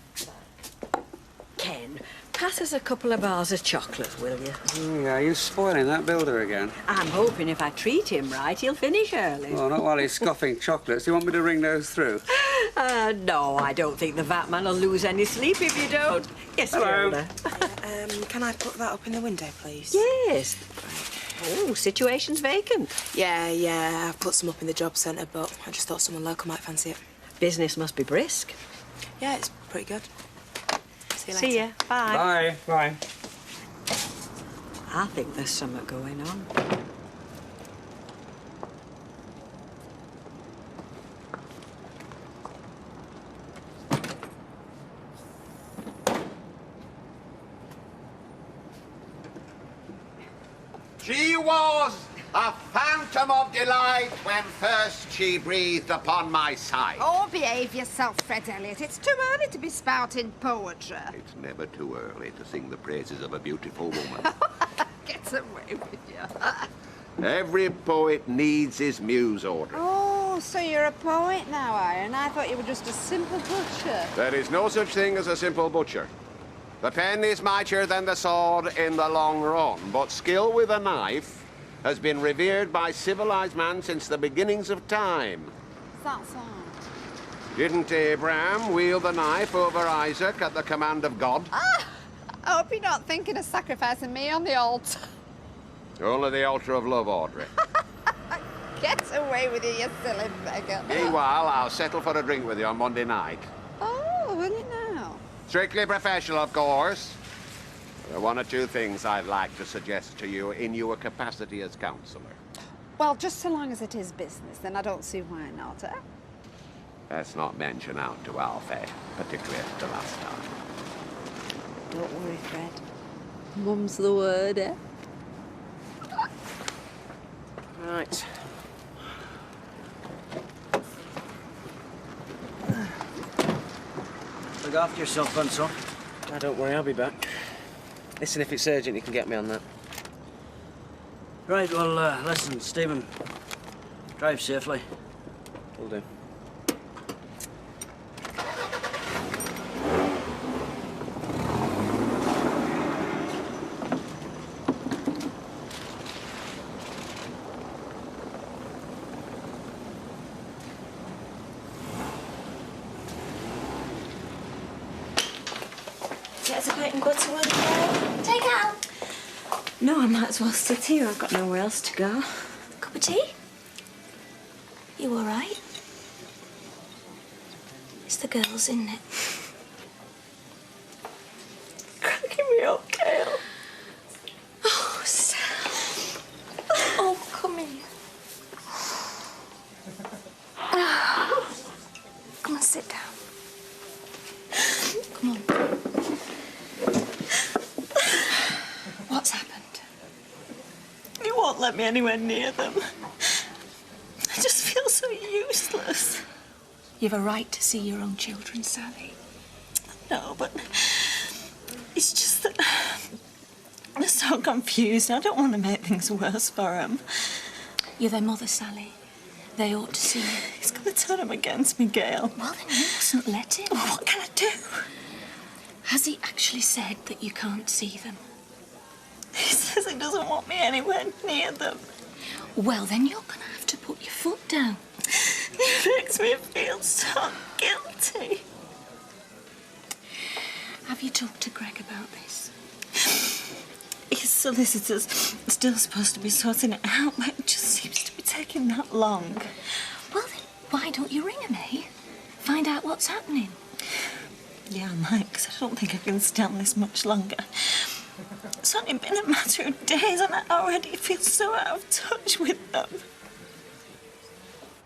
Ken, pass us a couple of bars of chocolate, will you? Oh, yeah, you're spoiling that builder again. I'm hoping if I treat him right, he'll finish early. Well, not while he's scoffing chocolates. Do you want me to ring those through? No, I don't think the vatman will lose any sleep if you don't. Yes, Hello. Fiona. Can I put that up in the window, please? Yes. Oh, situation's vacant. Yeah, I've put some up in the job centre, but I just thought someone local might fancy it. Business must be brisk. Yeah, it's pretty good. See you later. See ya. Bye. Bye. I think there's something going on. She was a phantom of delight when first she breathed upon my side. Oh, behave yourself, Fred Elliot. It's too early to be spouting poetry. It's never too early to sing the praises of a beautiful woman. Get away with you. Every poet needs his muse order. Oh, so you're a poet now, are you? And I thought you were just a simple butcher. There is no such thing as a simple butcher. The pen is mightier than the sword in the long run, but skill with a knife has been revered by civilized man since the beginnings of time. That's all. Didn't Abraham wield the knife over Isaac at the command of God? Ah! I hope you're not thinking of sacrificing me on the altar. Only the altar of love, Audrey. Get away with you, you silly beggar. Meanwhile, I'll settle for a drink with you on Monday night. Oh, will you now? Strictly professional, of course. There are one or two things I'd like to suggest to you in your capacity as counsellor. Well, just so long as it is business, then I don't see why not, eh? Let's not mention out to Alfie, particularly after last time. Don't worry, Fred. Mum's the word, eh? Right. Look after yourself, Bunso. Oh, don't worry, I'll be back. Listen, if it's urgent, you can get me on that. Right, well, listen, Stephen. Drive safely. Will do. Get a bit and butter, will you? Take out. No, I might as well sit here. I've got nowhere else to go. Cup of tea? You all right? It's the girls, isn't it? Cracking me up, Gail. Oh, Sam. Oh, come here. Come on, sit down. Come on. What's happened? You won't let me anywhere near them. I just feel so useless. You've a right to see your own children, Sally. No, but it's just that they're so confused. I don't want to make things worse for them. You're their mother, Sally. They ought to see you. He's going to turn them against me, Gail. Well, then you mustn't let him. Oh, what can I do? Has he actually said that you can't see them? He says he doesn't want me anywhere near them. Well, then you're going to have to put your foot down. It makes me feel so guilty. Have you talked to Greg about this? His solicitor's still supposed to be sorting it out, but it just seems to be taking that long. Well, then, why don't you ring him, eh? Find out what's happening. Yeah, I might, because I don't think I can stand this much longer. It's only been a matter of days, and I already feel so out of touch with them.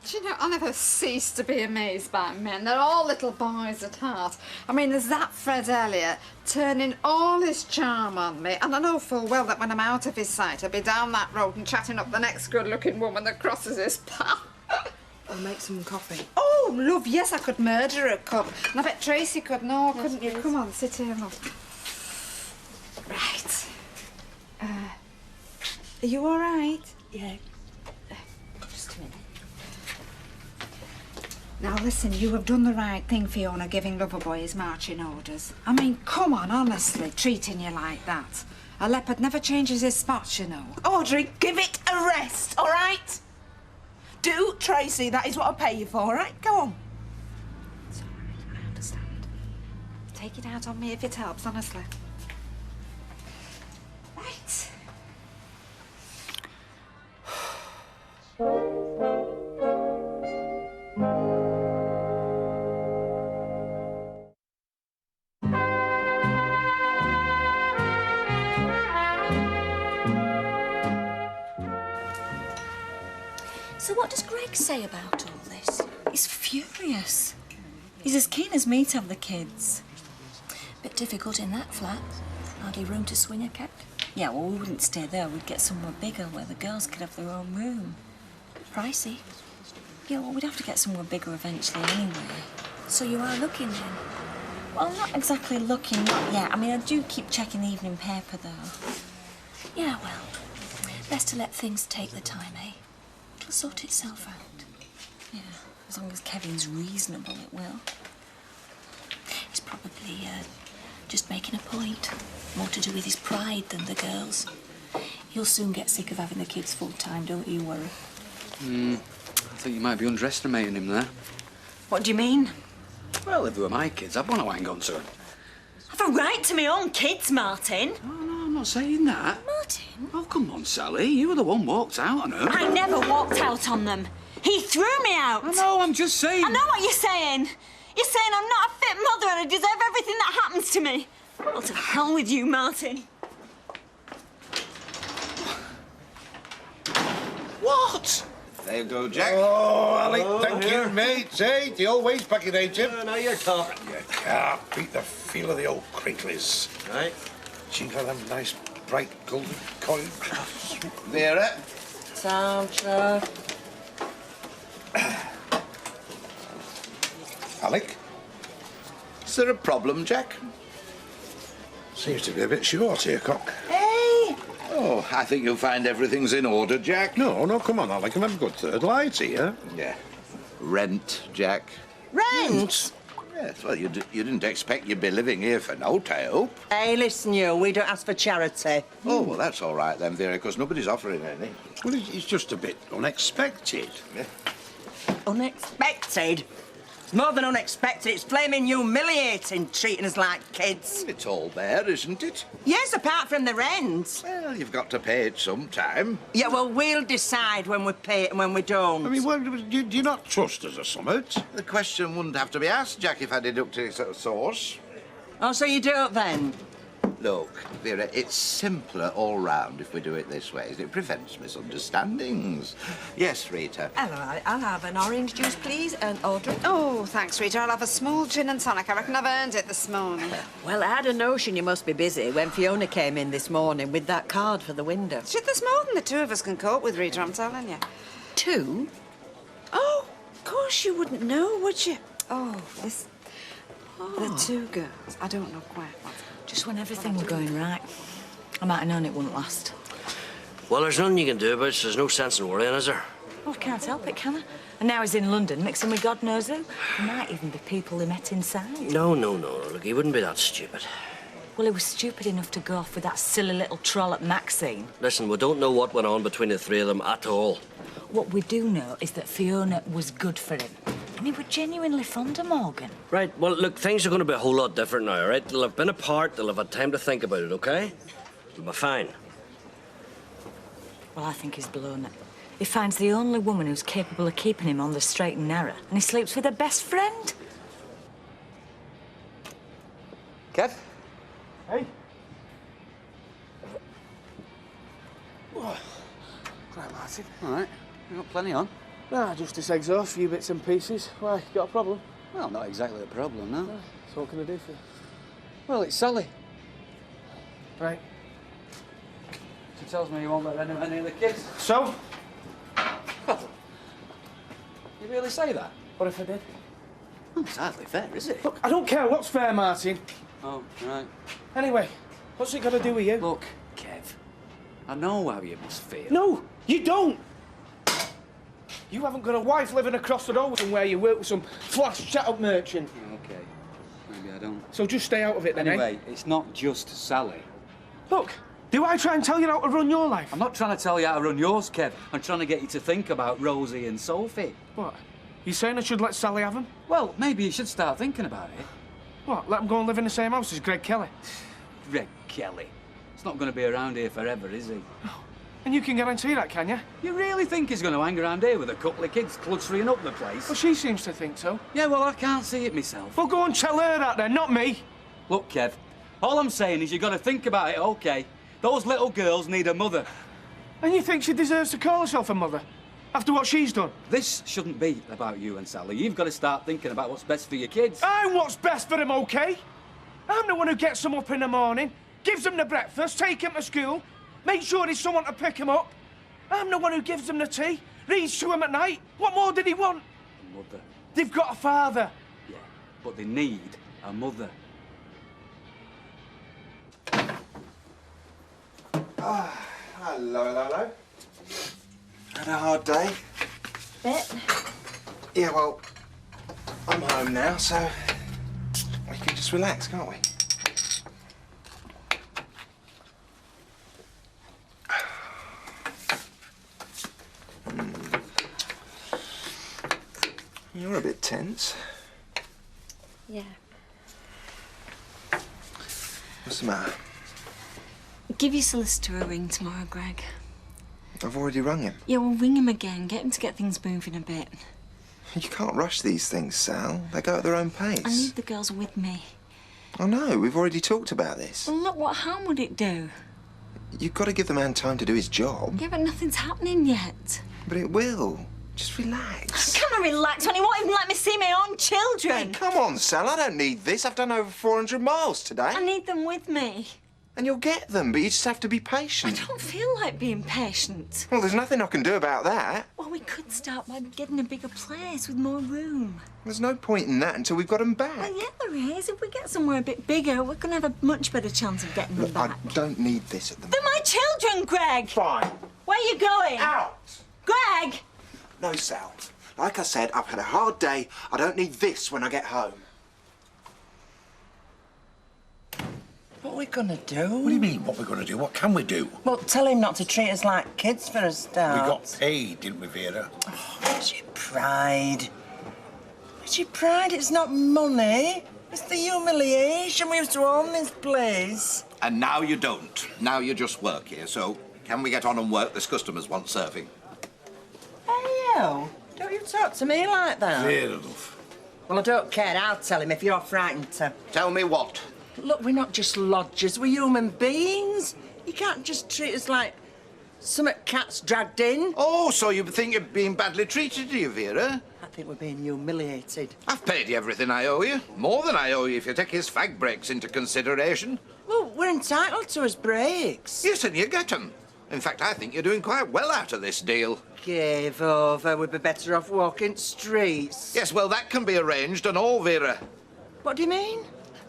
Do you know, I never cease to be amazed by men. They're all little boys at heart. I mean, there's that Fred Elliot turning all his charm on me, and I know full well that when I'm out of his sight, I'll be down that road and chatting up the next good-looking woman that crosses his path. I'll make some coffee. Oh, love, yes, I could murder a cup. And I bet Tracy could. No, couldn't you? Come on, sit here, love. Right. Are you all right? Yeah. Just a minute. Now listen, you have done the right thing, Fiona, giving Loverboy his marching orders. I mean, come on, honestly, treating you like that. A leopard never changes his spots, you know. Audrey, give it a rest, all right? Do, Tracy, that is what I pay you for, all right? Go on. It's all right, I understand. Take it out on me if it helps, honestly. Right. So what does Greg say about all this? He's furious. He's as keen as me to have the kids. Bit difficult in that flat. Hardly room to swing a cat. Yeah, well, we wouldn't stay there. We'd get somewhere bigger where the girls could have their own room. Pricey. Yeah, well, we'd have to get somewhere bigger eventually anyway. So you are looking then? Well, not exactly looking, not yet. I mean, I do keep checking the evening paper, though. Yeah, well, best to let things take the time, eh? It'll sort itself out. Yeah, as long as Kevin's reasonable, it will. He's probably just making a point. More to do with his pride than the girls. He'll soon get sick of having the kids full time, don't you worry. I think you might be underestimating him there. What do you mean? Well, if they were my kids, I'd want to hang on to them. I've a right to my own kids, Martin. Oh, no, I'm not saying that. Martin? Oh, come on, Sally. You were the one walked out on her. I never walked out on them. He threw me out. I know, I'm just saying. I know what you're saying. You're saying I'm not a fit mother and I deserve everything that happens to me. Well, to hell with you, Martin. What? There you go, Jack. Oh, Alec, thank you, mate. Hey, the old ways back in age, Jim. Now you're talking. You can't beat the feel of the old crinklies. Right. She got them nice, bright golden coins. Vera? Soundtrack. Alec? Is there a problem, Jack? Seems to be a bit short here, Cock. Hey! Oh, I think you'll find everything's in order, Jack. No, come on, Alec. I'm having a good third light here. Yeah. Rent, Jack. Rent? Yes, well, you didn't expect you'd be living here for naught, I hope. Hey, listen, you. We don't ask for charity. Oh, well, that's all right then, Vera, because nobody's offering any. Well, it's just a bit unexpected. Yeah. Unexpected? It's more than unexpected. It's flaming humiliating, treating us like kids. It's all there, isn't it? Yes, apart from the rent. Well, you've got to pay it sometime. Yeah, well, we'll decide when we pay it and when we don't. I mean, well, do you not trust us or something? The question wouldn't have to be asked, Jack, if I deducted it at source. Oh, so you don't then? Look, Vera, it's simpler all round if we do it this way. It prevents misunderstandings. Yes, Rita. Hello, I'll have an orange juice, please, and Audrey. Oh, thanks, Rita. I'll have a small gin and tonic. I reckon I've earned it this morning. Well, I had a notion you must be busy when Fiona came in this morning with that card for the window. Shit, there's more than the two of us can cope with, Rita, I'm telling you. Two? Oh, of course you wouldn't know, would you? Oh, this... The two girls. I don't know quite what... Just when everything were going right. I might have known it wouldn't last. Well, there's nothing you can do about it, so there's no sense in worrying, is there? Well, I can't help it, can I? And now he's in London, mixing with God knows who. There might even be people he met inside. No. Look, he wouldn't be that stupid. Well, he was stupid enough to go off with that silly little troll at Maxine. Listen, we don't know what went on between the three of them at all. What we do know is that Fiona was good for him. And he was genuinely fond of Morgan. Right, well, look, things are going to be a whole lot different now, all right? They'll have been apart, they'll have had time to think about it, OK? It'll be fine. Well, I think he's blown it. He finds the only woman who's capable of keeping him on the straight and narrow, and he sleeps with her best friend. Kev? Hey. Oh. Right, Martin. All right. You got plenty on? Nah, just this exhaust, few bits and pieces. Why, you got a problem? Well, not exactly a problem, no. So what can I do for you? Well, it's Sally. Right. She tells me you won't let any of the kids. So? You really say that? What if I did? Well, it's hardly fair, is it? Look, I don't care what's fair, Martin. Oh, right. Anyway, what's it got to do with you? Look, Kev, I know how you must feel. No, you don't! You haven't got a wife living across the road from where you work with some flash chat-up merchant. OK. Maybe I don't. So just stay out of it then, Anyway, it's not just Sally. Look, do I try and tell you how to run your life? I'm not trying to tell you how to run yours, Kev. I'm trying to get you to think about Rosie and Sophie. What? You saying I should let Sally have them? Well, maybe you should start thinking about it. What, let them go and live in the same house as Greg Kelly? Greg Kelly. He's not going to be around here forever, is he? And you can guarantee that, can you? You really think he's going to hang around here with a couple of kids clustering up the place? Well, she seems to think so. Yeah, well, I can't see it myself. Well, go and tell her that then, not me. Look, Kev, all I'm saying is you've got to think about it, OK? Those little girls need a mother. And you think she deserves to call herself a mother? After what she's done? This shouldn't be about you and Sally. You've got to start thinking about what's best for your kids. I'm what's best for them, OK? I'm the one who gets them up in the morning, gives them the breakfast, take them to school, makes sure there's someone to pick them up. I'm the one who gives them the tea, reads to them at night. What more did he want? A mother. They've got a father. Yeah, but they need a mother. Hello. Had a hard day? Bit. Yeah, well, I'm home now, so we can just relax, can't we? You're a bit tense. Yeah. What's the matter? Give your solicitor a ring tomorrow, Greg. I've already rung him. Yeah, well, ring him again. Get him to get things moving a bit. You can't rush these things, Sal. They go at their own pace. I need the girls with me. I know, we've already talked about this. Well, look, what harm would it do? You've got to give the man time to do his job. Yeah, but nothing's happening yet. But it will. Just relax. I can't relax when he won't even let me see my own children. Hey, come on, Sal, I don't need this. I've done over 400 miles today. I need them with me. And you'll get them, but you just have to be I patient. don't feel like being patient. Well, there's nothing I can do about that. Well, we could start by getting a bigger place with more room. There's no point in that until we've got them back. Well, yeah, there is. If we get somewhere a bit bigger, we're going to have a much better chance of getting them Look, back. I don't need this at the moment. They're my children, Greg! Fine. Where are you going? Out! Greg! No, Sal. Like I said, I've had a hard day. I don't need this when I get home. What are we gonna do? What do you mean, what we're gonna do? What can we do? Well, tell him not to treat us like kids for a start. We got paid, didn't we, Vera? Where's your pride? Where's your pride? It's not money. It's the humiliation we used to own this place. And now you don't. Now you just work here, so can we get on and work? This customer's want serving. Hey, you. Don't you talk to me like that. Fair enough. Well, I don't care. I'll tell him if you're frightened to. Tell me what? Look, we're not just lodgers. We're human beings. You can't just treat us like some cats dragged in. Oh, so you think you're being badly treated, do you, Vera? I think we're being humiliated. I've paid you everything I owe you. More than I owe you if you take his fag breaks into consideration. Well, we're entitled to his breaks. Yes, and you get them. In fact, I think you're doing quite well out of this deal. Give over. We'd be better off walking streets. Yes, well, that can be arranged and all, Vera. What do you mean?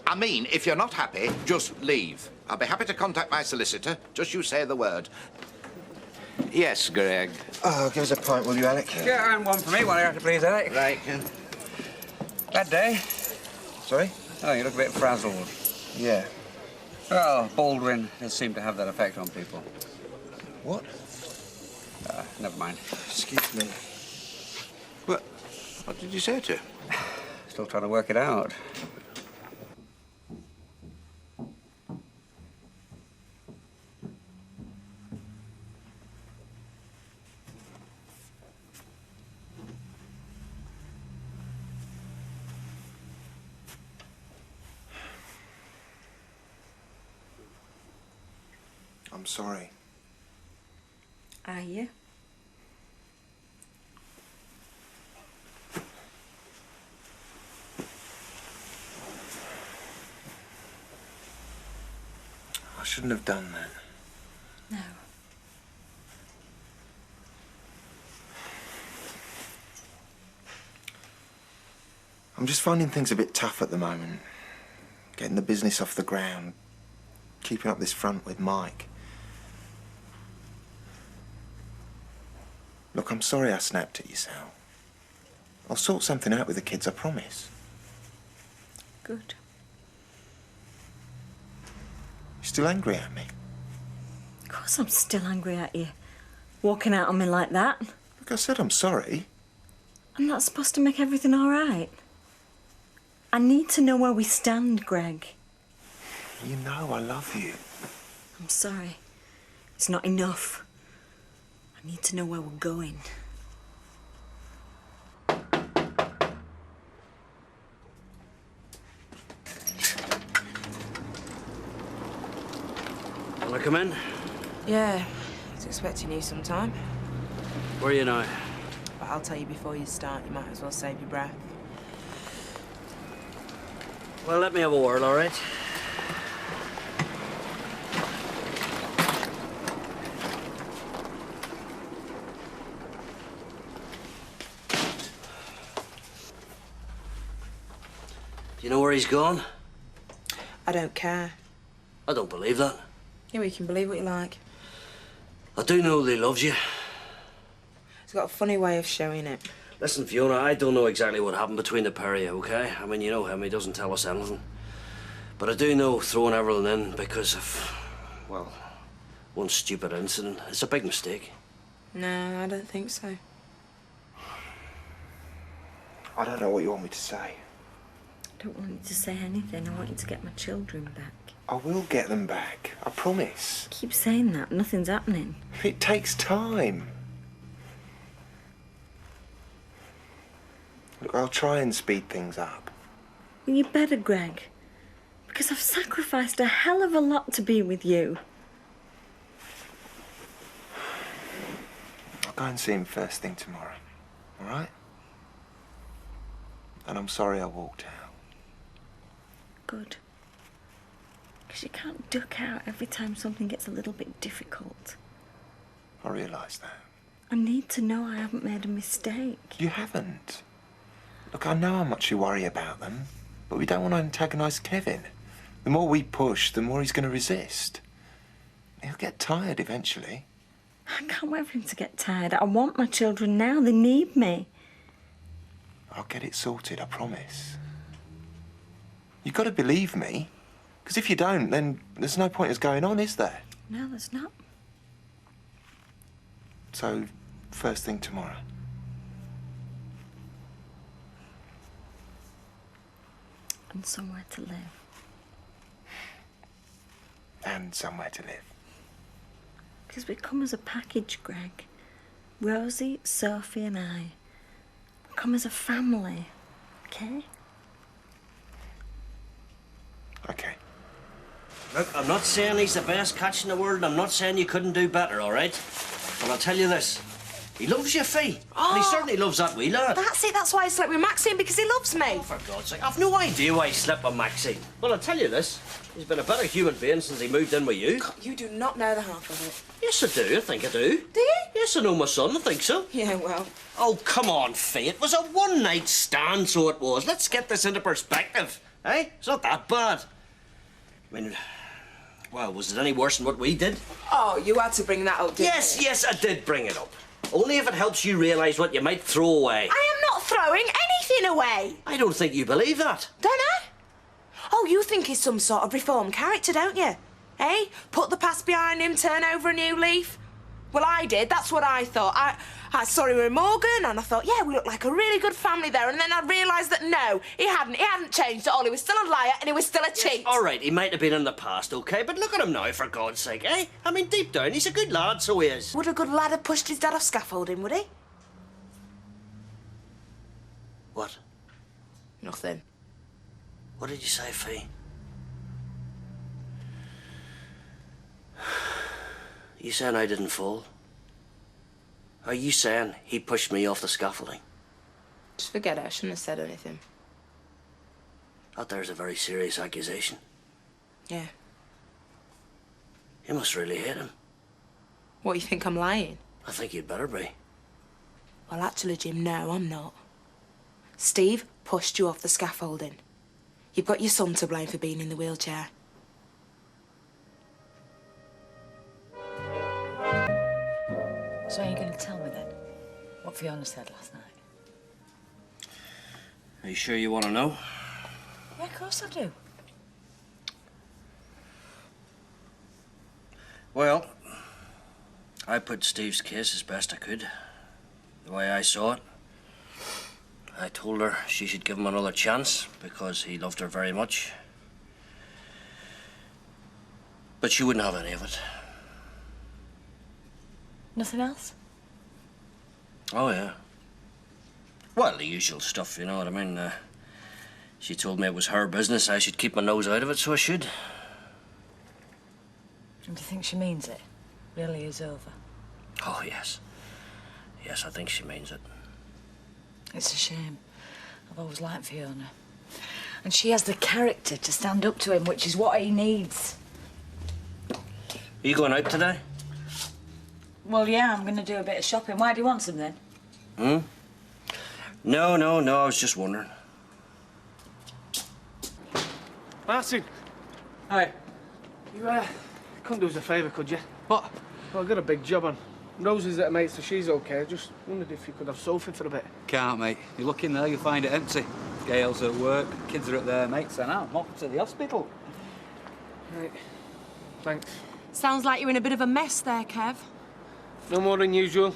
I mean, if you're not happy, just leave. I'll be happy to contact my solicitor. Just you say the word. Yes, Greg. Oh, give us a pint, will you, Alec? Yeah, and one for me, while you have to please, Alec. Right. Bad day? Sorry? Oh, you look a bit frazzled. Yeah. Well, Baldwin does seem to have that effect on people. What? Never mind. Excuse me. What did you say to her? Still trying to work it out. I'm sorry. Are you? I shouldn't have done that. No. I'm just finding things a bit tough at the moment. Getting the business off the ground. Keeping up this front with Mike. Look, I'm sorry I snapped at you, Sal. I'll sort something out with the kids, I promise. Good. You still angry at me? Of course I'm still angry at you. Walking out on me like that. Look, I said I'm sorry. I'm not supposed to make everything all right. I need to know where we stand, Greg. You know I love you. I'm sorry. It's not enough. I need to know where we're going. Wanna come in? Yeah, I was expecting you sometime. Where are you now? But I'll tell you before you start, you might as well save your breath. Well, let me have a word, all right? Do you know where he's gone? I don't care. I don't believe that. Yeah, well, you can believe what you like. I do know that he loves you. He's got a funny way of showing it. Listen, Fiona, I don't know exactly what happened between the pair of you, okay? I mean, you know him, he doesn't tell us anything. But I do know throwing everything in because of, well, one stupid incident. It's a big mistake. No, I don't think so. I don't know what you want me to say. I don't want you to say anything. I want you to get my children back. I will get them back, I promise. Keep saying that. Nothing's happening. It takes time. Look, I'll try and speed things up. Well, you better, Greg. Because I've sacrificed a hell of a lot to be with you. I'll go and see him first thing tomorrow, all right? And I'm sorry I walked out. Good. Because you can't duck out every time something gets a little bit difficult. I realise that. I need to know I haven't made a mistake. You haven't. Look, I know how much you worry about them, but we don't want to antagonise Kevin. The more we push, the more he's going to resist. He'll get tired eventually. I can't wait for him to get tired. I want my children now. They need me. I'll get it sorted, I promise. You've got to believe me. Because if you don't, then there's no point in us going on, is there? No, there's not. So, first thing tomorrow. And somewhere to live. And somewhere to live. Because we come as a package, Greg. Rosie, Sophie and I. We come as a family. Okay? Okay. Look, I'm not saying he's the best catch in the world. I'm not saying you couldn't do better, all right? But I'll tell you this. He loves you, Fee. And he certainly loves that wee lad. That's it, that's why I slept with Maxine, because he loves me. Oh, for God's sake, I've no idea why he slept with Maxine. Well, I'll tell you this. He's been a better human being since he moved in with you. God, you do not know the half of it. Yes, I do. I think I do. Do you? Yes, I know my son. I think so. Yeah, well. Oh, come on, Fee. It was a one-night stand, so it was. Let's get this into perspective. Eh? It's not that bad. I mean, well, was it any worse than what we did? Oh, you had to bring that up, didn't you? Yes, I did bring it up. Only if it helps you realise what you might throw away. I am not throwing anything away. I don't think you believe that. Don't I? Oh, you think he's some sort of reformed character, don't you? Eh? Put the past behind him, turn over a new leaf? Well, I did. That's what I thought. I saw him with Morgan, and I thought, yeah, we look like a really good family there. And then I realised that no, he hadn't. He hadn't changed at all. He was still a liar, and he was still a cheat. Yes, all right, he might have been in the past, OK? But look at him now, for God's sake, eh? I mean, deep down, he's a good lad, so he is. Would a good lad have pushed his dad off scaffolding, would he? What? Nothing. What did you say, Fee? You saying I didn't fall? Are you saying he pushed me off the scaffolding? Just forget it. I shouldn't have said anything. That there's a very serious accusation. Yeah. You must really hate him. What, you think I'm lying? I think you'd better be. Well, actually, Jim, no, I'm not. Steve pushed you off the scaffolding. You've got your son to blame for being in the wheelchair. So are you going to tell me then? What Fiona said last night. Are you sure you want to know? Yeah, of course I do. Well, I put Steve's case as best I could. The way I saw it. I told her she should give him another chance because he loved her very much. But she wouldn't have any of it. Nothing else? Oh, yeah. Well, the usual stuff, you know what I mean? She told me it was her business. I should keep my nose out of it, so I should. And do you think she means it? Really is over? Oh, yes. Yes, I think she means it. It's a shame. I've always liked Fiona. And she has the character to stand up to him, which is what he needs. Are you going out today? Well, yeah, I'm going to do a bit of shopping. Why do you want some, then? Hmm? No, I was just wondering. Martin. Hi. You, couldn't do us a favour, could you? What? Well, I've got a big job on. Rosie's at a mate, so she's okay. Just wondered if you could have Sophie for a bit. Can't, mate. You look in there, you'll find it empty. Gail's at work, kids are at their mates, and I'm off to the hospital. Right. Thanks. Sounds like you're in a bit of a mess there, Kev. No more than usual.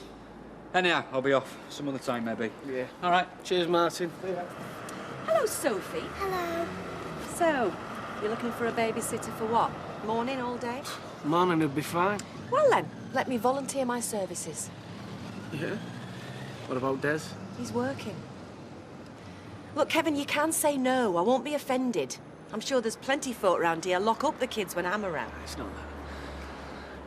Anyhow, I'll be off. Some other time, maybe. Yeah. All right. Cheers, Martin. Hello, Sophie. Hello. So, you're looking for a babysitter for what? Morning, all day? Morning would be fine. Well then, let me volunteer my services. Yeah? What about Des? He's working. Look, Kevin, you can say no. I won't be offended. I'm sure there's plenty folk round here lock up the kids when I'm around. It's not that.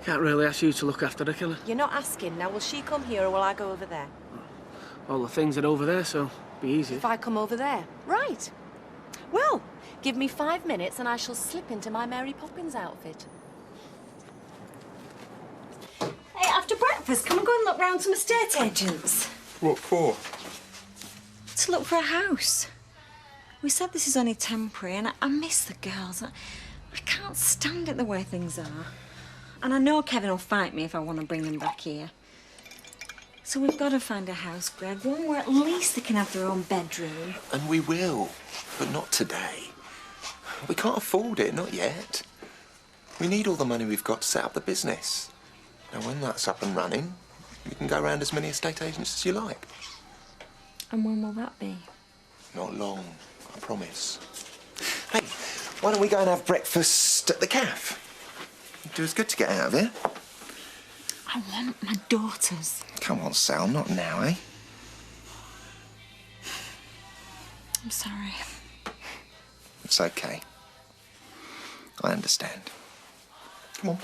Can't really ask you to look after her, can I? You're not asking. Now, will she come here or will I go over there? All the things are over there, so be easy. If I come over there? Right. Well, give me 5 minutes and I shall slip into my Mary Poppins outfit. Hey, after breakfast, come and go and look round some estate agents. What for? To look for a house. We said this is only temporary, and I miss the girls. I can't stand it the way things are. And I know Kevin will fight me if I want to bring them back here. So we've got to find a house, Greg, one where at least they can have their own bedroom. And we will, but not today. We can't afford it, not yet. We need all the money we've got to set up the business. Now, when that's up and running, you can go around as many estate agents as you like. And when will that be? Not long, I promise. Hey, why don't we go and have breakfast at the cafe? It'd do us good to get out of here. I want my daughters. Come on, Sal, not now, eh? I'm sorry. It's okay. I understand. Come on.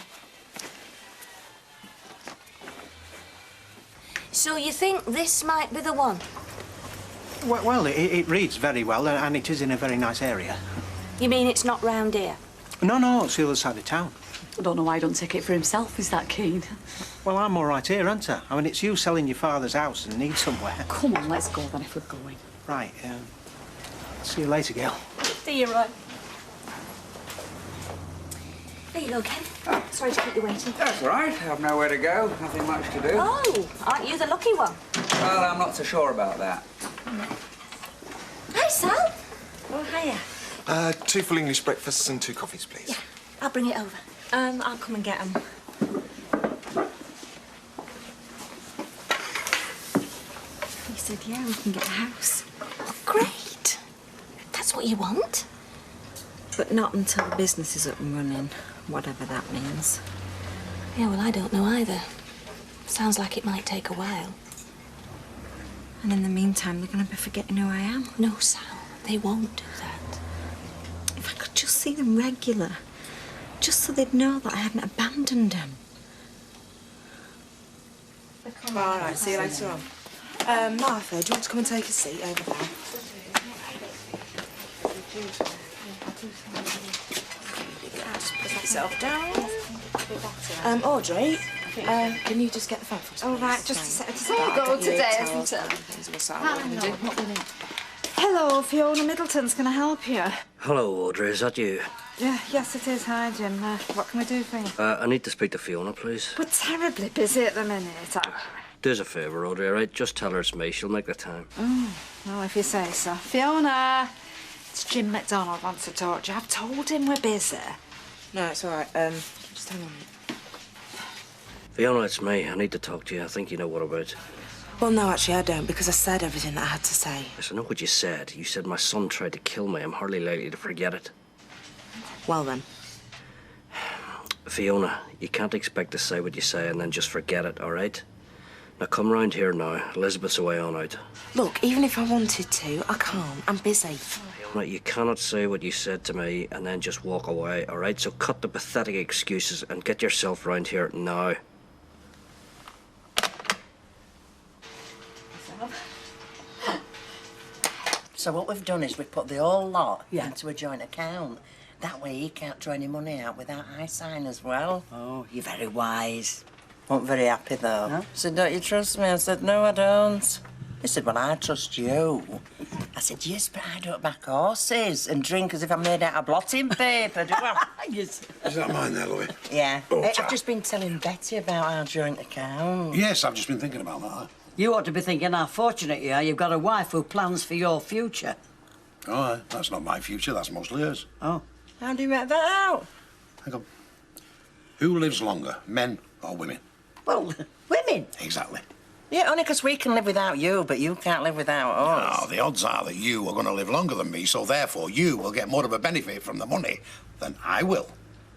So you think this might be the one? Well, it reads very well, and it is in a very nice area. You mean it's not round here? No, it's the other side of town. I don't know why he don't take it for himself. He's that keen. Well, I'm all right here, aren't I? I mean, it's you selling your father's house and need somewhere. Come on, let's go then if we're going. Right, see you later, girl. See you, Roy. There you go, Ken. Sorry to keep you waiting. That's all right. I've nowhere to go. Nothing much to do. Oh, aren't you the lucky one? Well, I'm not so sure about that. Hi, Sal. Oh, hiya. 2 full English breakfasts and 2 coffees, please. Yeah, I'll bring it over. I'll come and get them. He said, yeah, we can get a house. Great. That's what you want? But not until the business is up and running, whatever that means. Yeah, well, I don't know either. Sounds like it might take a while. And in the meantime, they're going to be forgetting who I am. No, Sal, they won't do that. If I could just see them regular, just so they'd know that I hadn't abandoned them. All right, see you later on. Martha, do you want to come and take a seat over there? Just put yourself down. Audrey, can you just get the phone for us? All right, just a second. It's all go today, isn't it? Hello, Fiona Middleton's. Can I help you? Hello, Audrey. Is that you? Yeah, yes, it is. Hi, Jim. What can we do for you? I need to speak to Fiona, please. We're terribly busy at the minute. Do us a favour, Audrey, all right? Just tell her it's me. She'll make the time. Oh, well, if you say so. Fiona, it's Jim McDonald wants to talk to you. I've told him we're busy. No, it's all right. Just hang on. Fiona, it's me. I need to talk to you. I think you know what about. Well, no, actually, I don't, because I said everything that I had to say. Yes, I know what you said. You said my son tried to kill me. I'm hardly likely to forget it. Well, then. Fiona, you can't expect to say what you say and then just forget it, all right? Now, come round here now. Elizabeth's away on out. Look, even if I wanted to, I can't. I'm busy. Fiona, you cannot say what you said to me and then just walk away, all right? So cut the pathetic excuses and get yourself round here now. So what we've done is we've put the whole lot into a joint account. That way he can't draw any money out without I sign as well. Oh, you're very wise. Wasn't very happy though. Huh? Said, don't you trust me? I said, no, I don't. He said, well, I trust you. I said, yes, but I don't back horses and drink as if I'm made out of blotting paper, do I? Yes. Is that mine there, Louis? Yeah. Oh, I've just been telling Betty about our joint account. Yes, I've just been thinking about that. You ought to be thinking how fortunate you are. You've got a wife who plans for your future. Oh, that's not my future, that's mostly hers. Oh. How do you make that out? Hang on. Who lives longer, men or women? Well, women. Exactly. Yeah, only because we can live without you, but you can't live without us. No, the odds are that you are going to live longer than me, so therefore you will get more of a benefit from the money than I will.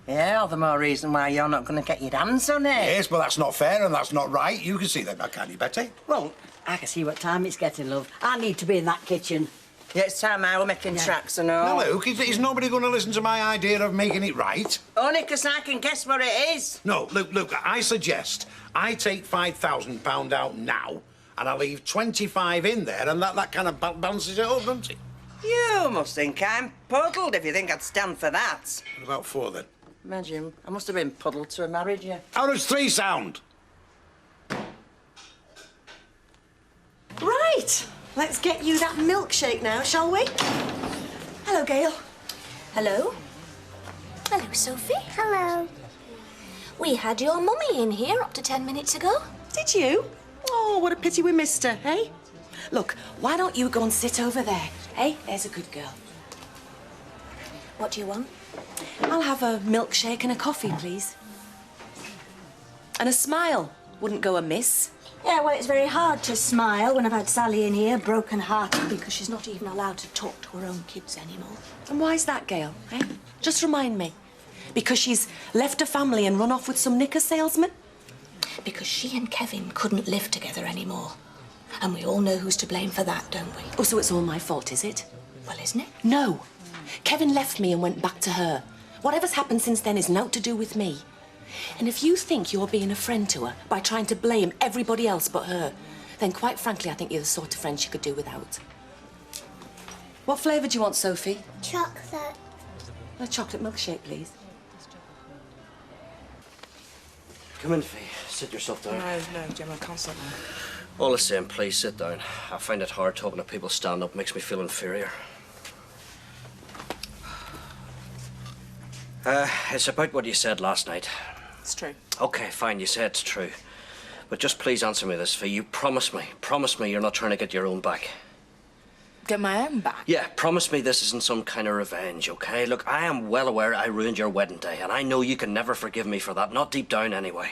Yeah, all the more reason why you're not going to get your hands on it. Yes, but that's not fair and that's not right. You can see that, can't you, Betty? Well, I can see what time it's getting, love. I need to be in that kitchen. Yeah, it's time I were making tracks and all. Now, Luke, is nobody going to listen to my idea of making it right? Only because I can guess what it is. No, Luke, I suggest I take £5,000 out now and I leave 25 in there and that kind of balances it up, doesn't it? You must think I'm puddled if you think I'd stand for that. What about 4 then? Imagine, I must have been puddled to have married you. How does 3 sound? Right. Let's get you that milkshake now, shall we? Hello, Gail. Hello. Hello, Sophie. Hello. We had your mummy in here up to 10 minutes ago. Did you? Oh, what a pity we missed her, eh? Look, why don't you go and sit over there, eh? There's a good girl. What do you want? I'll have a milkshake and a coffee, please. And a smile wouldn't go amiss. Yeah, well, it's very hard to smile when I've had Sally in here broken-hearted because she's not even allowed to talk to her own kids anymore. And why's that, Gail, eh? Just remind me. Because she's left her family and run off with some knicker salesman? Because she and Kevin couldn't live together anymore. And we all know who's to blame for that, don't we? Oh, so it's all my fault, is it? Well, isn't it? No. Kevin left me and went back to her. Whatever's happened since then is naught to do with me. And if you think you're being a friend to her by trying to blame everybody else but her, then quite frankly, I think you're the sort of friend she could do without. What flavour do you want, Sophie? Chocolate. A chocolate milkshake, please. Come in, Fee. Sit yourself down. No, Jim, I can't sit down. All the same, please sit down. I find it hard talking to people stand up. Makes me feel inferior. It's about what you said last night. It's true. Okay, fine, you say it's true. But just please answer me this, Fee. You promise me you're not trying to get your own back. Get my own back? Yeah, promise me this isn't some kind of revenge, okay? Look, I am well aware I ruined your wedding day, and I know you can never forgive me for that, not deep down anyway.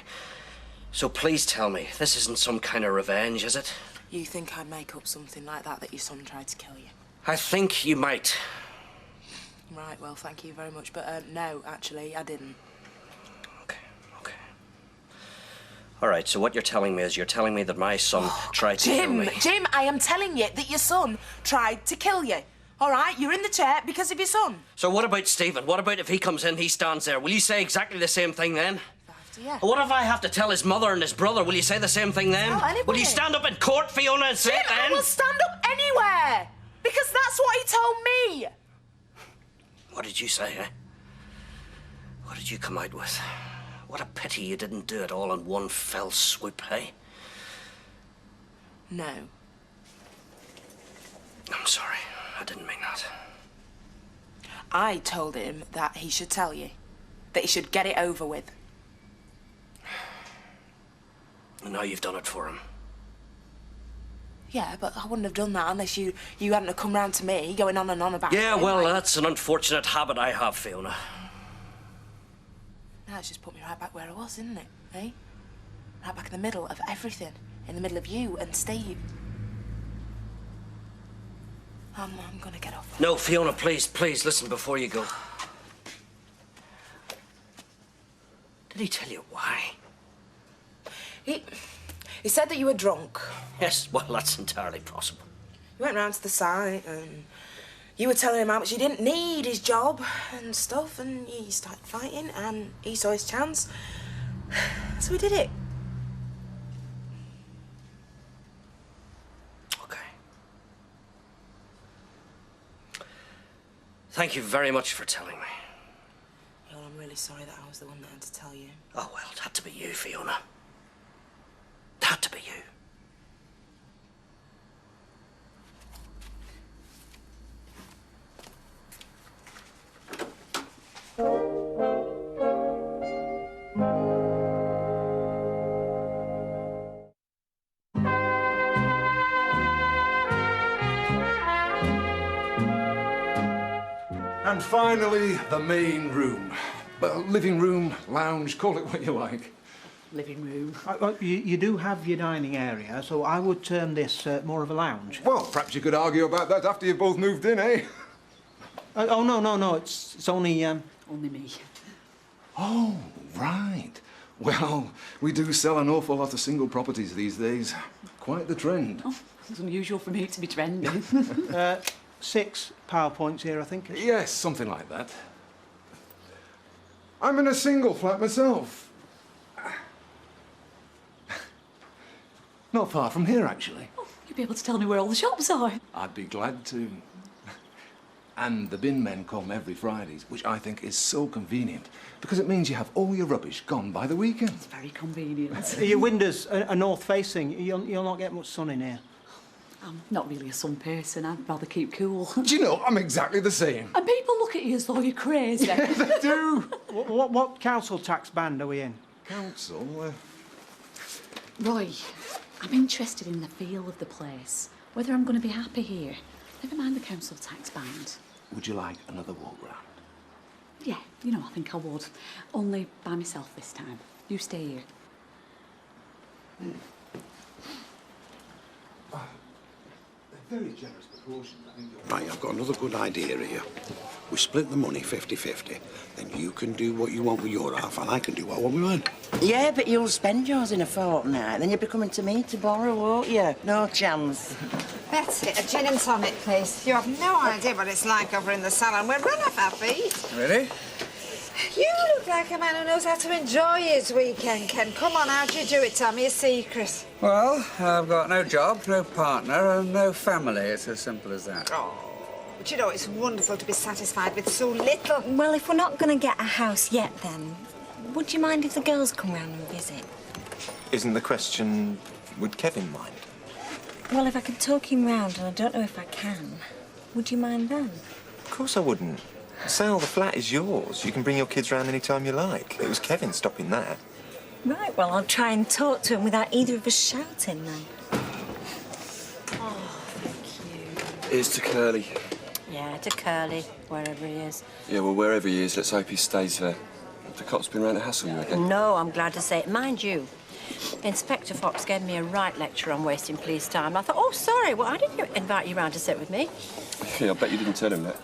So please tell me, this isn't some kind of revenge, is it? You think I'd make up something like that your son tried to kill you? I think you might. Right, well, thank you very much. But no, actually, I didn't. Okay. All right, so what you're telling me is you're telling me that my son tried to kill me. Jim, I am telling you that your son tried to kill you. All right, you're in the chair because of your son. So what about Stephen? What about if he comes in, he stands there? Will you say exactly the same thing then? Yeah. What if I have to tell his mother and his brother? Will you say the same thing then? Tell anybody. Will you stand up in court, Fiona, and say Jim, it then? I will stand up anywhere because that's what he told me. What did you say, eh? What did you come out with? What a pity you didn't do it all in one fell swoop, eh? No. I'm sorry. I didn't mean that. I told him that he should tell you. That he should get it over with. And now you've done it for him. Yeah, but I wouldn't have done that unless you hadn't have come round to me, going on and on about Yeah, it. well, that's an unfortunate habit I have, Fiona. Now it's just put me right back where I was, isn't it? Eh? Right back in the middle of everything. In the middle of you and Steve. I'm gonna get off. No, Fiona, please, listen before you go. Did he tell you why? He said that you were drunk. Yes, well, that's entirely possible. You went round to the site and you were telling him how much he didn't need his job and stuff, and he started fighting and he saw his chance. So he did it. Thank you very much for telling me. Well, I'm really sorry that I was the one that had to tell you. Oh, well, it had to be you, Fiona. It had to be you. And finally, the main room. Well, living room, lounge, call it what you like. Living room. You do have your dining area, so I would term this more of a lounge. Well, perhaps you could argue about that after you've both moved in, eh? Oh, no, it's only... Only me. Oh, right. Well, we do sell an awful lot of single properties these days. Quite the trend. Oh, it's unusual for me to be trending. 6 PowerPoints here, I think. Yes, something like that. I'm in a single flat myself. Not far from here, actually. Oh, you'd be able to tell me where all the shops are. I'd be glad to. And the bin men come every Fridays, which I think is so convenient, because it means you have all your rubbish gone by the weekend. It's very convenient. Your windows are north-facing. You'll not get much sun in here. I'm not really a sun person. I'd rather keep cool. Do you know, I'm exactly the same. And people look at you as though you're crazy. Yeah, they do. What council tax band are we in? Council? Roy, I'm interested in the feel of the place. Whether I'm going to be happy here. Never mind the council tax band. Would you like another walk round? Yeah, you know, I think I would. Only by myself this time. You stay here. Very generous proportions, I think. Right, I've got another good idea here. We split the money 50-50. Then you can do what you want with your half, and I can do what I want with mine. Yeah, but you'll spend yours in a fortnight. Then you'll be coming to me to borrow, won't you? No chance. Betsy, a gin and tonic, please. You have no idea what it's like over in the salon. We're run off our feet. Really? You look like a man who knows how to enjoy his weekend, Ken. Come on, how'd you do it? Tell me a secret. Well, I've got no job, no partner, and no family. It's as simple as that. Oh, but you know, it's wonderful to be satisfied with so little. Well, if we're not going to get a house yet, then, would you mind if the girls come round and visit? Isn't the question, would Kevin mind? Well, if I can talk him round, and I don't know if I can, would you mind then? Of course I wouldn't. Sal, the flat is yours. You can bring your kids round any time you like. It was Kevin stopping that. Right, well, I'll try and talk to him without either of us shouting then. Oh, thank you. Here's to Curly. Yeah, to Curly, wherever he is. Yeah, well, wherever he is, let's hope he stays there. The cop's been round to hassle you again. No, I'm glad to say it. Mind you, Inspector Fox gave me a right lecture on wasting police time. I thought, oh, sorry, well, I didn't invite you round to sit with me. Yeah, I bet you didn't tell him that.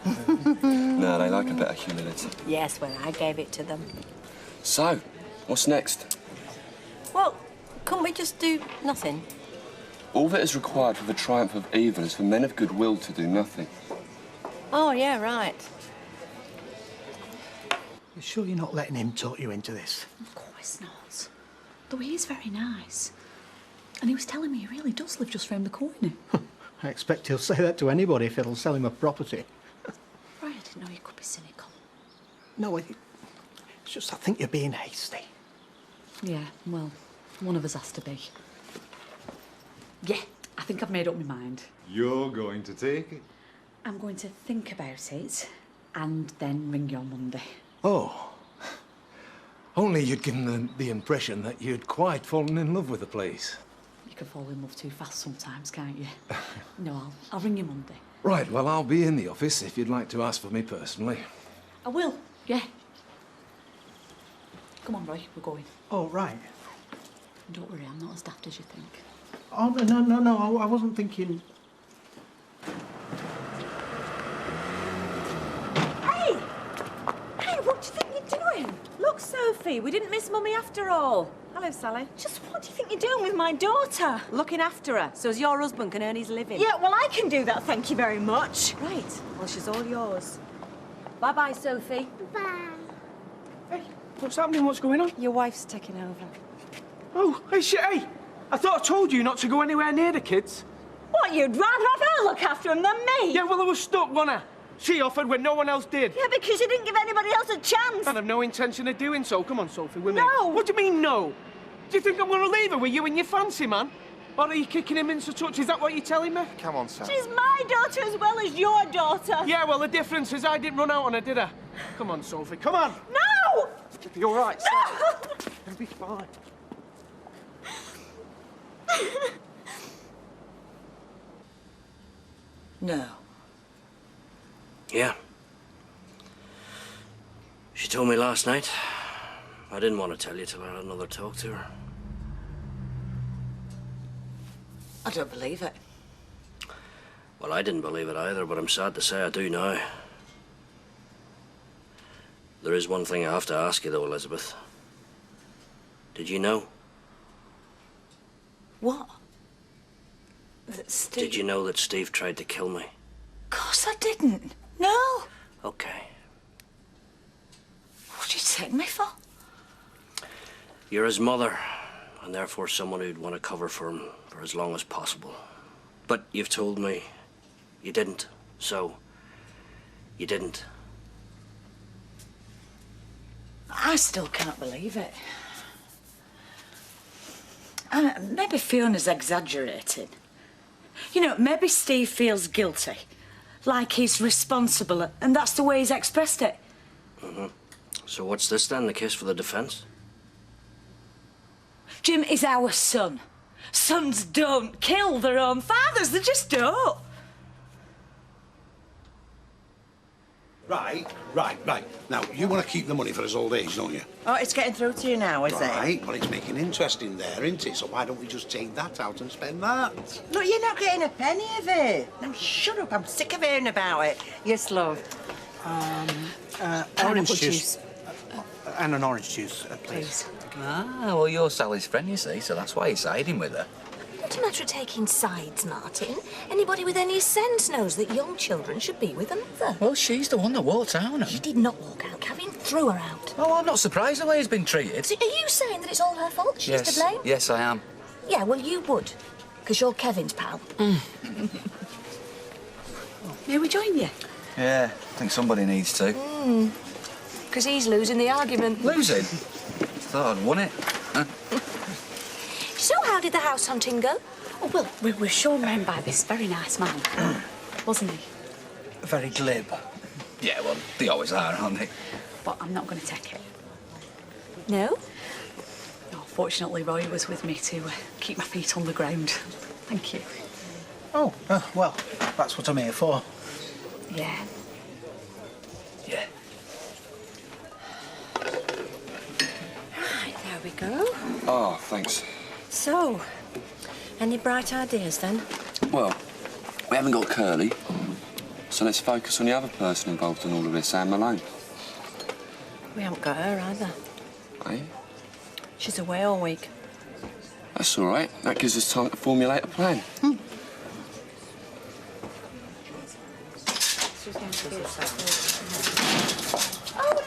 No, they like a bit of humility. Yes, well, I gave it to them. So, what's next? Well, couldn't we just do nothing? All that is required for the triumph of evil is for men of goodwill to do nothing. Oh, yeah, right. You're sure you're not letting him talk you into this? Of course not. Though he is very nice. And he was telling me he really does live just round the corner. I expect he'll say that to anybody if it'll sell him a property. Right, I didn't know you could be cynical. No, it's just I think you're being hasty. Yeah, well, one of us has to be. Yeah, I think I've made up my mind. You're going to take it? I'm going to think about it and then ring you on Monday. Oh. Only you'd given the impression that you'd quite fallen in love with the place. You can fall in love too fast sometimes, can't you? No, I'll ring you Monday. Right, well, I'll be in the office if you'd like to ask for me personally. I will, yeah. Come on, Roy, we're going. Oh, right. Don't worry, I'm not as daft as you think. Oh, no, I wasn't thinking... Hey! Hey, what do you think you're doing? Look, Sophie, we didn't miss Mummy after all. Hello, Sally. Just what do you think you're doing with my daughter? Looking after her, so as your husband can earn his living. Yeah, well, I can do that, thank you very much. Right, well, she's all yours. Bye-bye, Sophie. Bye. Hey, what's happening? What's going on? Your wife's taking over. Oh, hey, shit, hey! I thought I told you not to go anywhere near the kids. What, you'd rather have her look after them than me? Yeah, well, I was stuck, wasn't I? She offered when no one else did. Yeah, because you didn't give anybody else a chance. And I've no intention of doing so. Come on, Sophie, with me. No! What do you mean, no? Do you think I'm going to leave her with you and your fancy man? Or are you kicking him into touch? Is that what you're telling me? Come on, Sam. She's my daughter as well as your daughter. Yeah, well, the difference is I didn't run out on her, did I? Come on, Sophie, come on. No! It'll be all right, No! It'll be fine. No. Yeah. She told me last night. I didn't want to tell you till I had another talk to her. I don't believe it. Well, I didn't believe it either, but I'm sad to say I do now. There is one thing I have to ask you, though, Elizabeth. Did you know? What? That Steve... Did you know that Steve tried to kill me? Of course I didn't. No. Okay. What did you take me for? You're his mother, and therefore someone who'd want to cover for him for as long as possible. But you've told me you didn't, so you didn't. I still can't believe it. Maybe Fiona's exaggerating. You know, maybe Steve feels guilty, like he's responsible, and that's the way he's expressed it. Mm-hmm. So what's this then, the case for the defence? Jim is our son. Sons don't kill their own fathers, they just don't. Right. Now, you want to keep the money for his old age, don't you? Oh, it's getting through to you now, is it? Right, well, it's making interest in there, isn't it? So why don't we just take that out and spend that? Look, you're not getting a penny of it. Now, shut up. I'm sick of hearing about it. Yes, love. Orange juice. And an orange juice, please. Ah, well, you're Sally's friend, you see, so that's why you're siding with her. What's the matter of taking sides, Martin? Anybody with any sense knows that young children should be with a mother. Well, she's the one that walked out on him. She did not walk out. Kevin threw her out. Oh, I'm not surprised the way he's been treated. So are you saying that it's all her fault? She's to blame? Yes, I am. Yeah, well, you would. Because you're Kevin's pal. May we join you? Yeah, I think somebody needs to. Because he's losing the argument. Losing? Thought I'd won it. Huh? So how did the house hunting go? Oh, well, we were shown round by this very nice man, wasn't he? Very glib. Yeah, well, they always are, aren't they? But I'm not going to take it. No? No, fortunately, Roy was with me to keep my feet on the ground. Thank you. Oh, well, that's what I'm here for. Yeah. Yeah. Right, there we go. Oh, thanks. So, any bright ideas then? Well, we haven't got Curly, so let's focus on the other person involved in all of this, Anne Malone. We haven't got her either. Eh? She's away all week. That's all right. That gives us time to formulate a plan. Oh,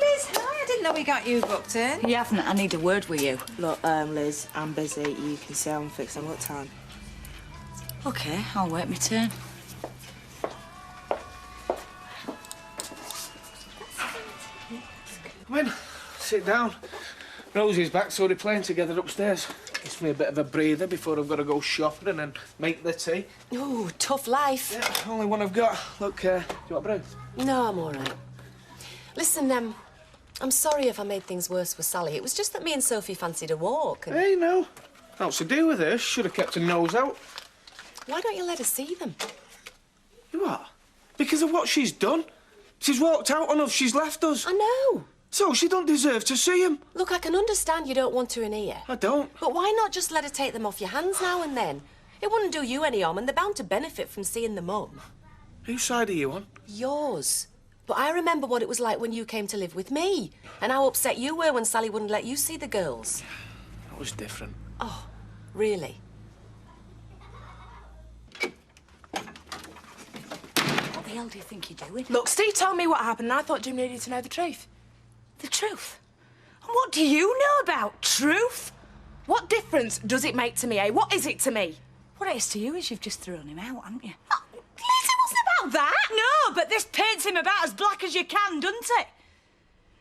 Liz, hi. I didn't know we got you booked in. You haven't. I need a word with you. Look, Liz, I'm busy. You can see I'm fixed. I've got time. OK, I'll wait my turn. Come in, sit down. Rosie's back, so they're playing together upstairs. Gives me a bit of a breather before I've got to go shopping and then make the tea. Ooh, tough life. Yeah, only one I've got. Look, do you want a brew? No, I'm all right. Listen, I'm sorry if I made things worse with Sally. It was just that me and Sophie fancied a walk. And... Hey, no. What's to do with her? Should have kept her nose out. Why don't you let her see them? What? Because of what she's done? She's walked out on us, she's left us. I know. So she don't deserve to see them. Look, I can understand you don't want her in here. I don't. But why not just let her take them off your hands now and then? It wouldn't do you any harm, and they're bound to benefit from seeing the mum. Whose side are you on? Yours. But I remember what it was like when you came to live with me, and how upset you were when Sally wouldn't let you see the girls. That was different. Oh, really? What the hell do you think you're doing? Look, Steve told me what happened, and I thought Jim needed to know the truth. The truth? And what do you know about truth? What difference does it make to me, eh? What is it to me? What it is to you is you've just thrown him out, haven't you? Oh, Liz, it wasn't about that. No, but this paints him about as black as you can, doesn't it?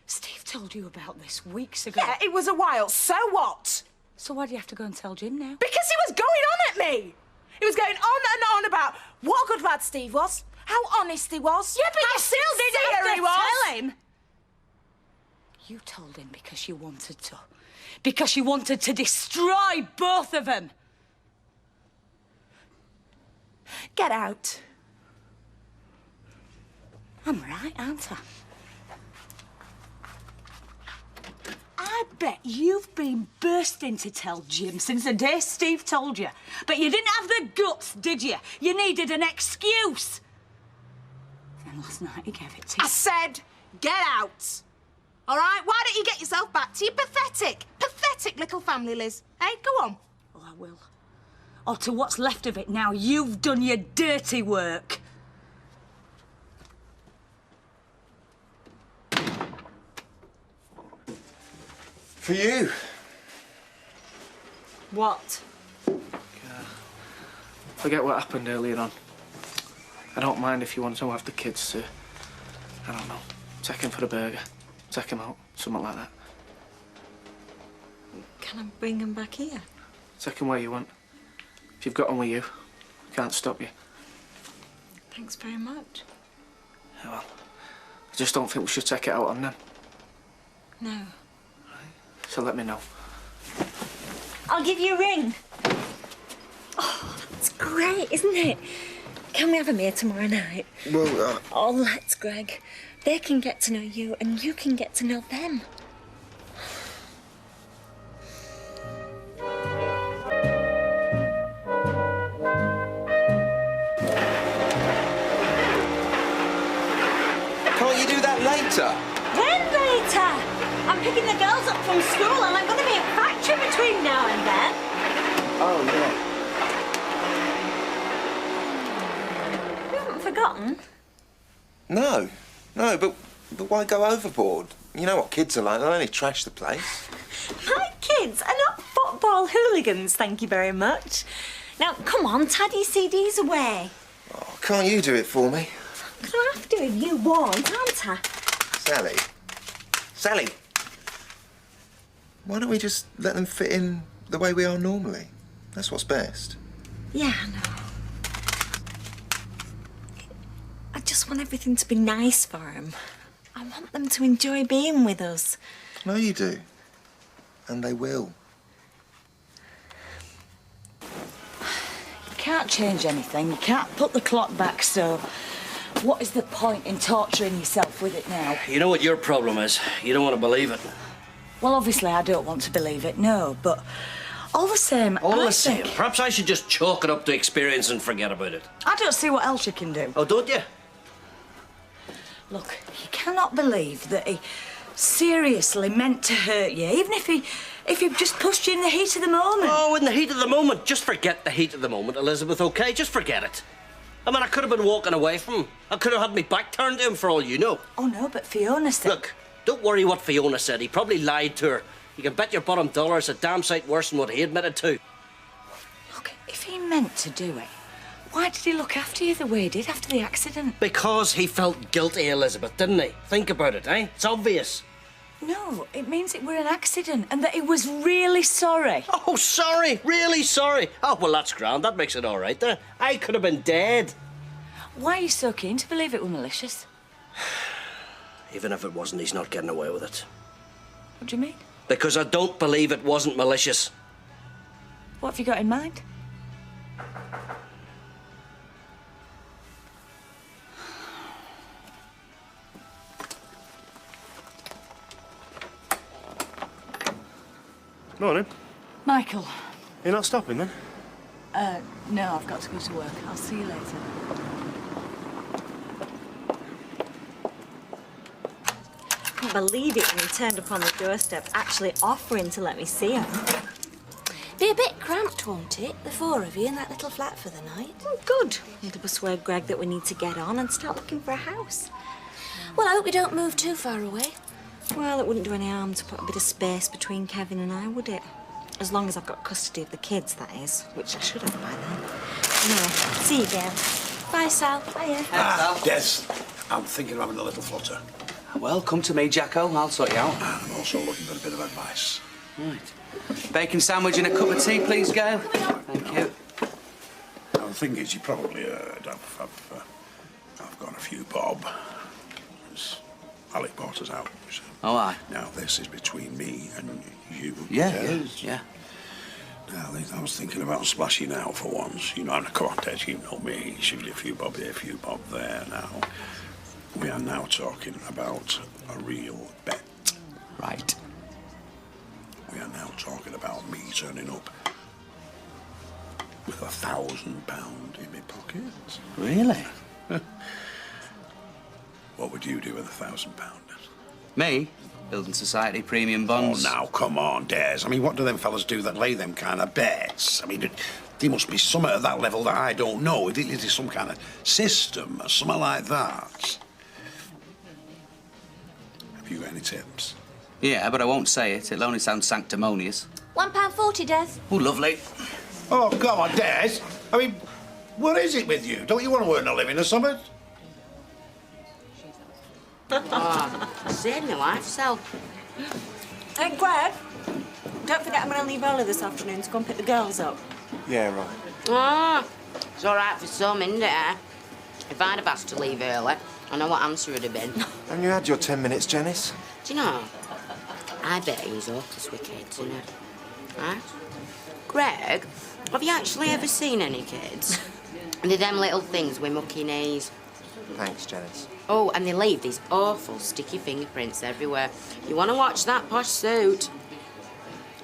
Steve told you about this weeks ago. Yeah, it was a while. So what? So why do you have to go and tell Jim now? Because he was going on at me. He was going on and on about what a good lad Steve was, how honest he was. Yeah, but how you still didn't have sincere to he was. tell him. You told him because you wanted to. Because you wanted to destroy both of them. Get out. I'm right, aren't I? I bet you've been bursting to tell Jim since the day Steve told you. But you didn't have the guts, did you? You needed an excuse. And last night he gave it to you. I said, get out. All right? Why don't you get yourself back to your pathetic little family, Liz? Hey, go on. Well, I will. Or to what's left of it now. You've done your dirty work. For you. What? Forget what happened earlier on. I don't mind if you want to have the kids to, I don't know, take him for a burger, take him out, something like that. Can I bring him back here? Take him where you want. If you've got him with you, I can't stop you. Thanks very much. Yeah, well, I just don't think we should take it out on them. No. So let me know. I'll give you a ring. Oh, that's great, isn't it? Can we have him here tomorrow night? Well, Oh, let's, Greg. They can get to know you and you can get to know them. can't you do that later? When later? I'm picking the girls up from school and I'm going to be at factory between now and then. Oh, yeah. You haven't forgotten? No, but why go overboard? You know what kids are like, they'll only trash the place. My kids are not football hooligans, thank you very much. Now, come on, tidy your CDs away. Oh, can't you do it for me? I have to if you want, aren't I? Sally, why don't we just let them fit in the way we are normally? That's what's best. Yeah, I know. I just want everything to be nice for them. I want them to enjoy being with us. No, you do. And they will. You can't change anything. You can't put the clock back, so what is the point in torturing yourself with it now? You know what your problem is? You don't want to believe it. Well, obviously I don't want to believe it, no, but all the same, I think... Perhaps I should just chalk it up to experience and forget about it. I don't see what else you can do. Oh, don't you? Look, you cannot believe that he seriously meant to hurt you, even if he just pushed you in the heat of the moment. Oh, in the heat of the moment. Just forget the heat of the moment, Elizabeth, OK? Just forget it. I mean, I could have been walking away from him. I could have had my back turned to him for all you know. Oh, no, but Fiona said... Look, don't worry what Fiona said. He probably lied to her. You can bet your bottom dollar it's a damn sight worse than what he admitted to. Look, if he meant to do it, why did he look after you the way he did after the accident? Because he felt guilty, Elizabeth, didn't he? Think about it, eh? It's obvious. No, it means it were an accident and that he was really sorry. Oh, sorry? Really sorry? Oh, well, that's grand. That makes it all right there. I could have been dead. Why are you so keen to believe it were malicious? Even if it wasn't, he's not getting away with it. What do you mean? Because I don't believe it wasn't malicious. What have you got in mind? Morning. Michael. You're not stopping then? No, I've got to go to work. I'll see you later. I can't believe it when he turned up on the doorstep, actually offering to let me see him. Be a bit cramped, won't it? The four of you in that little flat for the night. Oh, good. Need to persuade Greg that we need to get on and start looking for a house. Well, I hope we don't move too far away. Well, it wouldn't do any harm to put a bit of space between Kevin and I, would it? As long as I've got custody of the kids, that is, which I should have by then. No, see you, Gail. Bye, Sal. Hiya. Des, I'm thinking of having a little flutter. Well, come to me, Jacko. I'll sort you out. I'm also looking for a bit of advice. Right. Bacon sandwich and a cup of tea, please, Gail. Thank you. Now, the thing is, you probably heard, I've got a few bob. Alec bought us out. So. Oh, aye. Now, this is between me and you. Yeah, it is, yeah. Now, I was thinking about splashing out for once. You know, and of course, Des, you know me. It's usually a few bob here, a few bob there. Now, we are now talking about a real bet. Right. We are now talking about me turning up with £1,000 in my pocket. Really? What would you do with £1,000? Me? Building society, premium bonds. Oh, now, come on, Des. I mean, what do them fellas do that lay them kind of bets? I mean, there must be something at that level that I don't know. It is some kind of system or something like that. Have you got any tips? Yeah, but I won't say it. It'll only sound sanctimonious. £1.40, Des. Oh, lovely. Oh, come on, Des. I mean, what is it with you? Don't you want to earn a living or something? Saving your life, Sal. Hey, Greg, don't forget I'm going to leave early this afternoon to go and pick the girls up. Yeah, right. Ah, it's all right for some, isn't it, eh? If I'd have asked to leave early, I know what answer it'd have been. And you had your 10 minutes, Janice? Do you know, I bet he's hopeless with kids, you know. Right? Greg, have you actually ever seen any kids? They're them little things with mucky knees. Thanks, Janice. Oh, and they leave these awful sticky fingerprints everywhere. You want to watch that posh suit?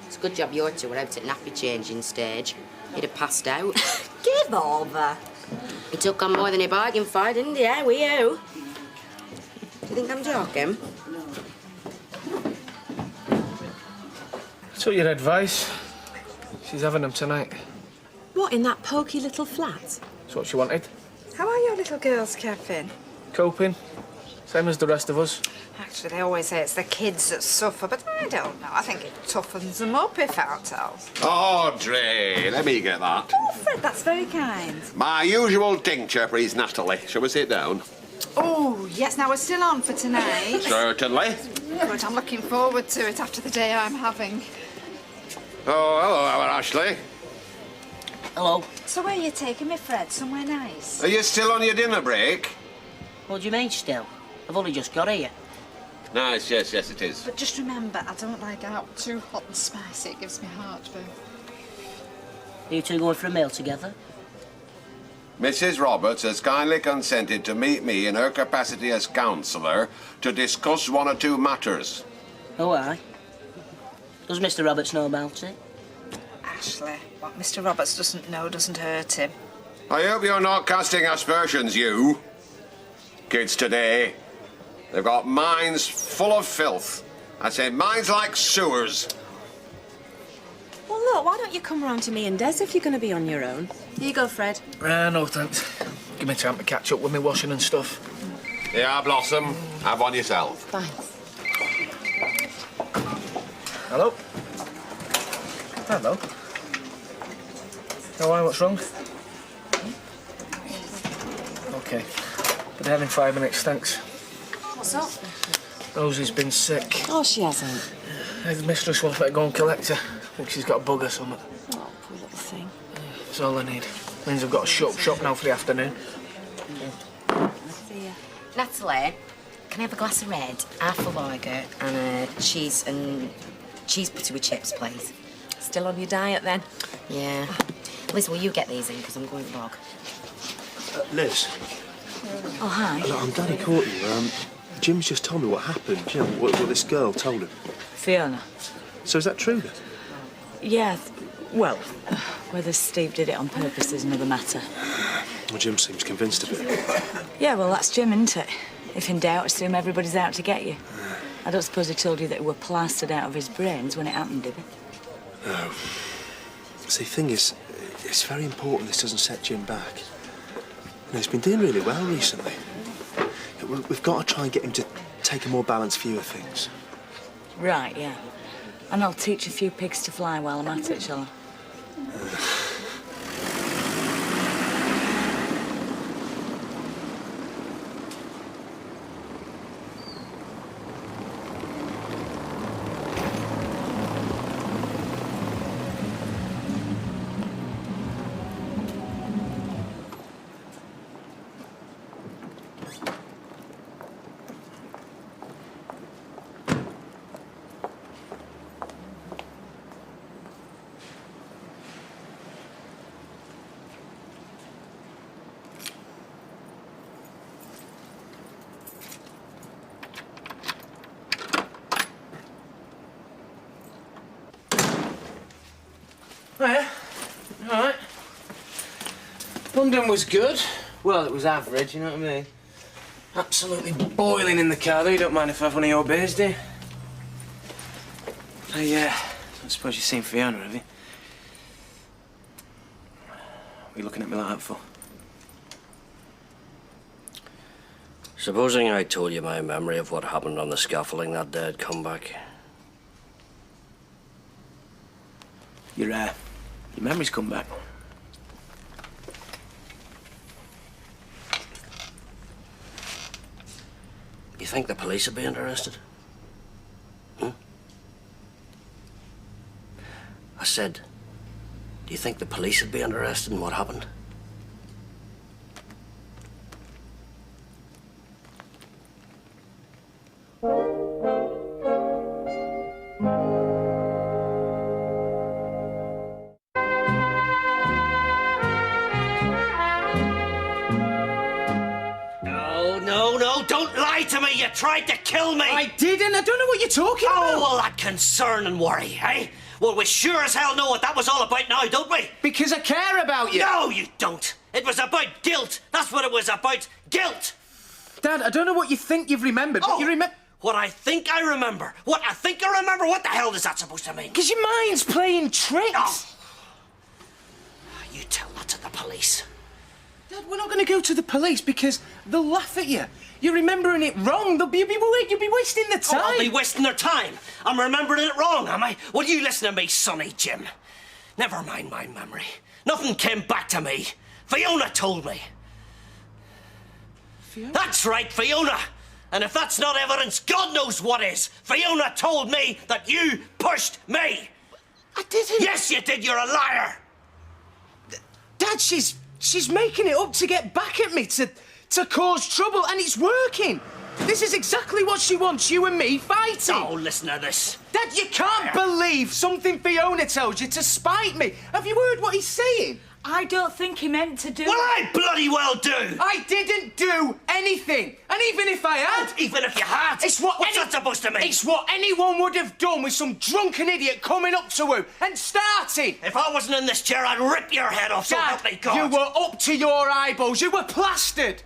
It's a good job your two were out at nappy changing stage. He'd have passed out. Give over. He took on more than he bargained for, didn't he, eh, with you? Do you think I'm joking? Took your advice. She's having them tonight. What, in that poky little flat? That's what she wanted. How are your little girls, Kevin? Coping. Same as the rest of us. Actually, they always say it's the kids that suffer, but I don't know. I think it toughens them up, if our tells. Audrey, let me get that. Oh, Fred, that's very kind. My usual tincture, please, Natalie. Shall we sit down? Oh, yes, now we're still on for tonight. Certainly. Good, I'm looking forward to it after the day I'm having. Oh, hello, Ashley. Hello. So where are you taking me, Fred? Somewhere nice? Are you still on your dinner break? What do you mean still? I've only just got here. Nice, yes, it is. But just remember, I don't like out too hot and spicy. It gives me heartburn. Are you two going for a meal together? Mrs. Roberts has kindly consented to meet me in her capacity as counsellor to discuss one or two matters. Oh, aye. Does Mr. Roberts know about it? Ashley, what Mr. Roberts doesn't know doesn't hurt him. I hope you're not casting aspersions, you. Kids today, they've got minds full of filth. I say minds like sewers. Well, look, why don't you come round to me and Des if you're going to be on your own? Here you go, Fred. No, thanks. Give me time to catch up with me washing and stuff. Yeah, Blossom. Have one yourself. Thanks. Hello? Hello. Oh, why, what's wrong? OK. Be down in 5 minutes, thanks. What's up? Rosie's been sick. Oh, she hasn't. The mistress wants me to go and collect her. I think she's got a bug or something. Oh, poor little thing. That's all I need. Means I've got to shut up shop now for the afternoon. See ya. Natalie, can I have a glass of red, half a lager, and a cheese butty with chips, please? Still on your diet, then? Yeah. Liz, will you get these in, because I'm going to bog. Liz. Oh, hi. Look, I'm glad he caught you. Jim's just told me what happened. You know, what this girl told him. Fiona. So is that true, then? Yeah, well, whether Steve did it on purpose is another matter. Well, Jim seems convinced of it. Yeah, well, that's Jim, isn't it? If in doubt, assume everybody's out to get you. I don't suppose he told you that he were plastered out of his brains when it happened, did he? No. See, the thing is, it's very important this doesn't set Jim back. You know, he's been doing really well recently. We've got to try and get him to take a more balanced view of things. Right, yeah. And I'll teach a few pigs to fly while I'm at it, shall I? Oh, yeah. All right. London was good. Well, it was average, you know what I mean? Absolutely boiling in the car, though. You don't mind if I have one of your beers, do you? I suppose you've seen Fiona, have you? What are you looking at me like that for? Supposing I told you my memory of what happened on the scaffolding that day had come back. Your memory's come back. You think the police would be interested? Hmm? I said, do you think the police would be interested in what happened? No, don't lie to me! You tried to kill me! I didn't! I don't know what you're talking about! Oh, well, that concern and worry, eh? Well, we sure as hell know what that was all about now, don't we? Because I care about you! No, you don't! It was about guilt! That's what it was about! Guilt! Dad, I don't know what you think you've remembered, but you remember... What I think I remember? What I think I remember? What the hell is that supposed to mean? Because your mind's playing tricks! Oh. You tell that to the police. Dad, we're not going to go to the police because they'll laugh at you. You're remembering it wrong. You'll be wasting the time. Oh, I'll be wasting their time. I'm remembering it wrong, am I? Will you listen to me, sonny Jim? Never mind my memory. Nothing came back to me. Fiona told me. Fiona? That's right, Fiona. And if that's not evidence, God knows what is. Fiona told me that you pushed me. I didn't. Yes, you did. You're a liar. Dad, she's making it up to get back at me, to cause trouble, and it's working. This is exactly what she wants, you and me fighting. Oh, listen to this. Dad, you can't believe something Fiona tells you to spite me. Have you heard what he's saying? I don't think he meant to do Well, I bloody well do. I didn't do anything. And even if I had... Even if you had? It's what What's that supposed to mean? It's what anyone would have done with some drunken idiot coming up to her and starting. If I wasn't in this chair, I'd rip your head off, so help me God. You were up to your eyeballs. You were plastered.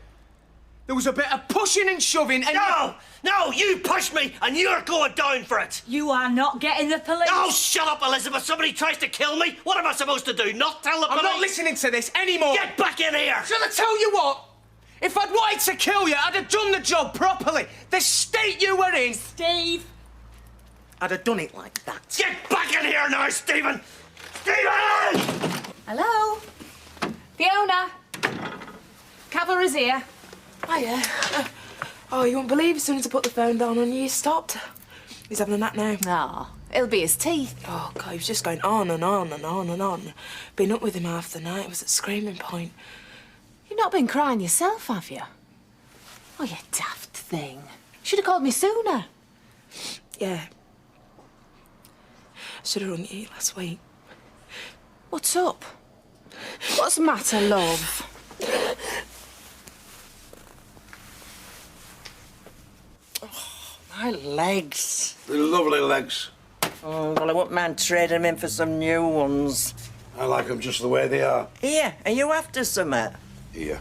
There was a bit of pushing and shoving and... No, you pushed me and you're going down for it. You are not getting the police. Oh, shut up, Elizabeth. Somebody tries to kill me. What am I supposed to do? Not tell the police? I'm not listening to this anymore. Get back in here. Shall I tell you what? If I'd wanted to kill you, I'd have done the job properly. The state you were in. Steve. I'd have done it like that. Get back in here now, Stephen. Stephen! Hello? Fiona? Cavalry's here. Hiya. Oh, you won't believe as soon as I put the phone down on you, he stopped. He's having a nap now. Oh, it'll be his teeth. Oh, God, he was just going on and on and on and on. Been up with him half the night. It was at screaming point. You've not been crying yourself, have you? Oh, you daft thing. Should have called me sooner. Yeah. Should have rung you last week. What's up? What's the matter, love? My legs. They're lovely legs. Oh, well, I wouldn't mind trading them in for some new ones. I like them just the way they are. Here, are you after some? Here.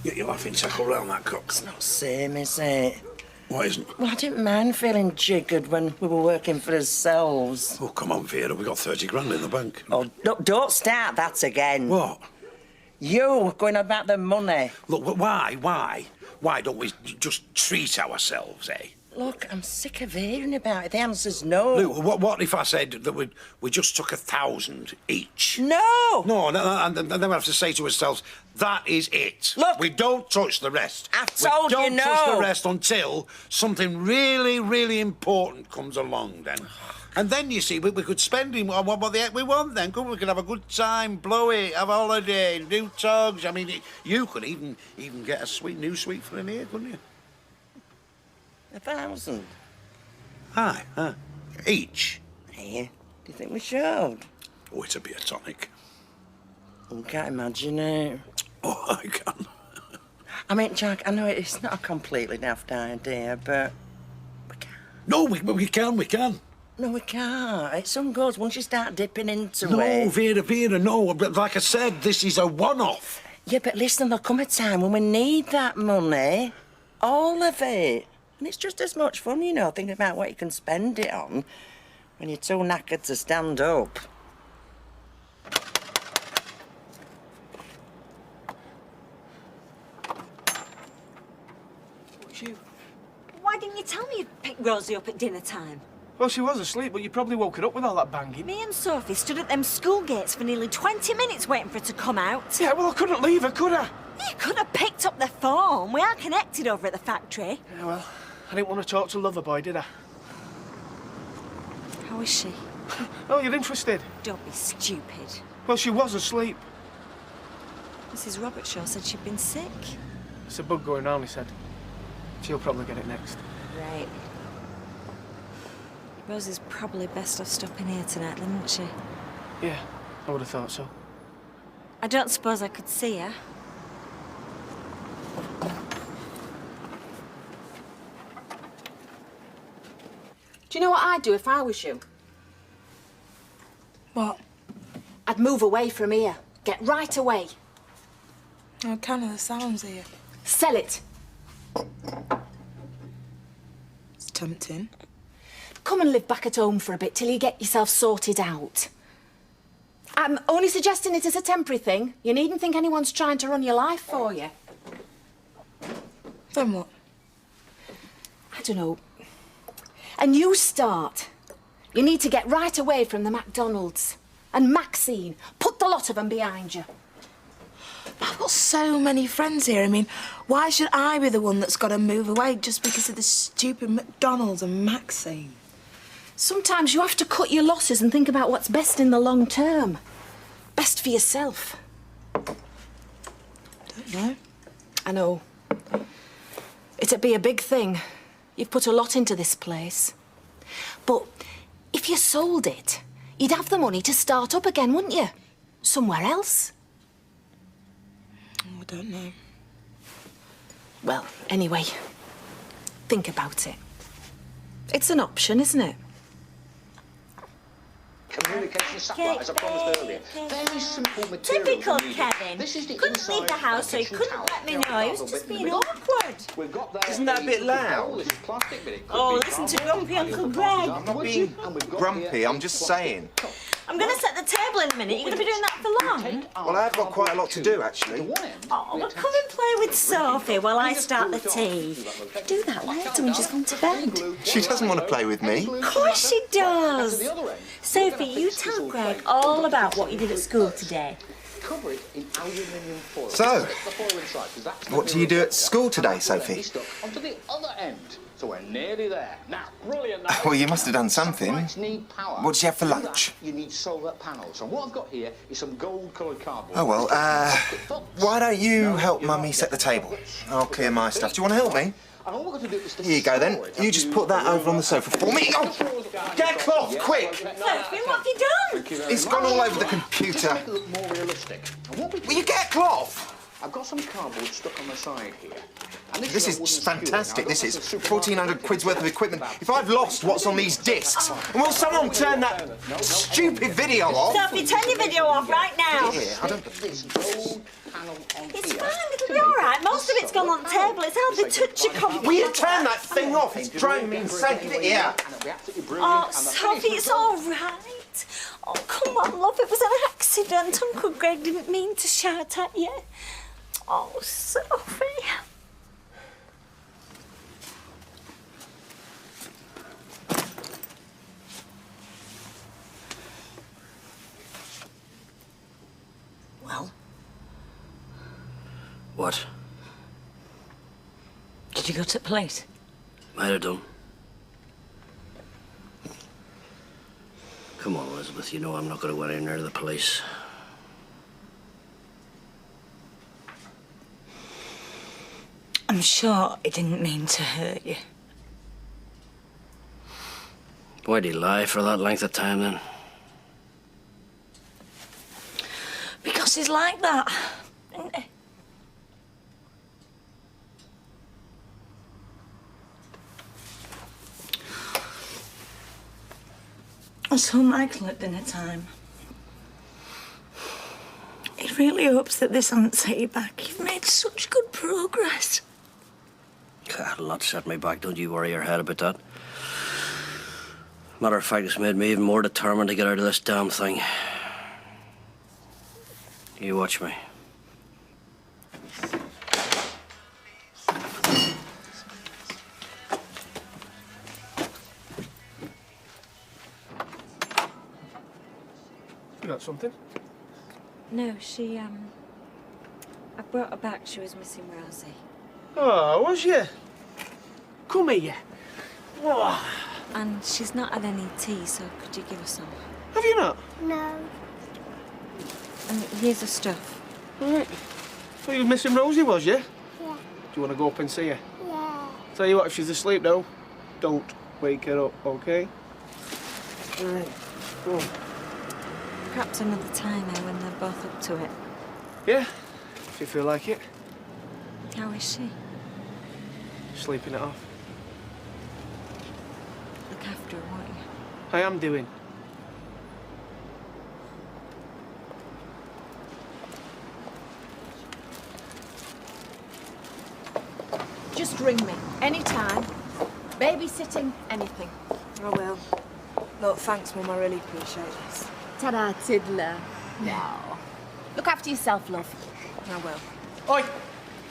Get your laughing tackle round that cock. It's not same, is it? What isn't? Well, I didn't mind feeling jiggered when we were working for ourselves. Oh, come on, Vera. We've got 30 grand in the bank. Oh, look, don't start that again. What? You going about the money. Look, why? Why don't we just treat ourselves, eh? Look, I'm sick of hearing about it. The answer's no. Luke, what if I said that we just took 1,000 each? No! No, and then we have to say to ourselves, that is it. Look! We don't touch the rest. I've told you no! We don't touch the rest until something really, really important comes along then. And then, you see, we could spend him on what the heck we want then. We could have a good time, blow it, have a holiday, do togs. I mean, you could even get a new suite for an ear, couldn't you? 1,000? Aye, each. Here. Do you think we should? Oh, it'd be a tonic. I can't imagine it. Oh, I can. I mean, Jack, I know it's not a completely daft idea, but we can. No, we can. No, we can't. It's ungood once you start dipping into No, it. Vera, no. But like I said, this is a one-off. Yeah, but listen, there'll come a time when we need that money. All of it. And it's just as much fun, you know, thinking about what you can spend it on when you're too knackered to stand up. Why didn't you tell me you'd pick Rosie up at dinner time? Well, she was asleep, but you probably woke her up with all that banging. Me and Sophie stood at them school gates for nearly 20 minutes waiting for her to come out. Yeah, well, I couldn't leave her, could I? You could have picked up the phone. We are connected over at the factory. Yeah, well, I didn't want to talk to Loverboy, did I? How is she? Oh, you're interested? Don't be stupid. Well, she was asleep. Mrs. Robertshaw said she'd been sick. It's a bug going round, he said. She'll probably get it next. Right. Rosie's probably best off stopping here tonight, then, isn't she? Yeah, I would have thought so. I don't suppose I could see her. Do you know what I'd do if I was you? What? I'd move away from here. Get right away. Oh, kind of the salon's here. Sell it. It's tempting. Come and live back at home for a bit till you get yourself sorted out. I'm only suggesting it as a temporary thing. You needn't think anyone's trying to run your life for you. Then what? I don't know. A new start. You need to get right away from the McDonald's. And Maxine, put the lot of them behind you. I've got so many friends here. I mean, why should I be the one that's got to move away just because of the stupid McDonald's and Maxine? Sometimes you have to cut your losses and think about what's best in the long term. Best for yourself. Don't know. I know. It'd be a big thing. You've put a lot into this place. But if you sold it, you'd have the money to start up again, wouldn't you? Somewhere else. I don't know. Well, anyway, think about it. It's an option, isn't it? Communication satellite, as I promised earlier. Very simple material. Typical needed. Kevin. This is the Couldn't inside leave the house, so he kitchen couldn't towel. let me know. He was just being awkward. We've got there. Isn't that a bit loud? This is plastic, but it could Oh, be listen to cardboard. grumpy Uncle Greg. I'm not being grumpy, I'm just saying. I'm going to set the table in a minute. You're going to be doing that for long? Well, I've got quite a lot to do, actually. Oh, well, come and play with Sophie while I start the tea. Do that later when she's gone to bed. She doesn't want to play with me. Of course she does. Sophie, you tell Greg all about what you did at school today. Cover it in aluminium foil. So, what do you do at school today, Sophie? Onto the other end. So we're nearly there. Now, brilliant. Now, Well, you must have done something. satellites need power. What did you have for To do lunch? that, you need solar panels. So what I've got here is some gold-coloured cardboard. Oh, well, why don't you help Mummy set the table? I'll clear my stuff. Do you want to help me? And all we've got to do is to Here you go, then. You just put that over on the sofa for me. Oh, get a cloth, quick! Sophie, what have you done? It's gone all over the computer. Make it look more realistic. And what we Will you get a cloth? I've got some cardboard stuck on the side here. And This is fantastic. This is 1,400 quid's worth of equipment. If I've lost what's on these discs, and will someone turn that stupid video off? Sophie, turn your video off right now. Here, I don't... It's fine, it'll be all right. Most of it's gone on the table. It's hardly touch your computer. Will you turn that thing off? It's driving me insane. Here. Oh, Sophie, it's all right. Oh, come on, love. It was an accident. Uncle Greg didn't mean to shout at you. Oh, Sophie. Well? What? Did you go to the police? Might have done. Come on, Elizabeth. You know I'm not going to go anywhere near the police. I'm sure he didn't mean to hurt you. Why'd he lie for that length of time, then? Because he's like that, isn't he? I saw Michael at dinner time. He really hopes that this hasn't set you back. You've made such good progress. God, a lot set me back. Don't you worry your head about that. Matter of fact, it's made me even more determined to get out of this damn thing. You watch me. You got something? No, she, I brought her back. She was missing Rosie. Oh, was you? Come here. Oh. And she's not had any tea, so could you give her some? Have you not? No. And here's the stuff. Right. So you were missing Rosie, was you? Yeah. Do you want to go up and see her? Yeah. Tell you what, if she's asleep now, don't wake her up, okay? Right. Go on. Perhaps another time, when they're both up to it. Yeah, if you feel like it. How is she? Sleeping it off. Look after her, won't you? I am doing. Just ring me, anytime. Babysitting, anything. I will. Look, thanks, Mum. I really appreciate this. Ta-da, Tiddler. No. Look after yourself, love. I will. Oi!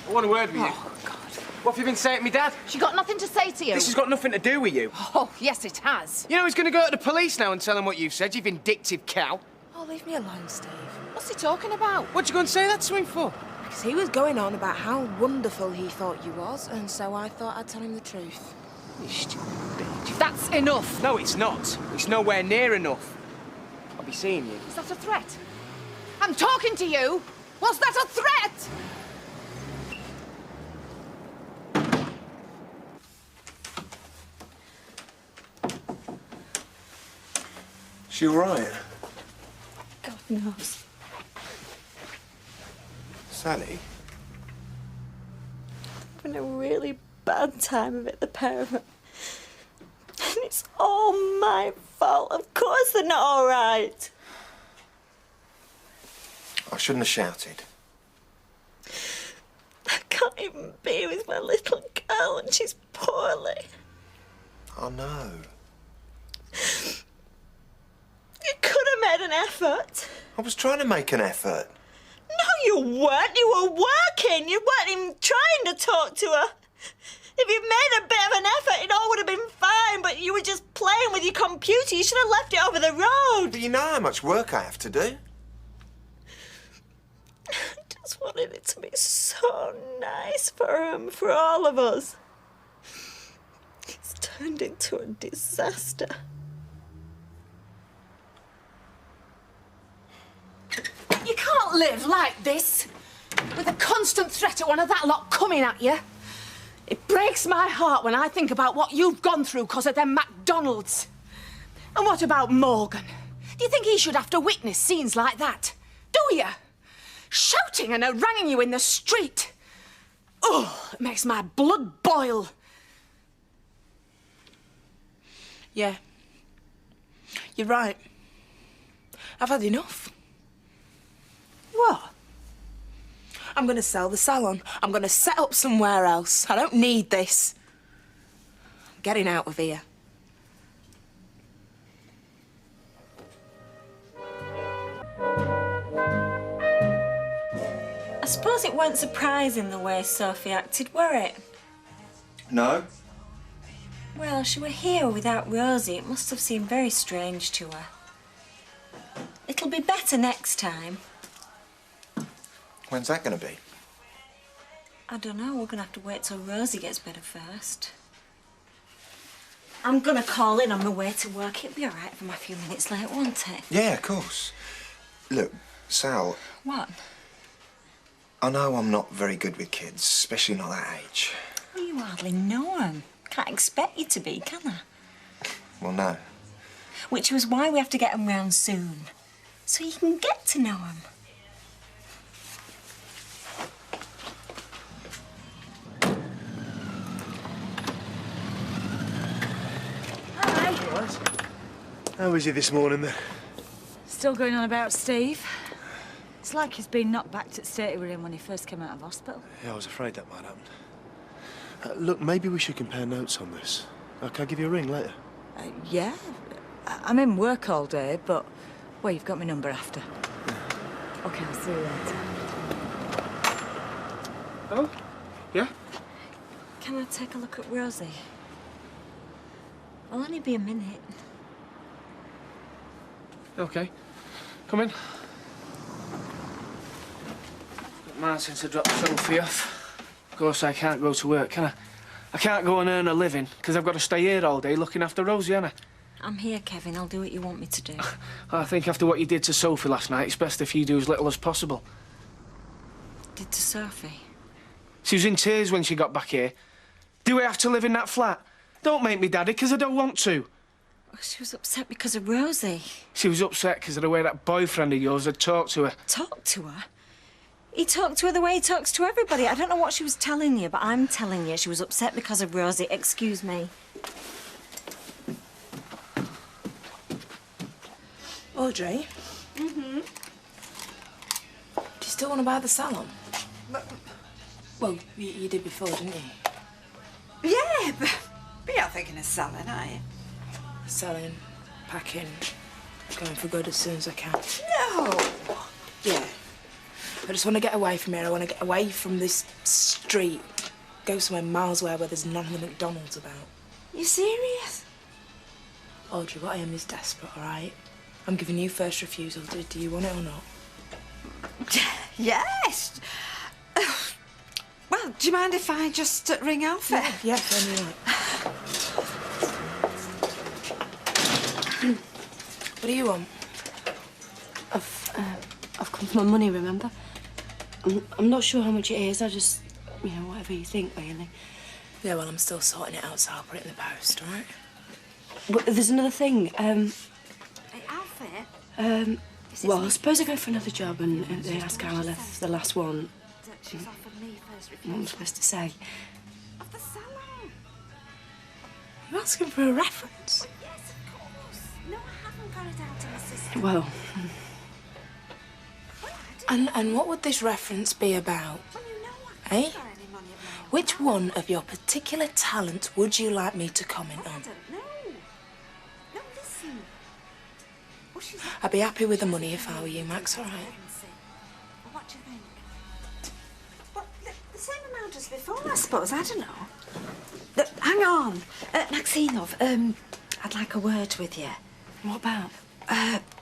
I want a word with you. Oh, God. What have you been saying to me, Dad? She got nothing to say to you. This has got nothing to do with you. Oh, yes, it has. You know he's going to go to the police now and tell them what you've said, you vindictive cow. Oh, leave me alone, Steve. What's he talking about? What'd you go and say that to him for? Because he was going on about how wonderful he thought you was, and so I thought I'd tell him the truth. You stupid bitch. That's enough. No, it's not. It's nowhere near enough. I'll be seeing you. Is that a threat? I'm talking to you. Was that a threat? She all right? God knows. Sally? Having a really bad time of it, the pair of them. And it's all my fault. Of course they're not all right. I shouldn't have shouted. I can't even be with my little girl and she's poorly. Oh, no. You could have made an effort. I was trying to make an effort. No, you weren't. You were working. You weren't even trying to talk to her. If you'd made a bit of an effort, it all would have been fine, but you were just playing with your computer. You should have left it over the road. But you know how much work I have to do. I just wanted it to be so nice for her and for all of us. It's turned into a disaster. You can't live like this, with a constant threat of one of that lot coming at you. It breaks my heart when I think about what you've gone through because of them McDonald's. And what about Morgan? Do you think he should have to witness scenes like that? Do you? Shouting and haranguing you in the street. Oh, it makes my blood boil. Yeah. You're right. I've had enough. What? I'm going to sell the salon. I'm going to set up somewhere else. I don't need this. I'm getting out of here. I suppose it weren't surprising the way Sophie acted, were it? No. Well, she were here without Rosie. It must have seemed very strange to her. It'll be better next time. When's that going to be? I don't know. We're going to have to wait till Rosie gets better first. I'm going to call in on my way to work. It'll be all right if I'm a few minutes late, won't it? Yeah, of course. Look, Sal, What? I know I'm not very good with kids, especially not that age. Well, you hardly know them. Can't expect you to be, can I? Well, no. Which was why we have to get them round soon. So you can get to know them. How was he this morning, then? Still going on about Steve? It's like he's been knocked back to the state he was in when he first came out of hospital. Yeah, I was afraid that might happen. Look, maybe we should compare notes on this. Can I give you a ring later? Yeah. I'm in work all day, but... Well, you've got my number after. Yeah. OK, I'll see you later. Oh? Yeah? Can I take a look at Rosie? I'll only be a minute. OK. Come in. Martin to drop Sophie off. Of course, I can't go to work, can I? I can't go and earn a living, because I've got to stay here all day looking after Rosie, haven't I? I'm here, Kevin. I'll do what you want me to do. I think after what you did to Sophie last night, it's best if you do as little as possible. Did to Sophie? She was in tears when she got back here. Do we have to live in that flat? Don't make me, Daddy, because I don't want to. She was upset because of Rosie. She was upset because of the way that boyfriend of yours had talked to her. Talked to her? He talked to her the way he talks to everybody. I don't know what she was telling you, but I'm telling you she was upset because of Rosie. Excuse me. Audrey? Mm-hmm? Do you still want to buy the salon? Well, you did before, didn't you? Yeah, but you're not thinking of selling, are you? Selling, packing, going for good as soon as I can. No! Yeah. I just want to get away from here. I want to get away from this street. Go somewhere miles away where there's none of the McDonald's about. You serious? Audrey, what I am is desperate, all right? I'm giving you first refusal. Do you want it or not? Yes. Well, do you mind if I just ring Alfie? Yeah, when you like. What do you want? I've come for my money, remember? I'm not sure how much it is. I just, you know, whatever you think, really. Yeah, well, I'm still sorting it out, so I'll put it in the post, all right? But there's another thing. Hey, Alfie? Well, I suppose I go for another job and they ask how I left the last one. She's offered me first refusal. What am I supposed to say? Of the salon. You asking for a reference? Yes, of course. No, I haven't got it out to my sister. Well... And what would this reference be about? Eh? Which one of your particular talents would you like me to comment on? I don't know. No, listen. I'd be happy with the money if I were you, Max, all right? What do you think? Well, the same amount as before, I suppose. I don't know. Hang on. Maxinov, I'd like a word with you. What about?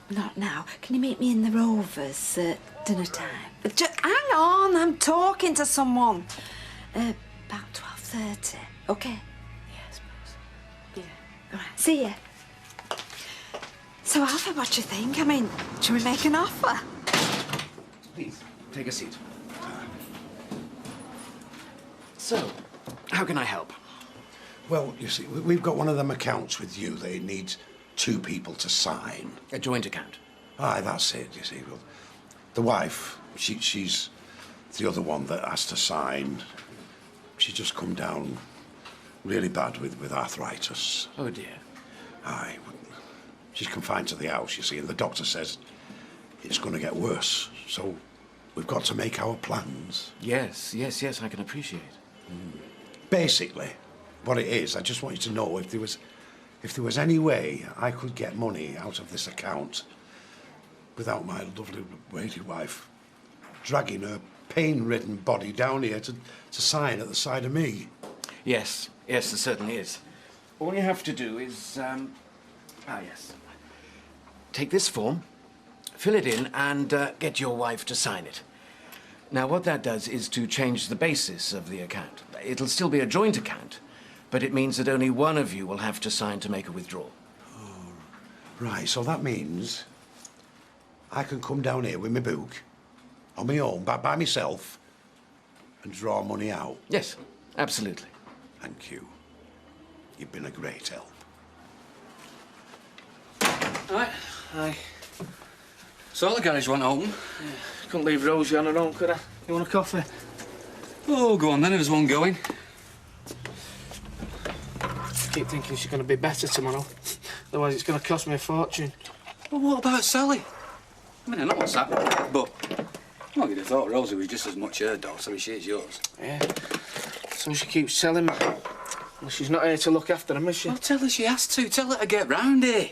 Not now. Can you meet me in the Rovers at dinner time? Just hang on, I'm talking to someone. About 12:30. Okay? Yeah, I suppose. Yeah. All right, see ya. So, Alfie, what do you think? I mean, should we make an offer? Please, take a seat. So, How can I help? Well, you see, we've got one of them accounts with you that it needs 2 people to sign. A joint account? Aye, that's it, you see. Well, the wife, she's the other one that has to sign. She's just come down really bad with arthritis. Oh, dear. Aye. She's confined to the house, you see, and the doctor says it's going to get worse. So we've got to make our plans. Yes, I can appreciate. Basically, what it is, I just want you to know if there was any way I could get money out of this account without my lovely lady wife dragging her pain-ridden body down here to sign at the side of me. Yes, there certainly is. All you have to do is, yes. Take this form, fill it in, and get your wife to sign it. Now, what that does is to change the basis of the account. It'll still be a joint account, but it means that only one of you will have to sign to make a withdrawal. Oh, right, so that means I can come down here with my book, on my own, by myself, and draw money out. Yes, absolutely. Thank you. You've been a great help. Aye. So the garage went open. Yeah. Couldn't leave Rosie on her own, could I? You want a coffee? Oh, go on then, if there's one going. Keep thinking she's going to be better tomorrow. Otherwise, it's going to cost me a fortune. Well, what about Sally? I mean, I know what's happened, but well, you'd have thought Rosie was just as much her daughter as she is yours. Yeah. So she keeps telling me. Well, she's not here to look after him, is she? Well, tell her she has to. Tell her to get round here.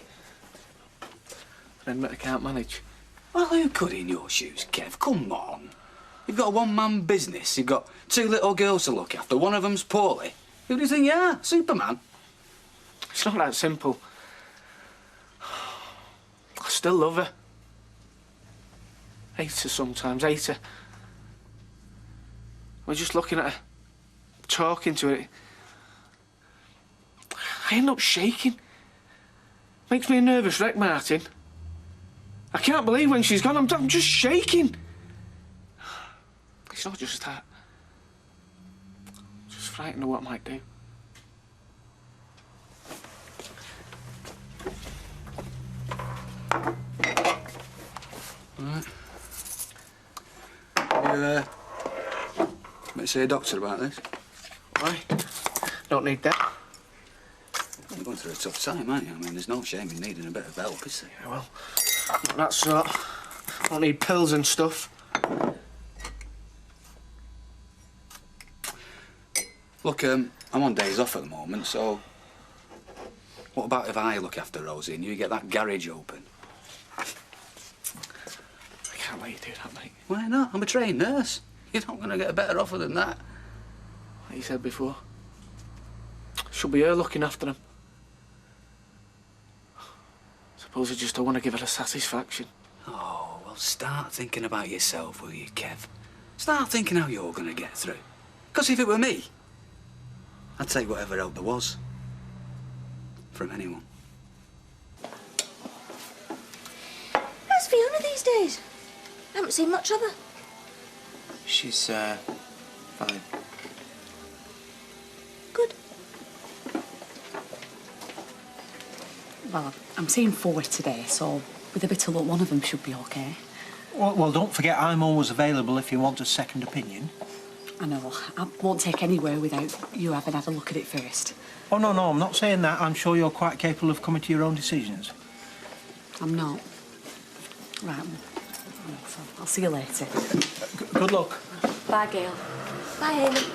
Then I can't manage. Well, who could in your shoes, Kev? Come on. You've got a one-man business. You've got 2 little girls to look after. One of them's poorly. Who do you think you are? Superman? It's not that simple. I still love her. Hate her sometimes, hate her. We're just looking at her, talking to her. I end up shaking. Makes me a nervous wreck, Martin. I can't believe when she's gone, I'm just shaking. It's not just that. Just frightened of what I might do. Right. You, might see a doctor about this. Why? Don't need that. Well, you're going through a tough time, aren't you? I mean, there's no shame in needing a bit of help, is there? Yeah, well, not that sort. Don't need pills and stuff. Look, I'm on days off at the moment, so what about if I look after Rosie and you get that garage open? I can't let you do that, mate. Why not? I'm a trained nurse. You're not going to get a better offer than that. Like you said before, should be her looking after them. Suppose I just don't want to give her a satisfaction. Oh, well, start thinking about yourself, will you, Kev? Start thinking how you're going to get through. Because if it were me, I'd take whatever help there was. From anyone. How's Fiona these days? I haven't seen much of her. She's, fine. Good. Well, I'm seeing 4 today, so with a bit of luck, one of them should be okay. Well, don't forget I'm always available if you want a second opinion. I know. I won't take anywhere without you having had a look at it first. Oh, no, I'm not saying that. I'm sure you're quite capable of coming to your own decisions. I'm not. Right. So I'll see you later. Good luck. Bye, Gail. Bye, Hayley.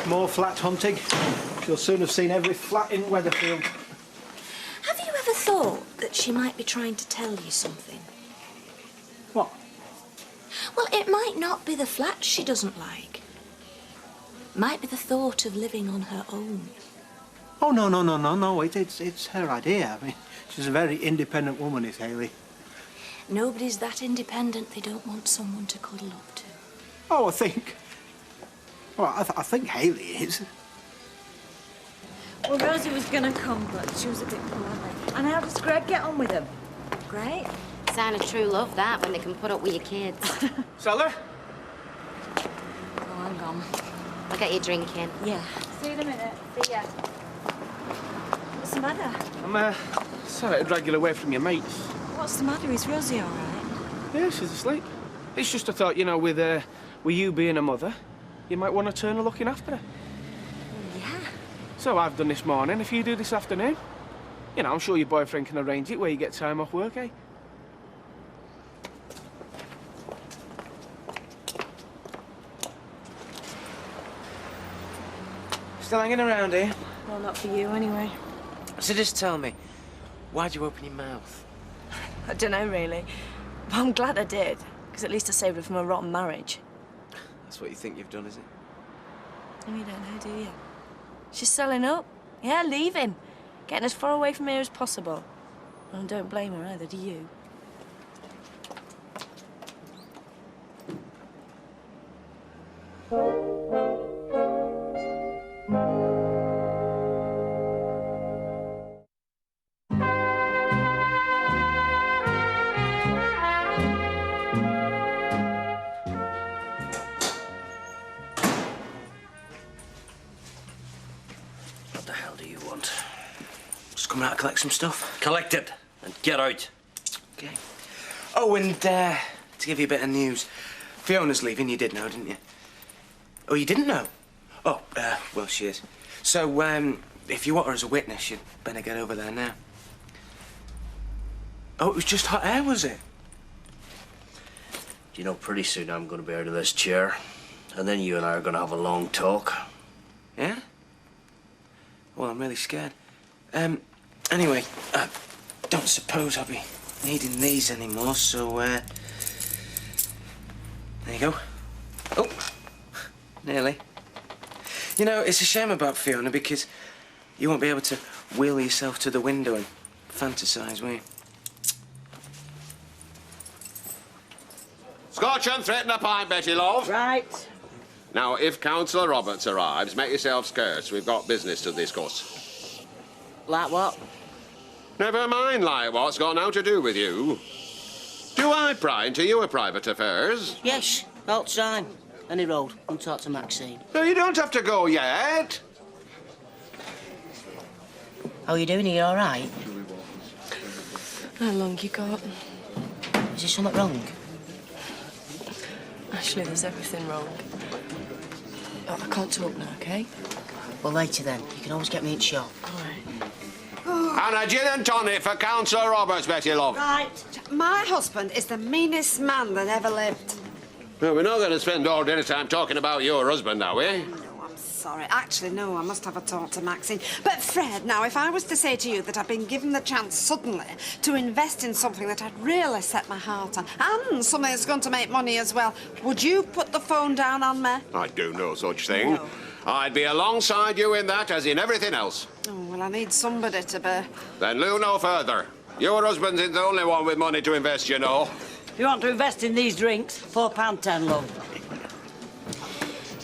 More flat hunting. You'll soon have seen every flat in Weatherfield. Have you ever thought that she might be trying to tell you something? What? Well, it might not be the flat she doesn't like. Might be the thought of living on her own. Oh, no. It's her idea. I mean, she's a very independent woman, is Hayley. Nobody's that independent they don't want someone to cuddle up to. Oh, I think... Well, I think Hayley is. Well, Rosie was going to come, but she was a bit poorly. And how does Greg get on with him? Great. Sign of true love, that, when they can put up with your kids. Stella? Oh, hang on. I'll get you drinking. Yeah. See you in a minute. See ya. What's the matter? I'm sorry to drag you away from your mates. What's the matter? Is Rosie all right? Yeah, she's asleep. It's just a thought, you know, with you being a mother, you might want to turn to looking after her. Yeah. So I've done this morning. If you do this afternoon, you know, I'm sure your boyfriend can arrange it where you get time off work, eh? Still hanging around here? Well, not for you, anyway. So just tell me, why'd you open your mouth? I don't know, really. But I'm glad I did, because at least I saved her from a rotten marriage. That's what you think you've done, is it? Oh, you don't know, do you? She's selling up. Yeah, leaving. Getting as far away from here as possible. And I don't blame her either, do you? What the hell do you want? Just coming out to collect some stuff. Collect it and get out. Okay. Oh, and to give you a bit of news, Fiona's leaving. You did know, didn't you? Oh, you didn't know? Oh, well, she is. So, if you want her as a witness, you'd better get over there now. Oh, it was just hot air, was it? You know, pretty soon I'm going to be out of this chair. And then you and I are going to have a long talk. Yeah? Well, I'm really scared. Anyway, I don't suppose I'll be needing these anymore, so, there you go. Oh, nearly. You know, it's a shame about Fiona because you won't be able to wheel yourself to the window and fantasise, will you? Scotch and threaten a pint, Betty love. Right. Now, if Councillor Roberts arrives, make yourself scarce. We've got business to discuss. Like what? Never mind like what's got now to do with you. Do I pry into your private affairs? Yes, all time. Any road. Come talk to Maxine. No, you don't have to go yet. How are you doing? Are you all right? How long you got? Is there something wrong? Actually, there's everything wrong. Oh, I can't talk now, OK? Well, later then. You can always get me in shop. All right. And a gin and tonic for Councillor Roberts, Betty love. Right. My husband is the meanest man that ever lived. Well, we're not going to spend all dinner time talking about your husband, are we? No, I'm sorry. Actually, no, I must have a talk to Maxine. But, Fred, now, if I was to say to you that I've been given the chance suddenly to invest in something that I'd really set my heart on, and something that's going to make money as well, would you put the phone down on me? I'd do no such thing. No. I'd be alongside you in that, as in everything else. Oh, well, I need somebody to be... Then look no further. Your husband isn't the only one with money to invest, you know. If you want to invest in these drinks, £4.10, love.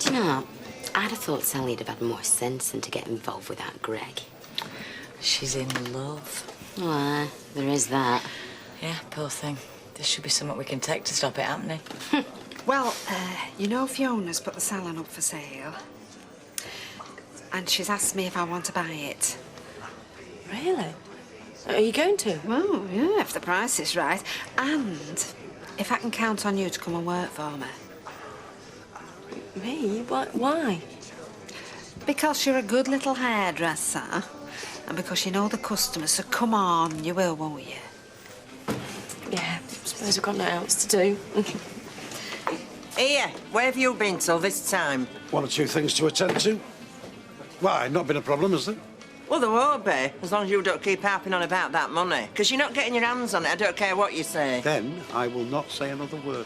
Do you know, I'd have thought Sally'd have had more sense than to get involved with that Greg. She's in love. Well, there is that. Yeah, poor thing. There should be something we can take to stop it happening. Well, you know Fiona's put the salon up for sale. And she's asked me if I want to buy it. Really? Are you going to? Well, yeah, if the price is right. And if I can count on you to come and work for me. Me? Why? Because you're a good little hairdresser. And because you know the customers, so come on, you will, won't you? Yeah, I suppose I've got nothing else to do. Here, where have you been till this time? One or two things to attend to. Why, not been a problem, has there? Well, there won't be, as long as you don't keep harping on about that money. Because you're not getting your hands on it, I don't care what you say. Then I will not say another word.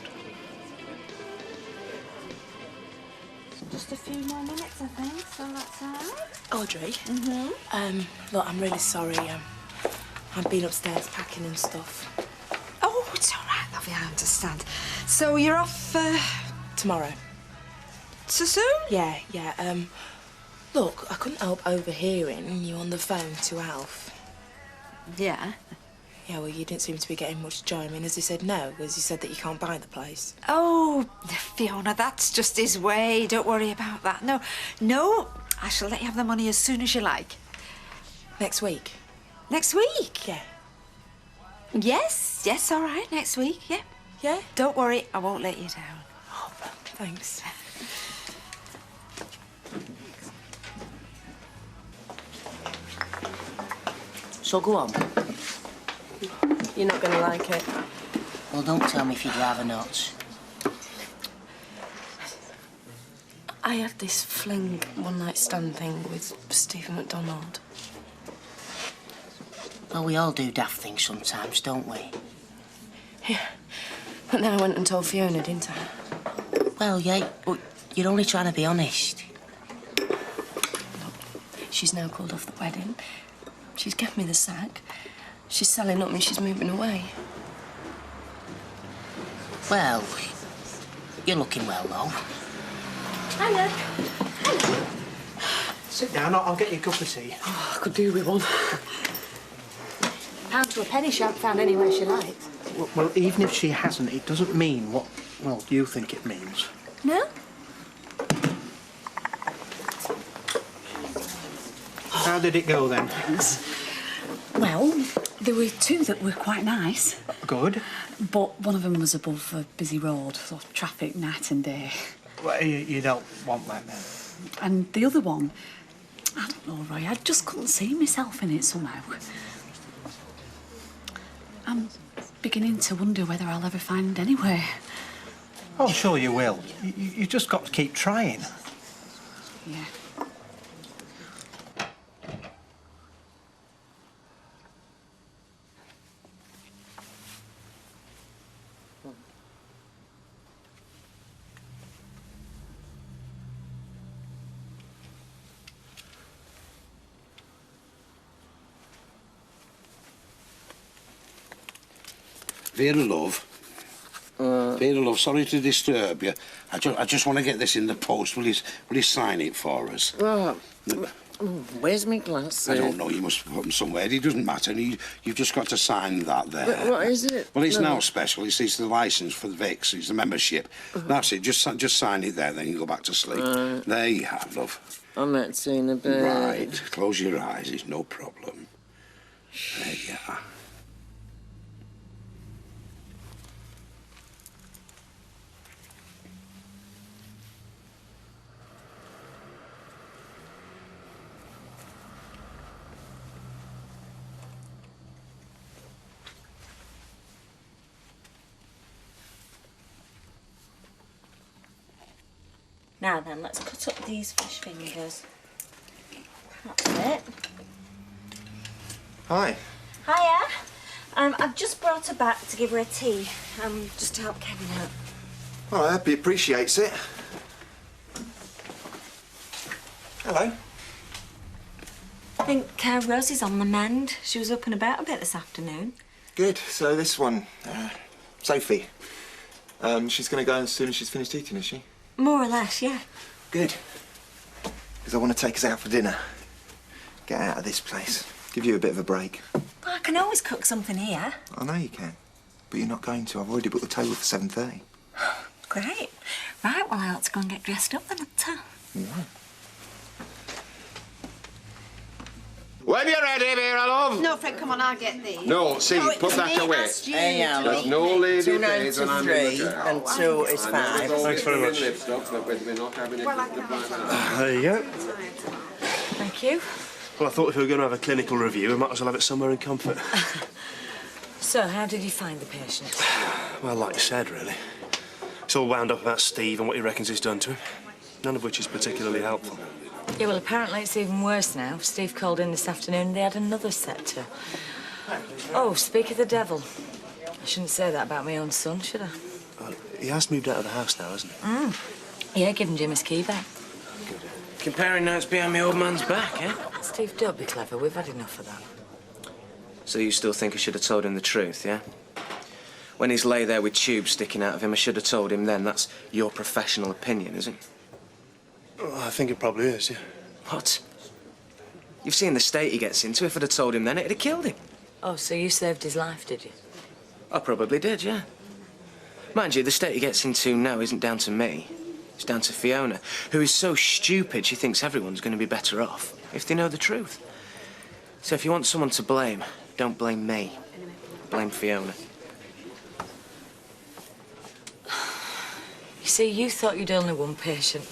Just a few more minutes, I think, so that's all right. Audrey? Mm-hmm. Look, I'm really sorry. I've been upstairs packing and stuff. Oh, it's all right, lovey, I understand. So you're off, Tomorrow. So soon? Yeah. Look, I couldn't help overhearing you on the phone to Alf. Yeah? Yeah, well, you didn't seem to be getting much joy. I mean, has he said no? Has he said that you can't buy the place? Oh, Fiona, that's just his way. Don't worry about that. No, I shall let you have the money as soon as you like. Next week? Next week? Yeah. Yes, all right, next week, yeah. Yeah? Don't worry, I won't let you down. Oh, thanks. So go on. You're not going to like it. Well, don't tell me if you'd rather not. I had this fling one-night stand thing with Stephen MacDonald. Well, we all do daft things sometimes, don't we? Yeah. But then I went and told Fiona, didn't I? Well, yeah, but you're only trying to be honest. She's now called off the wedding. She's given me the sack. She's selling up and she's moving away. Well, you're looking well, though. Hiya. Sit down, I'll get you a cup of tea. Oh, I could do with one. Pound to a penny, she hasn't found anywhere she likes. Well, even if she hasn't, it doesn't mean what, well, you think it means. No? How did it go, then? Well, there were two that were quite nice. Good. But one of them was above a busy road, sort of traffic night and day. Well, you don't want that, then? And the other one, I don't know, Roy, I just couldn't see myself in it somehow. I'm beginning to wonder whether I'll ever find anywhere. Oh, sure you will. You just got to keep trying. Yeah. Vera, love. Vera, love, sorry to disturb you. I just want to get this in the post. Will you sign it for us? Where's my glasses? I don't know. You must put them somewhere. It doesn't matter. You've just got to sign that there. But what is it? Well, it's No. now special. It's the licence for the Vicks. It's the membership. That's it. Just sign it there, then you go back to sleep. Right. There you have, love. I'm not seeing a bit. Right. Close your eyes. It's no problem. There you are. Now then, let's cut up these fish fingers. That's it. Hi. Hiya. I've just brought her back to give her a tea, just to help Kevin out. Well, I hope he appreciates it. Hello. I think Rosie's on the mend. She was up and about a bit this afternoon. Good. So this one, Sophie, she's going to go as soon as she's finished eating, is she? More or less, yeah. Good. Because I want to take us out for dinner. Get out of this place. Give you a bit of a break. Well, I can always cook something here. I know you can. But you're not going to. I've already booked the table for 7:30. Great. Right, well, I ought to go and get dressed up then. Yeah. When you're ready, Vera, love. No, Fred, come on, I'll get these. No, see, No, put it's that me away. asked you Hey, to Alan. There's eat no me. lady 2 pays when I'm in the 93 car. and 2 is 5. Thanks very much. But we're not having Well, I it. can't. There you go. Thank you. Well, I thought if we were going to have a clinical review, we might as well have it somewhere in comfort. So, how did you find the patient? Well, like you said, really. It's all wound up about Steve and what he reckons he's done to him. None of which is particularly helpful. Yeah, well, apparently it's even worse now. Steve called in this afternoon and they had another set to. Oh, speak of the devil. I shouldn't say that about my own son, should I? He has moved out of the house now, hasn't he? Yeah, give him Jim his key back. Comparing notes behind my old man's back, eh? Steve, don't be clever. We've had enough of that. So you still think I should have told him the truth, yeah? When he's lay there with tubes sticking out of him, I should have told him then. That's your professional opinion, isn't it? Well, I think it probably is, yeah. What? You've seen the state he gets into. If I'd have told him then, it'd have killed him. Oh, so you saved his life, did you? I probably did, yeah. Mind you, the state he gets into now isn't down to me. It's down to Fiona, who is so stupid she thinks everyone's going to be better off if they know the truth. So if you want someone to blame, don't blame me. Blame Fiona. You see, you thought you'd only one patient.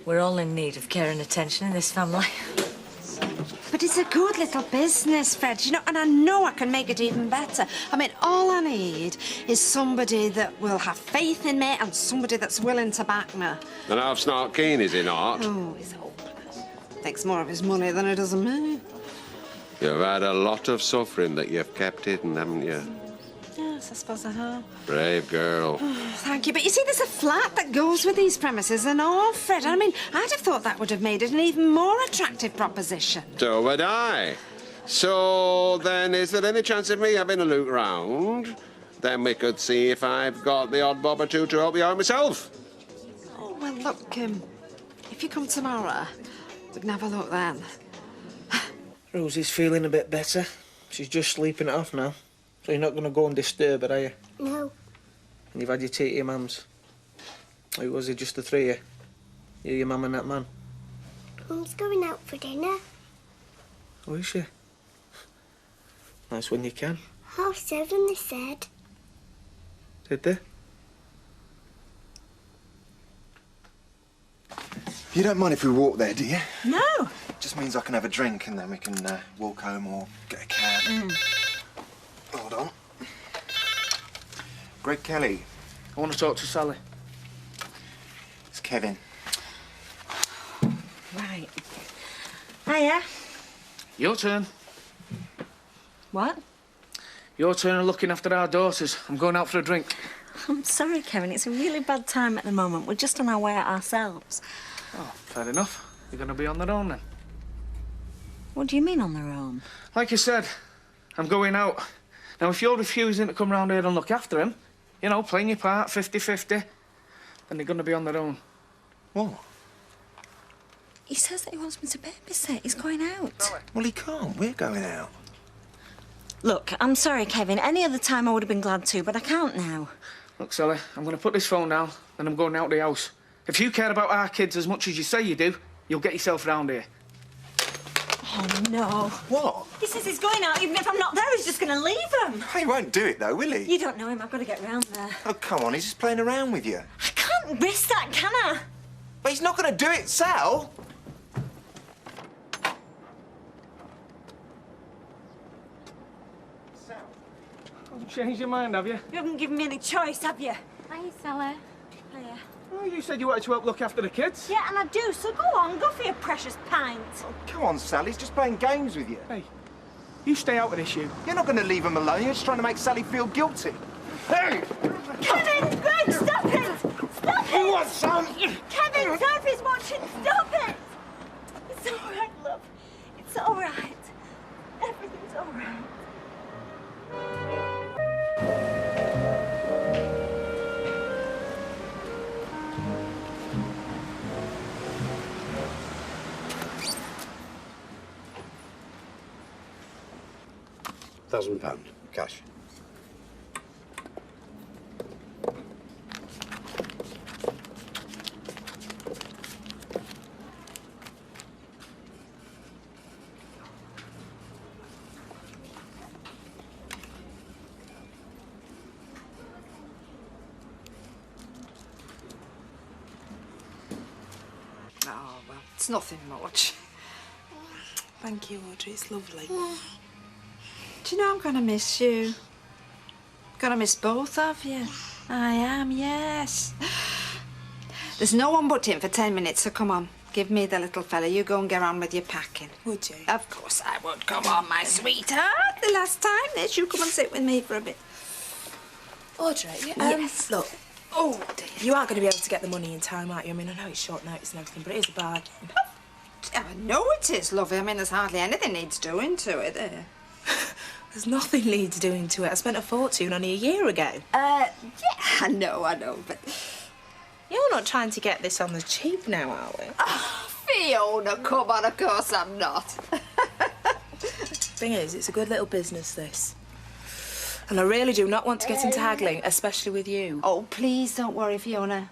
We're all in need of care and attention in this family. But it's a good little business, Fred, you know, and I know I can make it even better. I mean, all I need is somebody that will have faith in me and somebody that's willing to back me. And half's not keen, is he not? Oh, he's hopeless. Thinks more of his money than he does of me. You've had a lot of suffering that you've kept hidden, haven't you? Yes, I suppose I have. Brave girl. Thank you, but you see, there's a flat that goes with these premises and all, Fred. I mean, I'd have thought that would have made it an even more attractive proposition. So would I. So then, is there any chance of me having a look round? Then we could see if I've got the odd bob or two to help you out myself. Oh, well, look, if you come tomorrow, we can have a look then. Rosie's feeling a bit better. She's just sleeping it off now. So you're not going to go and disturb her, are you? No. And you've had your tea at your mum's? Who was it, just the three of you? You, your mum and that man? Mum's going out for dinner. Oh, is she? Nice when you can. 7:30, they said. Did they? You don't mind if we walk there, do you? No. Just means I can have a drink and then we can walk home or get a cab. Hold on. Greg Kelly. I want to talk to Sally. It's Kevin. Right. Hiya. Your turn. What? Your turn of looking after our daughters. I'm going out for a drink. I'm sorry, Kevin. It's a really bad time at the moment. We're just on our way out ourselves. Oh, fair enough. You're going to be on their own then. What do you mean on their own? Like you said, I'm going out. Now, if you're refusing to come round here and look after him, you know, playing your part, 50-50, then they're going to be on their own. What? He says that he wants me to babysit. He's going out. Well, he can't. We're going out. Look, I'm sorry, Kevin. Any other time I would have been glad to, but I can't now. Look, Sally, I'm going to put this phone down, then I'm going out the house. If you care about our kids as much as you say you do, you'll get yourself round here. Oh, no. What? He says he's going out. Even if I'm not there, he's just going to leave them. He won't do it, though, will he? You don't know him. I've got to get round there. Oh, come on. He's just playing around with you. I can't risk that, can I? But he's not going to do it, Sal. Changed your mind, have you? You haven't given me any choice, have you? Hi, Sally. Hiya. Oh, you said you wanted to help look after the kids. Yeah, and I do, so go on, go for your precious pint. Oh, come on, Sal. He's just playing games with you. Hey, you stay out of this, you. You're not going to leave him alone. You're just trying to make Sally feel guilty. Hey! Kevin! Greg, stop it! Stop it! You want some? Kevin, Sophie's watching. Stop it! It's all right, love. It's all right. Everything's all right. £1,000 cash. Oh, well, it's nothing much. Thank you, Audrey. It's lovely. Do you know I'm going to miss you? Going to miss both of you. I am, yes. There's no one but him for 10 minutes, so come on. Give me the little fella. You go and get on with your packing. Would you? Of course I would. Come on, my sweetheart. The last time. Yes, you come and sit with me for a bit. Audrey, Yes. Look, oh, dear. You aren't going to be able to get the money in time, aren't you? I mean, I know it's short notice and everything, but it is a bargain. I know it is, lovey. I mean, there's hardly anything needs doing to it, there. There's nothing needs doing to it. I spent a fortune only a year ago. Yeah, I know, but... You're not trying to get this on the cheap now, are we? Oh, Fiona, come on, of course I'm not. Thing is, it's a good little business, this. And I really do not want to get into haggling, especially with you. Oh, please don't worry, Fiona.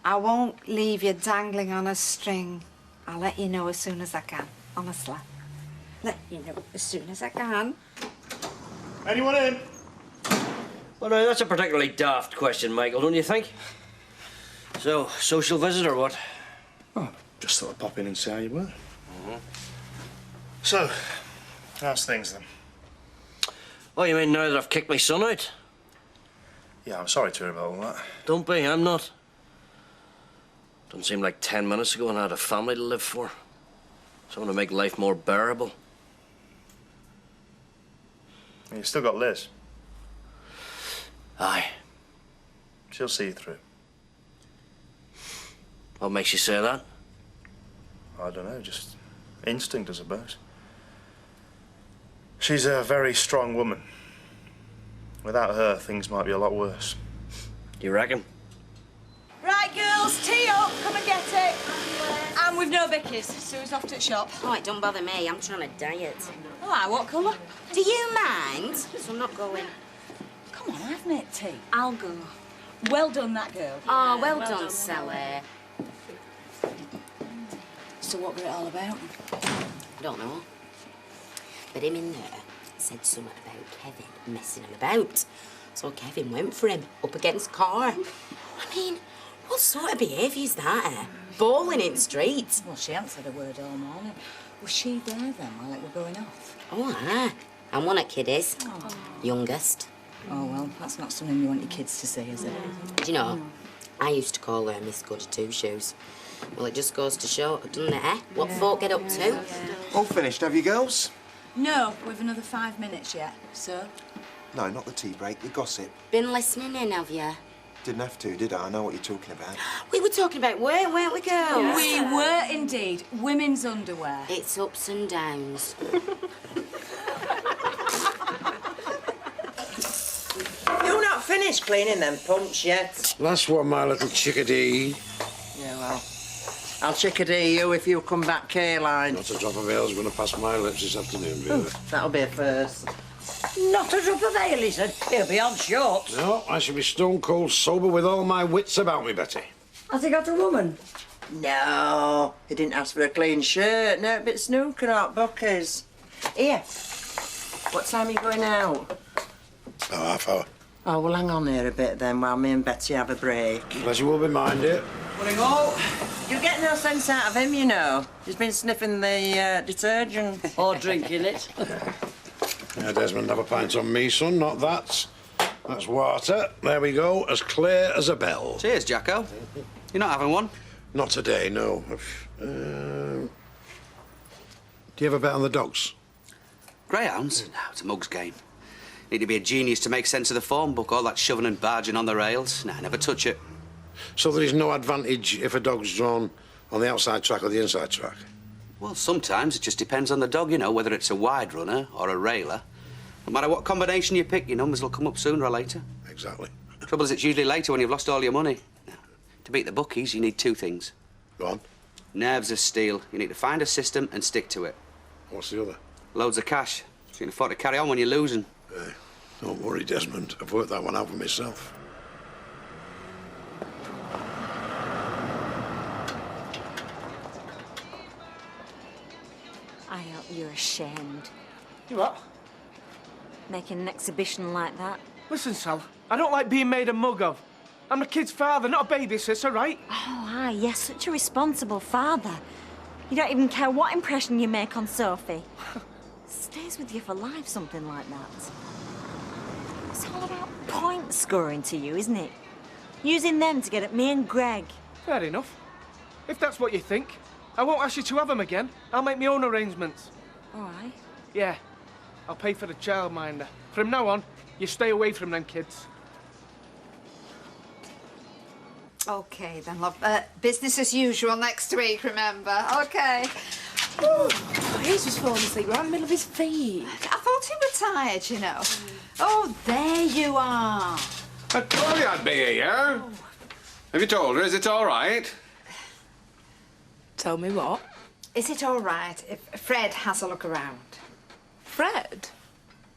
I won't leave you dangling on a string. I'll let you know as soon as I can, honestly. Let you know as soon as I can. Anyone in? Well, now, that's a particularly daft question, Michael, don't you think? So, social visit or what? Oh, just thought I'd pop in and see how you were. So, how's things then? Oh, you mean now that I've kicked my son out? Yeah, I'm sorry to hear about all that. Don't be, I'm not. Doesn't seem like 10 minutes ago and I had a family to live for. Something to make life more bearable. You've still got Liz. Aye. She'll see you through. What makes you say that? I don't know, just instinct, I suppose. She's a very strong woman. Without her, things might be a lot worse. You reckon? Right, girls, tea up. Come and get it. And we've no bickies. Sue's off to the shop. Oh, it don't bother me. I'm trying to diet. Oh, what colour? Do you mind? So I'm not going. Come on, I've made tea. I'll go. Well done, that girl. Oh, well done, Sally. So what were it all about? I don't know. But him in there said something about Kevin messing him about. So Kevin went for him, up against Cara. I mean, what sort of behaviour's that, eh? Bawling in streets. Well, she hadn't said a word all morning. Was she there then while it were going off? Oh, aye. And one of kiddies. Youngest. Oh, well, that's not something you want your kids to see, is it? Do you know, I used to call her Miss Goody Two-Shoes. Well, it just goes to show, doesn't it, eh? What folk get up to. All finished, have you, girls? No, we've another 5 minutes yet, so... No, not the tea break, the gossip. Been listening in, have you? Didn't have to, did I? I know what you're talking about. We were talking about work, weren't we, girls? We were indeed. Women's underwear. It's ups and downs. You're not finished cleaning them pumps yet. That's what, my little chickadee. Yeah, well, I'll chickadee you if you come back K-line. Not a drop of ale's going to pass my lips this afternoon, Vera. That'll be a first. Not a drop of ale, he said. He'll be on short. No, I shall be stone cold sober with all my wits about me, Betty. Has he got a woman? No, he didn't ask for a clean shirt. No bit snooker out buckies. Here, what time are you going out? Oh, half hour. Oh, well, hang on here a bit then while me and Betty have a break. Pleasure will be mine, dear. Morning all. You get no sense out of him, you know. He's been sniffing the detergent. Or drinking it. Yeah, Desmond, have a pint on me, son, not that. That's water. There we go, as clear as a bell. Cheers, Jacko. You're not having one? Not today, no. Do you ever bet on the dogs? Greyhounds? No, it's a mug's game. Need to be a genius to make sense of the form book, all that shoving and barging on the rails. Nah, never touch it. So there is no advantage if a dog's drawn on the outside track or the inside track? Well, sometimes it just depends on the dog, you know, whether it's a wide runner or a railer. No matter what combination you pick, your numbers will come up sooner or later. Exactly. Trouble is, it's usually later when you've lost all your money. Now, to beat the bookies, you need two things. Go on. Nerves of steel. You need to find a system and stick to it. What's the other? Loads of cash. So you can afford to carry on when you're losing. Don't worry, Desmond. I've worked that one out for myself. I hope you're ashamed. You what? Making an exhibition like that. Listen, Sal, I don't like being made a mug of. I'm a kid's father, not a babysitter, right? Oh, aye, yes, such a responsible father. You don't even care what impression you make on Sophie. Stays with you for life, something like that. It's all about point scoring to you, isn't it? Using them to get at me and Greg. Fair enough. If that's what you think, I won't ask you to have them again. I'll make my own arrangements. All right. Yeah, I'll pay for the childminder. From now on, you stay away from them kids. OK, then, love. Business as usual next week, remember? OK. He's just fallen asleep right in the middle of his feet. I thought he were tired, you know. Oh, there you are. I told you I'd be here. Have you told her? Is it all right? Tell me what? Is it all right if Fred has a look around? Fred?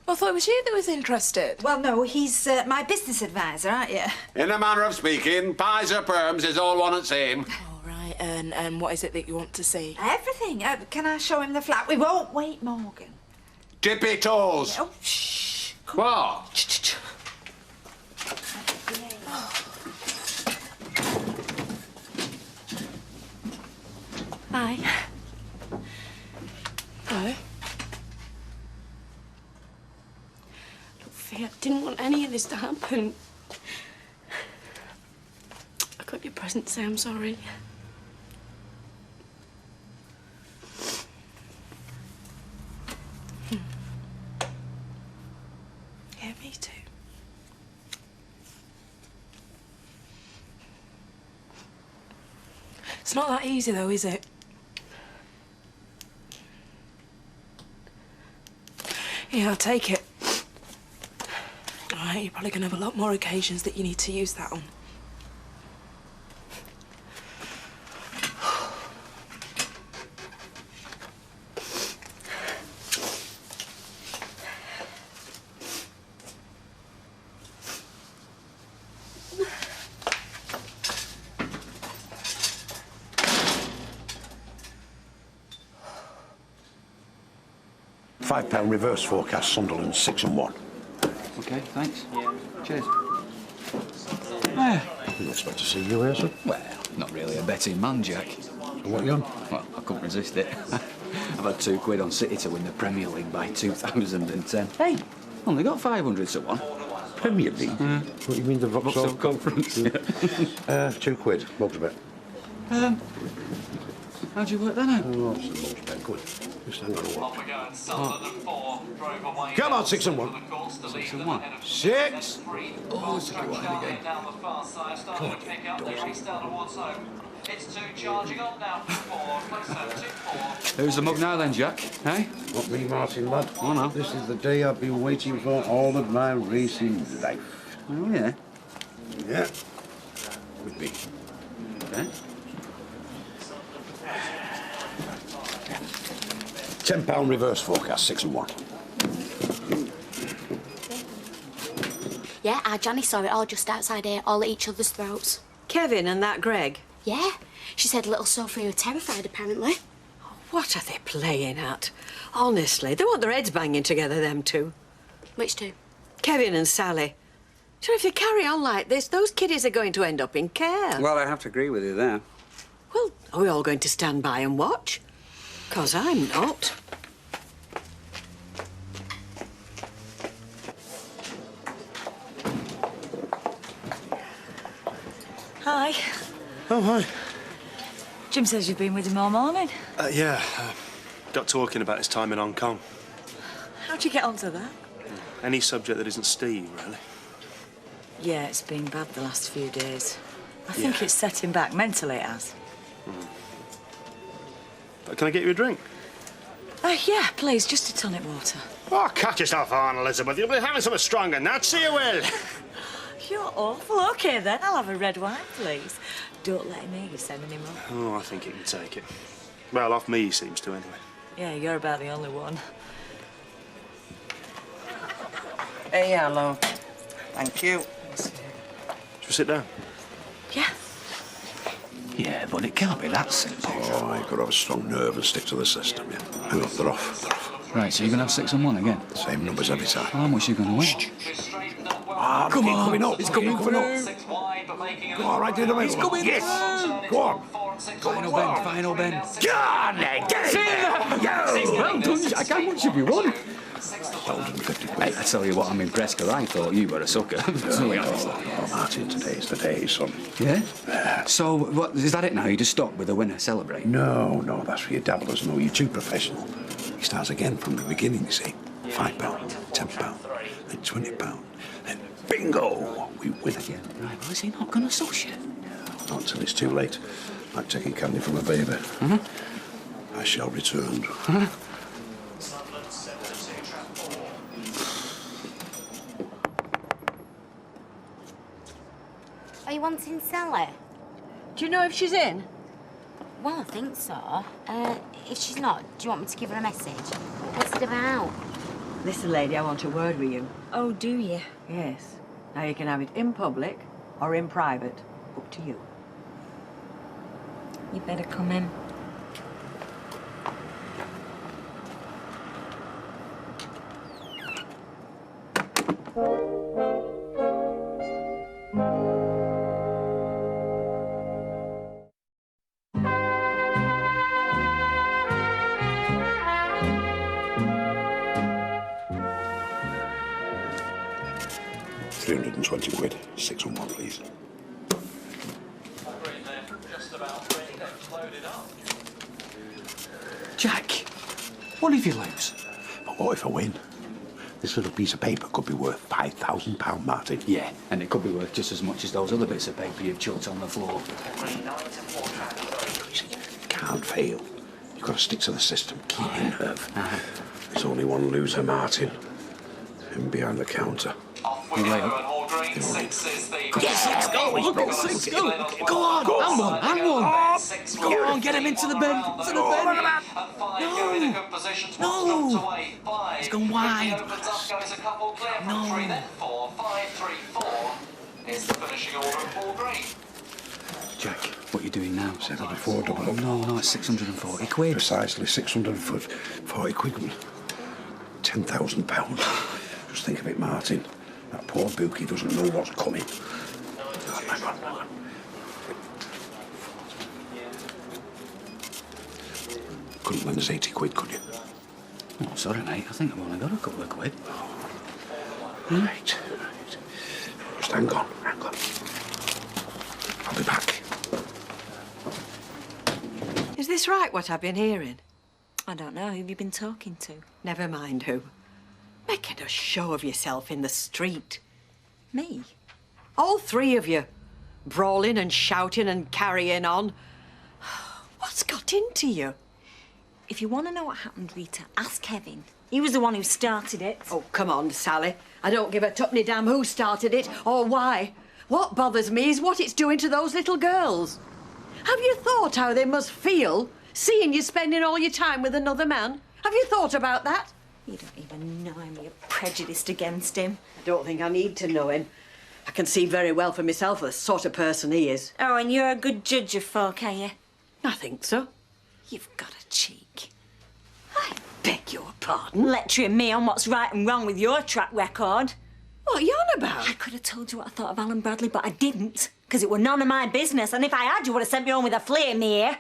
I thought it was you that was interested. Well, no, he's my business advisor, aren't you? In a manner of speaking, pies or perms is all one and same. All right, and what is it that you want to see? Everything. Can I show him the flat? We won't wait, Morgan. Tippy toes. Oh, shh. What? Hi. Hello. Look, Fee, I didn't want any of this to happen. I got your present to say I'm sorry. Yeah, me too. It's not that easy, though, is it? Yeah, I'll take it. All right, you're probably going to have a lot more occasions that you need to use that on. £5 reverse forecast, Sunderland 6 and 1. OK, thanks. Cheers. Didn't expect to see you here, sir. Well, not really a betting man, Jack. So what are you on? Well, I couldn't resist it. I've had £2 on City to win the Premier League by 2010. Hey, only got 500 to 1. Premier League? What do you mean, the Vauxhall Conference? Yeah. £2. Mugs bet. How'd you work that out? Oh, it's a mugs bet. Good. Just hang on a while. Come on, 6 and 1. 6 and 1. 6! Oh, it's a good one again. Who's the mug now then, Jack? Hey? Not me, Martin, lad. Oh, no. This is the day I've been waiting for all of my racing life. Oh, yeah? Yeah. With me. Okay. £10 reverse forecast, 6 and 1. Yeah, Johnny saw it all just outside here, all at each other's throats. Kevin and that Greg? Yeah. She said little Sophie were terrified, apparently. What are they playing at? Honestly, they want their heads banging together, them two. Which two? Kevin and Sally. So if they carry on like this, those kiddies are going to end up in care. Well, I have to agree with you there. Well, are we all going to stand by and watch? 'Cause I'm not. Hi. Oh, hi. Jim says you've been with him all morning. Yeah. Got talking about his time in Hong Kong. How'd you get onto that? Any subject that isn't Steve, really. Yeah, it's been bad the last few days. I think it's set him back mentally, it has. Can I get you a drink? Yeah, please, just a tonic water. Oh, catch yourself on, Elizabeth. You'll be having something strong than that, so you will. You're awful. OK, then. I'll have a red wine, please. Don't let him hear you sending him up. Oh, I think he can take it. Well, off me, he seems to, anyway. Yeah, you're about the only one. Hey, hello. Thank you. Should we sit down? Yeah. Yeah, but it can't be that simple. Oh, you've got to have a strong nerve and stick to the system, yeah. Hang on, they're off. They're off. Right, so you're going to have 6 and 1 again? Same numbers every time. How much are you going to win? Ah, Come on, coming up. it's coming coming up. through. Go on, right in the middle. He's coming yes. through. Go on. Final bend, final bend. Go on, then. Get in there. Well done, Jack. How much have you won? £150. Hey, I tell you what, I'm impressed, because I thought you were a sucker. To be honest. Oh, Martin, today's the day, son. Yeah? So, what, is that it now? You just stop with the winner, celebrate? No, that's for your dabblers. No, you're too professional. He starts again from the beginning, you see. £5, £10, then £20, then bingo, we win again. Right, well, is he not going to sush you? Not until it's too late. Like taking candy from a baby. I shall return. Are you wanting Sally? Do you know if she's in? Well, I think so. If she's not, do you want me to give her a message? What's it about? Listen, lady, I want a word with you. Oh, do you? Yes. Now, you can have it in public or in private. Up to you. You better come in. £320, 6 on 1, please. Jack, what if you lose? But what if I win? This little piece of paper could be worth £5,000, Martin. Yeah, and it could be worth just as much as those other bits of paper you've chucked on the floor. Can't fail. You've got to stick to the system. Keep your nerve. There's only one loser, Martin. Him behind the counter. Yes, let's go. Look at 6. Go on. Hang on. Go on, get him into the bin. To the bin. No. He's gone wide. No. Jack, what are you doing now? Said that before, double up. No, it's 640 quid. Precisely, 640 quid. £10,000. Just think of it, Martin. That poor bookie doesn't know what's coming. Hang on. Couldn't lend us 80 quid, could you? Oh, sorry, mate. I think I've only got a couple of quid. Right. Just hang on. I'll be back. Is this right, what I've been hearing? I don't know. Who have you been talking to? Never mind who. Making a show of yourself in the street. Me? All 3 of you. Brawling and shouting and carrying on. What's got into you? If you want to know what happened, Rita, ask Kevin. He was the one who started it. Oh, come on, Sally. I don't give a tuppenny damn who started it or why. What bothers me is what it's doing to those little girls. Have you thought how they must feel seeing you spending all your time with another man? Have you thought about that? You don't even know him. You're prejudiced against him. I don't think I need to know him. I can see very well for myself the sort of person he is. Oh, and you're a good judge of folk, are you? I think so. You've got a cheek. I beg your pardon? Lecturing me on what's right and wrong with your track record. What are you on about? I could have told you what I thought of Alan Bradley, but I didn't, because it were none of my business, and if I had, you would have sent me home with a flea in my ear.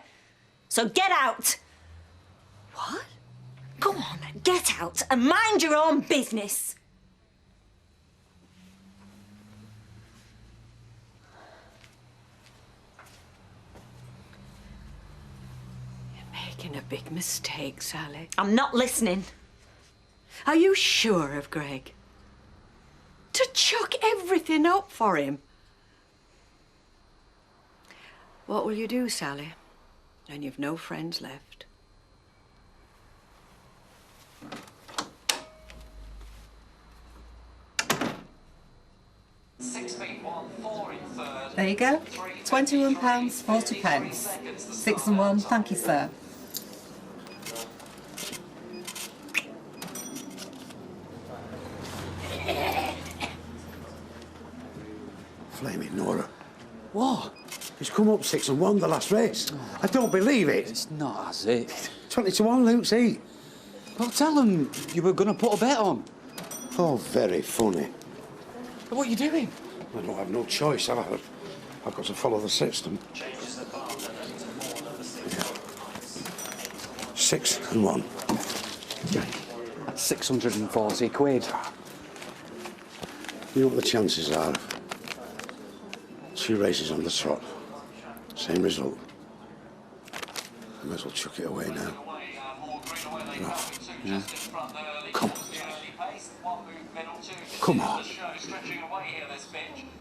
So get out. What? Go on, get out and mind your own business. You're making a big mistake, Sally. I'm not listening. Are you sure of Greg? To chuck everything up for him? What will you do, Sally, when you've no friends left? There you go. £21.40. 6 and 1. Thank you, sir. Flaming Nora. What? He's come up 6 and 1 the last race. I don't believe it. It's not, has it? 20 to 1, Luke's eat. Well, tell them you were going to put a bet on. Oh, very funny. But what are you doing? I don't have no choice, have I? I've got to follow the system. 6 and 1. Jack, 640 quid. You know what the chances are? 2 races on the trot. Same result. I might as well chuck it away now. Enough. Yeah. Come on. Come on.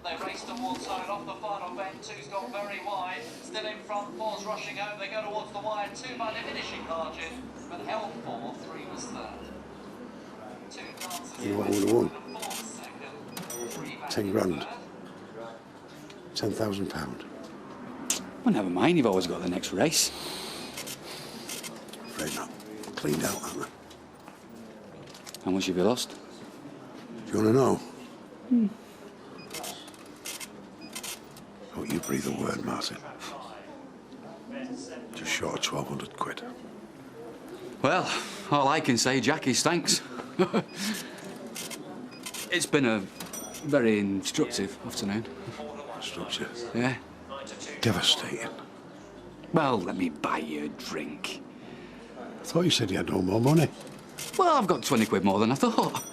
They race towards side off the final bend. 2's gone very wide. Still in front. 4's rushing home. They go towards the wide. 2 by diminishing margin. But held 4. 3 was third. 2 dances. You know what I would have won? 10 grand. £10,000. Well, never mind. You've always got the next race. Afraid not. Cleaned out, aren't How much have you lost? Do you want to know? Hmm. Don't you breathe a word, Martin. Just short of 1,200 quid. Well, all I can say, Jack, is thanks. It's been a very instructive afternoon. Instructive? Yeah. Devastating. Well, let me buy you a drink. I thought you said you had no more money. Well, I've got 20 quid more than I thought.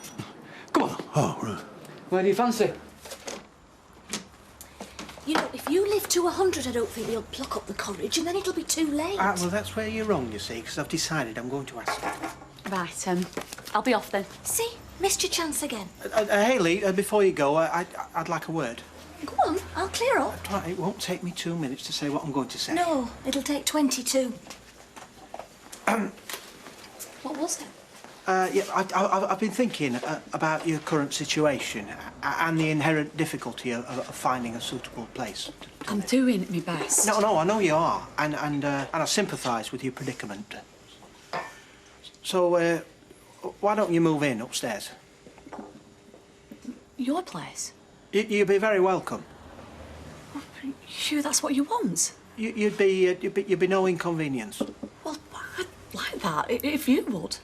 Come on. Oh, right. Where do you fancy? You know, if you live to 100, I don't think you'll pluck up the courage, and then it'll be too late. Well, that's where you're wrong, you see, because I've decided I'm going to ask you. Right, I'll be off then. See? Missed your chance again. Hayley, before you go, I'd like a word. Go on, I'll clear up. It won't take me 2 minutes to say what I'm going to say. No, it'll take 22. What was it? Yeah, I've been thinking about your current situation and the inherent difficulty of finding a suitable place. I'm doing my best. No, I know you are, and I sympathise with your predicament. So, why don't you move in upstairs? Your place? You'd be very welcome. Sure, that's what you want? You'd be no inconvenience. Well, I'd like that, if you would.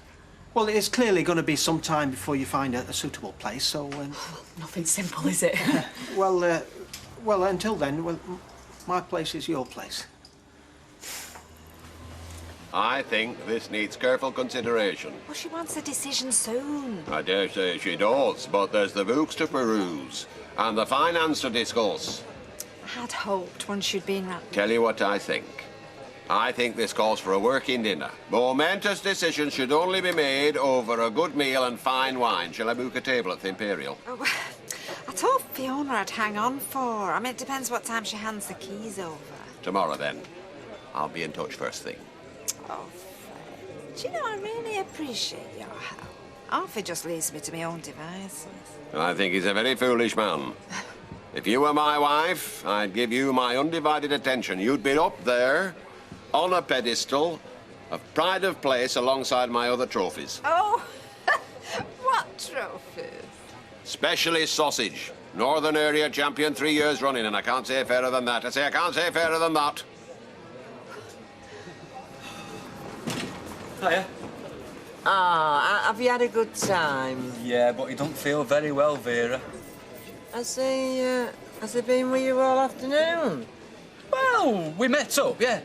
Well, it's clearly going to be some time before you find a suitable place, so... Nothing simple, is it? well, until then, my place is your place. I think this needs careful consideration. Well, she wants a decision soon. I dare say she does, but there's the books to peruse and the finance to discuss. I had hoped once you'd been round. Tell you what I think. I think this calls for a working dinner. Momentous decisions should only be made over a good meal and fine wine. Shall I book a table at the Imperial? Oh, I told Fiona I'd hang on for. I mean, it depends what time she hands the keys over. Tomorrow, then. I'll be in touch first thing. Oh, Fred. Do you know, I really appreciate your help. Alfie just leaves me to my own devices. I think he's a very foolish man. If you were my wife, I'd give you my undivided attention. You'd be up there, on a pedestal, of pride of place alongside my other trophies. Oh, what trophies? Specialist sausage. Northern Area champion 3 years running, and I can't say fairer than that. I can't say fairer than that. Hiya. Have you had a good time? Yeah, but he don't feel very well, Vera. Has he been with you all afternoon? Well, we met up, yeah.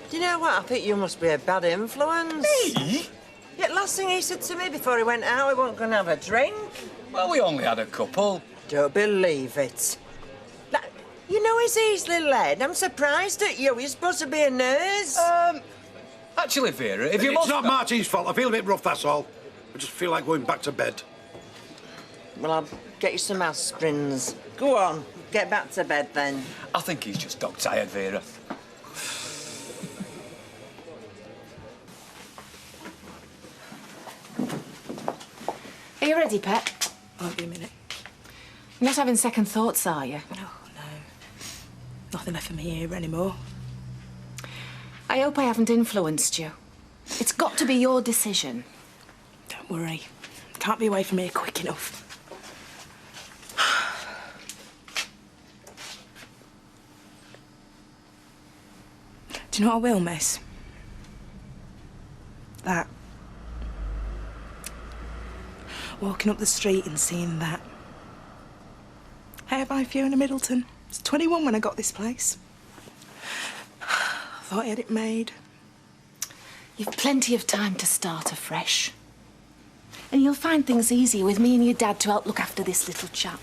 Do you know what? I think you must be a bad influence. Me? Yeah, last thing he said to me before he went out, we weren't going to have a drink. Well, we only had a couple. Don't believe it. Like, you know he's easily led. I'm surprised at you. You're supposed to be a nurse. Actually, Vera, if you It's not Martin's fault. I feel a bit rough, that's all. I just feel like going back to bed. Well, I'll get you some aspirins. Go on, get back to bed then. I think he's just dog-tired, Vera. Are you ready, Pet? Won't be a minute. You're not having second thoughts, are you? No. Nothing left for me here anymore. I hope I haven't influenced you. It's got to be your decision. Don't worry. Can't be away from here quick enough. Do you know what I will miss? That. Walking up the street and seeing that. Hair by Fiona Middleton. I was 21 when I got this place. I thought I had it made. You've plenty of time to start afresh. And you'll find things easier with me and your dad to help look after this little chap.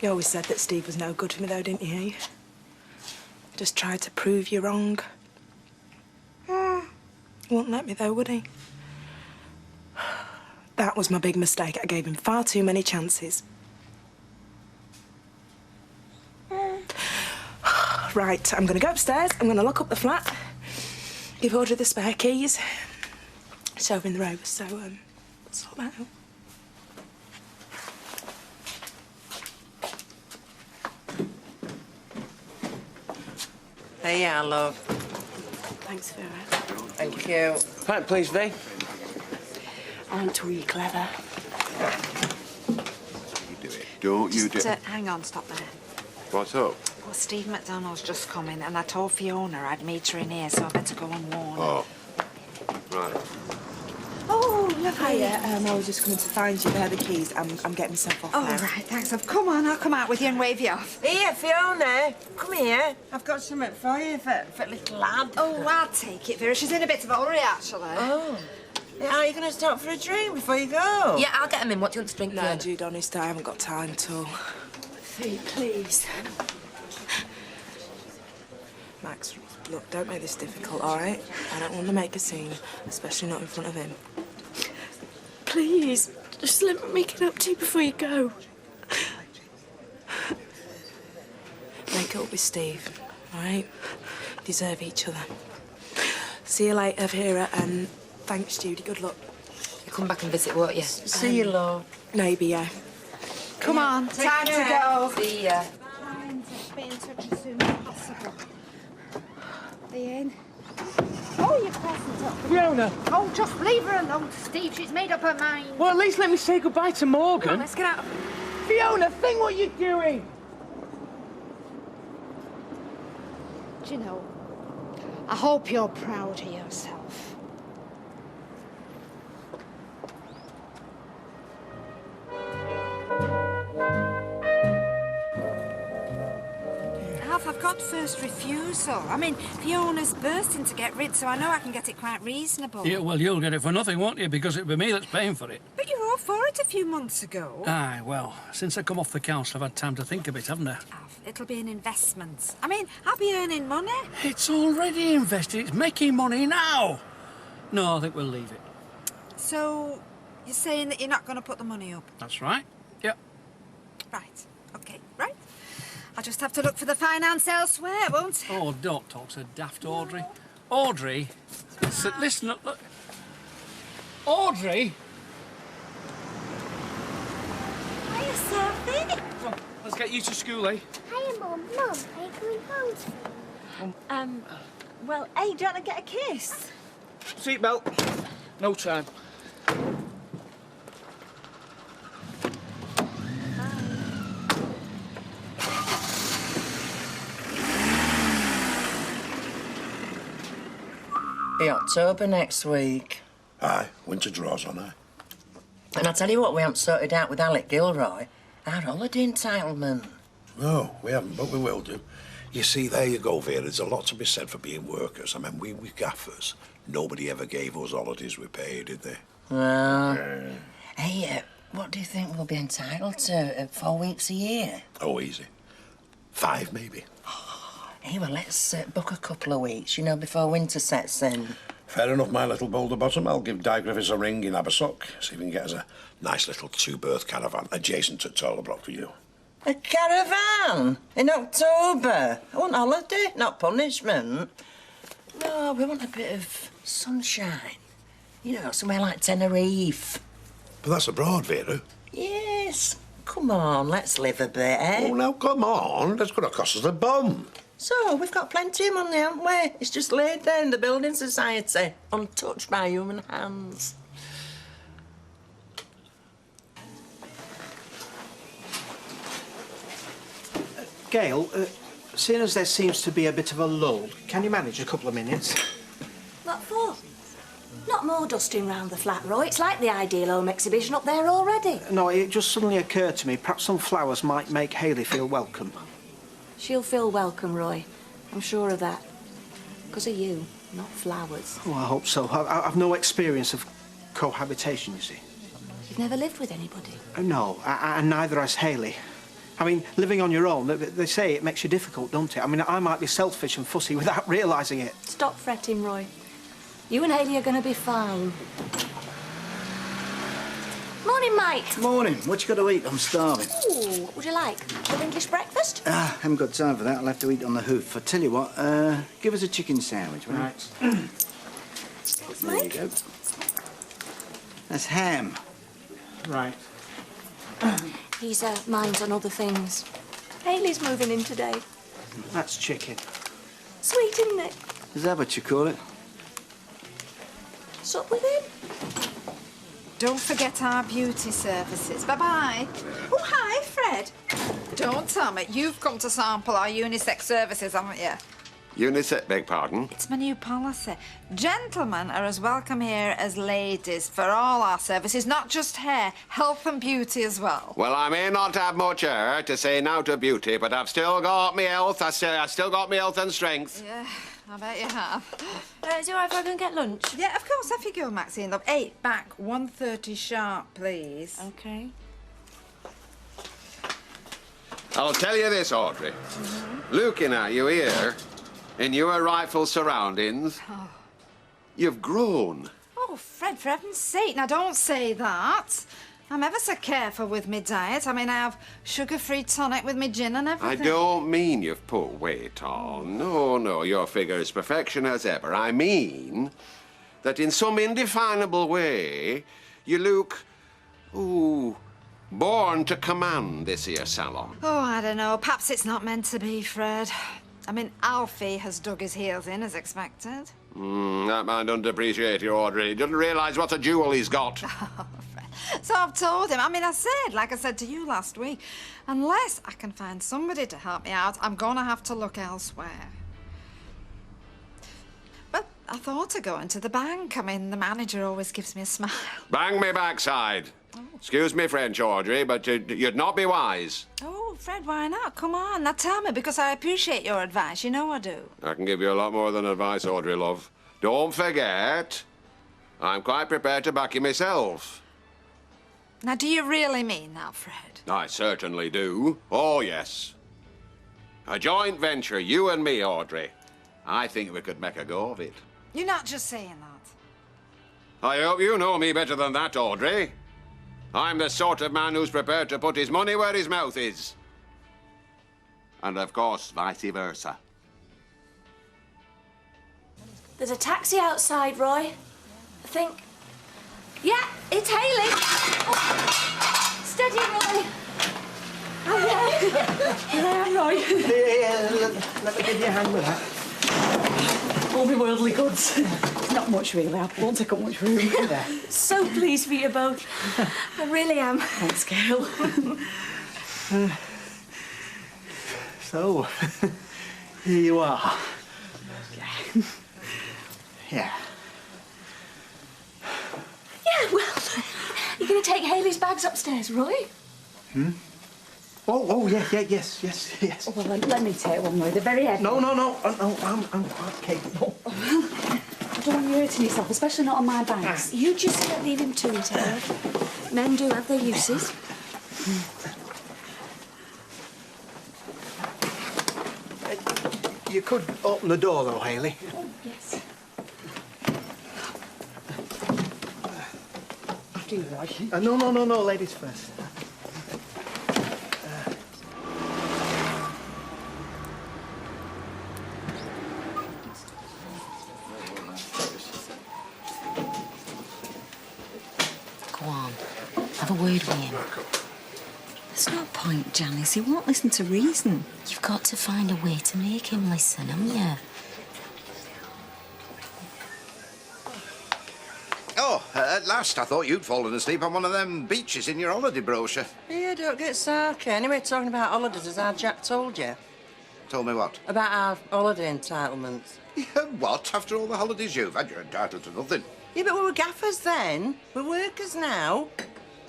You always said that Steve was no good for me, though, didn't you? Just tried to prove you wrong. He wouldn't let me, though, would he? That was my big mistake. I gave him far too many chances. Right, I'm going to go upstairs. I'm going to lock up the flat. Give Audrey the spare keys. It's over in the road, so, sort that out. There you are, love. Thanks, Vera. Thank you. Right, please, V. Aren't we clever? Don't you do Just, it. hang on, stop there. What's up? Well, Steve McDonald's just come in, and I told Fiona I'd meet her in here, so I better go and warn her. Oh. Right. Oh, lovely. Hiya, I was just coming to find you. There are the keys. I'm getting myself off Oh, now. right, thanks. Come on, I'll come out with you and wave you off. Here, Fiona. Come here. I've got something for you, for little lad. Oh, I'll take it, Vera. She's in a bit of a hurry, actually. Oh. Are you going to stop for a drink before you go? Yeah, I'll get him in. What do you want to drink? No, Jude, honest, I haven't got time at all. Fee, please. Max, look, don't make this difficult, all right? I don't want to make a scene, especially not in front of him. Please, just let me make it up to you before you go. Make it up with Steve, all right? Deserve each other. See you later, Vera, and thanks, Judy. Good luck. You come back and visit, won't you? See you, love. Maybe, yeah. Come on, time to go. See ya. Trying to be in touch as soon as possible. Are you in? Oh, you're present up. Fiona. Oh, just leave her alone, Steve. She's made up her mind. Well, at least let me say goodbye to Morgan. Come on, let's get out. Fiona, think what you're doing. Do you know, I hope you're proud of yourself. Alf, I've got first refusal. I mean, Fiona's bursting to get rid, so I know I can get it quite reasonable. Yeah, well, you'll get it for nothing, won't you? Because it'll be me that's paying for it. But you were all for it a few months ago. Aye, well, since I come off the council, I've had time to think a bit, haven't I? Alf, it'll be an investment. I mean, I'll be earning money. It's already invested. It's making money now. No, I think we'll leave it. So, you're saying that you're not going to put the money up? That's right. Yep. Right. OK, right. I'll just have to look for the finance elsewhere, won't I? Oh, don't talk so daft, Audrey. Audrey, listen, look. Audrey! Hiya, Sophie. Come on, let's get you to school, eh? Hiya, Mum. Mum, are you coming home soon? Well, hey, do you want to get a kiss? Seatbelt. No time. Be October next week. Aye, winter draws on, aye. And I'll tell you what we haven't sorted out with Alec Gilroy. Our holiday entitlement. No, we haven't, but we will do. You see, there you go, Vera. There's a lot to be said for being workers. I mean, we gaffers. Nobody ever gave us holidays we paid, did they? Well, hey, what do you think we'll be entitled to? 4 weeks a year? Oh, easy. 5, maybe. Hey, well, let's book a couple of weeks, you know, before winter sets in. Fair enough, my little boulder bottom. I'll give Di Griffiths a ring in Abersock. See if we can get us a nice little 2-berth caravan adjacent to Tollabrook for you. A caravan? In October? I want holiday, not punishment. No, we want a bit of sunshine. You know, somewhere like Tenerife. But that's abroad, Vera. Yes. Come on, let's live a bit, eh? Oh, now, come on. That's going to cost us a bum. So, we've got plenty of money, haven't we? It's just laid there in the building society, untouched by human hands. Gail, seeing as there seems to be a bit of a lull, can you manage a couple of minutes? What for? Not more dusting round the flat, Roy. It's like the Ideal Home exhibition up there already. No, it just suddenly occurred to me, perhaps some flowers might make Hayley feel welcome. She'll feel welcome, Roy. I'm sure of that. Because of you, not flowers. Oh, I hope so. I've no experience of cohabitation, you see. You've never lived with anybody. No, and neither has Hayley. I mean, living on your own, they say it makes you difficult, don't it? I mean, I might be selfish and fussy without realising it. Stop fretting, Roy. You and Hayley are going to be fine. Morning, Mike. Morning. What you got to eat? I'm starving. Ooh, what would you like? Your English breakfast? Haven't got time for that. I'll have to eat on the hoof. I tell you what, give us a chicken sandwich, will you? Right. There you go. That's ham. Right. He's minds on other things. Hayley's moving in today. That's chicken. Sweet, isn't it? Is that what you call it? What's up with him? Don't forget our beauty services. Bye-bye. Oh, hi, Fred. Don't tell me. You've come to sample our unisex services, haven't you? Unisex, beg pardon? It's my new policy. Gentlemen are as welcome here as ladies for all our services, not just hair, health and beauty as well. Well, I may not have much hair to say now to beauty, but I've still got me health. I've still got me health and strength. Yeah, I bet you have. Is it all right if I go and get lunch? Yeah, of course. Off you go, Maxine. Love. 8 back, 1:30 sharp, please. Okay. I'll tell you this, Audrey. Looking at you here, in your rightful surroundings, you've grown. Oh, Fred, for heaven's sake, now don't say that. I'm ever so careful with my diet. I mean, I have sugar-free tonic with my gin and I everything. don't mean you've put weight on. No, no, your figure is perfection as ever. I mean that in some indefinable way, you look, ooh, born to command this here salon. Oh, I don't know. Perhaps it's not meant to be, Fred. I mean, Alfie has dug his heels in, as expected. That man doesn't appreciate you, Audrey. He doesn't realise what a jewel he's got. So I've told him. I mean, like I said to you last week, unless I can find somebody to help me out, I'm going to have to look elsewhere. But I thought of going to the bank. I mean, the manager always gives me a smile. Bang me backside. Excuse me, French, Audrey, but you'd not be wise. Oh, Fred, why not? Come on, now tell me, because I appreciate your advice. You know I do. I can give you a lot more than advice, Audrey, love. Don't forget, I'm quite prepared to back you myself. Now, do you really mean that, Fred? I certainly do. Oh, yes. A joint venture, you and me, Audrey. I think we could make a go of it. You're not just saying that. I hope you know me better than that, Audrey. I'm the sort of man who's prepared to put his money where his mouth is. And, of course, vice versa. There's a taxi outside, Roy. I think... Yeah, it's Hayley. Oh, steady, Roy. Oh, yeah, Roy. Yeah, let me give you a hand with that. All my worldly goods. Not much, really. I won't take up much room. So pleased for you both. I really am. Thanks, Gail. So, here you are. Yeah. Yeah, well, you're going to take Hayley's bags upstairs, Roy? Oh, yes. Oh, well, let me take one, Roy. They're very heavy. No, I'm quite capable. I don't want you hurting yourself, especially not on my bags. You just don't leave him to it, eh? Men do have their uses. You could open the door, though, Hayley. Oh, yes. After you, Roy. No, ladies first. Go on, have a word with him. There's no point, Janice. He won't listen to reason. You've got to find a way to make him listen, haven't you? Oh, at last I thought you'd fallen asleep on one of them beaches in your holiday brochure. Yeah, don't get sarky. Anyway, talking about holidays, as our Jack told you. Told me what? About our holiday entitlements. Yeah, what? After all the holidays you've had, you're entitled to nothing. Yeah, but we were gaffers then. We're workers now.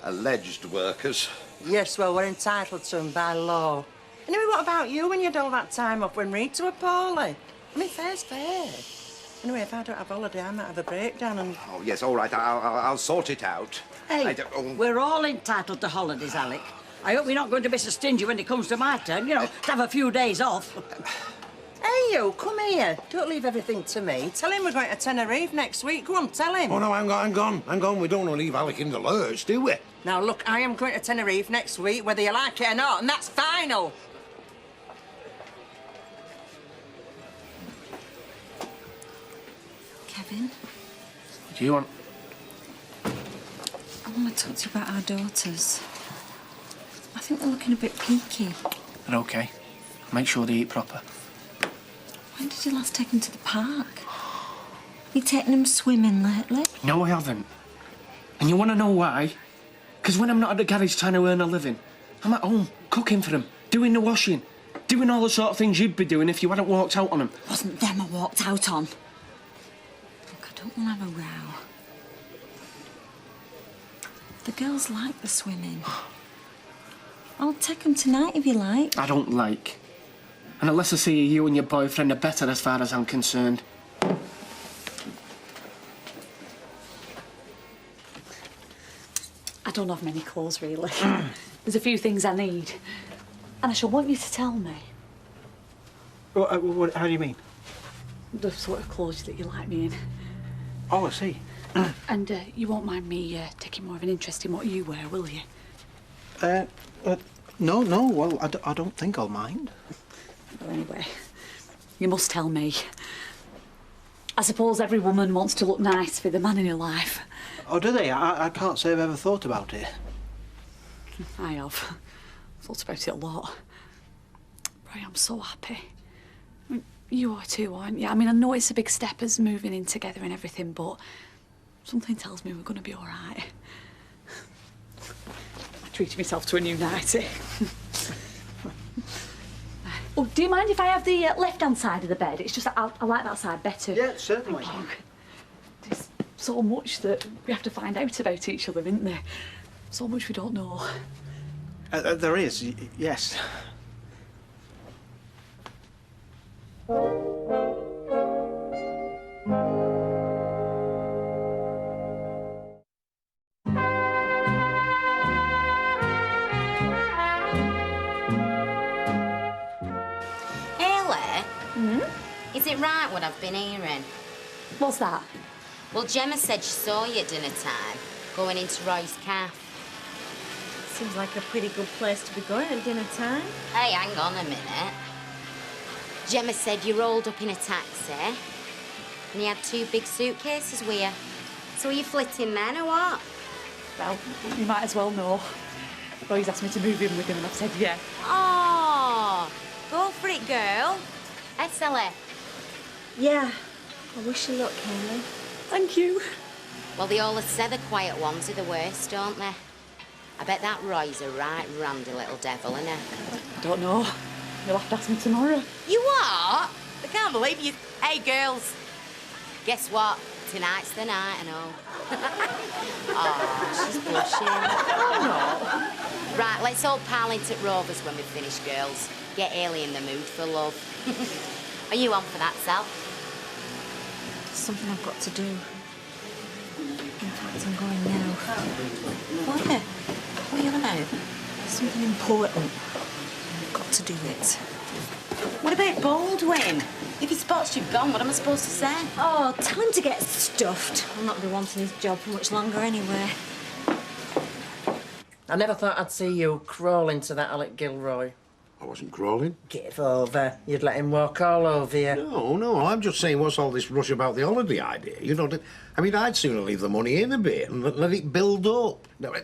Alleged workers. Yes, well, we're entitled to them by law. Anyway, what about you when you had all that time off when Rita were poorly? I mean, fair's fair. Anyway, if I don't have holiday, I might have a breakdown and... Oh, yes, all right, I'll sort it out. Hey, we're all entitled to holidays, Alec. I hope you're not going to be so stingy when it comes to my turn, you know, to have a few days off. Hey, you, come here. Don't leave everything to me. Tell him we're going to Tenerife next week. Go on, tell him. Oh, no, hang on. We don't want to leave Alec in the lurch, do we? Now, look, I am going to Tenerife next week, whether you like it or not, and that's final. Kevin, What do you want? I want to talk to you about our daughters. I think they're looking a bit peaky. They're okay. Make sure they eat proper. When did you last take him to the park? You taking him swimming lately? No, I haven't. And you want to know why? Because when I'm not at the garage trying to earn a living, I'm at home, cooking for him, doing the washing, doing all the sort of things you'd be doing if you hadn't walked out on him. It wasn't them I walked out on. Look, I don't want to have a row. The girls like the swimming. I'll take them tonight if you like. I don't like. And unless I see you and your boyfriend are better as far as I'm concerned. I don't have many clothes, really. There's a few things I need. And I shall want you to tell me How do you mean? the sort of clothes that you like me in. Oh, I see. And you won't mind me taking more of an interest in what you wear, will you? No, well, I don't think I'll mind. Well, anyway, you must tell me. I suppose every woman wants to look nice for the man in her life. Oh, do they? I can't say I've ever thought about it. I have. Thought about it a lot. But I am so happy. I mean, you are too, aren't you? I mean, I know it's a big step as moving in together and everything, but something tells me we're going to be all right. I treated myself to a new nightie. Oh, do you mind if I have the left-hand side of the bed? It's just that I like that side better. Yeah, certainly. Thank you. There's so much that we have to find out about each other, isn't there? So much we don't know. There is, yes. Is it right what I've been hearing? What's that? Well, Gemma said she saw you at dinner time, going into Roy's cafe. Seems like a pretty good place to be going at dinner time. Hey, hang on a minute. Gemma said you rolled up in a taxi and you had 2 big suitcases with you. So are you flitting then or what? Well, you might as well know. Roy's asked me to move in with him and I've said yeah. Oh, go for it, girl. Hey, Sally. Yeah. I wish you luck, Hayley. Thank you. Well, they always say the quiet ones are the worst, don't they? I bet that Roy's a right randy little devil, isn't he? I don't know. You'll have to ask me tomorrow. You are? I can't believe you. Hey, girls. Guess what? Tonight's the night and all. Oh, she's blushing. Oh, no. Right, let's all pal into Rovers when we finish, girls. Get Hayley in the mood for love. Are you on for that, Sal? Something I've got to do. In fact, I'm going now. Where? What are you on about? Something important. I've got to do it. What about Baldwin? If he spots you've gone, what am I supposed to say? Oh, tell him to get stuffed. I'll not be wanting his job for much longer anyway. I never thought I'd see you crawl into that Alec Gilroy. I wasn't crawling. Give over. You'd let him walk all over you. No, I'm just saying, what's all this rush about the holiday idea? You know, I mean, I'd sooner leave the money in a bit and let it build up. No,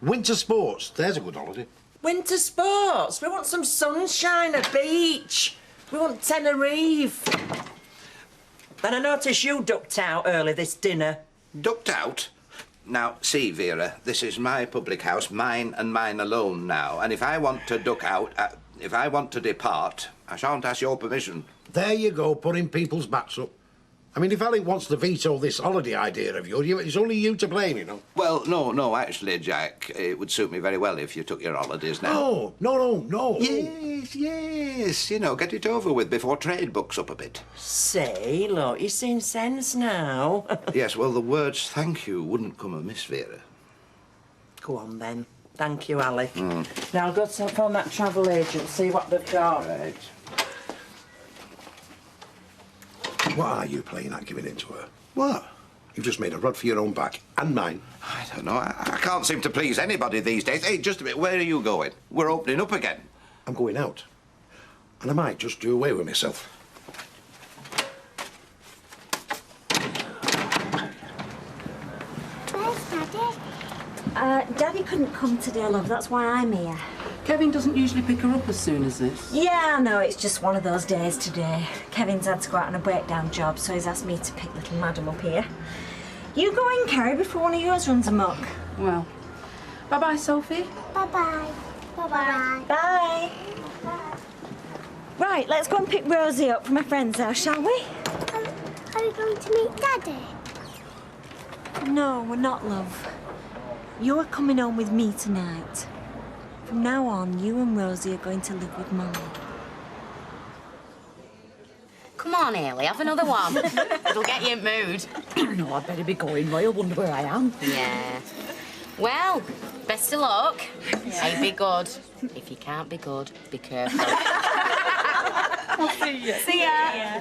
winter sports, there's a good holiday. Winter sports. We want some sunshine, a beach. We want Tenerife. And I noticed you ducked out early this dinner. Ducked out? Now, see, Vera, this is my public house, mine and mine alone now. And if I want to duck out, if I want to depart, I shan't ask your permission. There you go, putting people's backs up. I mean, if Alec wants to veto this holiday idea of yours, it's only you to blame, you know. Well, no, actually, Jack, it would suit me very well if you took your holidays now. No. Yes, you know, get it over with before trade books up a bit. Say, look, you're seeing sense now. Yes, well, the words thank you wouldn't come amiss, Vera. Go on, then. Thank you, Alec. Now, I'll go to phone that travel agent, see what they've got. Right. What are you playing at giving in to her? What? You've just made a rod for your own back and mine. I don't know. I can't seem to please anybody these days. Hey, just a bit. Where are you going? We're opening up again. I'm going out. And I might just do away with myself. Where's Daddy? Daddy couldn't come today, love. That's why I'm here. Kevin doesn't usually pick her up as soon as this. Yeah, no, it's just one of those days today. Kevin's had to go out on a breakdown job, so he's asked me to pick little madam up here. You go in, Carrie, before one of yours runs amok. Well, bye-bye, Sophie. Bye-bye. Bye-bye. Bye. Right, let's go and pick Rosie up from her friend's house, shall we? Are we going to meet Daddy? No, we're not, love. You're coming home with me tonight. From now on, you and Rosie are going to live with Mummy. Come on, Hayley, have another one. It'll get you in mood. No, I'd better be going. Roy'll wonder where I am. Yeah. Well, best of luck. Hey, be good. If you can't be good, be careful. I'll see you. See ya.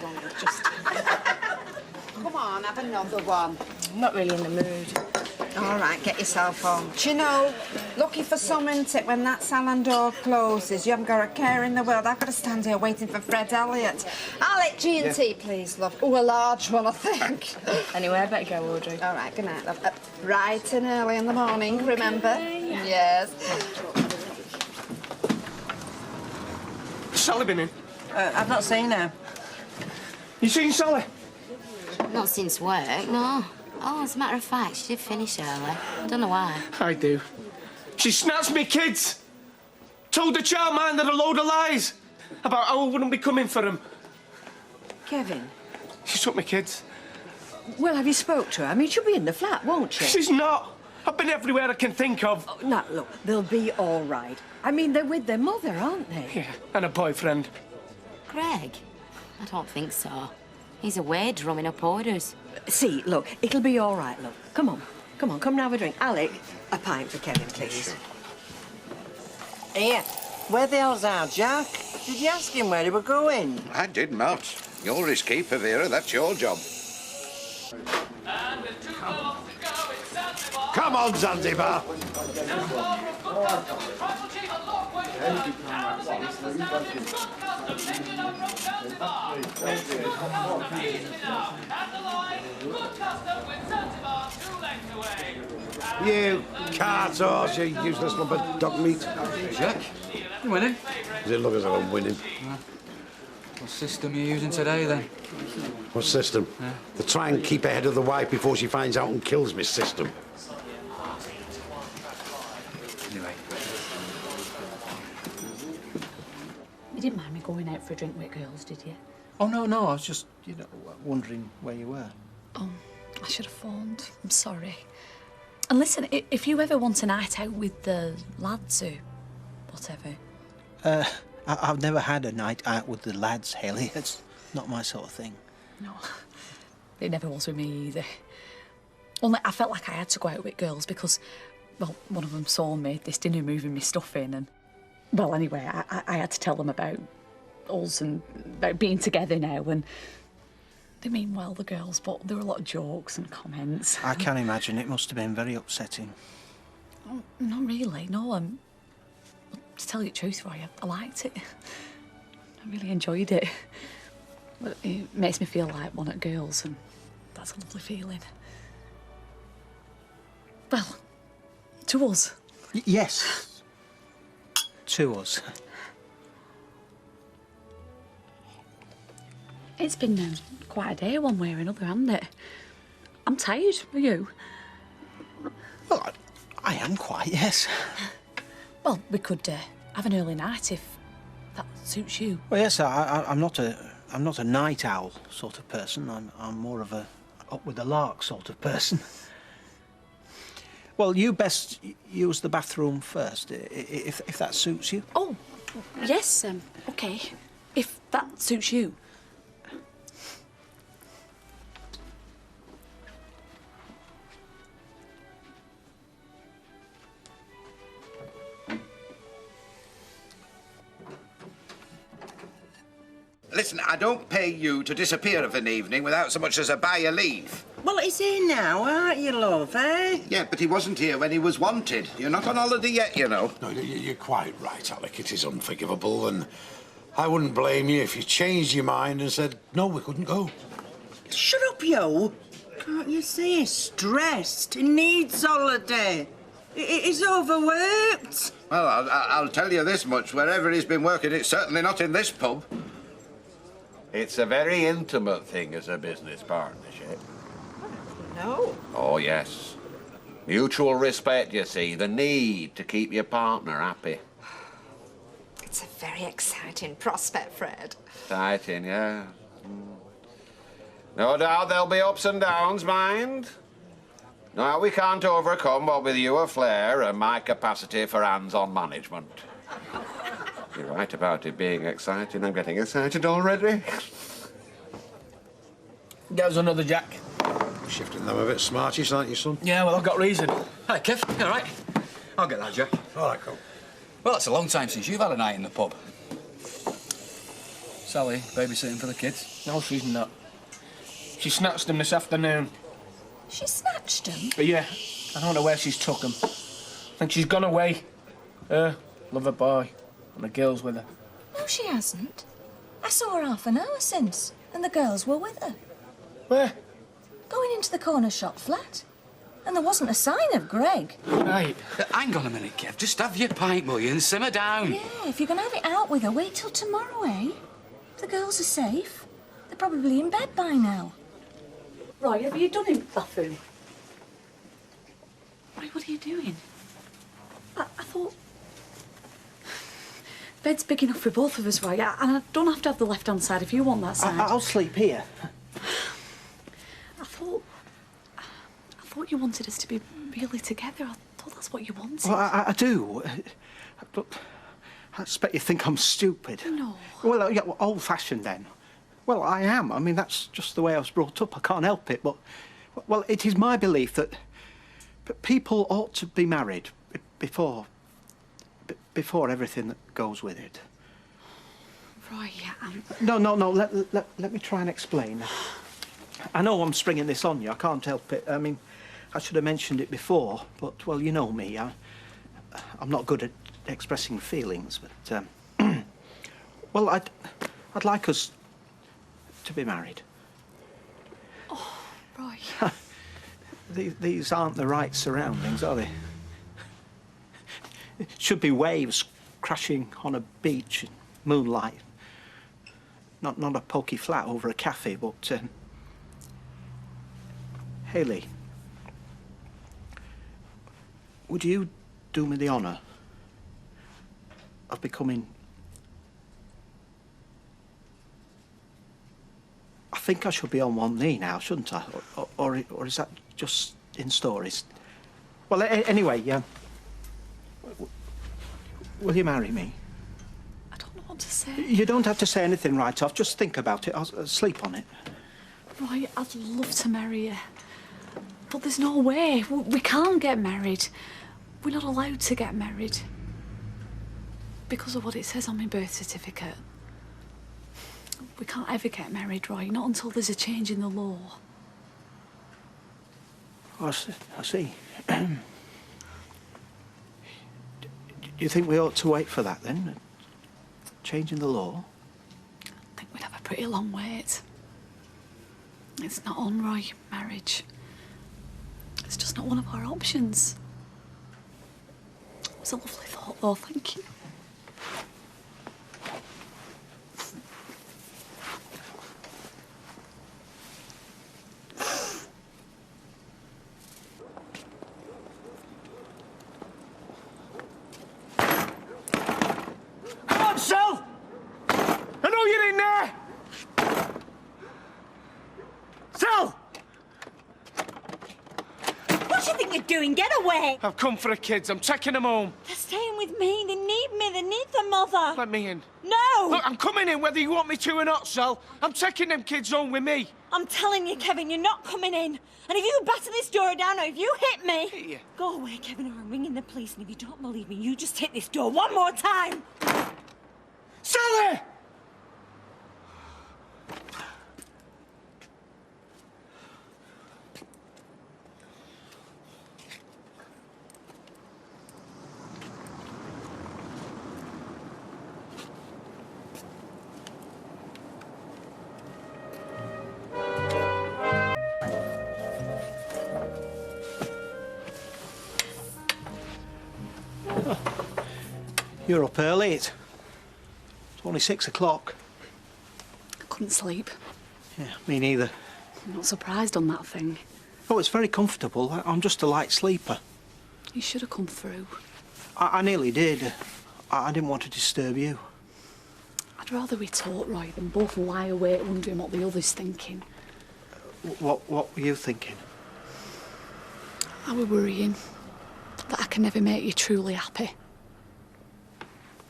Come on, have another one. I'm not really in the mood. All right, get yourself home. Do you know, lucky for some, isn't it, when that salon door closes, you haven't got a care in the world. I've got to stand here waiting for Fred Elliott. Alec, G&T, please, love. Oh, a large one, I think. Anyway, I better go, Audrey. All right, good night, love. Bright and early in the morning, remember? Yes. Sally been in? I've not seen her. You seen Sally? Not since work, no. Oh, as a matter of fact, she did finish early. I don't know why. I do. She snatched me kids. Told the childminder a load of lies about how I wouldn't be coming for them. Kevin? She took my kids. Well, have you spoke to her? I mean, she'll be in the flat, won't she? She's not. I've been everywhere I can think of. Oh, now, look, they'll be all right. I mean, they're with their mother, aren't they? Yeah, and a boyfriend. Greg? I don't think so. He's away drumming up orders. See, look, it'll be all right, love. Come on, come and have a drink. Alec, a pint for Kevin, please. Here, where the hell's our Jack? Did you ask him where he were going? I did not. You're his keeper, Vera. That's your job. Come on, Zanzibar. You cart horse, you useless lump of dog meat. Jack, you winning? Does it look as though I'm winning? What system are you using today, then? What system? To try and keep ahead of the wife before she finds out and kills me system. Anyway. You didn't mind me going out for a drink with girls, did you? Oh, no, I was just, wondering where you were. Oh, I should have phoned. I'm sorry. And listen, if you ever want a night out with the lads or whatever... I've never had a night out with the lads, Hayley. It's not my sort of thing. No, it never was with me either. Only I felt like I had to go out with girls because, well, one of them saw me, this dinner moving me stuff in, and, well, anyway, I had to tell them about us and about being together now, and they mean well, the girls, but there were a lot of jokes and comments. I can imagine. It must have been very upsetting. Oh, not really, no. To tell you the truth, Roy, I liked it. I really enjoyed it. It makes me feel like one of the girls, and that's a lovely feeling. Well, to us. Yes. To us. It's been quite a day one way or another, hasn't it? I'm tired. Are you? Well, I am quite, yes. Well, we could have an early night if that suits you. Well, yes, I'm not a night owl sort of person. I'm more of a up with the lark sort of person. Well, you best use the bathroom first, if that suits you. Oh, yes, OK. If that suits you. Listen, I don't pay you to disappear of an evening without so much as a buy a leave. Well, he's here now, aren't you, love, eh? Yeah, but he wasn't here when he was wanted. You're not on holiday yet, you know. No, you're quite right, Alec. It is unforgivable, and I wouldn't blame you if you changed your mind and said, no, we couldn't go. Shut up, yo. Can't you see he's stressed? He needs holiday. He's overworked. Well, I'll tell you this much. Wherever he's been working, it's certainly not in this pub. It's a very intimate thing as a business partnership. No. Oh, yes. Mutual respect, you see. The need to keep your partner happy. It's a very exciting prospect, Fred. Exciting, yeah. No doubt there'll be ups and downs, mind. No, we can't overcome what with your flair and my capacity for hands-on management. You're right about it being exciting. I'm getting excited already. Get us another, Jack. Shifting them a bit smartish, aren't you, son? Yeah, well, I've got reason. Hi, Kev. You all right? I'll get that, Jack. All right, cool. Well, it's a long time since you've had a night in the pub. Sally, babysitting for the kids? No, she's not. She snatched them this afternoon. She snatched them? But yeah, I don't know where she's took them. I think she's gone away. Love her boy, and the girl's with her. No, she hasn't. I saw her half an hour since, and the girls were with her. Where? Going into the corner shop flat. And there wasn't a sign of Greg. Right. Hang on a minute, Kev. Just have your pint, will you, and simmer down. Yeah, if you're going to have it out with her, wait till tomorrow, eh? If the girls are safe, they're probably in bed by now. Roy, have you done in the bathroom? Roy, what are you doing? I thought... Bed's big enough for both of us, Roy, and I don't have to have the left-hand side if you want that side. I'll sleep here. I thought you wanted us to be really together. I thought that's what you wanted. Well, I do. But I expect you think I'm stupid. No. Well, yeah, old-fashioned then. Well, I am. I mean, that's just the way I was brought up. I can't help it. But, well, it is my belief that people ought to be married before everything that goes with it. Roy, yeah, No. Let me try and explain. I know I'm springing this on you. I can't help it. I mean, I should have mentioned it before, but, well, you know me. I'm not good at expressing feelings, but, well, I'd like us to be married. Oh, Roy. These aren't the right surroundings, are they? It should be waves crashing on a beach in moonlight. Not a pokey flat over a cafe, but... Hayley, would you do me the honour of becoming... I think I should be on one knee now, shouldn't I? Or is that just in stories? Well, anyway, will you marry me? I don't know what to say. You don't have to say anything right off. Just think about it. I'll sleep on it. Roy, I'd love to marry you. But there's no way. We can't get married. We're not allowed to get married. Because of what it says on my birth certificate. We can't ever get married, Roy, not until there's a change in the law. I see. Do you think we ought to wait for that, then? Changing the law? I think we'd have a pretty long wait. It's not on, Roy, marriage. It's just not one of our options. It was a lovely thought, though, thank you. Come on, Sal! I know you're in there! Sal! What do you think you're doing? Get away! I've come for the kids. I'm taking them home. They're staying with me. They need me. They need their mother. Let me in. No! Look, I'm coming in whether you want me to or not, Sal. I'm taking them kids home with me. I'm telling you, Kevin, you're not coming in. And if you batter this door down or if you hit me... Hit you? Go away, Kevin, or I'm ringing the police. And if you don't believe me, you just hit this door one more time. Sally! You're up early. It's only 6 o'clock. I couldn't sleep. Yeah, me neither. I'm not surprised on that thing. Oh, it's very comfortable. I'm just a light sleeper. You should have come through. I nearly did. I didn't want to disturb you. I'd rather we talk, Roy, than both lie awake wondering what the other's thinking. What were you thinking? I were worrying that I can never make you truly happy.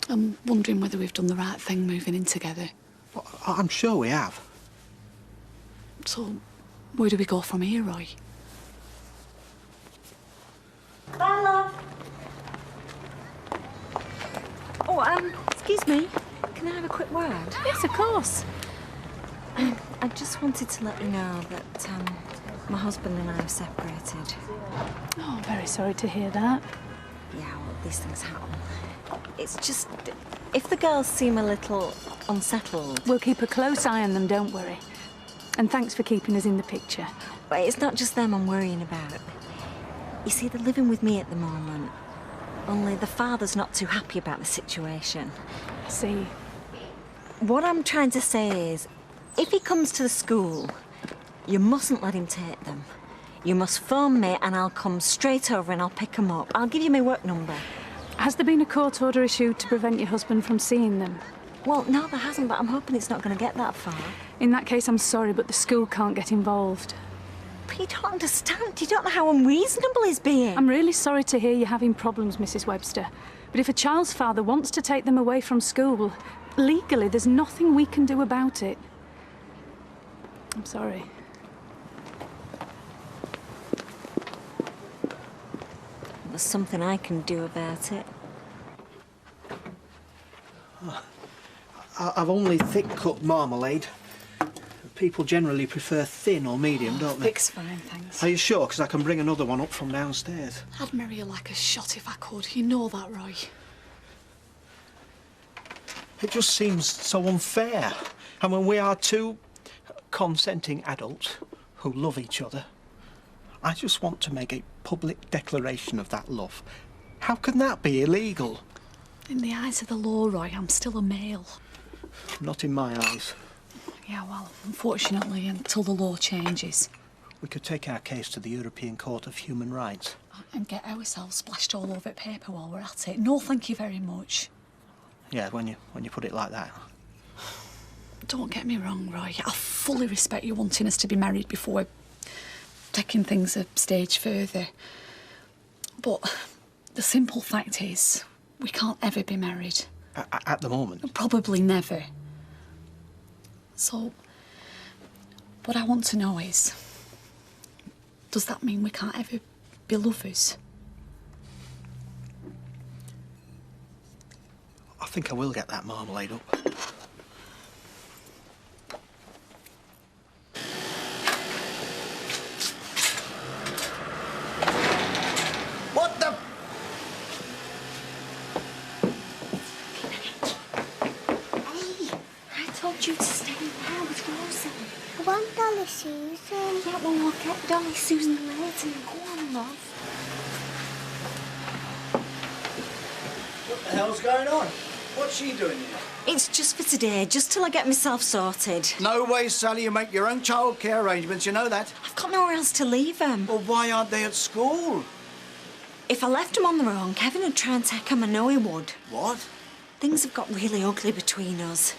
I'm wondering whether we've done the right thing moving in together. Well, I'm sure we have. So, where do we go from here, Roy? Bye, love. Oh, excuse me. Can I have a quick word? Yes, of course. I just wanted to let you know that my husband and I have separated. Oh, I'm very sorry to hear that. Yeah, well, these things happen. It's just, if the girls seem a little unsettled... We'll keep a close eye on them, don't worry. And thanks for keeping us in the picture. But it's not just them I'm worrying about. You see, they're living with me at the moment. Only the father's not too happy about the situation. I see. What I'm trying to say is, if he comes to the school, you mustn't let him take them. You must phone me and I'll come straight over and I'll pick them up. I'll give you my work number. Has there been a court order issued to prevent your husband from seeing them? Well, no, there hasn't, but I'm hoping it's not going to get that far. In that case, I'm sorry, but the school can't get involved. But you don't understand. You don't know how unreasonable he's being. I'm really sorry to hear you're having problems, Mrs. Webster. But if a child's father wants to take them away from school, legally, there's nothing we can do about it. I'm sorry. There's something I can do about it. I've only thick-cut marmalade. People generally prefer thin or medium, don't they? Thick's fine, thanks. Are you sure? Because I can bring another one up from downstairs. I'd marry you like a shot if I could. You know that, Roy. It just seems so unfair. And when we are two consenting adults who love each other, I just want to make a public declaration of that love. How can that be illegal? In the eyes of the law, Roy, I'm still a male. Not in my eyes. Yeah, well, unfortunately, until the law changes. We could take our case to the European Court of Human Rights. And get ourselves splashed all over paper while we're at it. No, thank you very much. Yeah, when you put it like that. Don't get me wrong, Roy. I fully respect you wanting us to be married before taking things a stage further. But the simple fact is, we can't ever be married. At the moment? Probably never. So, what I want to know is, does that mean we can't ever be lovers? I think I will get that marmalade up. What the... Hey, I told you to stay in there with Rosie. I want Dolly Susan. Yeah, well, we'll get Dolly Susan later. Go on, love. What the hell's going on? What's she doing here? It's just for today, just till I get myself sorted. No way, Sally. You make your own childcare arrangements, you know that. I've got nowhere else to leave them. Well, why aren't they at school? If I left them on their own, Kevin would try and take them. I know he would. What? Things have got really ugly between us.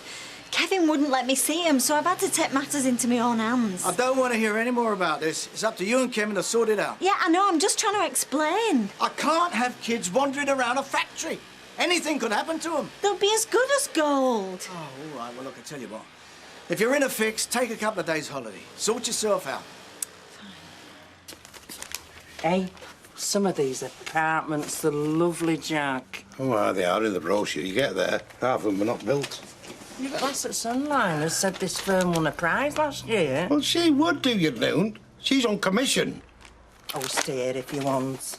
Kevin wouldn't let me see him, so I've had to take matters into my own hands. I don't want to hear any more about this. It's up to you and Kevin to sort it out. Yeah, I know. I'm just trying to explain. I can't have kids wandering around a factory. Anything could happen to them. They'll be as good as gold. Oh, all right. Well, look, I tell you what. If you're in a fix, take a couple of days' holiday. Sort yourself out. Hey, some of these apartments are lovely, Jack. Oh, they are in the brochure. You get there, half of them are not built. Yeah, but lass at Sunline has said this firm won a prize last year. Well, she would do, you know. She's on commission. Oh, stay here if you want.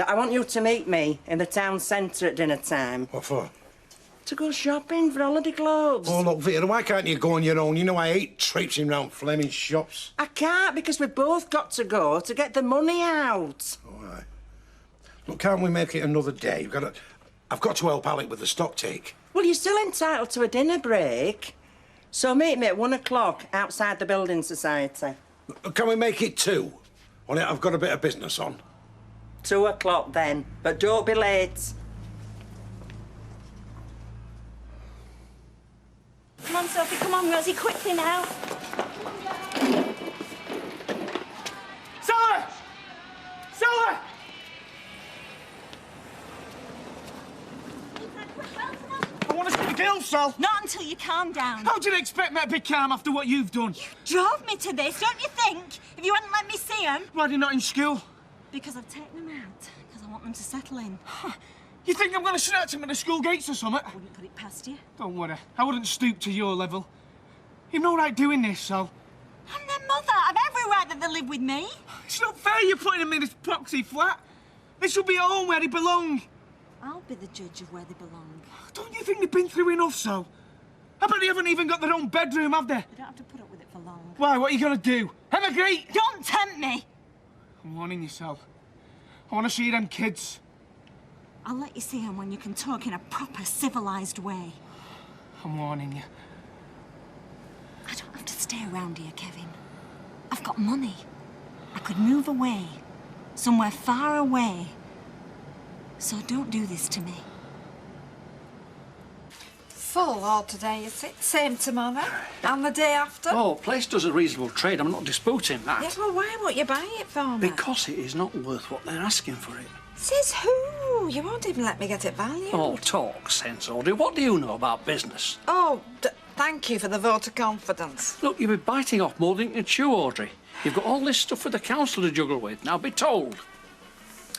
I want you to meet me in the town centre at dinner time. What for? To go shopping for holiday clothes. Oh, look, Vita, why can't you go on your own? You know I hate traipsing round Fleming shops. I can't because we've both got to go to get the money out. All right. Look, can't we make it another day? I've got to help Alec with the stock take. Well, you're still entitled to a dinner break. So meet me at 1 o'clock outside the Building Society. Can we make it 2? Only I've got a bit of business on. 2 o'clock then, but don't be late. Come on, Sophie, come on, Rosie, quickly now. Sally! Sally! I want to see the girls, Sal. Not until you calm down. How do you expect me to be calm after what you've done? Drove me to this, don't you think? If you hadn't let me see them. Why are you not in school? Because I've taken them out. Because I want them to settle in. You think I'm going to snatch them at the school gates or something? I wouldn't put it past you. Don't worry. I wouldn't stoop to your level. You've no right doing this, Sal. I'm their mother. I've every right that they live with me. It's not fair you're putting them in this proxy flat. They should be at home where they belong. I'll be the judge of where they belong. Don't you think they've been through enough, Sal? I bet they haven't even got their own bedroom, have they? They don't have to put up with it for long. Why? What are you going to do? Emigrate? Don't tempt me! I'm warning you, Sal. I want to see them kids. I'll let you see them when you can talk in a proper, civilised way. I'm warning you. I don't have to stay around here, Kevin. I've got money. I could move away. Somewhere far away. So don't do this to me. Full all today, you see. Same tomorrow. And the day after. Oh, place does a reasonable trade. I'm not disputing that. Yeah, well, why won't you buy it for me? Because it is not worth what they're asking for it. Says who? You won't even let me get it valued. Oh, talk sense, Audrey. What do you know about business? Oh, thank you for the vote of confidence. Look, you'll be biting off more than you can chew, Audrey. You've got all this stuff with the council to juggle with. Now be told.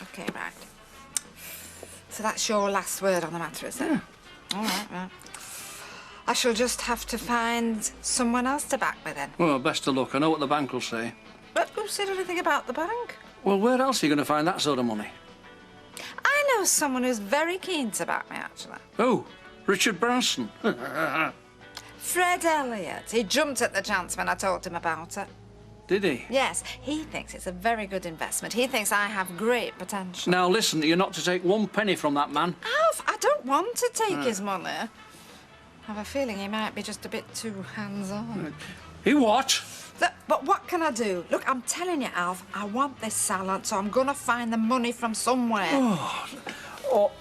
OK, right. So that's your last word on the matter, is it? Yeah. All right. I shall just have to find someone else to back me then. Well, best of luck. I know what the bank will say. But who said anything about the bank? Well, where else are you going to find that sort of money? I know someone who's very keen to back me, actually. Oh, Richard Branson. Fred Elliott. He jumped at the chance when I told him about it. Did he? Yes, he thinks it's a very good investment. He thinks I have great potential. Now, listen, you're not to take one penny from that man. Alf, I don't want to take his money. I have a feeling he might be just a bit too hands-on. He what? But what can I do? Look, I'm telling you, Alf, I want this salad, so I'm gonna find the money from somewhere. Oh.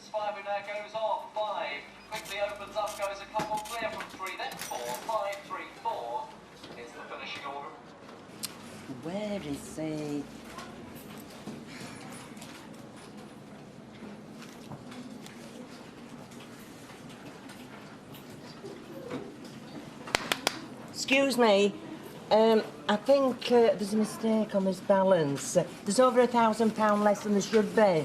Spider now goes on 5. Quickly opens up, goes a couple clear from 3, then 4. 5, 3, 4 is the finishing order. Where is he? Excuse me. I think there's a mistake on this balance. There's over £1,000 less than there should be.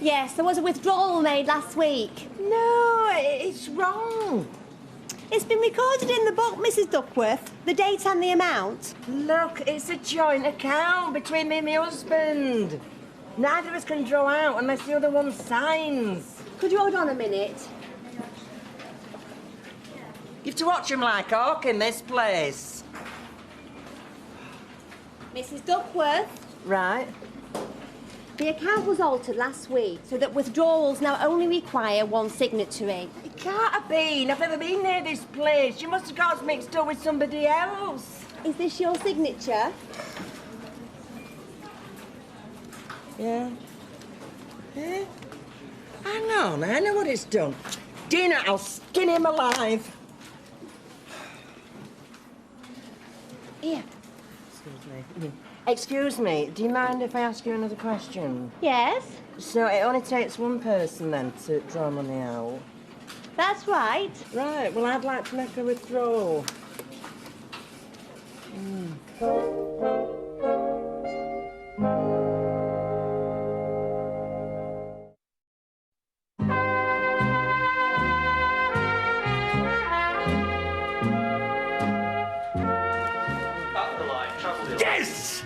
Yes, there was a withdrawal made last week. No, it's wrong. It's been recorded in the book, Mrs. Duckworth. The date and the amount. Look, it's a joint account between me and my husband. Neither of us can draw out unless the other one signs. Could you hold on a minute? You have to watch him like hawk in this place. Mrs. Duckworth? Right. The account was altered last week so that withdrawals now only require one signatory. It can't have been. I've never been near this place. You must have got us mixed up with somebody else. Is this your signature? Yeah. Yeah? Hang on, I know what it's done. Dina, I'll skin him alive. Here. Excuse me, do you mind if I ask you another question? Yes? So it only takes one person then to draw money out? That's right. Right, well, I'd like to make a withdrawal. Yes!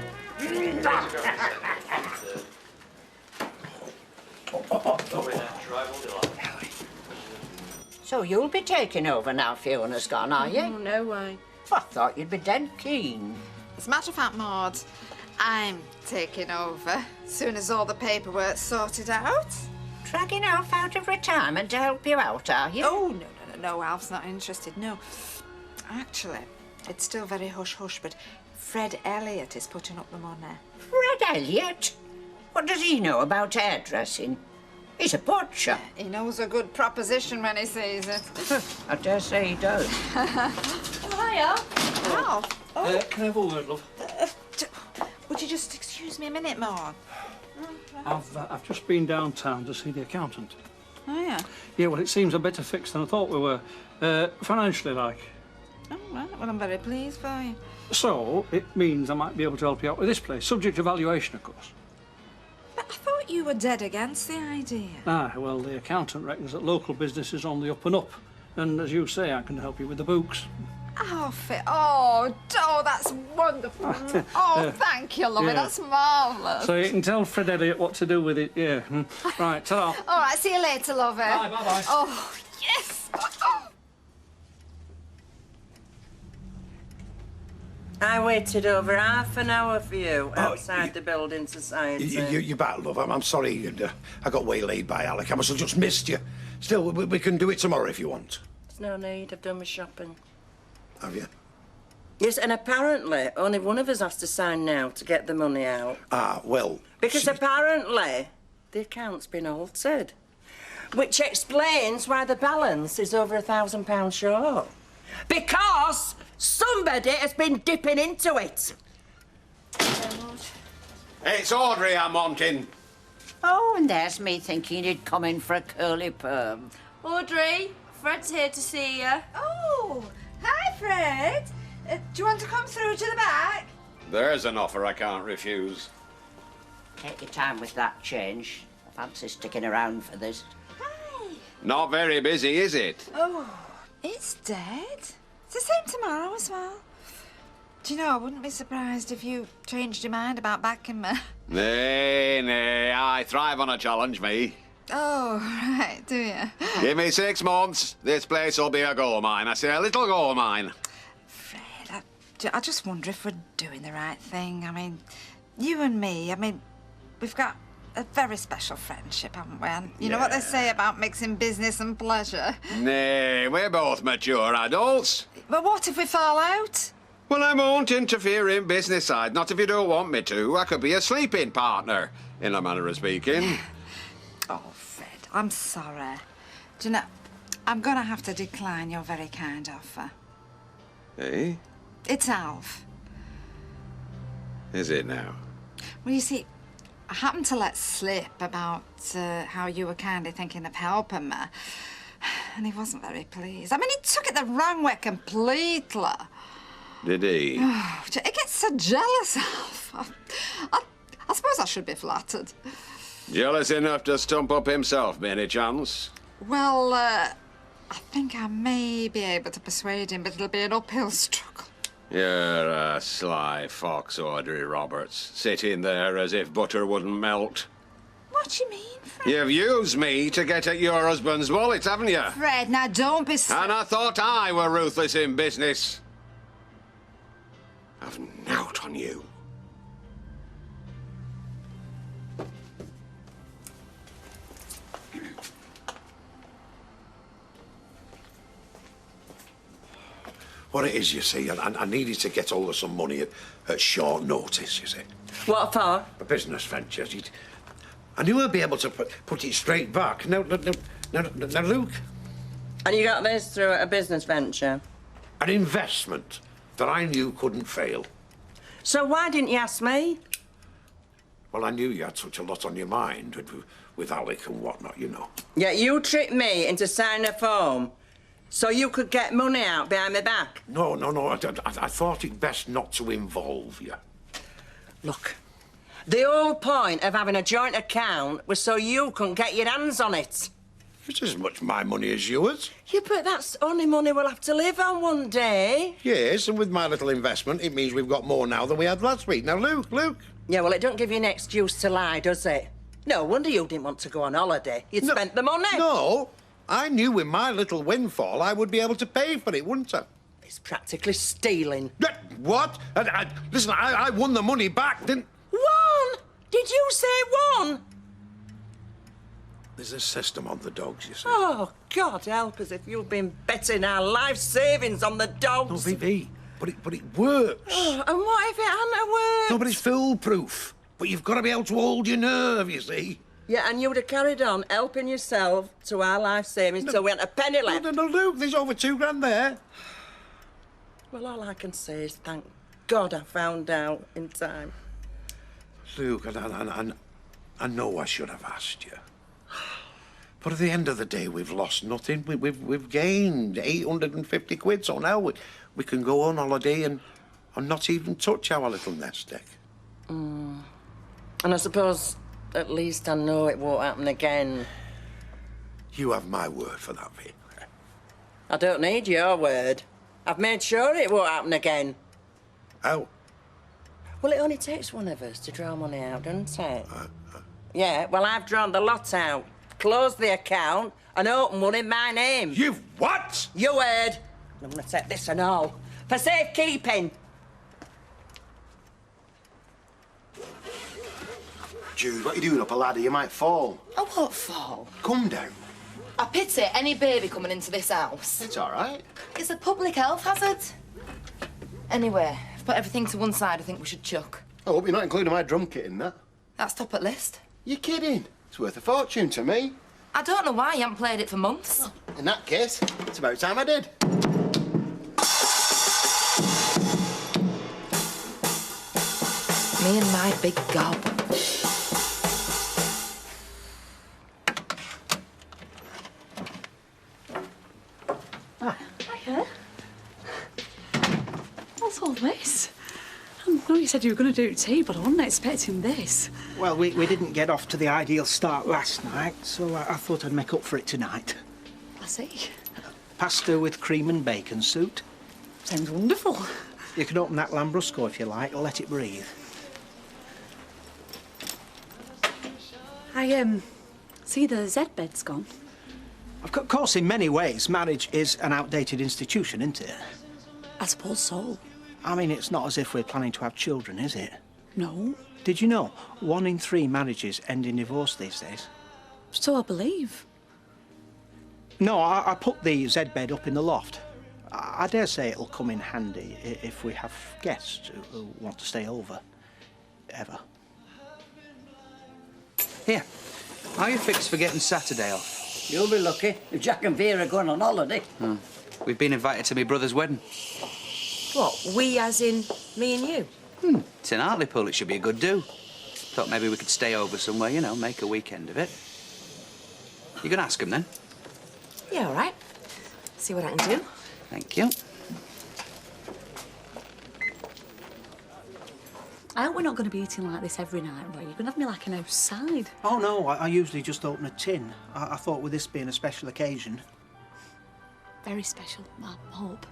So you'll be taking over now Fiona's gone, are you? Oh, no way. I thought you'd be dead keen. As a matter of fact, Maud, I'm taking over as soon as all the paperwork's sorted out. Dragging Alf out of retirement to help you out, are you? Oh, no, Alf's not interested, no. Actually, it's still very hush-hush, but Fred Elliott is putting up the money. Fred Elliott? What does he know about hairdressing? He's a butcher. He knows a good proposition when he sees it. I dare say he does. Hiya. Alf. Can I have a word, love? Would you just excuse me a minute more? I've just been downtown to see the accountant. Oh, yeah? Yeah, well, it seems a better fix than I thought we were. Financially, like. Oh, right. Well, I'm very pleased for you. So, it means I might be able to help you out with this place, subject to valuation, of course. But I thought you were dead against the idea. Ah, well, the accountant reckons that local business is on the up and up. And as you say, I can help you with the books. Oh, that's wonderful. Thank you, lovey. Yeah. That's marvellous. So you can tell Fred Elliott what to do with it, yeah. Right, ta-ra. All right, see you later, lovey. Bye. Oh, yes. I waited over half an hour for you outside the building society. You back, love. I'm sorry I got waylaid by Alec. I must have just missed you. Still, we can do it tomorrow if you want. There's no need. I've done my shopping. Have you? Yes, and apparently only one of us has to sign now to get the money out. Ah, well... Because apparently the account's been altered. Which explains why the balance is over £1,000 short. Because somebody has been dipping into it. It's Audrey I'm wanting. Oh, and there's me thinking you'd come in for a curly perm. Audrey, Fred's here to see you. Oh, hi, Fred. Do you want to come through to the back? There's an offer I can't refuse. Take your time with that change. I fancy sticking around for this. Not very busy, is it? Oh, it's dead. It's the same tomorrow as well. Do you know, I wouldn't be surprised if you changed your mind about backing me. Nay, I thrive on a challenge, me. Oh, right, do you? Give me 6 months, this place will be a gold mine. I say a little gold mine. Fred, I just wonder if we're doing the right thing. I mean, you and me, we've got a very special friendship, haven't we? And you know what they say about mixing business and pleasure? Nay, we're both mature adults. But what if we fall out? Well, I won't interfere in business side, not if you don't want me to. I could be a sleeping partner, in a manner of speaking. Oh, Fred, I'm sorry. Do you know, I'm going to have to decline your very kind offer. Eh? It's Alf. Is it now? Well, you see, I happened to let slip about how you were kind of thinking of helping me. And he wasn't very pleased. I mean, he took it the wrong way completely. Did he? He gets so jealous, Alf. I suppose I should be flattered. Jealous enough to stump up himself, by any chance? Well, I think I may be able to persuade him, but it'll be an uphill struggle. You're a sly fox, Audrey Roberts, sitting there as if butter wouldn't melt. What do you mean, Fred? You've used me to get at your husband's wallet, haven't you? Fred, now don't be... And I thought I were ruthless in business. I've knout on you. What it is, you see, I needed to get hold of some money at short notice, you see. What for? A business venture. I knew I'd be able to put it straight back. Now, Luke. And you got this through a business venture? An investment that I knew couldn't fail. So why didn't you ask me? Well, I knew you had such a lot on your mind with Alec and whatnot, you know. Yeah, you tricked me into signing a form so you could get money out behind my back. No. I thought it best not to involve you. Look, the whole point of having a joint account was so you couldn't get your hands on it. It's as much my money as yours. Yeah, but that's only money we'll have to live on one day. Yes, and with my little investment, it means we've got more now than we had last week. Now, Luke. Yeah, well, it don't give you an excuse to lie, does it? No wonder you didn't want to go on holiday. You'd spent the money. No, I knew with my little windfall I would be able to pay for it, wouldn't I? It's practically stealing. What? Listen, I won the money back, didn't... Won? Did you say won? There's a system on the dogs, you see. Oh, God help us if you've been betting our life savings on the dogs. No, VV, but it works. Oh, and what if it hadn't worked? No, but it's foolproof. But you've got to be able to hold your nerve, you see. Yeah, and you would have carried on helping yourself to our life savings till we hadn't a penny left. No, Luke, there's over £2 there. Well, all I can say is thank God I found out in time. Luke, I know I should have asked you. But at the end of the day, we've lost nothing. We've gained 850 quid, so now we can go on holiday and not even touch our little nest egg. And I suppose at least I know it won't happen again. You have my word for that, Vic. I don't need your word. I've made sure it won't happen again. How? Well, it only takes one of us to draw money out, doesn't it? Yeah, well, I've drawn the lot out, closed the account, and opened one in my name. You've what? You heard. I'm going to take this and all. For safekeeping. Jude, what are you doing up a ladder? You might fall. I won't fall. Come down. I pity any baby coming into this house. It's all right. It's a public health hazard. Anyway, I've put everything to one side. I think we should chuck. I hope you're not including my drum kit in that. That's top at list. You're kidding. It's worth a fortune to me. I don't know why you haven't played it for months. In that case, it's about time I did. Me and my big gob. Hiya. What's all this? I know you said you were going to do tea, but I wasn't expecting this. Well, we didn't get off to the ideal start last night, so I thought I'd make up for it tonight. I see. Pasta with cream and bacon suit. Sounds wonderful. You can open that Lambrusco if you like, or let it breathe. I see the Z bed's gone. Of course, in many ways, marriage is an outdated institution, isn't it? I suppose so. I mean, it's not as if we're planning to have children, is it? No. Did you know 1 in 3 marriages end in divorce these days? So I believe. No, I put the Z bed up in the loft. I dare say it'll come in handy if we have guests who want to stay over. Ever. Here, how are you fixed for getting Saturday off? You'll be lucky if Jack and Vera are going on holiday. Oh, we've been invited to my brother's wedding. What, we as in me and you? It's in Hartlepool, it should be a good do. Thought maybe we could stay over somewhere, you know, make a weekend of it. You gonna ask him then? Yeah, all right. See what I can do. Thank you. I hope we're not going to be eating like this every night, Roy. You're going to have me like an outside. Oh, no, I usually just open a tin. I thought with this being a special occasion. Very special, I hope.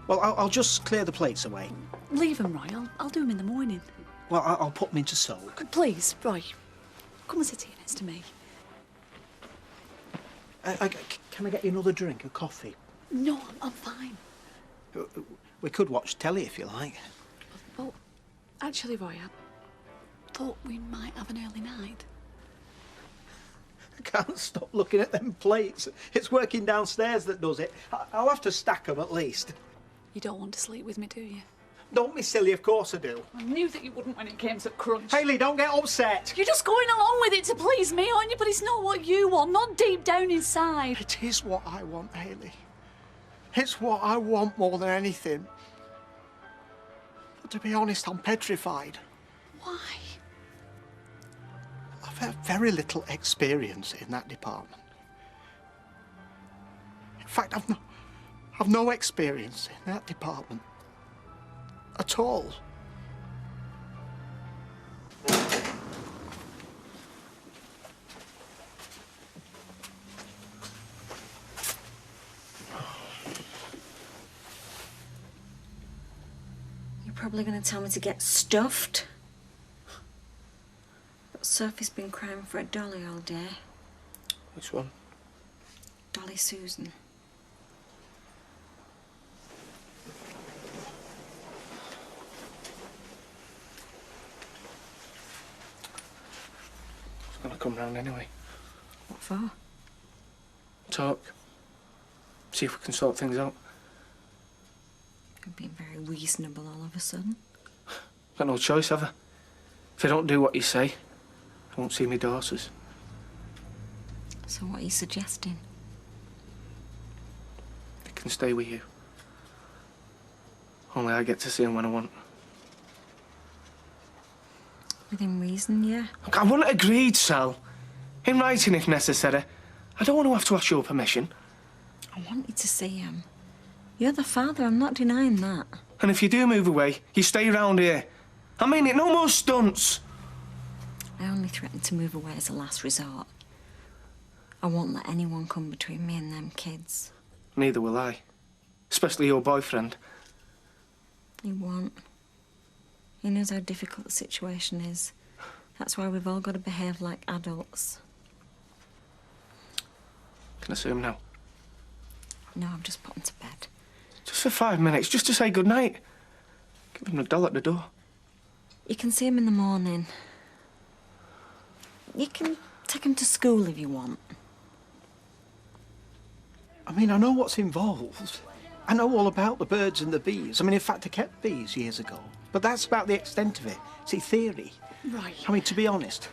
Well, I'll just clear the plates away. Leave them, Roy. I'll do them in the morning. Well, I'll put them into soak. Please, Roy. Come and sit here next to me. Can I get you another drink, a coffee? No, I'm fine. We could watch telly if you like. Well, actually, Roy, I thought we might have an early night. I can't stop looking at them plates. It's working downstairs that does it. I'll have to stack them at least. You don't want to sleep with me, do you? Don't be silly, of course I do. I knew that you wouldn't when it came to crunch. Hayley, don't get upset. You're just going along with it to please me, aren't you? But it's not what you want, not deep down inside. It is what I want, Hayley. It's what I want more than anything. But to be honest, I'm petrified. Why? I've had very little experience in that department. In fact, I've no experience in that department at all. You're probably going to tell me to get stuffed. But Sophie's been crying for a dolly all day. Which one? Dolly Susan. was going to come round anyway. What for? Talk. See if we can sort things out. You're being very reasonable all of a sudden. Got no choice, have I? If I don't do what you say, I won't see my daughters. So what are you suggesting? They can stay with you. Only I get to see them when I want. Within reason, yeah. Look, I want it agreed, Sal. In writing, if necessary. I don't want to have to ask your permission. I want you to see him. You're the father, I'm not denying that. And if you do move away, you stay round here. I mean it, no more stunts. I only threatened to move away as a last resort. I won't let anyone come between me and them kids. Neither will I. Especially your boyfriend. He won't. He knows how difficult the situation is. That's why we've all got to behave like adults. Can I see him now? No, I've just put him to bed. Just for 5 minutes, just to say goodnight. Give him a doll at the door. You can see him in the morning. You can take him to school if you want. I mean, I know what's involved. I know all about the birds and the bees. I mean, in fact, I kept bees years ago. But that's about the extent of it. See, theory. Right. I mean, to be honest,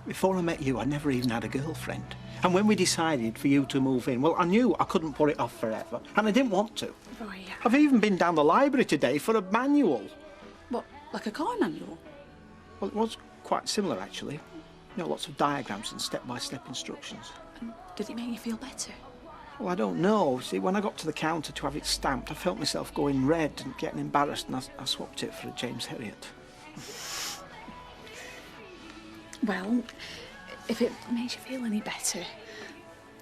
before I met you, I never even had a girlfriend. And when we decided for you to move in, well, I knew I couldn't put it off forever. And I didn't want to. Right. I've even been down the library today for a manual. What, like a car manual? Well, it was quite similar, actually. You know, lots of diagrams and step-by-step instructions. And did it make you feel better? Well, I don't know. See, when I got to the counter to have it stamped, I felt myself going red and getting embarrassed, and I swapped it for a James Herriot. Well, if it makes you feel any better,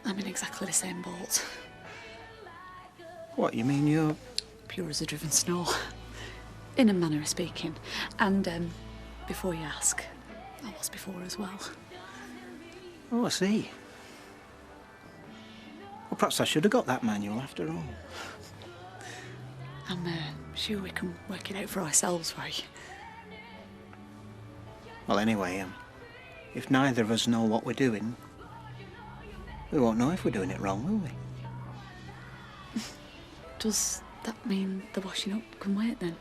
I'm in exactly the same boat. What, you mean you're... Pure as a driven snow. In a manner of speaking. And, before you ask, I was before as well. Oh, I see. Well, perhaps I should have got that manual after all. I'm sure we can work it out for ourselves, right? Well, anyway, if neither of us know what we're doing, we won't know if we're doing it wrong, will we? Does that mean the washing up can wait then?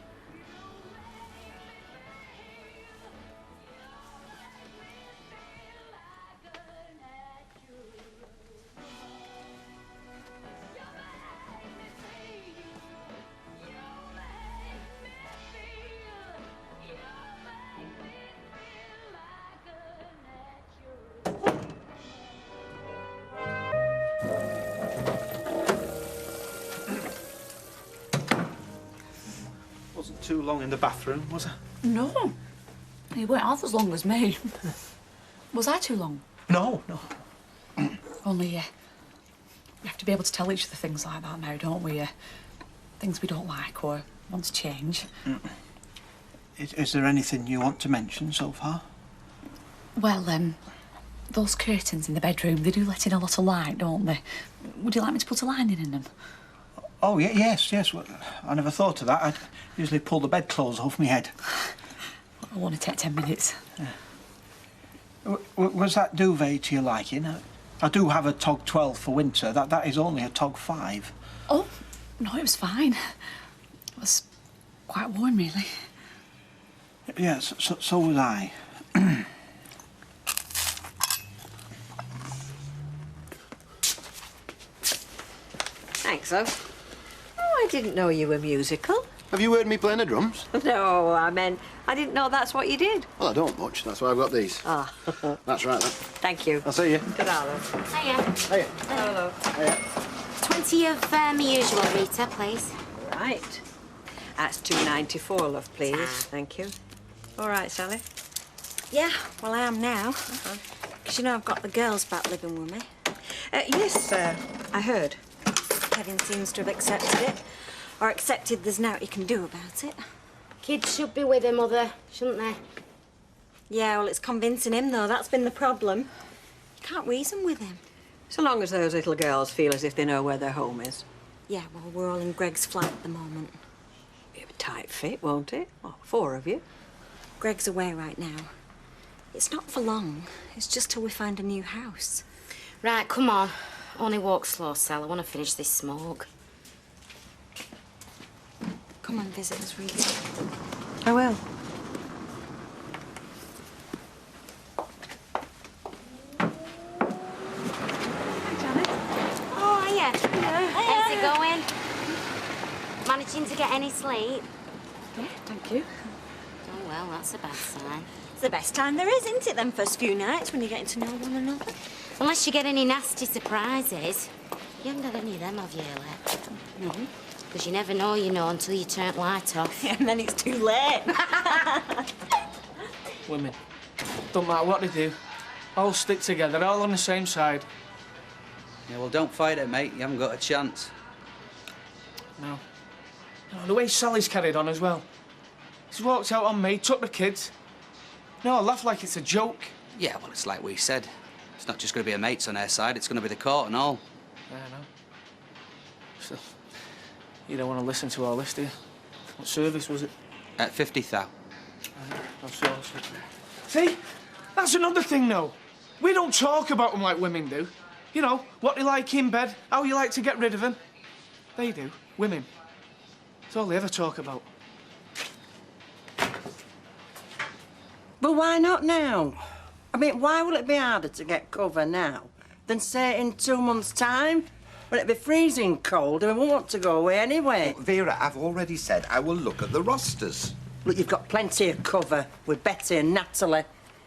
Wasn't too long in the bathroom, was I? No. You weren't half as long as me. Was I too long? No, no. Only, we have to be able to tell each other things like that now, don't we? Things we don't like or want to change. Is there anything you want to mention so far? Well, those curtains in the bedroom, they do let in a lot of light, don't they? Would you like me to put a lining in them? Oh, yes. Well, I never thought of that. I'd usually pull the bedclothes off my head. I want to take 10 minutes. Yeah. Was that duvet to your liking? I do have a tog 12 for winter. That is only a tog 5. Oh, no, it was fine. It was quite warm, really. Yes, so was I. Thanks, love. Oh, I didn't know you were musical. Have you heard me playing the drums? No, I meant I didn't know that's what you did. Well, I don't much. That's why I've got these. Ah. That's right, then. Thank you. I'll see you. Ta-da, love. Hiya. Hiya. Hello. Hiya. 20 of my usual, Rita, please. Right. That's £2.94, love, please. Thank you. All right, Sally. Yeah, well, I am now. Because you know I've got the girls back living with me. Yes, I heard. Kevin seems to have accepted it. Or accepted there's naught he can do about it. Kids should be with their mother, shouldn't they? Yeah, well, it's convincing him, though. That's been the problem. You can't reason with him. So long as those little girls feel as if they know where their home is. Yeah, well, we're all in Greg's flat at the moment. Be a tight fit, won't it? Well, 4 of you. Greg's away right now. It's not for long. It's just till we find a new house. Right, come on. Only walk slow, Sal. I want to finish this smoke. Come and visit us, Rita. I will. Oh, hiya. How's it going? Managing to get any sleep? Yeah, thank you. Oh, well, that's a bad sign. It's the best time there is, isn't it, them first few nights when you're getting to know one another? Unless you get any nasty surprises. You haven't had any of them, have you, Ellie? No. Because you never know, you know, until you turn light off. And then it's too late. Women, don't matter what they do, all stick together, all on the same side. Yeah, well, don't fight it, mate. You haven't got a chance. No. No, the way Sally's carried on as well. She's walked out on me, took the kids. No, I laugh like it's a joke. Yeah, well, it's like we said. It's not just going to be a mates on her side, it's going to be the court and all. Yeah, I know. Still, you don't want to listen to all this, do you? What service was it? At 50,000. See? That's another thing, though. We don't talk about them like women do. You know, what they like in bed, how you like to get rid of them. They do. Women. It's all they ever talk about. But why not now? I mean, why will it be harder to get cover now than, say, in 2 months' time? When it'll be freezing cold and we won't want to go away anyway. Vera, I've already said I will look at the rosters. Look, you've got plenty of cover with Betty and Natalie.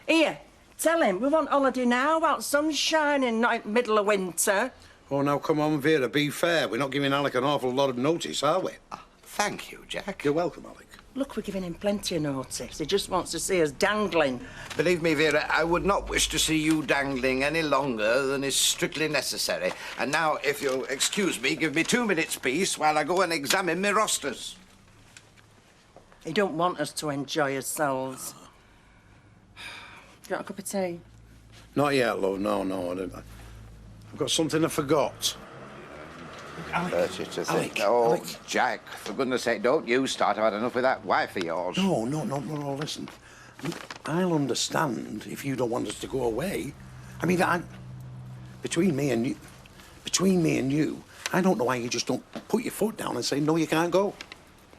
Here, tell him we want holiday now, about sunshine in the middle of winter. Oh, now, come on, Vera, be fair. We're not giving Alec an awful lot of notice, are we? Thank you, Jack. You're welcome, Alec. Look, we're giving him plenty of notice. He just wants to see us dangling. Believe me, Vera, I would not wish to see you dangling any longer than is strictly necessary. And now, if you'll excuse me, give me 2 minutes' peace while I go and examine my rosters. He don't want us to enjoy ourselves. You want a cup of tea? Not yet, love. No. I've got something I forgot. Alec. Oh, Jack, for goodness sake, don't you start. I've had enough with that wife of yours. No, listen. I'll understand if you don't want us to go away. I mean, between me and you, I don't know why you just don't put your foot down and say, no, you can't go.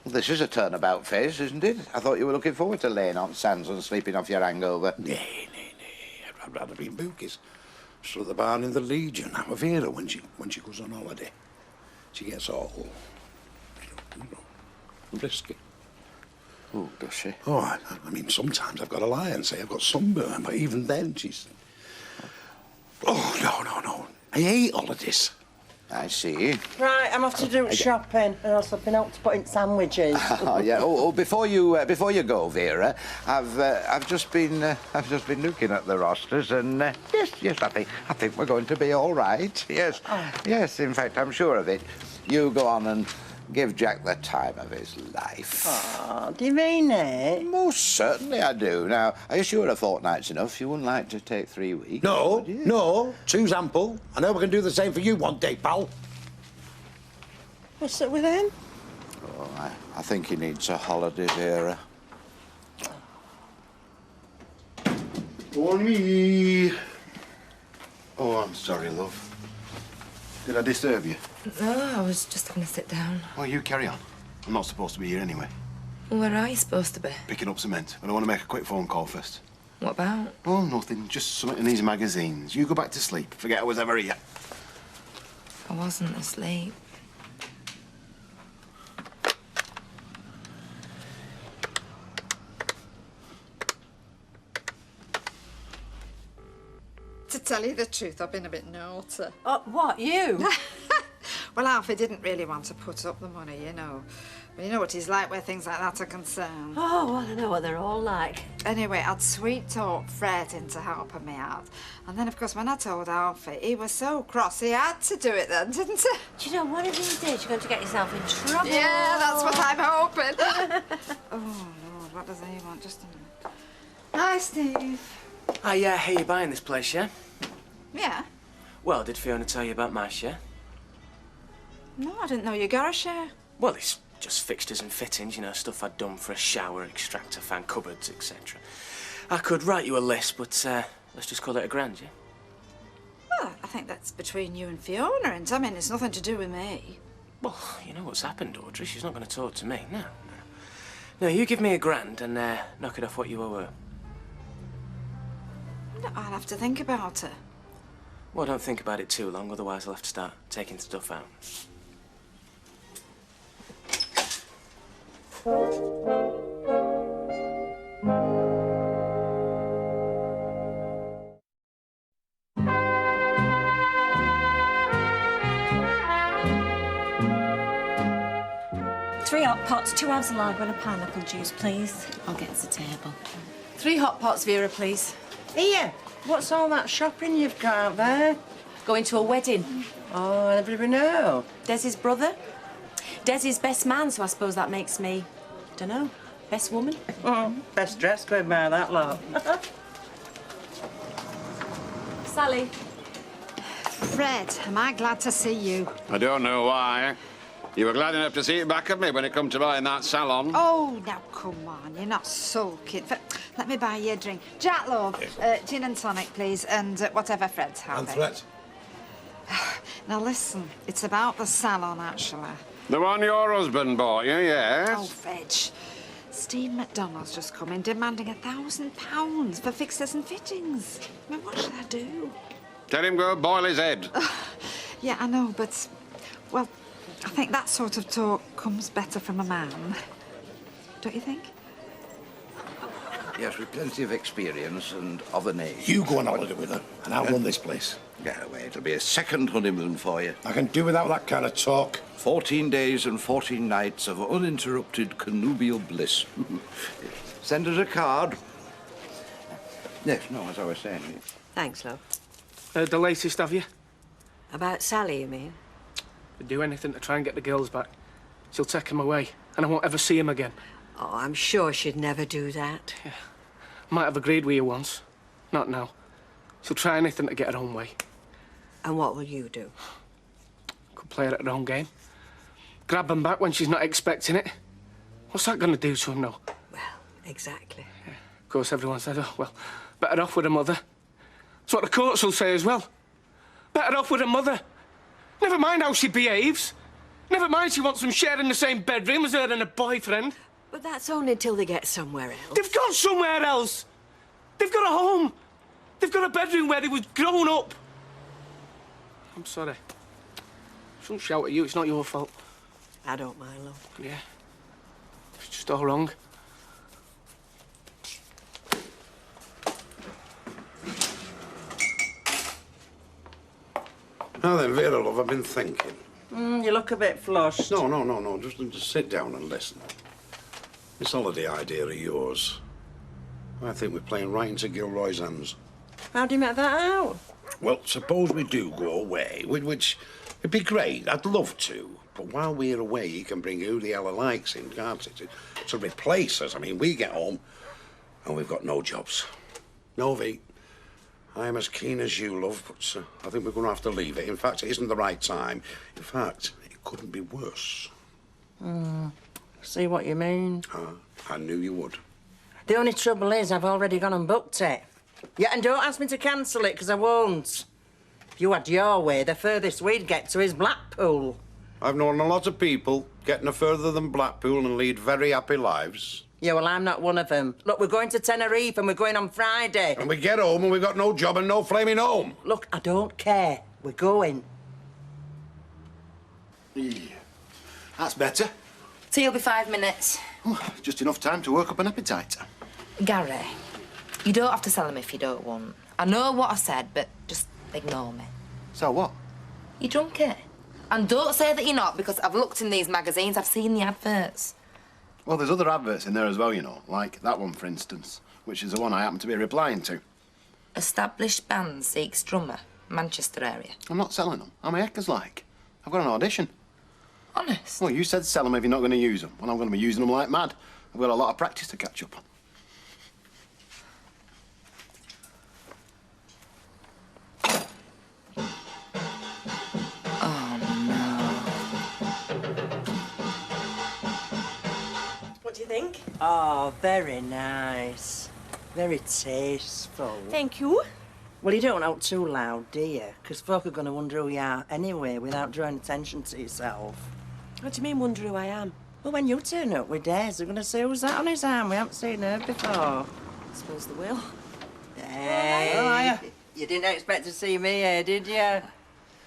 Well, this is a turnabout phase, isn't it? I thought you were looking forward to laying on sands and sleeping off your hangover. Nay. I'd rather be in Bookies. Still at the barn in the Legion. I'm a Vera when she goes on holiday. She gets all, risky. Oh, does she? Oh, I mean, sometimes I've got to lie and say I've got sunburn, but even then she's... Oh, no. I hate holidays. I see. Right, I'm off to do shopping, and also I've been out to put in sandwiches. Oh, yeah. Oh, before you go, Vera, I've just been looking at the rosters, and yes, I think we're going to be all right. Yes, yes. In fact, I'm sure of it. You go on and give Jack the time of his life. Oh, do you mean it? Most certainly I do. Now, are you sure a fortnight's enough? You wouldn't like to take 3 weeks? No. 2's ample. I know we can do the same for you one day, pal. What's up with him? Oh, I think he needs a holiday, Vera. On me. Oh, I'm sorry, love. Did I disturb you? No, I was just going to sit down. Well, you carry on. I'm not supposed to be here anyway. Where are you supposed to be? Picking up cement, but I want to make a quick phone call first. What about? Oh, nothing. Just something in these magazines. You go back to sleep. Forget I was ever here. I wasn't asleep. To tell you the truth, I've been a bit naughty. What, you? Well, Alfie didn't really want to put up the money, you know. But you know what he's like where things like that are concerned. Oh, well, I know what they're all like. Anyway, I'd sweet-talked Fred into helping me out. And then, of course, when I told Alfie, he was so cross, he had to do it then, didn't he? Do you know, one of these days you're going to get yourself in trouble. Yeah, that's what I'm hoping. Oh, Lord, what does he want? Just a minute. Hi, Steve. Hi, yeah, hey, you buying this place, yeah? Yeah? Well, did Fiona tell you about my share? No, I didn't know you got a share. Well, it's just fixtures and fittings, you know, stuff I'd done for a shower, extractor fan, cupboards, etc. I could write you a list, but let's just call it £1,000, yeah? Well, I think that's between you and Fiona, and I mean, it's nothing to do with me. Well, you know what's happened, Audrey. She's not going to talk to me. No. No, you give me £1,000 and knock it off what you owe her. No, I'll have to think about it. Well, don't think about it too long, otherwise I'll have to start taking stuff out. Three hot pots, 2 halves of lager and a pineapple juice, please. I'll get us a table. 3 hot pots, Vera, please. Here, what's all that shopping you've got out there? Going to a wedding. Oh, everybody know. Desi's brother. Desi's best man, so I suppose that makes me, dunno, best woman. Oh, best dressed going by that lot. Sally. Fred, am I glad to see you? I don't know why. You were glad enough to see it back of me when it come to buying that salon. Oh, now come on, you're not sulking. Let me buy you a drink. Jack, love, gin and tonic, please, and whatever Fred's having. And threat. Now listen, it's about the salon, actually. The one your husband bought you, yes? Oh, Fred. Steve McDonald's just come in demanding £1,000 for fixtures and fittings. I mean, what should I do? Tell him go boil his head. Yeah, I know, but, well, I think that sort of talk comes better from a man. Don't you think? Yes, with plenty of experience and of an age. You go on holiday with her, and I'll run this place. Yeah, well, it'll be a second honeymoon for you. I can do without that kind of talk. 14 days and 14 nights of uninterrupted connubial bliss. Send us a card. Yes, no, as I was saying. Thanks, love. The latest, have you? About Sally, you mean? I'd do anything to try and get the girls back. She'll take him away, and I won't ever see him again. Oh, I'm sure she'd never do that. Yeah. Might have agreed with you once. Not now. She'll try anything to get her own way. And what will you do? Could play her at her own game. Grab him back when she's not expecting it. What's that going to do to him, though? Well, exactly. Yeah. Of course, everyone said, oh, well, better off with her mother. That's what the courts will say as well. Better off with her mother. Never mind how she behaves. Never mind she wants them sharing the same bedroom as her and her boyfriend. But that's only until they get somewhere else. They've gone somewhere else. They've got a home. They've got a bedroom where they was grown up. I'm sorry. I shouldn't shout at you. It's not your fault. I don't mind, love. Yeah. It's just all wrong. Now then, Vera, love, I've been thinking. You look a bit flushed. No. Just sit down and listen. This holiday idea of yours, I think we're playing right into Gilroy's hands. How do you make that out? Well, suppose we do go away, which it'd be great. I'd love to. But while we're away, he can bring who the hell he likes in, can't he? To replace us. I mean, we get home and we've got no jobs. No, V. I am as keen as you, love, but I think we're going to have to leave it. In fact, it isn't the right time. In fact, it couldn't be worse. See what you mean? I knew you would. The only trouble is I've already gone and booked it. Yeah, and don't ask me to cancel it, because I won't. If you had your way, the furthest we'd get to is Blackpool. I've known a lot of people get no further than Blackpool and lead very happy lives. Yeah, well, I'm not one of them. Look, we're going to Tenerife and we're going on Friday. And we get home and we've got no job and no flaming home. Look, I don't care. We're going. Yeah. That's better. Tea will be 5 minutes. Just enough time to work up an appetite. Gary, you don't have to sell him if you don't want. I know what I said, but just ignore me. So what? You drunk it? And don't say that you're not, because I've looked in these magazines, I've seen the adverts. Well, there's other adverts in there as well, you know, like that one, for instance, which is the one I happen to be replying to. Established band seeks drummer, Manchester area. I'm not selling them. I'm a heckers like. I've got an audition. Honest? Well, you said sell them if you're not going to use them. Well, I'm going to be using them like mad. I've got a lot of practice to catch up on. What do you think? Oh, very nice. Very tasteful. Thank you. Well, you don't talk too loud, do you? Because folk are going to wonder who you are anyway without drawing attention to yourself. What do you mean, wonder who I am? Well, when you turn up with Des, they're going to say, who's that on his arm? We haven't seen her before. I suppose they will. Hey, you didn't expect to see me here, did you?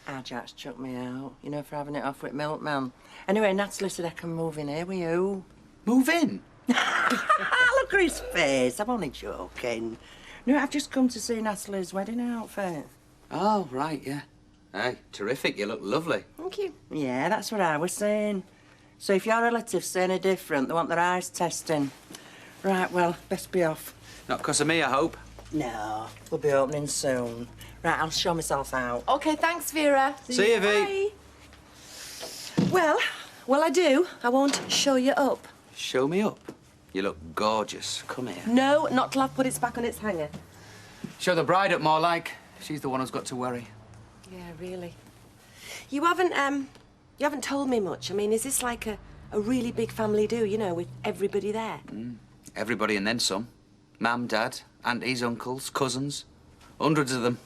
Ah, Jack's chucked me out, you know, for having it off with Milkman. Anyway, Natalie said I can move in here with you. Move in? Look at his face. I'm only joking. No, I've just come to see Natalie's wedding outfit. Oh, right, yeah. Hey, terrific. You look lovely. Thank you. Yeah, that's what I was saying. So if your relatives say any different, they want their eyes testing. Right, well, best be off. Not 'cause of me, I hope. No, we'll be opening soon. Right, I'll show myself out. OK, thanks, Vera. See you, V. Well, I do. I won't show you up. Show me up. You look gorgeous. Come here. No, not till I've put it back on its hanger. Show the bride up more like. She's the one who's got to worry. Yeah, really. You haven't told me much. I mean, is this like a really big family do, you know, with everybody there? Everybody and then some. Mum, Dad, aunties, uncles, cousins. Hundreds of them.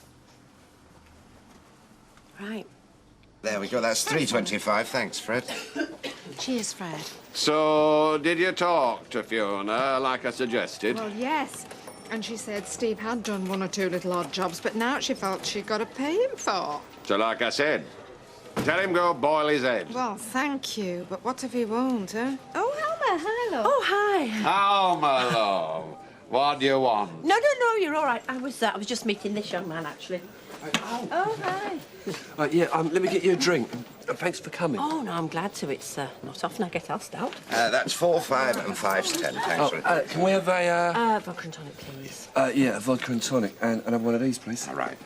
Right. There we go. That's $3.25. Thanks, Fred. Cheers, Fred. So, did you talk to Fiona like I suggested? Well, yes. And she said Steve had done one or two little odd jobs, but now she felt she'd got to pay him for. So, like I said, tell him go boil his head. Well, thank you, but what if he won't, huh? Oh, Helma, hi, love. Oh, hi. How, my love? What do you want? No, you're all right. I was just meeting this young man, actually. Oh, hi. Yeah, let me get you a drink. And thanks for coming. Oh, no, I'm glad to. It's not often I get asked out. That's 4, 5, and 5's 10. Thanks, Fred. Can we have a... vodka and tonic, please. Yeah, a vodka and tonic. And have one of these, please. All right.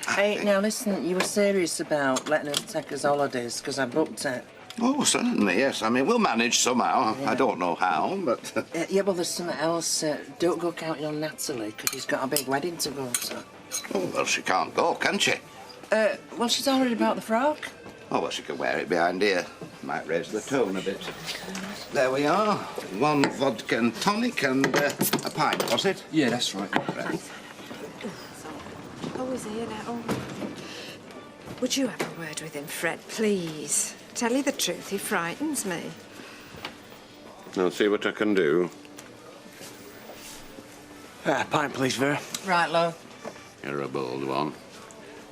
Hey, now listen, you were serious about letting us take us holidays because I booked it. Oh, certainly, yes. I mean, we'll manage somehow. Yeah. I don't know how, but... Yeah, well, there's something else. Don't go counting on Natalie because she's got a big wedding to go to. Oh, well, she can't go, can she? Well, she's already bought the frock. Oh, well, she could wear it behind here. Might raise the tone a bit. There we are. 1 vodka and tonic and a pint, was it? Yeah, that's right. Right. Oh, is he here now? Would you have a word with him, Fred, please? Tell you the truth, he frightens me. I'll see what I can do. Pint, please, Vera. Right, love. You're a bold one.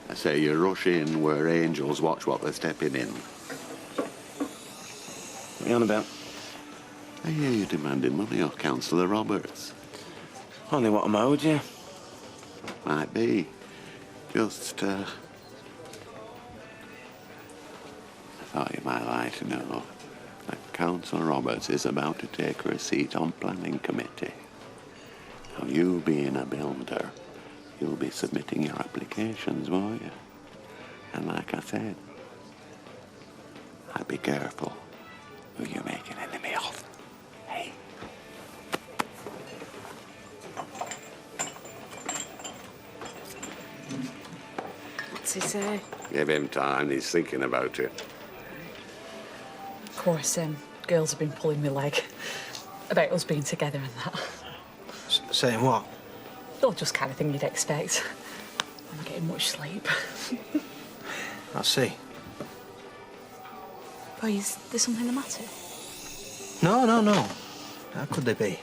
I say you rush in where angels watch what they're stepping in. What are you on about? I hear you demanding money off Councillor Roberts. Only what I'm owed, yeah. Might be. Just, I thought you might like to know that Councillor Roberts is about to take her seat on planning committee. Now, you being a builder, you'll be submitting your applications, won't you? And like I said, I'd be careful who you make an enemy of. Hey. What's he say? Give him time, he's thinking about it. Of course, girls have been pulling me leg about us being together and that. Saying what? Well, just kind of thing you'd expect. I'm not getting much sleep. I see. Boy, is there something the matter? No. How could they be?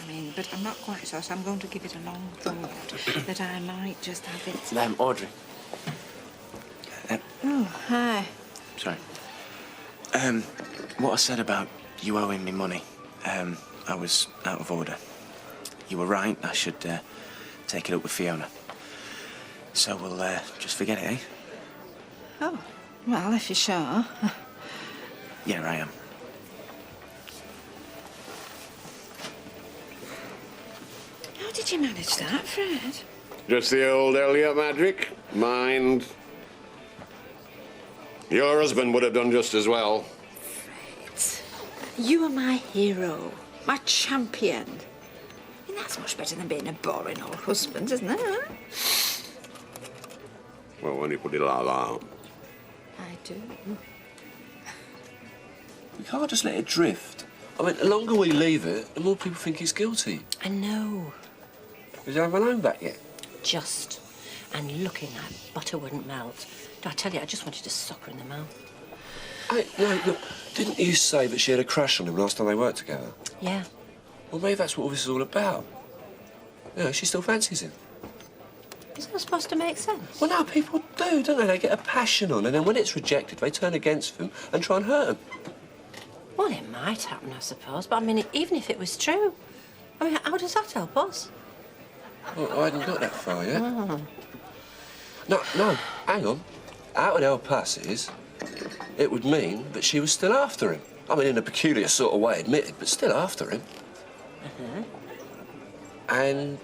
I mean, but I'm not quite sure, so I'm going to give it a long thought that I might just have it. Audrey. Oh, hi. Sorry. What I said about you owing me money, I was out of order. You were right, I should take it up with Fiona. So we'll just forget it, eh? Oh, well, if you're sure. Yeah, I am. How did you manage that, Fred? Just the old Elliot magic. Mind. Your husband would have done just as well. You are my hero, my champion. I mean, that's much better than being a boring old husband, isn't it? Well, when you put it like that. I do. We can't just let it drift. I mean, the longer we leave it, the more people think he's guilty. I know. Does he have a loan back yet? Just. And looking like butter wouldn't melt. I tell you, I just wanted to sock her in the mouth. Hey, no, look, didn't you say that she had a crush on him last time they worked together? Yeah. Well, maybe that's what all this is all about. Yeah, she still fancies him. Is that supposed to make sense? Well, no, people do, don't they? They get a passion on, and then when it's rejected, they turn against him and try and hurt him. Well, it might happen, I suppose, but I mean, even if it was true, I mean, how does that help us? Well, I hadn't got that far yet. Oh. No, hang on. How it help us is, it would mean that she was still after him. I mean, in a peculiar sort of way, admitted, but still after him. And...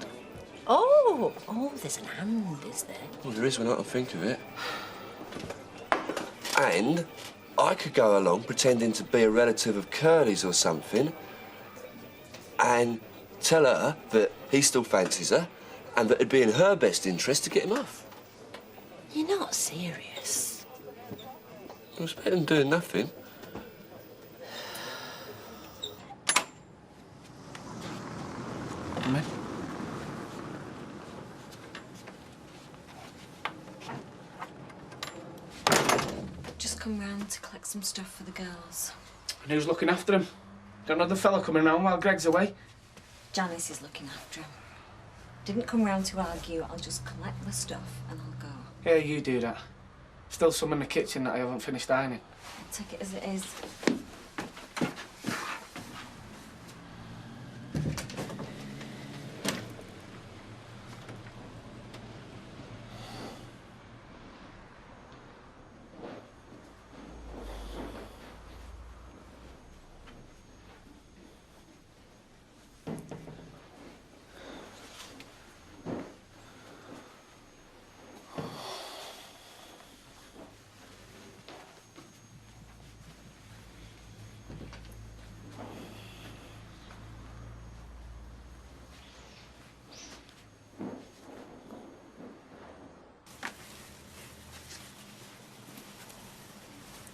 Oh, there's an and, is there? Well, there is when I can think of it. And I could go along pretending to be a relative of Curly's or something and tell her that he still fancies her and that it'd be in her best interest to get him off. You're not serious. Well, it's better than doing nothing. Come Just come round to collect some stuff for the girls. And who's looking after him? Got another fella coming round while Greg's away? Janice is looking after him. Didn't come round to argue. I'll just collect the stuff and I'll go. Yeah, you do that. Still some in the kitchen that I haven't finished ironing. I'll take it as it is.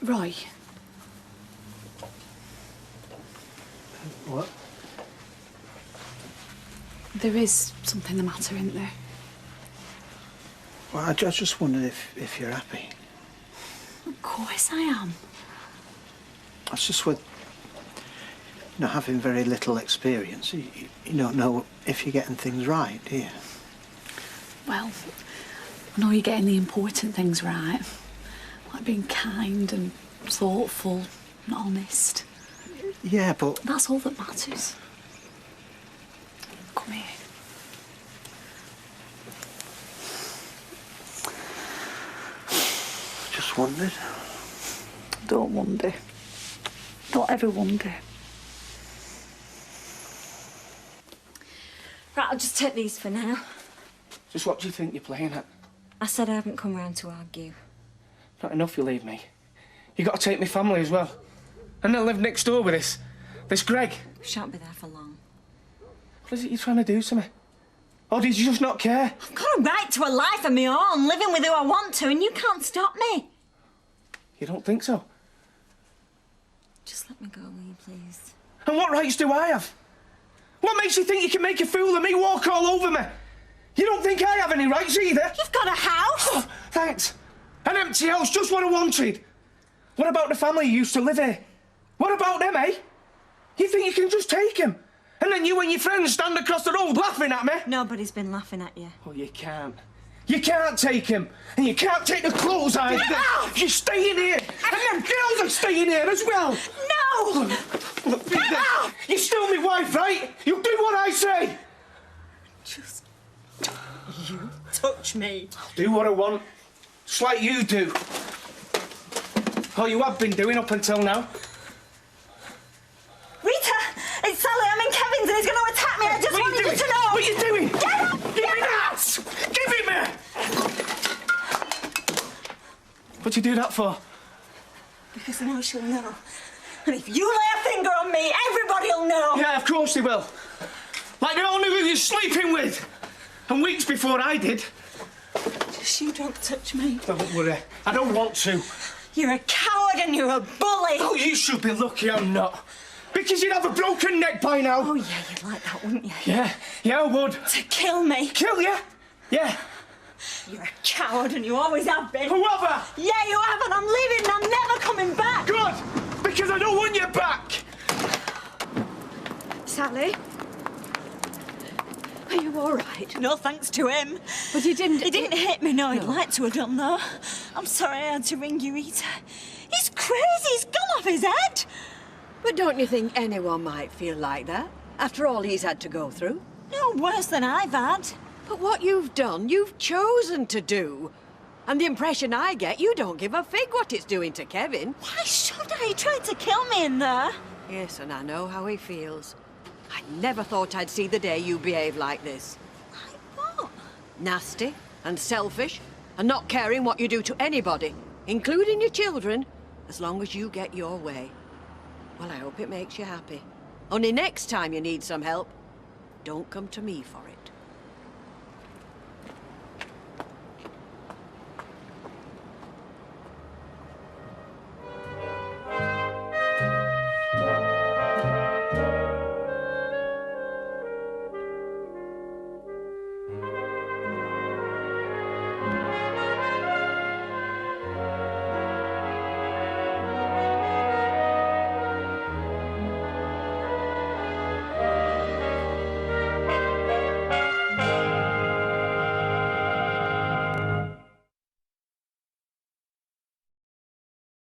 Roy. What? There is something the matter, isn't there? Well, I just wondered if you're happy. Of course I am. That's just with, having very little experience. You don't know if you're getting things right, do you? Well, I know you're getting the important things right. Like being kind and thoughtful and honest. Yeah, but... That's all that matters. Come here. Just wondered. Don't wonder. Don't ever wonder. Right, I'll just take these for now. Just what do you think you're playing at? I said I haven't come round to argue. Not enough you leave me. You got to take my family as well. And they'll live next door with this Greg. Shan't be there for long. What is it you're trying to do to me? Or did you just not care? I've got a right to a life of my own, living with who I want to, and you can't stop me. You don't think so? Just let me go, will you, please? And what rights do I have? What makes you think you can make a fool of me, walk all over me? You don't think I have any rights either? You've got a house! Oh, thanks. An empty house, just what I wanted. What about the family you used to live here? What about them, eh? You think you can just take them? And then you and your friends stand across the road laughing at me? Nobody's been laughing at you. Oh, you can't. You can't take him. And you can't take the clothes either. No! You're staying here. And them girls are staying here as well. No! Look, you're still my wife, right? You do what I say. Just... You touch me. Do what I want. Just like you do. Or you have been doing up until now. Rita! It's Sally. I'm in Kevin's and he's going to attack me. I just wanted you to know. What are you doing? Get up! Give me that! Give it me! What'd you do that for? Because now she'll know. And if you lay a finger on me, everybody'll know. Yeah, of course they will. Like they all knew who you were sleeping with. And weeks before I did. Just you don't touch me. Don't worry. I don't want to. You're a coward and you're a bully. Oh, you should be lucky I'm not. Because you'd have a broken neck by now. Oh, yeah, you'd like that, wouldn't you? Yeah, I would. To kill me. Kill you? Yeah. You're a coward and you always have been. Whoever! Yeah, you have, and I'm leaving and I'm never coming back. Good, because I don't want you back. Sally? Are you all right? No thanks to him. But he didn't... He didn't hit me, no. He'd like to have done, though. I'm sorry I had to ring you, Rita. He's crazy. He's gone off his head. But don't you think anyone might feel like that, after all he's had to go through? No, worse than I've had. But what you've done, you've chosen to do. And the impression I get, you don't give a fig what it's doing to Kevin. Why should I? He tried to kill me in there. Yes, and I know how he feels. I never thought I'd see the day you behave like this. Like what? Nasty and selfish and not caring what you do to anybody, including your children, as long as you get your way. Well, I hope it makes you happy. Only next time you need some help, don't come to me for it.